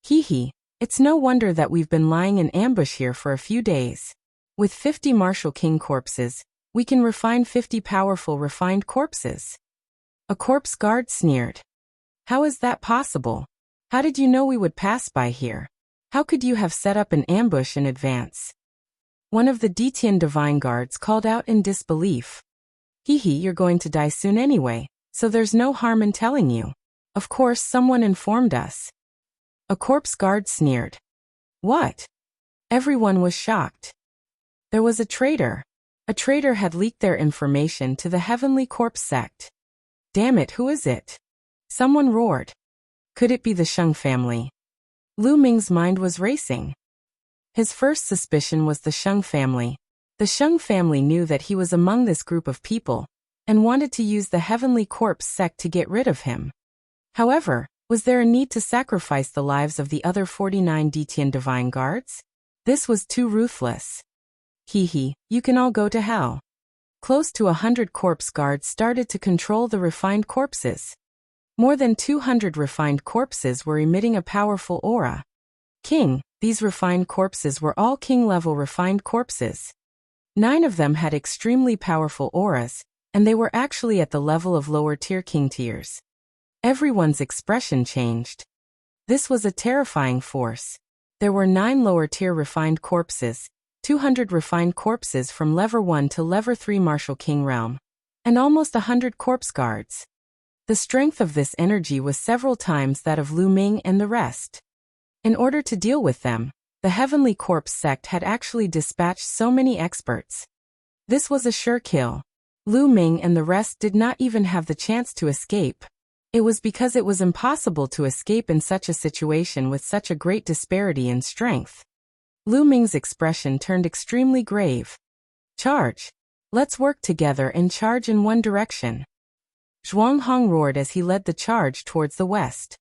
Hee, it's no wonder that we've been lying in ambush here for a few days. With 50 Martial King corpses, we can refine 50 powerful refined corpses. A corpse guard sneered. How is that possible? How did you know we would pass by here? How could you have set up an ambush in advance? One of the Detian Divine Guards called out in disbelief. You're going to die soon anyway, so there's no harm in telling you. Of course, someone informed us. A corpse guard sneered. What? Everyone was shocked. There was a traitor. A traitor had leaked their information to the Heavenly Corpse Sect. Damn it, who is it? Someone roared. Could it be the Sheng family? Lu Ming's mind was racing. His first suspicion was the Sheng family. The Sheng family knew that he was among this group of people, and wanted to use the Heavenly Corpse sect to get rid of him. However, was there a need to sacrifice the lives of the other 49 Detian divine guards? This was too ruthless. You can all go to hell. Close to 100 corpse guards started to control the refined corpses. More than 200 refined corpses were emitting a powerful aura. King, these refined corpses were all king-level refined corpses. 9 of them had extremely powerful auras, and they were actually at the level of lower-tier king tiers. Everyone's expression changed. This was a terrifying force. There were 9 lower-tier refined corpses, 200 refined corpses from level 1 to level 3 Martial King realm, and almost 100 corpse guards. The strength of this energy was several times that of Lu Ming and the rest. In order to deal with them, the Heavenly Corpse sect had actually dispatched so many experts. This was a sure kill. Lu Ming and the rest did not even have the chance to escape. It was because it was impossible to escape in such a situation with such a great disparity in strength. Lu Ming's expression turned extremely grave. Charge! Let's work together and charge in one direction. Zhuang Hong roared as he led the charge towards the west.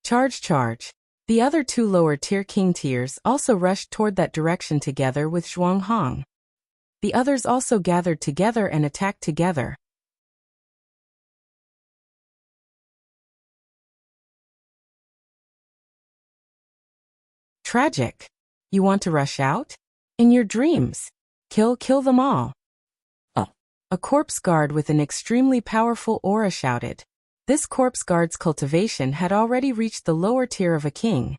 Charge, charge! The other 2 lower-tier king tiers also rushed toward that direction together with Zhuang Hong. The others also gathered together and attacked together. Tragic. You want to rush out? In your dreams. Kill them all. A corpse guard with an extremely powerful aura shouted. This corpse guard's cultivation had already reached the lower tier of a king.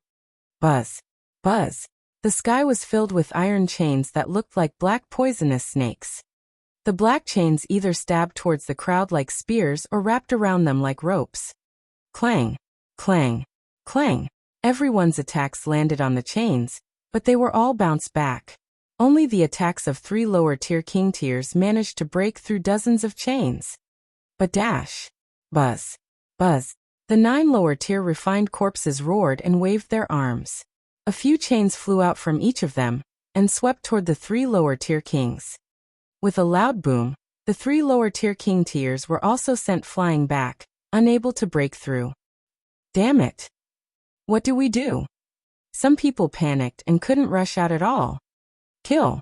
Buzz. Buzz. The sky was filled with iron chains that looked like black poisonous snakes. The black chains either stabbed towards the crowd like spears or wrapped around them like ropes. Clang. Clang. Clang. Everyone's attacks landed on the chains, but they were all bounced back. Only the attacks of 3 lower-tier king tiers managed to break through dozens of chains. But dash. Buzz. Buzz. The 9 lower-tier refined corpses roared and waved their arms. A few chains flew out from each of them, and swept toward the 3 lower-tier kings. With a loud boom, the 3 lower-tier king tiers were also sent flying back, unable to break through. Damn it! What do we do? Some people panicked and couldn't rush out at all. Kill!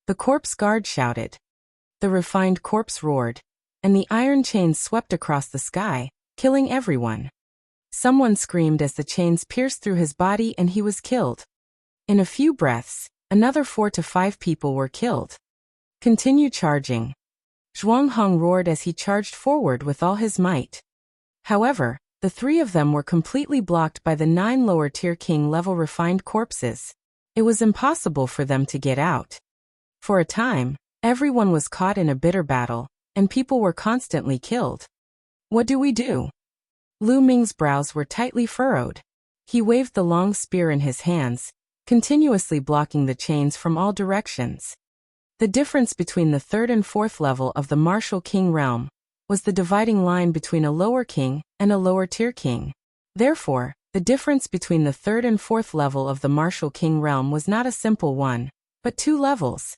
The corpse guard shouted. The refined corpse roared, and the iron chains swept across the sky, killing everyone. Someone screamed as the chains pierced through his body and he was killed. In a few breaths, another 4 to 5 people were killed. Continue charging. Zhuang Hong roared as he charged forward with all his might. However, the 3 of them were completely blocked by the 9 lower-tier king-level refined corpses. It was impossible for them to get out. For a time, everyone was caught in a bitter battle, and people were constantly killed. What do we do? Lu Ming's brows were tightly furrowed. He waved the long spear in his hands, continuously blocking the chains from all directions. The difference between the 3rd and 4th level of the Martial King realm was the dividing line between a lower king and a lower-tier king. Therefore, the difference between the 3rd and 4th level of the Martial King realm was not a simple one, but 2 levels.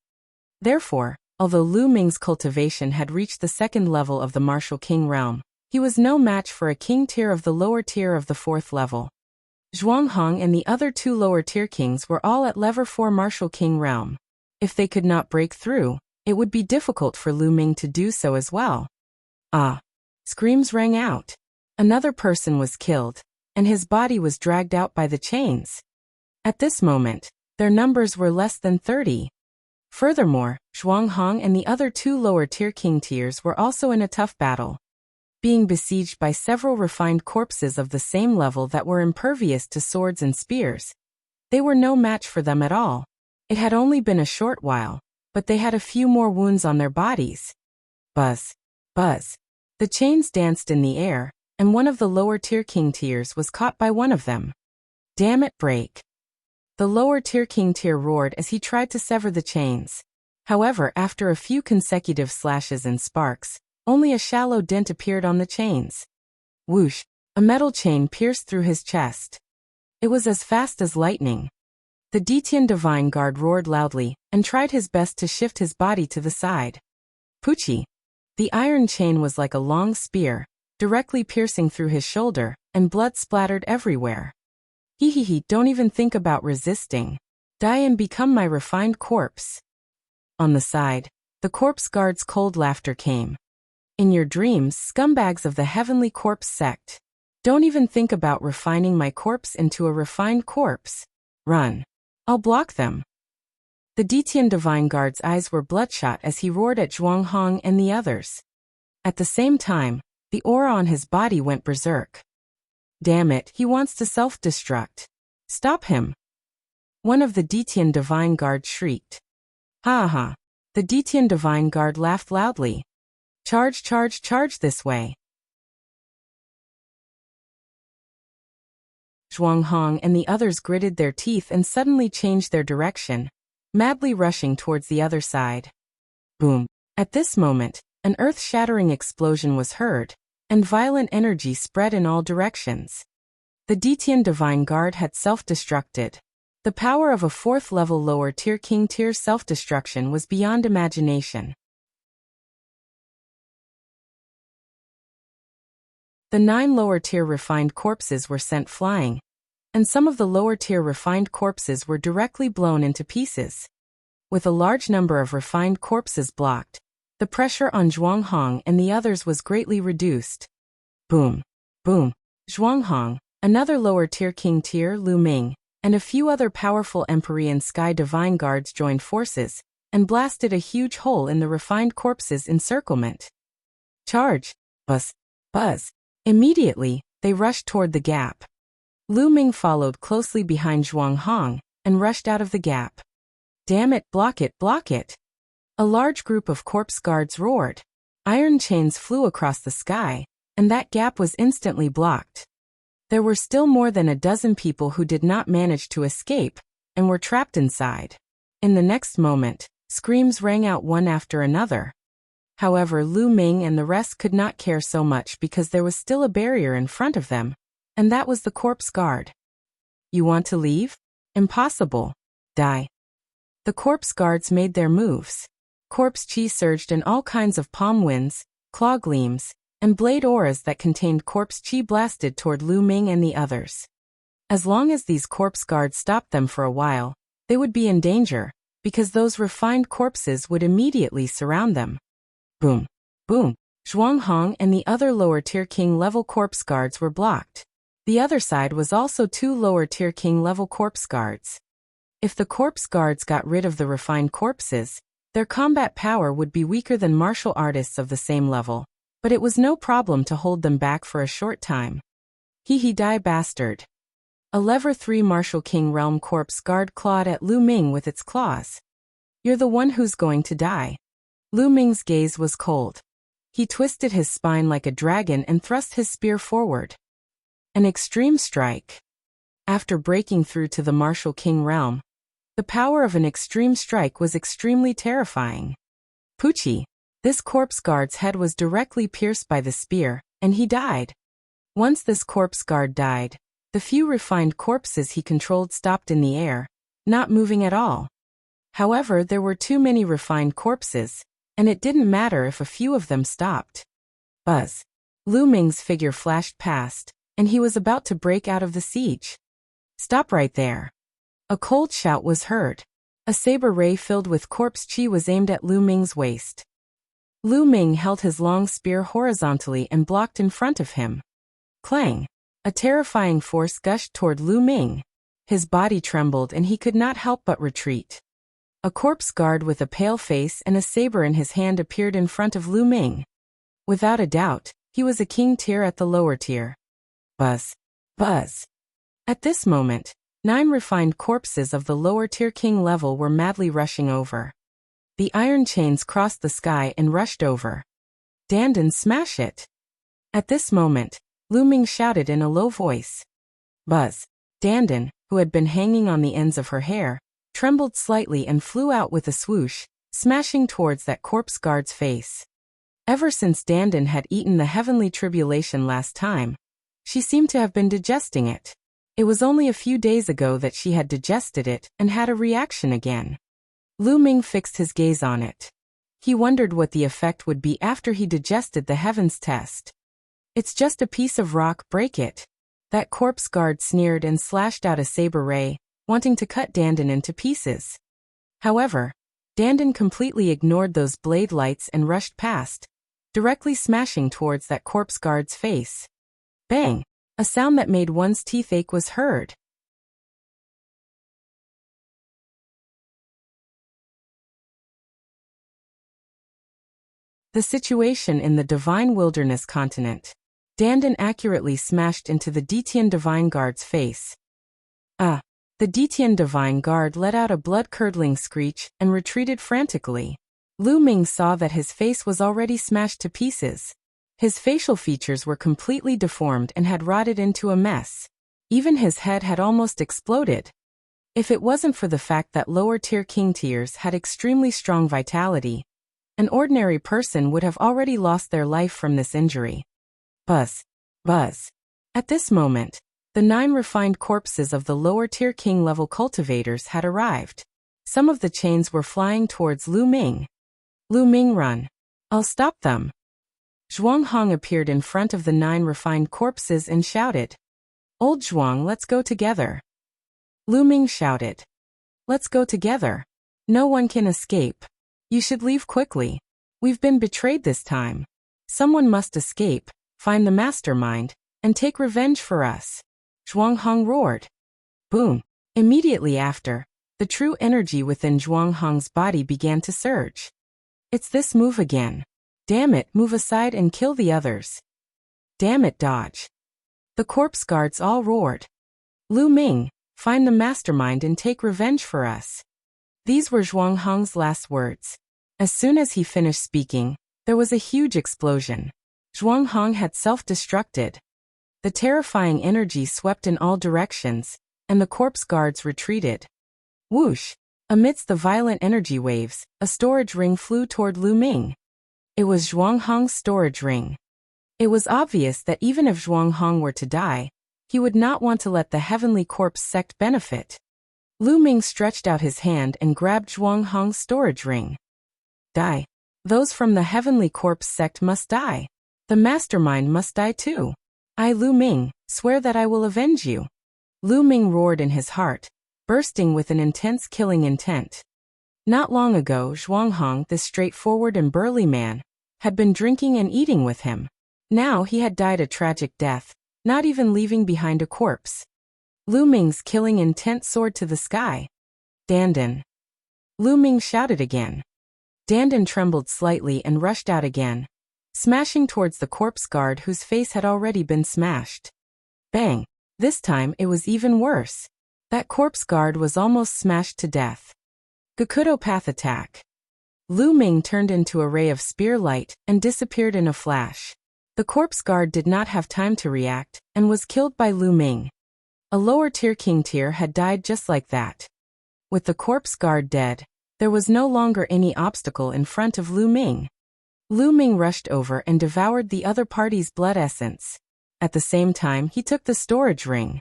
Therefore, although Lu Ming's cultivation had reached the 2nd level of the Martial King realm, he was no match for a king tier of the lower tier of the 4th level. Zhuang Hong and the other 2 lower-tier kings were all at level 4 Martial King realm. If they could not break through, it would be difficult for Lu Ming to do so as well. Ah! Screams rang out. Another person was killed, and his body was dragged out by the chains. At this moment, their numbers were less than 30. Furthermore, Zhuang Hong and the other 2 lower-tier king tiers were also in a tough battle, being besieged by several refined corpses of the same level that were impervious to swords and spears. They were no match for them at all. It had only been a short while, but they had a few more wounds on their bodies. Buzz. Buzz. The chains danced in the air, and one of the lower-tier king tiers was caught by one of them. Damn it, break! The lower-tier king tier roared as he tried to sever the chains. However, after a few consecutive slashes and sparks, only a shallow dent appeared on the chains. Whoosh! A metal chain pierced through his chest. It was as fast as lightning. The Detian Divine Guard roared loudly and tried his best to shift his body to the side. Pucci. The iron chain was like a long spear, directly piercing through his shoulder, and blood splattered everywhere. He, don't even think about resisting. Die and become my refined corpse. On the side, the corpse guard's cold laughter came. In your dreams, scumbags of the heavenly corpse sect. Don't even think about refining my corpse into a refined corpse. Run. I'll block them. The Detian Divine Guard's eyes were bloodshot as he roared at Zhuang Hong and the others. At the same time, the aura on his body went berserk. Damn it, he wants to self-destruct. Stop him. One of the Detian Divine Guard shrieked. Ha ha. The Detian Divine Guard laughed loudly. Charge, charge, charge this way. Zhuang Hong and the others gritted their teeth and suddenly changed their direction, madly rushing towards the other side. Boom. At this moment, an earth-shattering explosion was heard, and violent energy spread in all directions. The Detian Divine Guard had self-destructed. The power of a 4th-level lower-tier King Tier self-destruction was beyond imagination. The 9 lower-tier refined corpses were sent flying, and some of the lower-tier refined corpses were directly blown into pieces. With a large number of refined corpses blocked, the pressure on Zhuang Hong and the others was greatly reduced. Boom. Boom. Zhuang Hong, another lower-tier King Tier Lu Ming, and a few other powerful Empyrean Sky Divine Guards joined forces, and blasted a huge hole in the refined corpses' encirclement. Charge! Buzz! Buzz! Immediately, they rushed toward the gap. Lu Ming followed closely behind Zhuang Hong, and rushed out of the gap. Damn it, block it, block it! A large group of corpse guards roared. Iron chains flew across the sky, and that gap was instantly blocked. There were still more than a dozen people who did not manage to escape, and were trapped inside. In the next moment, screams rang out one after another. However, Lu Ming and the rest could not care so much because there was still a barrier in front of them, and that was the corpse guard. You want to leave? Impossible. Die. The corpse guards made their moves. Corpse chi surged in all kinds of palm winds, claw gleams, and blade auras that contained corpse chi blasted toward Lu Ming and the others. As long as these corpse guards stopped them for a while, they would be in danger, because those refined corpses would immediately surround them. Boom. Boom. Zhuang Hong and the other lower-tier king-level corpse guards were blocked. The other side was also 2 lower-tier king-level corpse guards. If the corpse guards got rid of the refined corpses, their combat power would be weaker than martial artists of the same level, but it was no problem to hold them back for a short time. He die bastard. A lever 3 Martial King Realm corpse guard clawed at Lu Ming with its claws. You're the one who's going to die. Lu Ming's gaze was cold. He twisted his spine like a dragon and thrust his spear forward. An extreme strike. After breaking through to the Martial King realm, the power of an extreme strike was extremely terrifying. Pucci. This corpse guard's head was directly pierced by the spear, and he died. Once this corpse guard died, the few refined corpses he controlled stopped in the air, not moving at all. However, there were too many refined corpses, and it didn't matter if a few of them stopped. Buzz. Lu Ming's figure flashed past, and he was about to break out of the siege. Stop right there. A cold shout was heard. A saber ray filled with corpse chi was aimed at Lu Ming's waist. Lu Ming held his long spear horizontally and blocked in front of him. Clang. A terrifying force gushed toward Lu Ming. His body trembled and he could not help but retreat. A corpse guard with a pale face and a saber in his hand appeared in front of Lu Ming. Without a doubt, he was a king tier at the lower tier. Buzz. Buzz. At this moment, 9 refined corpses of the lower tier king level were madly rushing over. The iron chains crossed the sky and rushed over. Dandan, smash it. At this moment, Lu Ming shouted in a low voice. Buzz. Dandan, who had been hanging on the ends of her hair, trembled slightly and flew out with a swoosh, smashing towards that corpse guard's face. Ever since Dandan had eaten the heavenly tribulation last time, she seemed to have been digesting it. It was only a few days ago that she had digested it and had a reaction again. Lu Ming fixed his gaze on it. He wondered what the effect would be after he digested the heavens test. It's just a piece of rock, break it. That corpse guard sneered and slashed out a saber ray, wanting to cut Dandan into pieces. However, Dandan completely ignored those blade lights and rushed past, directly smashing towards that corpse guard's face. Bang! A sound that made one's teeth ache was heard. The situation in the Divine Wilderness continent. Dandan accurately smashed into the Detian Divine Guard's face. The Detian Divine Guard let out a blood-curdling screech and retreated frantically. Lu Ming saw that his face was already smashed to pieces. His facial features were completely deformed and had rotted into a mess. Even his head had almost exploded. If it wasn't for the fact that lower-tier king tiers had extremely strong vitality, an ordinary person would have already lost their life from this injury. Buzz. Buzz. At this moment, the 9 refined corpses of the lower-tier king-level cultivators had arrived. Some of the chains were flying towards Lu Ming. Lu Ming, run. I'll stop them. Zhuang Hong appeared in front of the 9 refined corpses and shouted. Old Zhuang, let's go together. Lu Ming shouted. Let's go together. No one can escape. You should leave quickly. We've been betrayed this time. Someone must escape, find the mastermind, and take revenge for us. Zhuang Hong roared. Boom. Immediately after, the true energy within Zhuang Hong's body began to surge. It's this move again. Damn it, move aside and kill the others. Damn it, dodge. The corpse guards all roared. Lu Ming, find the mastermind and take revenge for us. These were Zhuang Hong's last words. As soon as he finished speaking, there was a huge explosion. Zhuang Hong had self-destructed. The terrifying energy swept in all directions, and the corpse guards retreated. Whoosh! Amidst the violent energy waves, a storage ring flew toward Lu Ming. It was Zhuang Hong's storage ring. It was obvious that even if Zhuang Hong were to die, he would not want to let the Heavenly Corpse sect benefit. Lu Ming stretched out his hand and grabbed Zhuang Hong's storage ring. Die. Those from the Heavenly Corpse sect must die. The mastermind must die too. I, Lu Ming, swear that I will avenge you. Lu Ming roared in his heart, bursting with an intense killing intent. Not long ago, Zhuang Hong, this straightforward and burly man, had been drinking and eating with him. Now he had died a tragic death, not even leaving behind a corpse. Lu Ming's killing intent soared to the sky. Dandan. Lu Ming shouted again. Dandan trembled slightly and rushed out again, smashing towards the corpse guard whose face had already been smashed. Bang! This time it was even worse. That corpse guard was almost smashed to death. Gakudo path attack. Lu Ming turned into a ray of spear light and disappeared in a flash. The corpse guard did not have time to react and was killed by Lu Ming. A lower-tier king tier had died just like that. With the corpse guard dead, there was no longer any obstacle in front of Lu Ming. Lu Ming rushed over and devoured the other party's blood essence. At the same time, he took the storage ring.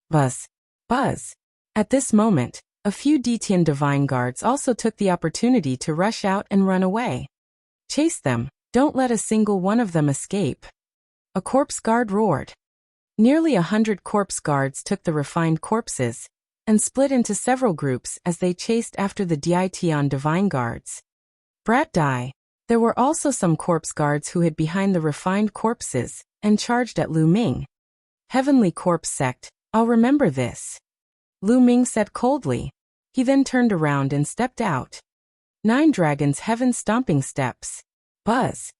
Buzz. Buzz. At this moment, a few Detian Divine Guards also took the opportunity to rush out and run away. Chase them, don't let a single one of them escape. A corpse guard roared. Nearly 100 corpse guards took the refined corpses and split into several groups as they chased after the Detian Divine Guards. Brat die. There were also some corpse guards who hid behind the refined corpses and charged at Lu Ming. Heavenly Corpse Sect, I'll remember this. Lu Ming said coldly. He then turned around and stepped out. 9 Dragons Heaven Stomping Steps. Buzz.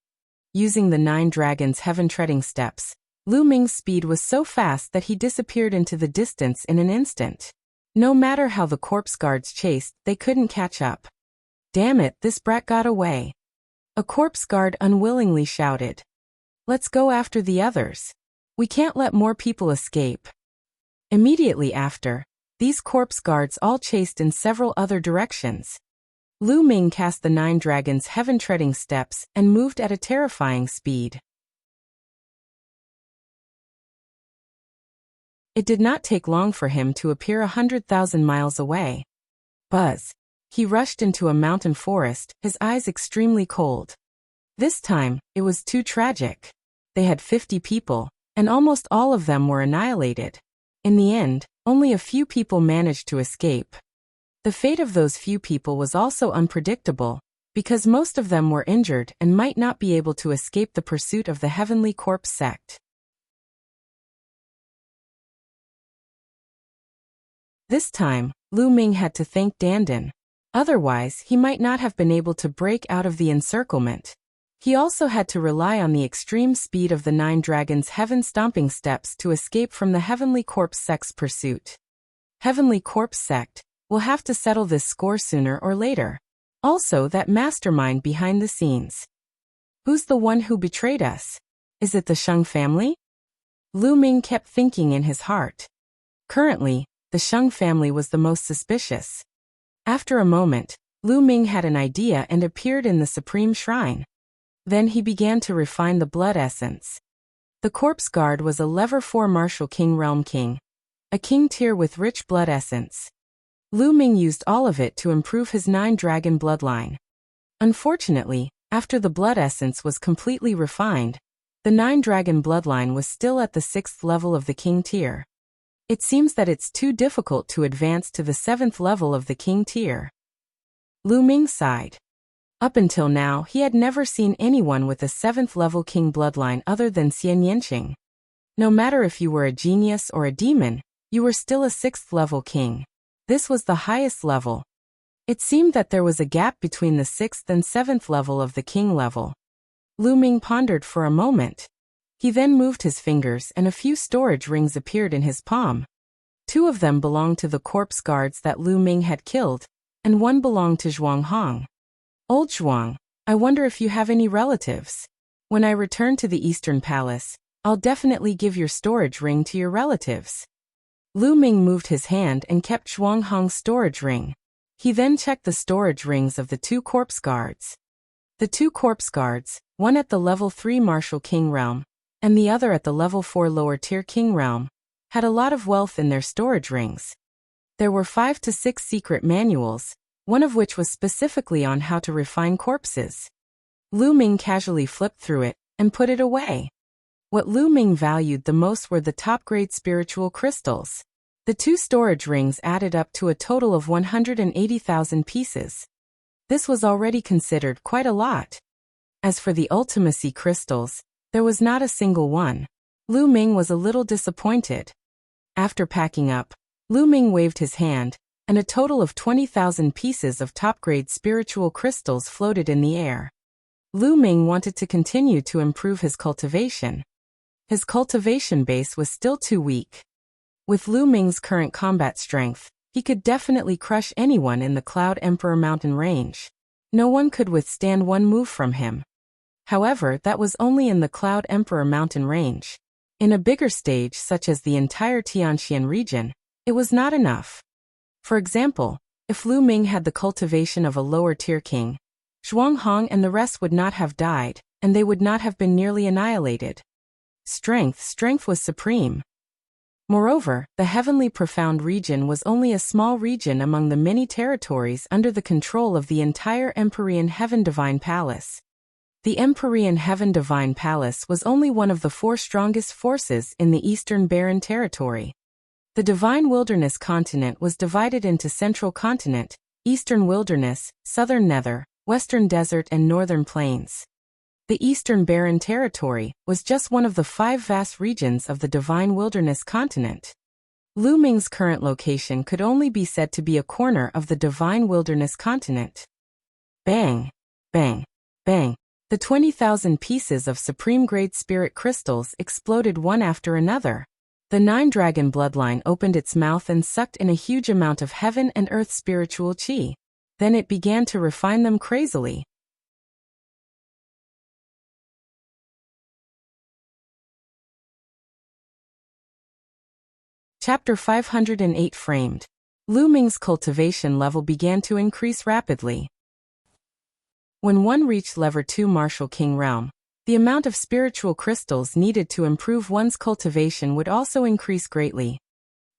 Using the 9 Dragons Heaven Treading Steps, Lu Ming's speed was so fast that he disappeared into the distance in an instant. No matter how the corpse guards chased, they couldn't catch up. Damn it, this brat got away. A corpse guard unwillingly shouted. Let's go after the others. We can't let more people escape. Immediately after, these corpse guards all chased in several other directions. Lu Ming cast the 9 Dragons Heaven Treading Steps and moved at a terrifying speed. It did not take long for him to appear 100,000 miles away. Buzz. He rushed into a mountain forest, his eyes extremely cold. This time, it was too tragic. They had 50 people, and almost all of them were annihilated. In the end, only a few people managed to escape. The fate of those few people was also unpredictable, because most of them were injured and might not be able to escape the pursuit of the Heavenly Corpse sect. This time, Lu Ming had to thank Dandan. Otherwise, he might not have been able to break out of the encirclement. He also had to rely on the extreme speed of the 9 dragons' heaven-stomping steps to escape from the Heavenly Corpse sect's pursuit. Heavenly Corpse sect will have to settle this score sooner or later. Also, that mastermind behind the scenes. Who's the one who betrayed us? Is it the Sheng family? Lu Ming kept thinking in his heart. Currently, the Sheng family was the most suspicious. After a moment, Lu Ming had an idea and appeared in the Supreme Shrine. Then he began to refine the blood essence. The corpse guard was a level 4 martial king realm king. A king tier with rich blood essence. Lu Ming used all of it to improve his 9 dragon bloodline. Unfortunately, after the blood essence was completely refined, the 9 dragon bloodline was still at the 6th level of the king tier. It seems that it's too difficult to advance to the 7th level of the king tier. Lu Ming sighed. Up until now, he had never seen anyone with a 7th level king bloodline other than Xian Yanqing. No matter if you were a genius or a demon, you were still a 6th level king. This was the highest level. It seemed that there was a gap between the 6th and 7th level of the king level. Lu Ming pondered for a moment. He then moved his fingers and a few storage rings appeared in his palm. 2 of them belonged to the corpse guards that Lu Ming had killed, and 1 belonged to Zhuang Hong. Old Zhuang, I wonder if you have any relatives. When I return to the Eastern Palace, I'll definitely give your storage ring to your relatives. Lu Ming moved his hand and kept Zhuang Hong's storage ring. He then checked the storage rings of the 2 corpse guards. The 2 corpse guards, one at the level 3 martial king realm, and the other at the level 4 lower tier king realm, had a lot of wealth in their storage rings. There were 5 to 6 secret manuals, one of which was specifically on how to refine corpses. Lu Ming casually flipped through it and put it away. What Lu Ming valued the most were the top-grade spiritual crystals. The 2 storage rings added up to a total of 180,000 pieces. This was already considered quite a lot. As for the ultimacy crystals, there was not a single one. Lu Ming was a little disappointed. After packing up, Lu Ming waved his hand, and a total of 20,000 pieces of top-grade spiritual crystals floated in the air. Lu Ming wanted to continue to improve his cultivation. His cultivation base was still too weak. With Lu Ming's current combat strength, he could definitely crush anyone in the Cloud Emperor mountain range. No one could withstand one move from him. However, that was only in the Cloud Emperor mountain range. In a bigger stage such as the entire Tianxian region, it was not enough. For example, if Lu Ming had the cultivation of a lower-tier king, Zhuang Hong and the rest would not have died, and they would not have been nearly annihilated. Strength was supreme. Moreover, the Heavenly Profound region was only a small region among the many territories under the control of the entire Empyrean Heaven Divine Palace. The Empyrean Heaven Divine Palace was only one of the 4 strongest forces in the Eastern Barren Territory. The Divine Wilderness continent was divided into Central Continent, Eastern Wilderness, Southern Nether, Western Desert and Northern Plains. The Eastern Barren Territory was just one of the 5 vast regions of the Divine Wilderness continent. Lu Ming's current location could only be said to be a corner of the Divine Wilderness continent. Bang! Bang! Bang! The 20,000 pieces of supreme-grade spirit crystals exploded one after another. The 9-dragon bloodline opened its mouth and sucked in a huge amount of heaven and earth spiritual qi. Then it began to refine them crazily. Chapter 508 Framed. Lu Ming's cultivation level began to increase rapidly. When one reached level 2 Martial King Realm, the amount of spiritual crystals needed to improve one's cultivation would also increase greatly.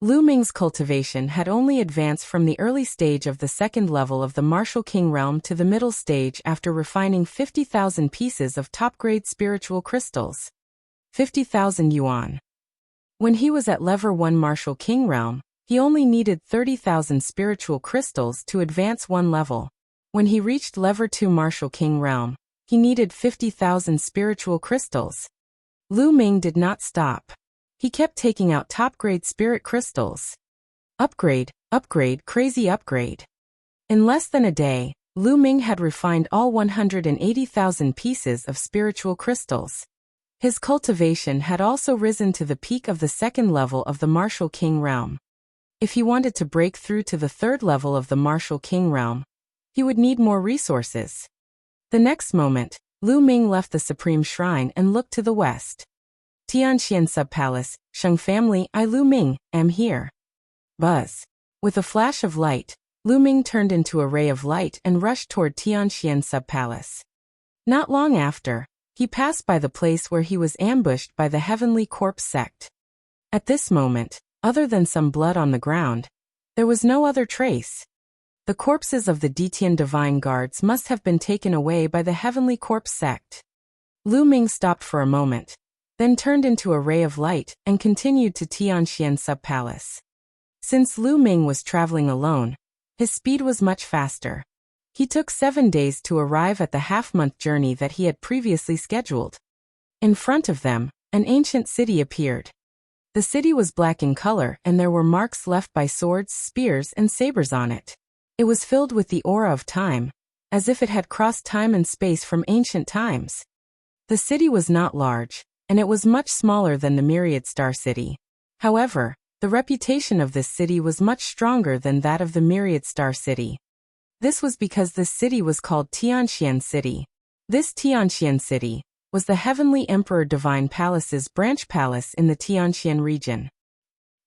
Lu Ming's cultivation had only advanced from the early stage of the second level of the Martial King realm to the middle stage after refining 50,000 pieces of top-grade spiritual crystals. 50,000 yuan. When he was at level 1 Martial King realm, he only needed 30,000 spiritual crystals to advance one level. When he reached level 2 Martial King realm, he needed 50,000 spiritual crystals. Lu Ming did not stop. He kept taking out top-grade spirit crystals. Upgrade, upgrade, crazy upgrade. In less than a day, Lu Ming had refined all 180,000 pieces of spiritual crystals. His cultivation had also risen to the peak of the second level of the Martial King realm. If he wanted to break through to the third level of the Martial King realm, he would need more resources. The next moment, Lu Ming left the Supreme Shrine and looked to the west. Tianxian Sub-Palace, Sheng family, I Lu Ming, am here. Buzz. With a flash of light, Lu Ming turned into a ray of light and rushed toward Tianxian Sub-Palace. Not long after, he passed by the place where he was ambushed by the Heavenly Corpse sect. At this moment, other than some blood on the ground, there was no other trace. The corpses of the Detian Divine Guards must have been taken away by the Heavenly Corpse sect. Lu Ming stopped for a moment, then turned into a ray of light and continued to Tianxian Sub-Palace. Since Lu Ming was traveling alone, his speed was much faster. He took 7 days to arrive at the half-month journey that he had previously scheduled. In front of them, an ancient city appeared. The city was black in color and there were marks left by swords, spears, and sabers on it. It was filled with the aura of time, as if it had crossed time and space from ancient times. The city was not large, and it was much smaller than the Myriad Star City. However, the reputation of this city was much stronger than that of the Myriad Star City. This was because this city was called Tianxian City. This Tianxian City was the Heavenly Emperor Divine Palace's branch palace in the Tianxian region.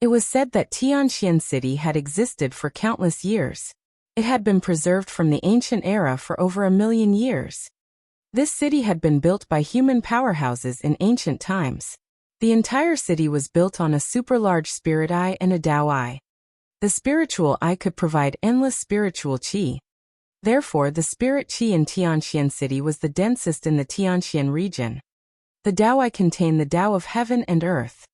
It was said that Tianxian City had existed for countless years. It had been preserved from the ancient era for over 1,000,000 years. This city had been built by human powerhouses in ancient times. The entire city was built on a super-large spirit eye and a Tao eye. The spiritual eye could provide endless spiritual qi. Therefore, the spirit qi in Tianxian City was the densest in the Tianxian region. The Tao eye contained the Tao of heaven and earth.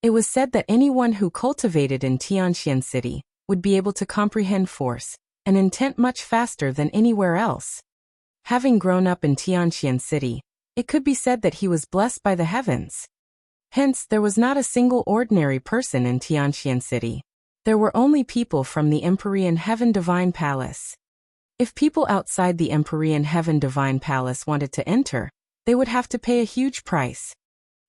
It was said that anyone who cultivated in Tianxian City would be able to comprehend force and intent much faster than anywhere else. Having grown up in Tianxian City, it could be said that he was blessed by the heavens. Hence, there was not a single ordinary person in Tianxian City. There were only people from the Empyrean Heaven Divine Palace. If people outside the Empyrean Heaven Divine Palace wanted to enter, they would have to pay a huge price.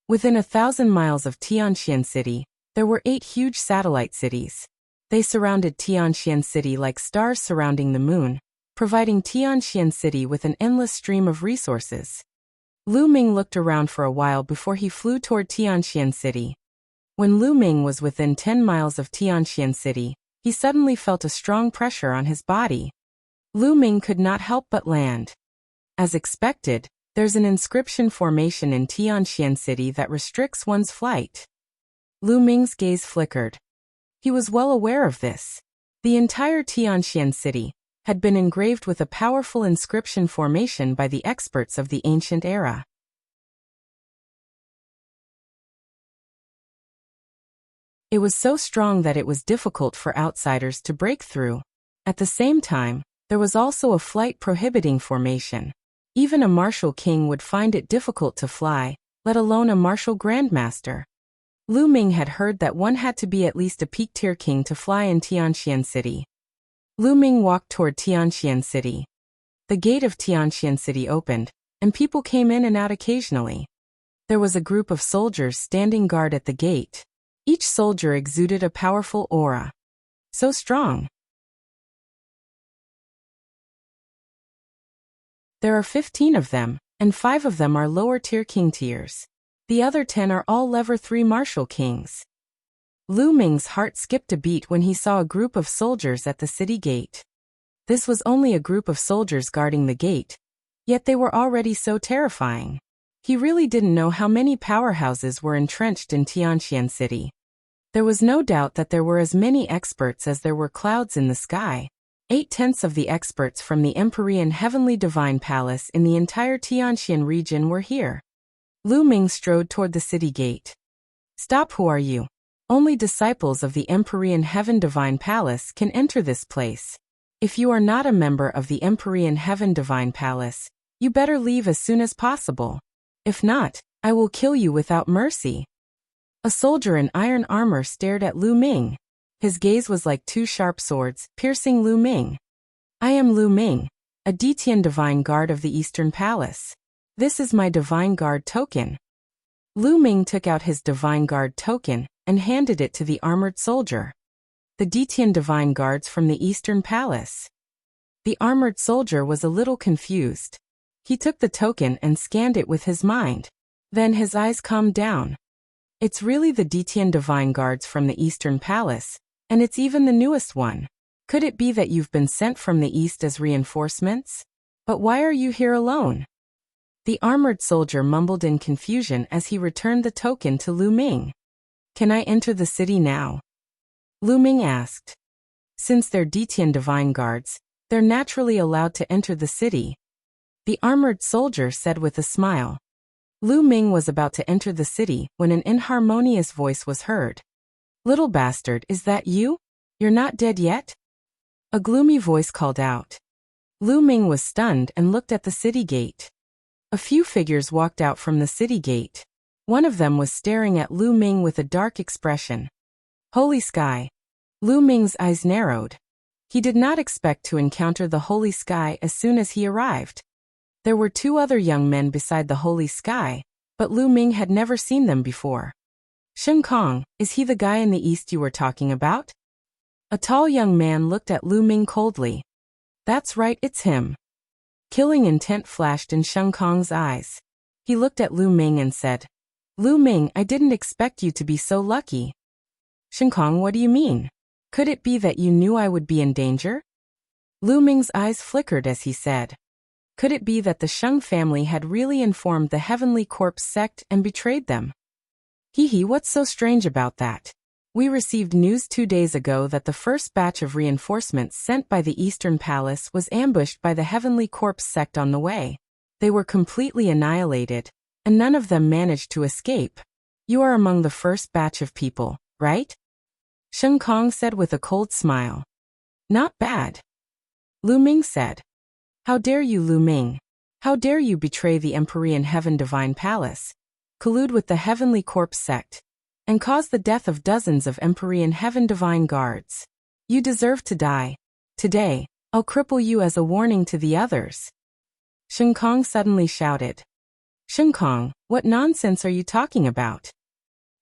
Within 1,000 miles of Tianxian City, there were 8 huge satellite cities. They surrounded Tianxian City like stars surrounding the moon, providing Tianxian City with an endless stream of resources. Lu Ming looked around for a while before he flew toward Tianxian City. When Lu Ming was within 10 miles of Tianxian City, he suddenly felt a strong pressure on his body. Lu Ming could not help but land. As expected, there's an inscription formation in Tianxian City that restricts one's flight. Lu Ming's gaze flickered. He was well aware of this. The entire Tianxian City had been engraved with a powerful inscription formation by the experts of the ancient era. It was so strong that it was difficult for outsiders to break through. At the same time, there was also a flight prohibiting formation. Even a martial king would find it difficult to fly, let alone a martial grandmaster. Lu Ming had heard that one had to be at least a peak-tier king to fly in Tianxian City. Lu Ming walked toward Tianxian City. The gate of Tianxian City opened, and people came in and out occasionally. There was a group of soldiers standing guard at the gate. Each soldier exuded a powerful aura. So strong. There are 15 of them, and 5 of them are lower-tier king tiers. The other 10 are all level 3 martial kings. Lu Ming's heart skipped a beat when he saw a group of soldiers at the city gate. This was only a group of soldiers guarding the gate, yet they were already so terrifying. He really didn't know how many powerhouses were entrenched in Tianxian City. There was no doubt that there were as many experts as there were clouds in the sky. 8/10 of the experts from the Empyrean Heavenly Divine Palace in the entire Tianxian region were here. Lu Ming strode toward the city gate. Stop, who are you? Only disciples of the Empyrean Heaven Divine Palace can enter this place. If you are not a member of the Empyrean Heaven Divine Palace, you better leave as soon as possible. If not, I will kill you without mercy. A soldier in iron armor stared at Lu Ming. His gaze was like two sharp swords, piercing Lu Ming. I am Lu Ming, a Detian Divine Guard of the Eastern Palace. This is my Divine Guard token. Lu Ming took out his Divine Guard token and handed it to the armored soldier. The Detian Divine Guards from the Eastern Palace. The armored soldier was a little confused. He took the token and scanned it with his mind. Then his eyes calmed down. It's really the Detian Divine Guards from the Eastern Palace, and it's even the newest one. Could it be that you've been sent from the East as reinforcements? But why are you here alone? The armored soldier mumbled in confusion as he returned the token to Lu Ming. Can I enter the city now? Lu Ming asked. Since they're Detian Divine Guards, they're naturally allowed to enter the city. The armored soldier said with a smile. Lu Ming was about to enter the city when an inharmonious voice was heard. Little bastard, is that you? You're not dead yet? A gloomy voice called out. Lu Ming was stunned and looked at the city gate. A few figures walked out from the city gate. One of them was staring at Lu Ming with a dark expression. Holy sky! Lu Ming's eyes narrowed. He did not expect to encounter the holy sky as soon as he arrived. There were two other young men beside the holy sky, but Lu Ming had never seen them before. Shen Kong, is he the guy in the east you were talking about? A tall young man looked at Lu Ming coldly. That's right, it's him. Killing intent flashed in Shen Kong's eyes. He looked at Lu Ming and said, Lu Ming, I didn't expect you to be so lucky. Shen Kong, what do you mean? Could it be that you knew I would be in danger? Lu Ming's eyes flickered as he said. Could it be that the Sheng family had really informed the Heavenly Corpse sect and betrayed them? Hee, what's so strange about that? We received news 2 days ago that the first batch of reinforcements sent by the Eastern Palace was ambushed by the Heavenly Corpse sect on the way. They were completely annihilated, and none of them managed to escape. You are among the first batch of people, right? Shen Kong said with a cold smile. Not bad. Lu Ming said. How dare you, Lu Ming? How dare you betray the Empyrean Heaven Divine Palace, collude with the Heavenly Corpse sect, and cause the death of dozens of Empyrean Heaven Divine Guards? You deserve to die. Today, I'll cripple you as a warning to the others. Shen Kong suddenly shouted. Shen Kong, what nonsense are you talking about?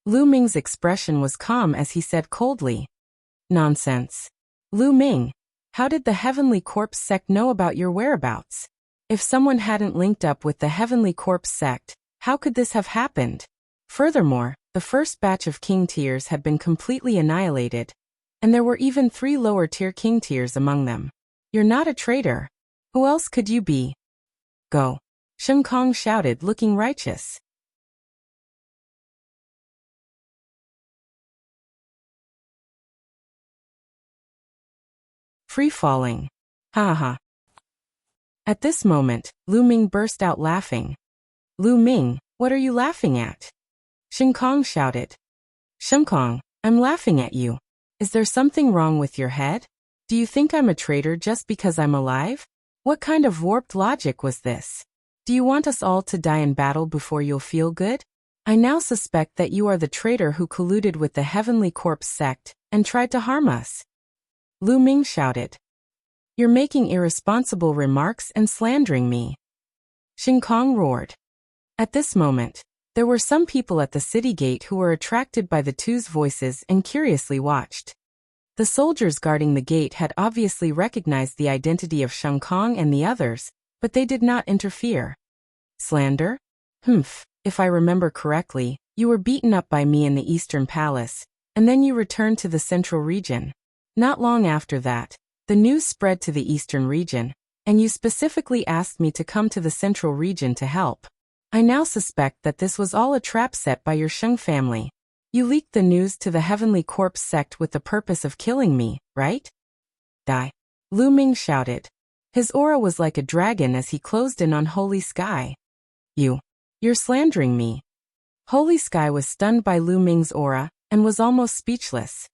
Lu Ming's expression was calm as he said coldly. Nonsense. Lu Ming, how did the Heavenly Corpse sect know about your whereabouts? If someone hadn't linked up with the Heavenly Corpse sect, how could this have happened? Furthermore, the first batch of king tiers had been completely annihilated, and there were even 3 lower tier king tiers among them. You're not a traitor. Who else could you be? Go. Shen Kong shouted, looking righteous. Free falling. Ha ha. At this moment, Lu Ming burst out laughing. Lu Ming, what are you laughing at? Shen Kong shouted. Shen Kong, I'm laughing at you. Is there something wrong with your head? Do you think I'm a traitor just because I'm alive? What kind of warped logic was this? Do you want us all to die in battle before you'll feel good? I now suspect that you are the traitor who colluded with the Heavenly Corpse sect and tried to harm us. Lu Ming shouted. You're making irresponsible remarks and slandering me. Shen Kong roared. At this moment, there were some people at the city gate who were attracted by the two's voices and curiously watched. The soldiers guarding the gate had obviously recognized the identity of Shen Kong and the others, but they did not interfere. Slander? If I remember correctly, you were beaten up by me in the Eastern Palace, and then you returned to the Central region. Not long after that, the news spread to the Eastern region, and you specifically asked me to come to the Central region to help. I now suspect that this was all a trap set by your Sheng family. You leaked the news to the Heavenly Corpse sect with the purpose of killing me, right? Die. Lu Ming shouted. His aura was like a dragon as he closed in on Holy Sky. You're slandering me. Holy Sky was stunned by Lu Ming's aura and was almost speechless.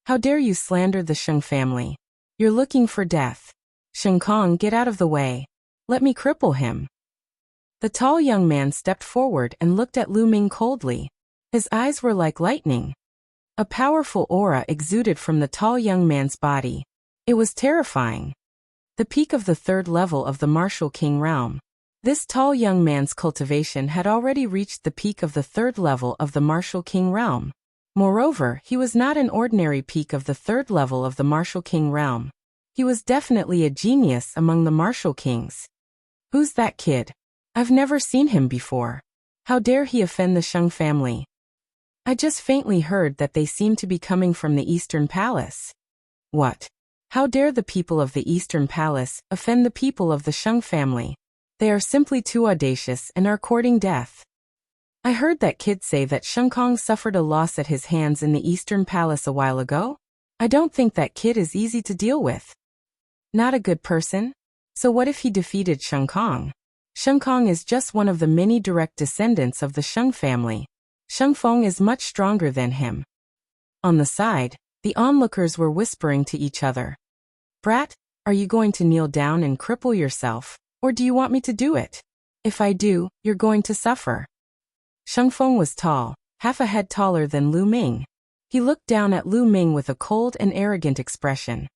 How dare you slander the Sheng family? You're looking for death. Sheng Kong, get out of the way. Let me cripple him. The tall young man stepped forward and looked at Lu Ming coldly. His eyes were like lightning. A powerful aura exuded from the tall young man's body. It was terrifying. The peak of the 3rd level of the Martial King realm. This tall young man's cultivation had already reached the peak of the 3rd level of the Martial King realm. Moreover, he was not an ordinary peak of the 3rd level of the Martial King realm. He was definitely a genius among the Martial Kings. Who's that kid? I've never seen him before. How dare he offend the Sheng family? I just faintly heard that they seem to be coming from the Eastern Palace. What? How dare the people of the Eastern Palace offend the people of the Sheng family? They are simply too audacious and are courting death. I heard that kid say that Sheng Kong suffered a loss at his hands in the Eastern Palace a while ago. I don't think that kid is easy to deal with. Not a good person? So what if he defeated Sheng Kong? Sheng Kong is just one of the many direct descendants of the Sheng family. Sheng Feng is much stronger than him. On the side, the onlookers were whispering to each other. Brat, are you going to kneel down and cripple yourself, or do you want me to do it? If I do, you're going to suffer. Sheng Feng was tall, half a head taller than Lu Ming. He looked down at Lu Ming with a cold and arrogant expression.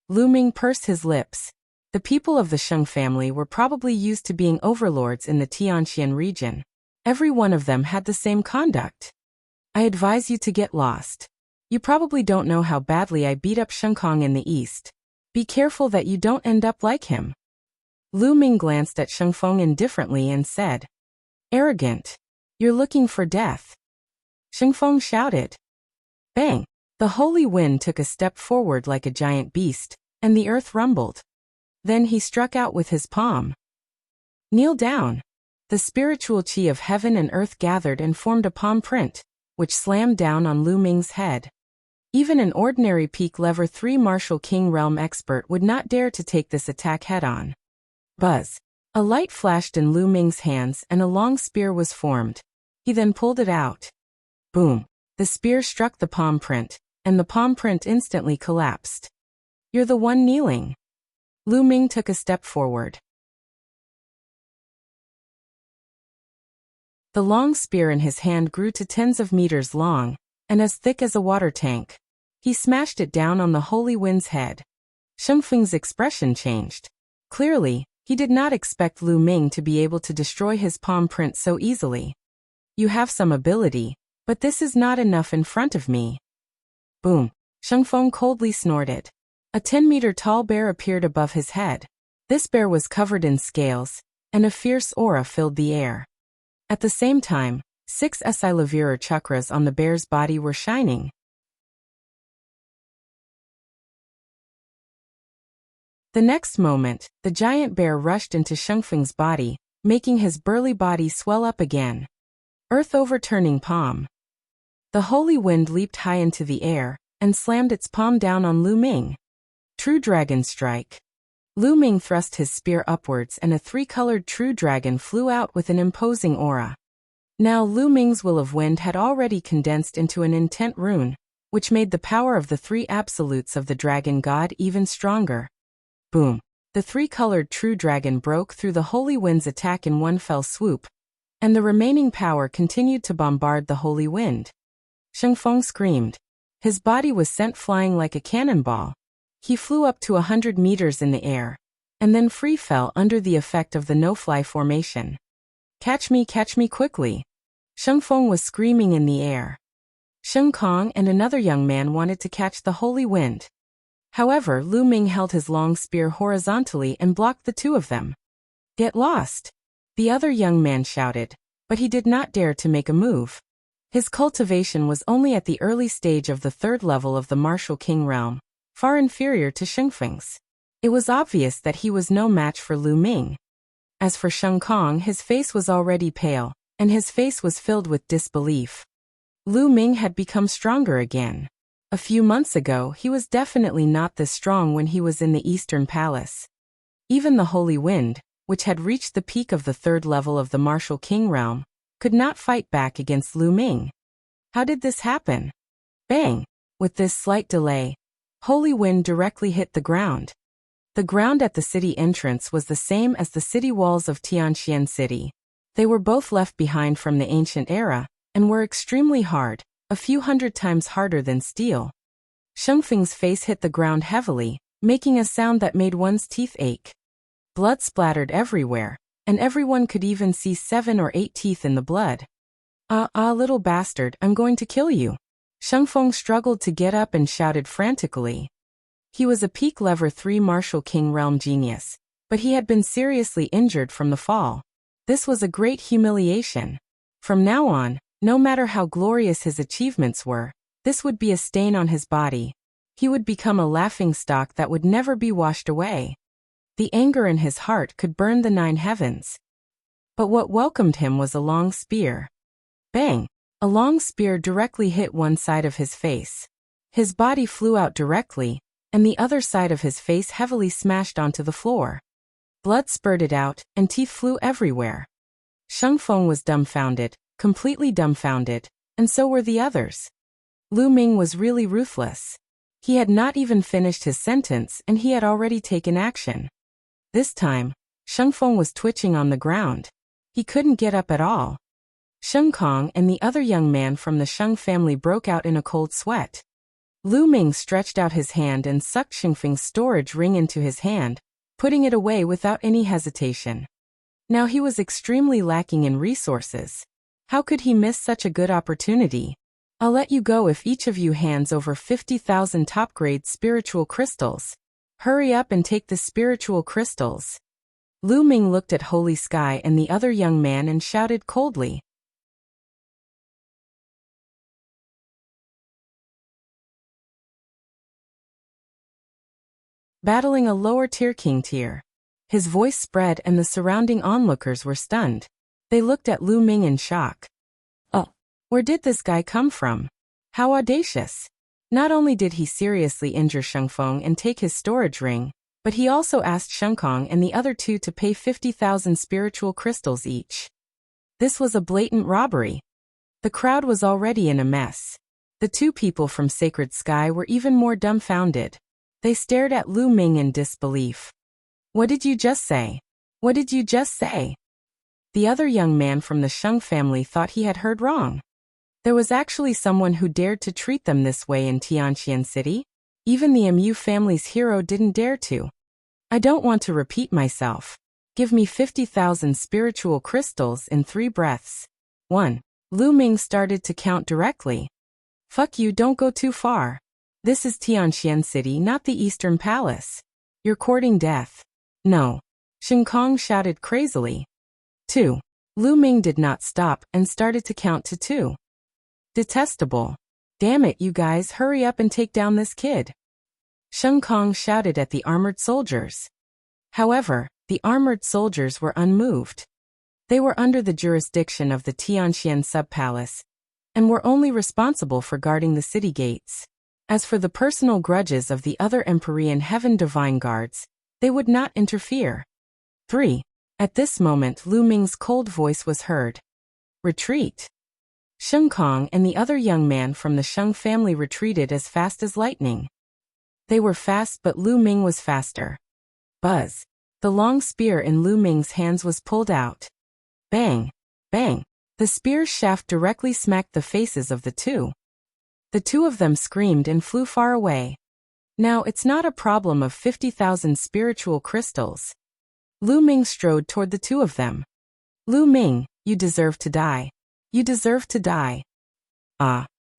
Lu Ming pursed his lips. The people of the Sheng family were probably used to being overlords in the Tianxian region. Every one of them had the same conduct. I advise you to get lost. You probably don't know how badly I beat up Sheng Kong in the East. Be careful that you don't end up like him. Lu Ming glanced at Sheng Feng indifferently and said, Arrogant. You're looking for death. Sheng Feng shouted. Bang! The holy wind took a step forward like a giant beast, and the earth rumbled. Then he struck out with his palm. Kneel down. The spiritual chi of heaven and earth gathered and formed a palm print, which slammed down on Lu Ming's head. Even an ordinary peak level 3 Martial King realm expert would not dare to take this attack head-on. Buzz. A light flashed in Lu Ming's hands and a long spear was formed. He then pulled it out. Boom. The spear struck the palm print, and the palm print instantly collapsed. You're the one kneeling. Lu Ming took a step forward. The long spear in his hand grew to tens of meters long, and as thick as a water tank. He smashed it down on the holy wind's head. Sheng Feng's expression changed. Clearly, he did not expect Lu Ming to be able to destroy his palm print so easily. You have some ability, but this is not enough in front of me. Boom. Sheng Feng coldly snorted. A 10-meter tall bear appeared above his head. This bear was covered in scales, and a fierce aura filled the air. At the same time, 6 Silavirar chakras on the bear's body were shining. The next moment, the giant bear rushed into Sheng Feng's body, making his burly body swell up again. Earth overturning palm. The holy wind leaped high into the air, and slammed its palm down on Lu Ming. True Dragon Strike. Lu Ming thrust his spear upwards and a 3-colored true dragon flew out with an imposing aura. Now Lu Ming's will of wind had already condensed into an intent rune, which made the power of the 3 absolutes of the dragon god even stronger. Boom. The 3-colored true dragon broke through the holy wind's attack in one fell swoop, and the remaining power continued to bombard the holy wind. Sheng Feng screamed. His body was sent flying like a cannonball. He flew up to 100 meters in the air, and then free fell under the effect of the no-fly formation. Catch me quickly. Sheng Feng was screaming in the air. Sheng Kong and another young man wanted to catch the holy wind. However, Lu Ming held his long spear horizontally and blocked the two of them. Get lost! The other young man shouted, but he did not dare to make a move. His cultivation was only at the early stage of the 3rd level of the Martial King realm, far inferior to Sheng Feng's. It was obvious that he was no match for Lu Ming. As for Sheng Kong, his face was already pale, and his face was filled with disbelief. Lu Ming had become stronger again. A few months ago, he was definitely not this strong when he was in the Eastern Palace. Even the Holy Wind, which had reached the peak of the third level of the Martial King realm, could not fight back against Lu Ming. How did this happen? Bang! With this slight delay, Holy Wind directly hit the ground. The ground at the city entrance was the same as the city walls of Tianxian City. They were both left behind from the ancient era, and were extremely hard, a few hundred times harder than steel. Shengfeng's face hit the ground heavily, making a sound that made one's teeth ache. Blood splattered everywhere, and everyone could even see 7 or 8 teeth in the blood. Little bastard, I'm going to kill you. Shengfeng struggled to get up and shouted frantically. He was a peak level 3 Martial King realm genius, but he had been seriously injured from the fall. This was a great humiliation. From now on, no matter how glorious his achievements were, this would be a stain on his body. He would become a laughingstock that would never be washed away. The anger in his heart could burn the 9 heavens. But what welcomed him was a long spear. Bang! A long spear directly hit one side of his face. His body flew out directly, and the other side of his face heavily smashed onto the floor. Blood spurted out, and teeth flew everywhere. Shengfeng was dumbfounded, completely dumbfounded, and so were the others. Lu Ming was really ruthless. He had not even finished his sentence and he had already taken action. This time, Shengfeng was twitching on the ground. He couldn't get up at all. Sheng Kong and the other young man from the Sheng family broke out in a cold sweat. Lu Ming stretched out his hand and sucked Shengfeng's storage ring into his hand, putting it away without any hesitation. Now he was extremely lacking in resources. How could he miss such a good opportunity? I'll let you go if each of you hands over 50,000 top-grade spiritual crystals. Hurry up and take the spiritual crystals. Lu Ming looked at Holy Sky and the other young man and shouted coldly. Battling a lower-tier king tier. His voice spread and the surrounding onlookers were stunned. They looked at Lu Ming in shock. Where did this guy come from? How audacious! Not only did he seriously injure Shengfeng and take his storage ring, but he also asked Sheng Kong and the other 2 to pay 50,000 spiritual crystals each. This was a blatant robbery. The crowd was already in a mess. The 2 people from Sacred Sky were even more dumbfounded. They stared at Lu Ming in disbelief. What did you just say? What did you just say? The other young man from the Sheng family thought he had heard wrong. There was actually someone who dared to treat them this way in Tianxian City? Even the Mu family's hero didn't dare to. I don't want to repeat myself. Give me 50,000 spiritual crystals in 3 breaths. 1. Lu Ming started to count directly. Fuck you, don't go too far. This is Tianxian City, not the Eastern Palace. You're courting death. No. Sheng Kong shouted crazily. 2. Lu Ming did not stop and started to count to 2. Detestable. Damn it, you guys, hurry up and take down this kid. Sheng Kong shouted at the armored soldiers. However, the armored soldiers were unmoved. They were under the jurisdiction of the Tianxian sub-palace, and were only responsible for guarding the city gates. As for the personal grudges of the other Empyrean Heaven Divine Guards, they would not interfere. 3. At this moment Lu Ming's cold voice was heard. Retreat. Sheng Kong and the other young man from the Sheng family retreated as fast as lightning. They were fast, but Lu Ming was faster. Buzz. The long spear in Lu Ming's hands was pulled out. Bang! Bang! The spear's shaft directly smacked the faces of the 2. The 2 of them screamed and flew far away. Now it's not a problem of 50,000 spiritual crystals. Lu Ming strode toward the 2 of them. Lu Ming, you deserve to die. You deserve to die.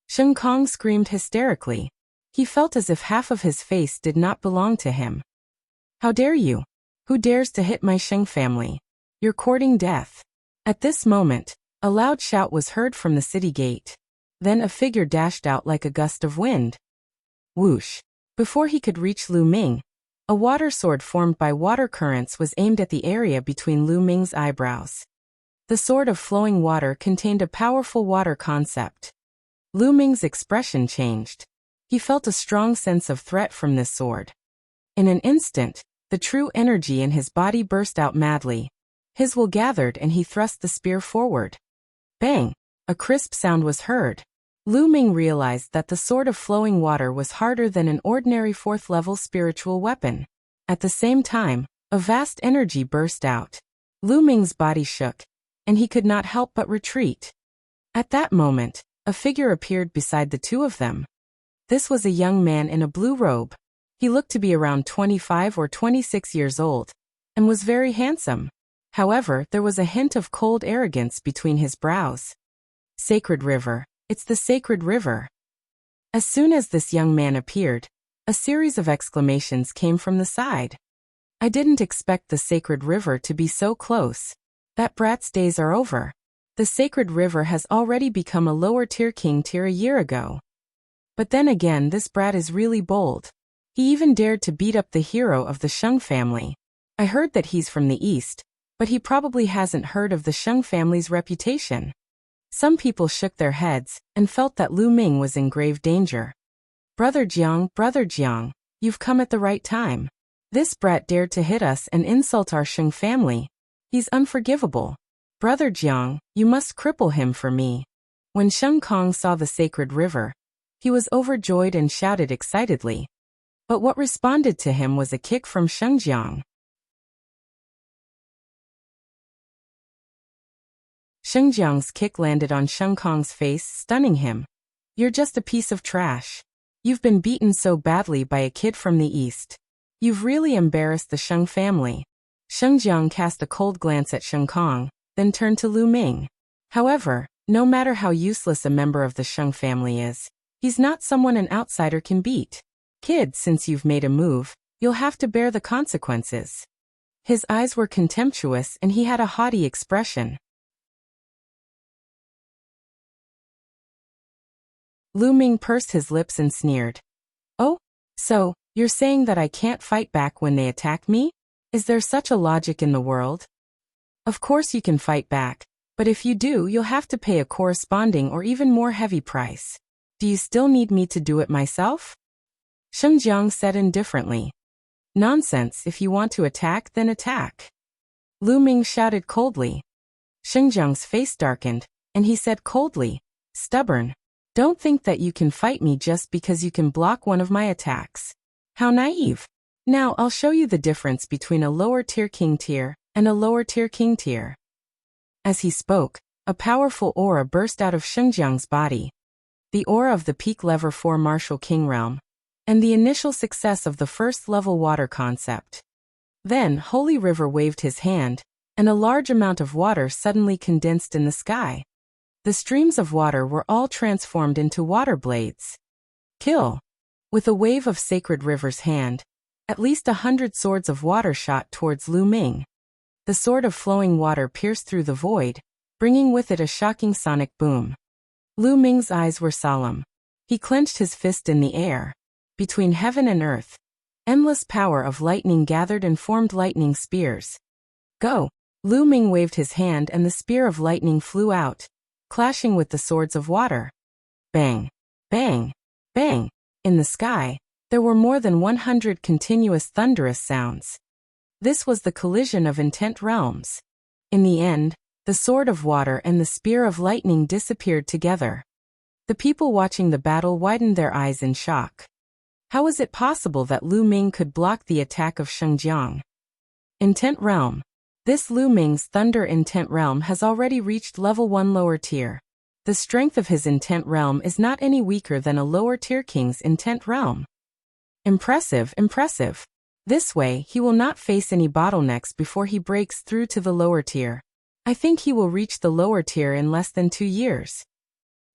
Sheng Kong screamed hysterically. He felt as if half of his face did not belong to him. How dare you? Who dares to hit my Sheng family? You're courting death. At this moment, a loud shout was heard from the city gate. Then a figure dashed out like a gust of wind. Whoosh! Before he could reach Lu Ming, a water sword formed by water currents was aimed at the area between Lu Ming's eyebrows. The sword of flowing water contained a powerful water concept. Lu Ming's expression changed. He felt a strong sense of threat from this sword. In an instant, the true energy in his body burst out madly. His will gathered and he thrust the spear forward. Bang! A crisp sound was heard. Lu Ming realized that the sword of flowing water was harder than an ordinary 4th-level spiritual weapon. At the same time, a vast energy burst out. Lu Ming's body shook, and he could not help but retreat. At that moment, a figure appeared beside the two of them. This was a young man in a blue robe. He looked to be around 25 or 26 years old, and was very handsome. However, there was a hint of cold arrogance between his brows. Sacred River. It's the Sacred River. As soon as this young man appeared, a series of exclamations came from the side. I didn't expect the Sacred River to be so close. That brat's days are over. The Sacred River has already become a lower-tier king tier a year ago. But then again, this brat is really bold. He even dared to beat up the hero of the Sheng family. I heard that he's from the east, but he probably hasn't heard of the Sheng family's reputation. Some people shook their heads and felt that Lu Ming was in grave danger. Brother Jiang, you've come at the right time. This brat dared to hit us and insult our Sheng family. He's unforgivable. Brother Jiang, you must cripple him for me. When Sheng Kong saw the Sacred River, he was overjoyed and shouted excitedly. But what responded to him was a kick from Sheng Jiang. Sheng Jiang's kick landed on Sheng Kong's face, stunning him. You're just a piece of trash. You've been beaten so badly by a kid from the east. You've really embarrassed the Sheng family. Sheng Jiang cast a cold glance at Sheng Kong, then turned to Lu Ming. However, no matter how useless a member of the Sheng family is, he's not someone an outsider can beat. Kid, since you've made a move, you'll have to bear the consequences. His eyes were contemptuous and he had a haughty expression. Lu Ming pursed his lips and sneered. Oh, so, you're saying that I can't fight back when they attack me? Is there such a logic in the world? Of course you can fight back, but if you do, you'll have to pay a corresponding or even more heavy price. Do you still need me to do it myself? Sheng Jiang said indifferently. Nonsense, if you want to attack, then attack. Lu Ming shouted coldly. Sheng Jiang's face darkened, and he said coldly, stubborn. Don't think that you can fight me just because you can block one of my attacks. How naive. Now I'll show you the difference between a lower-tier king tier and a lower-tier king tier. As he spoke, a powerful aura burst out of Sheng Jiang's body. The aura of the peak level 4 martial king realm, and the initial success of the 1st-level water concept. Then Holy River waved his hand, and a large amount of water suddenly condensed in the sky. The streams of water were all transformed into water blades. Kill! With a wave of Sacred River's hand, at least 100 swords of water shot towards Lu Ming. The sword of flowing water pierced through the void, bringing with it a shocking sonic boom. Lu Ming's eyes were solemn. He clenched his fist in the air. Between heaven and earth, endless power of lightning gathered and formed lightning spears. Go! Lu Ming waved his hand and the spear of lightning flew out, clashing with the swords of water. Bang! Bang! Bang! In the sky, there were more than 100 continuous thunderous sounds. This was the collision of intent realms. In the end, the sword of water and the spear of lightning disappeared together. The people watching the battle widened their eyes in shock. How was it possible that Lu Ming could block the attack of Sheng Jiang? Intent realm. This Lu Ming's thunder intent realm has already reached level 1 lower tier. The strength of his intent realm is not any weaker than a lower tier king's intent realm. Impressive, impressive. This way, he will not face any bottlenecks before he breaks through to the lower tier. I think he will reach the lower tier in less than 2 years.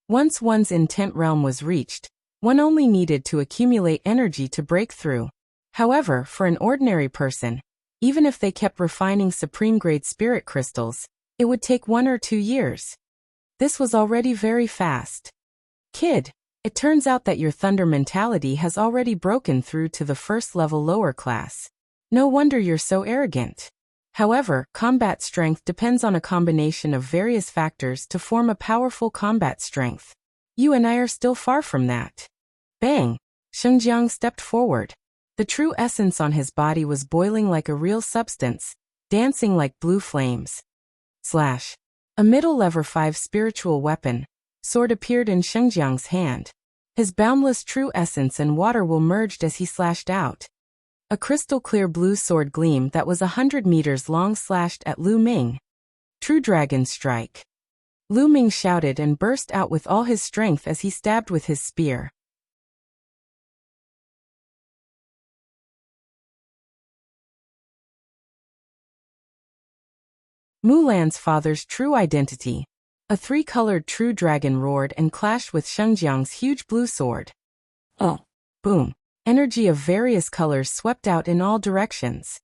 Once one's intent realm was reached, one only needed to accumulate energy to break through. However, for an ordinary person, even if they kept refining supreme-grade spirit crystals, it would take 1 or 2 years. This was already very fast. Kid, it turns out that your thunder mentality has already broken through to the 1st-level lower class. No wonder you're so arrogant. However, combat strength depends on a combination of various factors to form a powerful combat strength. You and I are still far from that. Bang! Shengjiang stepped forward. The true essence on his body was boiling like a real substance, dancing like blue flames. Slash. A middle lever 5 spiritual weapon, sword appeared in Shengjiang's hand. His boundless true essence and water will merged as he slashed out. A crystal-clear blue sword gleam that was 100 meters long slashed at Lu Ming. True Dragon Strike. Lu Ming shouted and burst out with all his strength as he stabbed with his spear. Mulan's father's true identity. A three-colored true dragon roared and clashed with Shengjiang's huge blue sword. Oh! Boom! Energy of various colors swept out in all directions.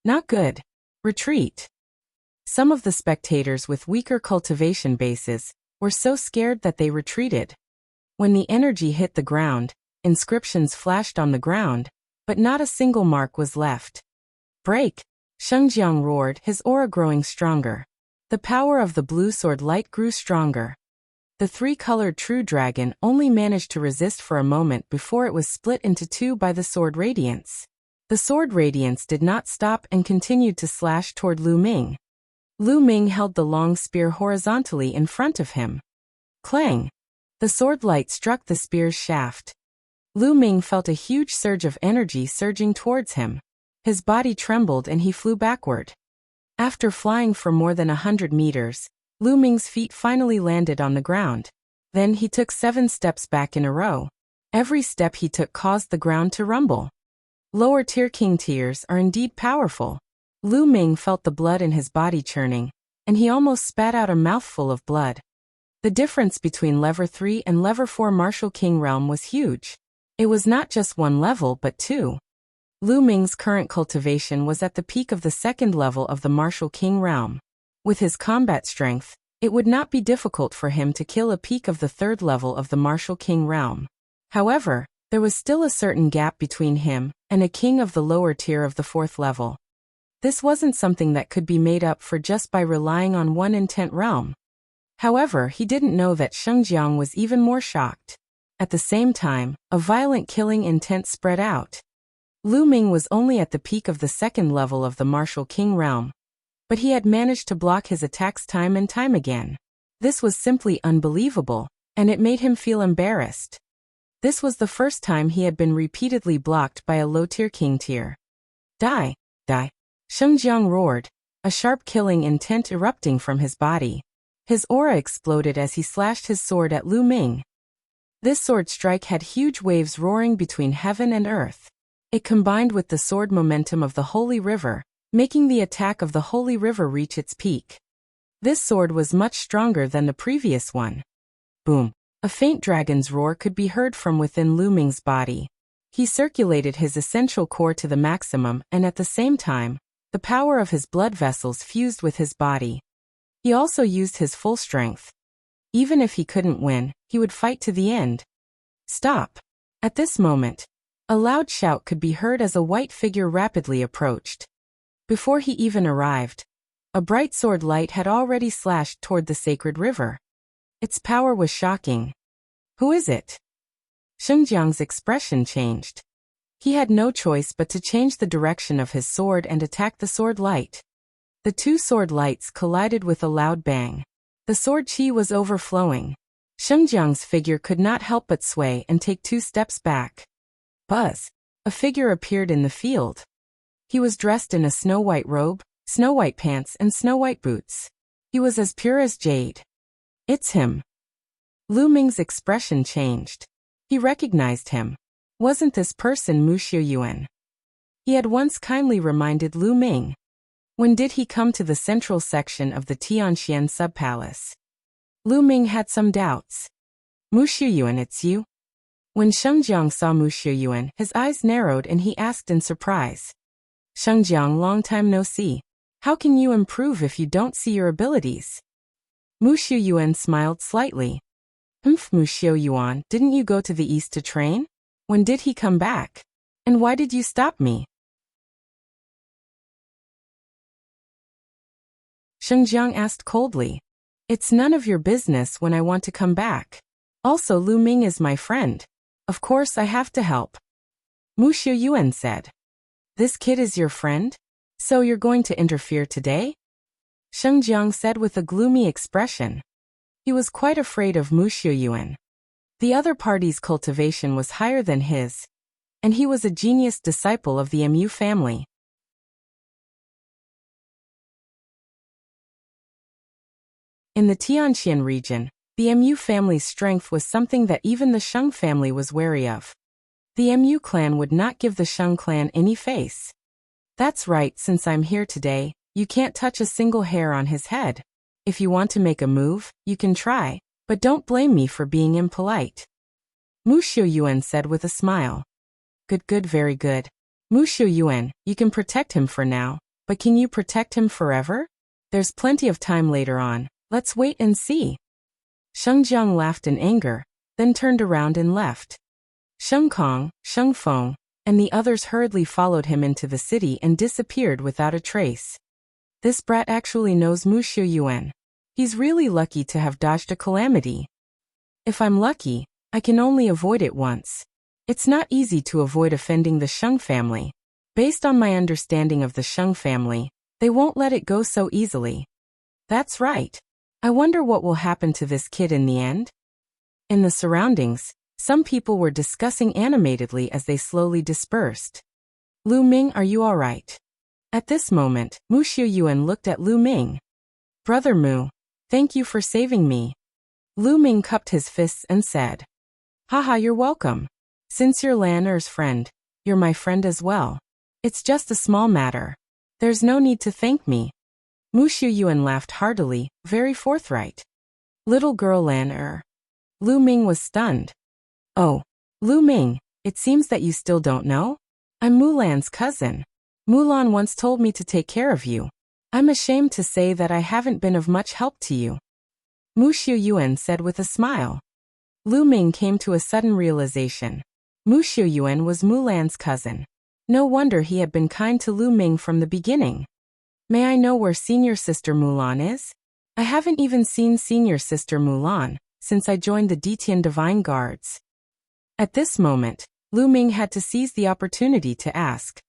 Not good. Retreat. Some of the spectators with weaker cultivation bases were so scared that they retreated. When the energy hit the ground, inscriptions flashed on the ground, but not a single mark was left. Break! Shengjiang roared, his aura growing stronger. The power of the blue sword light grew stronger. The three-colored true dragon only managed to resist for a moment before it was split into two by the sword radiance. The sword radiance did not stop and continued to slash toward Lu Ming. Lu Ming held the long spear horizontally in front of him. Clang! The sword light struck the spear's shaft. Lu Ming felt a huge surge of energy surging towards him. His body trembled and he flew backward. After flying for more than 100 meters, Lu Ming's feet finally landed on the ground. Then he took 7 steps back in a row. Every step he took caused the ground to rumble. Lower-tier king tears are indeed powerful. Lu Ming felt the blood in his body churning, and he almost spat out a mouthful of blood. The difference between Level 3 and Level 4 Martial King Realm was huge. It was not just one level but two. Lu Ming's current cultivation was at the peak of the second level of the Martial King Realm. With his combat strength, it would not be difficult for him to kill a peak of the third level of the Martial King Realm. However, there was still a certain gap between him and a king of the lower tier of the fourth level. This wasn't something that could be made up for just by relying on one intent realm. However, he didn't know that Shengjiang was even more shocked. At the same time, a violent killing intent spread out. Lu Ming was only at the peak of the second level of the Martial King Realm, but he had managed to block his attacks time and time again. This was simply unbelievable, and it made him feel embarrassed. This was the first time he had been repeatedly blocked by a low-tier king tier. Die! Die! Shengjiang roared, a sharp killing intent erupting from his body. His aura exploded as he slashed his sword at Lu Ming. This sword strike had huge waves roaring between heaven and earth. It combined with the sword momentum of the Holy River, making the attack of the Holy River reach its peak. This sword was much stronger than the previous one. Boom! A faint dragon's roar could be heard from within Lu Ming's body. He circulated his essential core to the maximum and at the same time, the power of his blood vessels fused with his body. He also used his full strength. Even if he couldn't win, he would fight to the end. Stop! At this moment, a loud shout could be heard as a white figure rapidly approached. Before he even arrived, a bright sword light had already slashed toward the sacred river. Its power was shocking. Who is it? Shengjiang's expression changed. He had no choice but to change the direction of his sword and attack the sword light. The two sword lights collided with a loud bang. The sword chi was overflowing. Shengjiang's figure could not help but sway and take 2 steps back. Buzz! A figure appeared in the field. He was dressed in a snow-white robe, snow-white pants and snow-white boots. He was as pure as jade. It's him. Lu Ming's expression changed. He recognized him. Wasn't this person Mu Xiuyuan? He had once kindly reminded Lu Ming. When did he come to the central section of the Tianxian subpalace? Lu Ming had some doubts. Mu Xiuyuan, it's you? When Shengjiang saw Mu Xiuyuan, his eyes narrowed and he asked in surprise. Shengjiang, long time no see. How can you improve if you don't see your abilities? Mu Xiuyuan smiled slightly. Mu Xiuyuan, didn't you go to the east to train? When did he come back? And why did you stop me? Shengjiang asked coldly. It's none of your business when I want to come back. Also, Lu Ming is my friend. Of course I have to help. Mu Xiuyuan said. This kid is your friend? So you're going to interfere today? Sheng Jiang said with a gloomy expression. He was quite afraid of Mu Xiuyuan. The other party's cultivation was higher than his, and he was a genius disciple of the Mu family. In the Tianqian region, the Mu family's strength was something that even the Sheng family was wary of. The Mu clan would not give the Sheng clan any face. That's right, since I'm here today, you can't touch a single hair on his head. If you want to make a move, you can try, but don't blame me for being impolite. Mu Xiuyuan said with a smile. Good, very good. Mu Xiuyuan, you can protect him for now, but can you protect him forever? There's plenty of time later on, let's wait and see. Sheng Jiang laughed in anger, then turned around and left. Sheng Kong, Sheng Feng, and the others hurriedly followed him into the city and disappeared without a trace. This brat actually knows Mu Xiuyuan. He's really lucky to have dodged a calamity. If I'm lucky, I can only avoid it once. It's not easy to avoid offending the Sheng family. Based on my understanding of the Sheng family, they won't let it go so easily. That's right. I wonder what will happen to this kid in the end? In the surroundings, some people were discussing animatedly as they slowly dispersed. Lu Ming, are you all right? At this moment, Mu Xiuyuan looked at Lu Ming. Brother Mu, thank you for saving me. Lu Ming cupped his fists and said. Haha, you're welcome. Since you're Lan Er's friend, you're my friend as well. It's just a small matter. There's no need to thank me. Mu Xiuyuan laughed heartily, very forthright. Little girl Lan Er. Lu Ming was stunned. Oh, Lu Ming, it seems that you still don't know? I'm Mulan's cousin. Mulan once told me to take care of you. I'm ashamed to say that I haven't been of much help to you. Mu Xiuyuan said with a smile. Lu Ming came to a sudden realization. Mu Xiuyuan was Mulan's cousin. No wonder he had been kind to Lu Ming from the beginning. May I know where senior sister Mulan is? I haven't even seen senior sister Mulan since I joined the Detian Divine Guards. At this moment, Lu Ming had to seize the opportunity to ask.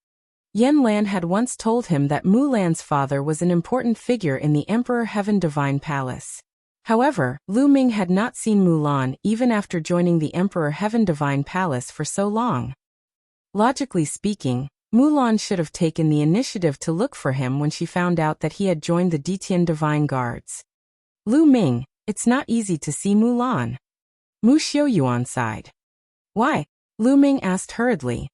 Yan Lan had once told him that Mulan's father was an important figure in the Emperor Heaven Divine Palace. However, Lu Ming had not seen Mulan even after joining the Emperor Heaven Divine Palace for so long. Logically speaking, Mulan should have taken the initiative to look for him when she found out that he had joined the Detian Divine Guards. Lu Ming, it's not easy to see Mulan. Mu Xiuyuan sighed. Why? Lu Ming asked hurriedly.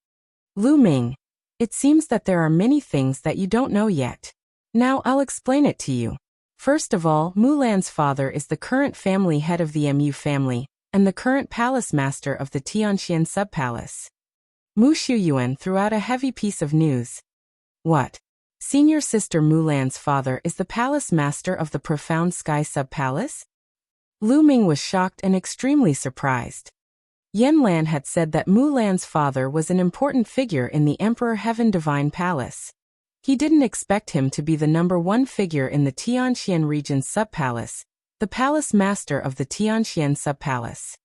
Lu Ming, it seems that there are many things that you don't know yet. Now I'll explain it to you. First of all, Mulan's father is the current family head of the Mu family, and the current palace master of the Tianqian subpalace. Mu Xiuyuan threw out a heavy piece of news. What? Senior sister Mulan's father is the palace master of the Profound Sky subpalace? Lu Ming was shocked and extremely surprised. Yan Lan had said that Mulan's father was an important figure in the Emperor Heaven Divine Palace. He didn't expect him to be the #1 figure in the Tianqian region's subpalace, the palace master of the Tianqian subpalace.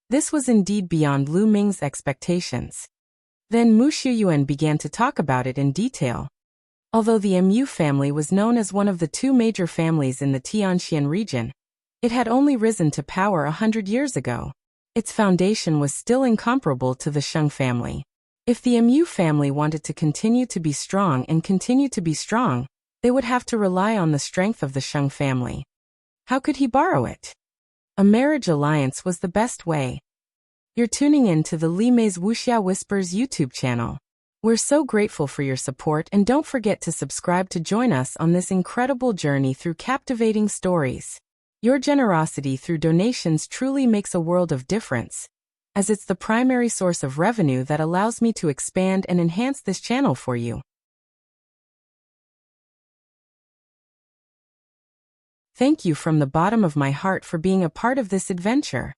This was indeed beyond Lu Ming's expectations. Then Mu Xiuyuan began to talk about it in detail. Although the Mu family was known as one of the 2 major families in the Tianqian region, it had only risen to power 100 years ago. Its foundation was still incomparable to the Sheng family. If the Mu family wanted to continue to be strong and continue to be strong, they would have to rely on the strength of the Sheng family. How could he borrow it? A marriage alliance was the best way. You're tuning in to the Li Mei's Wuxia Whispers YouTube channel. We're so grateful for your support, and don't forget to subscribe to join us on this incredible journey through captivating stories. Your generosity through donations truly makes a world of difference, as it's the primary source of revenue that allows me to expand and enhance this channel for you. Thank you from the bottom of my heart for being a part of this adventure.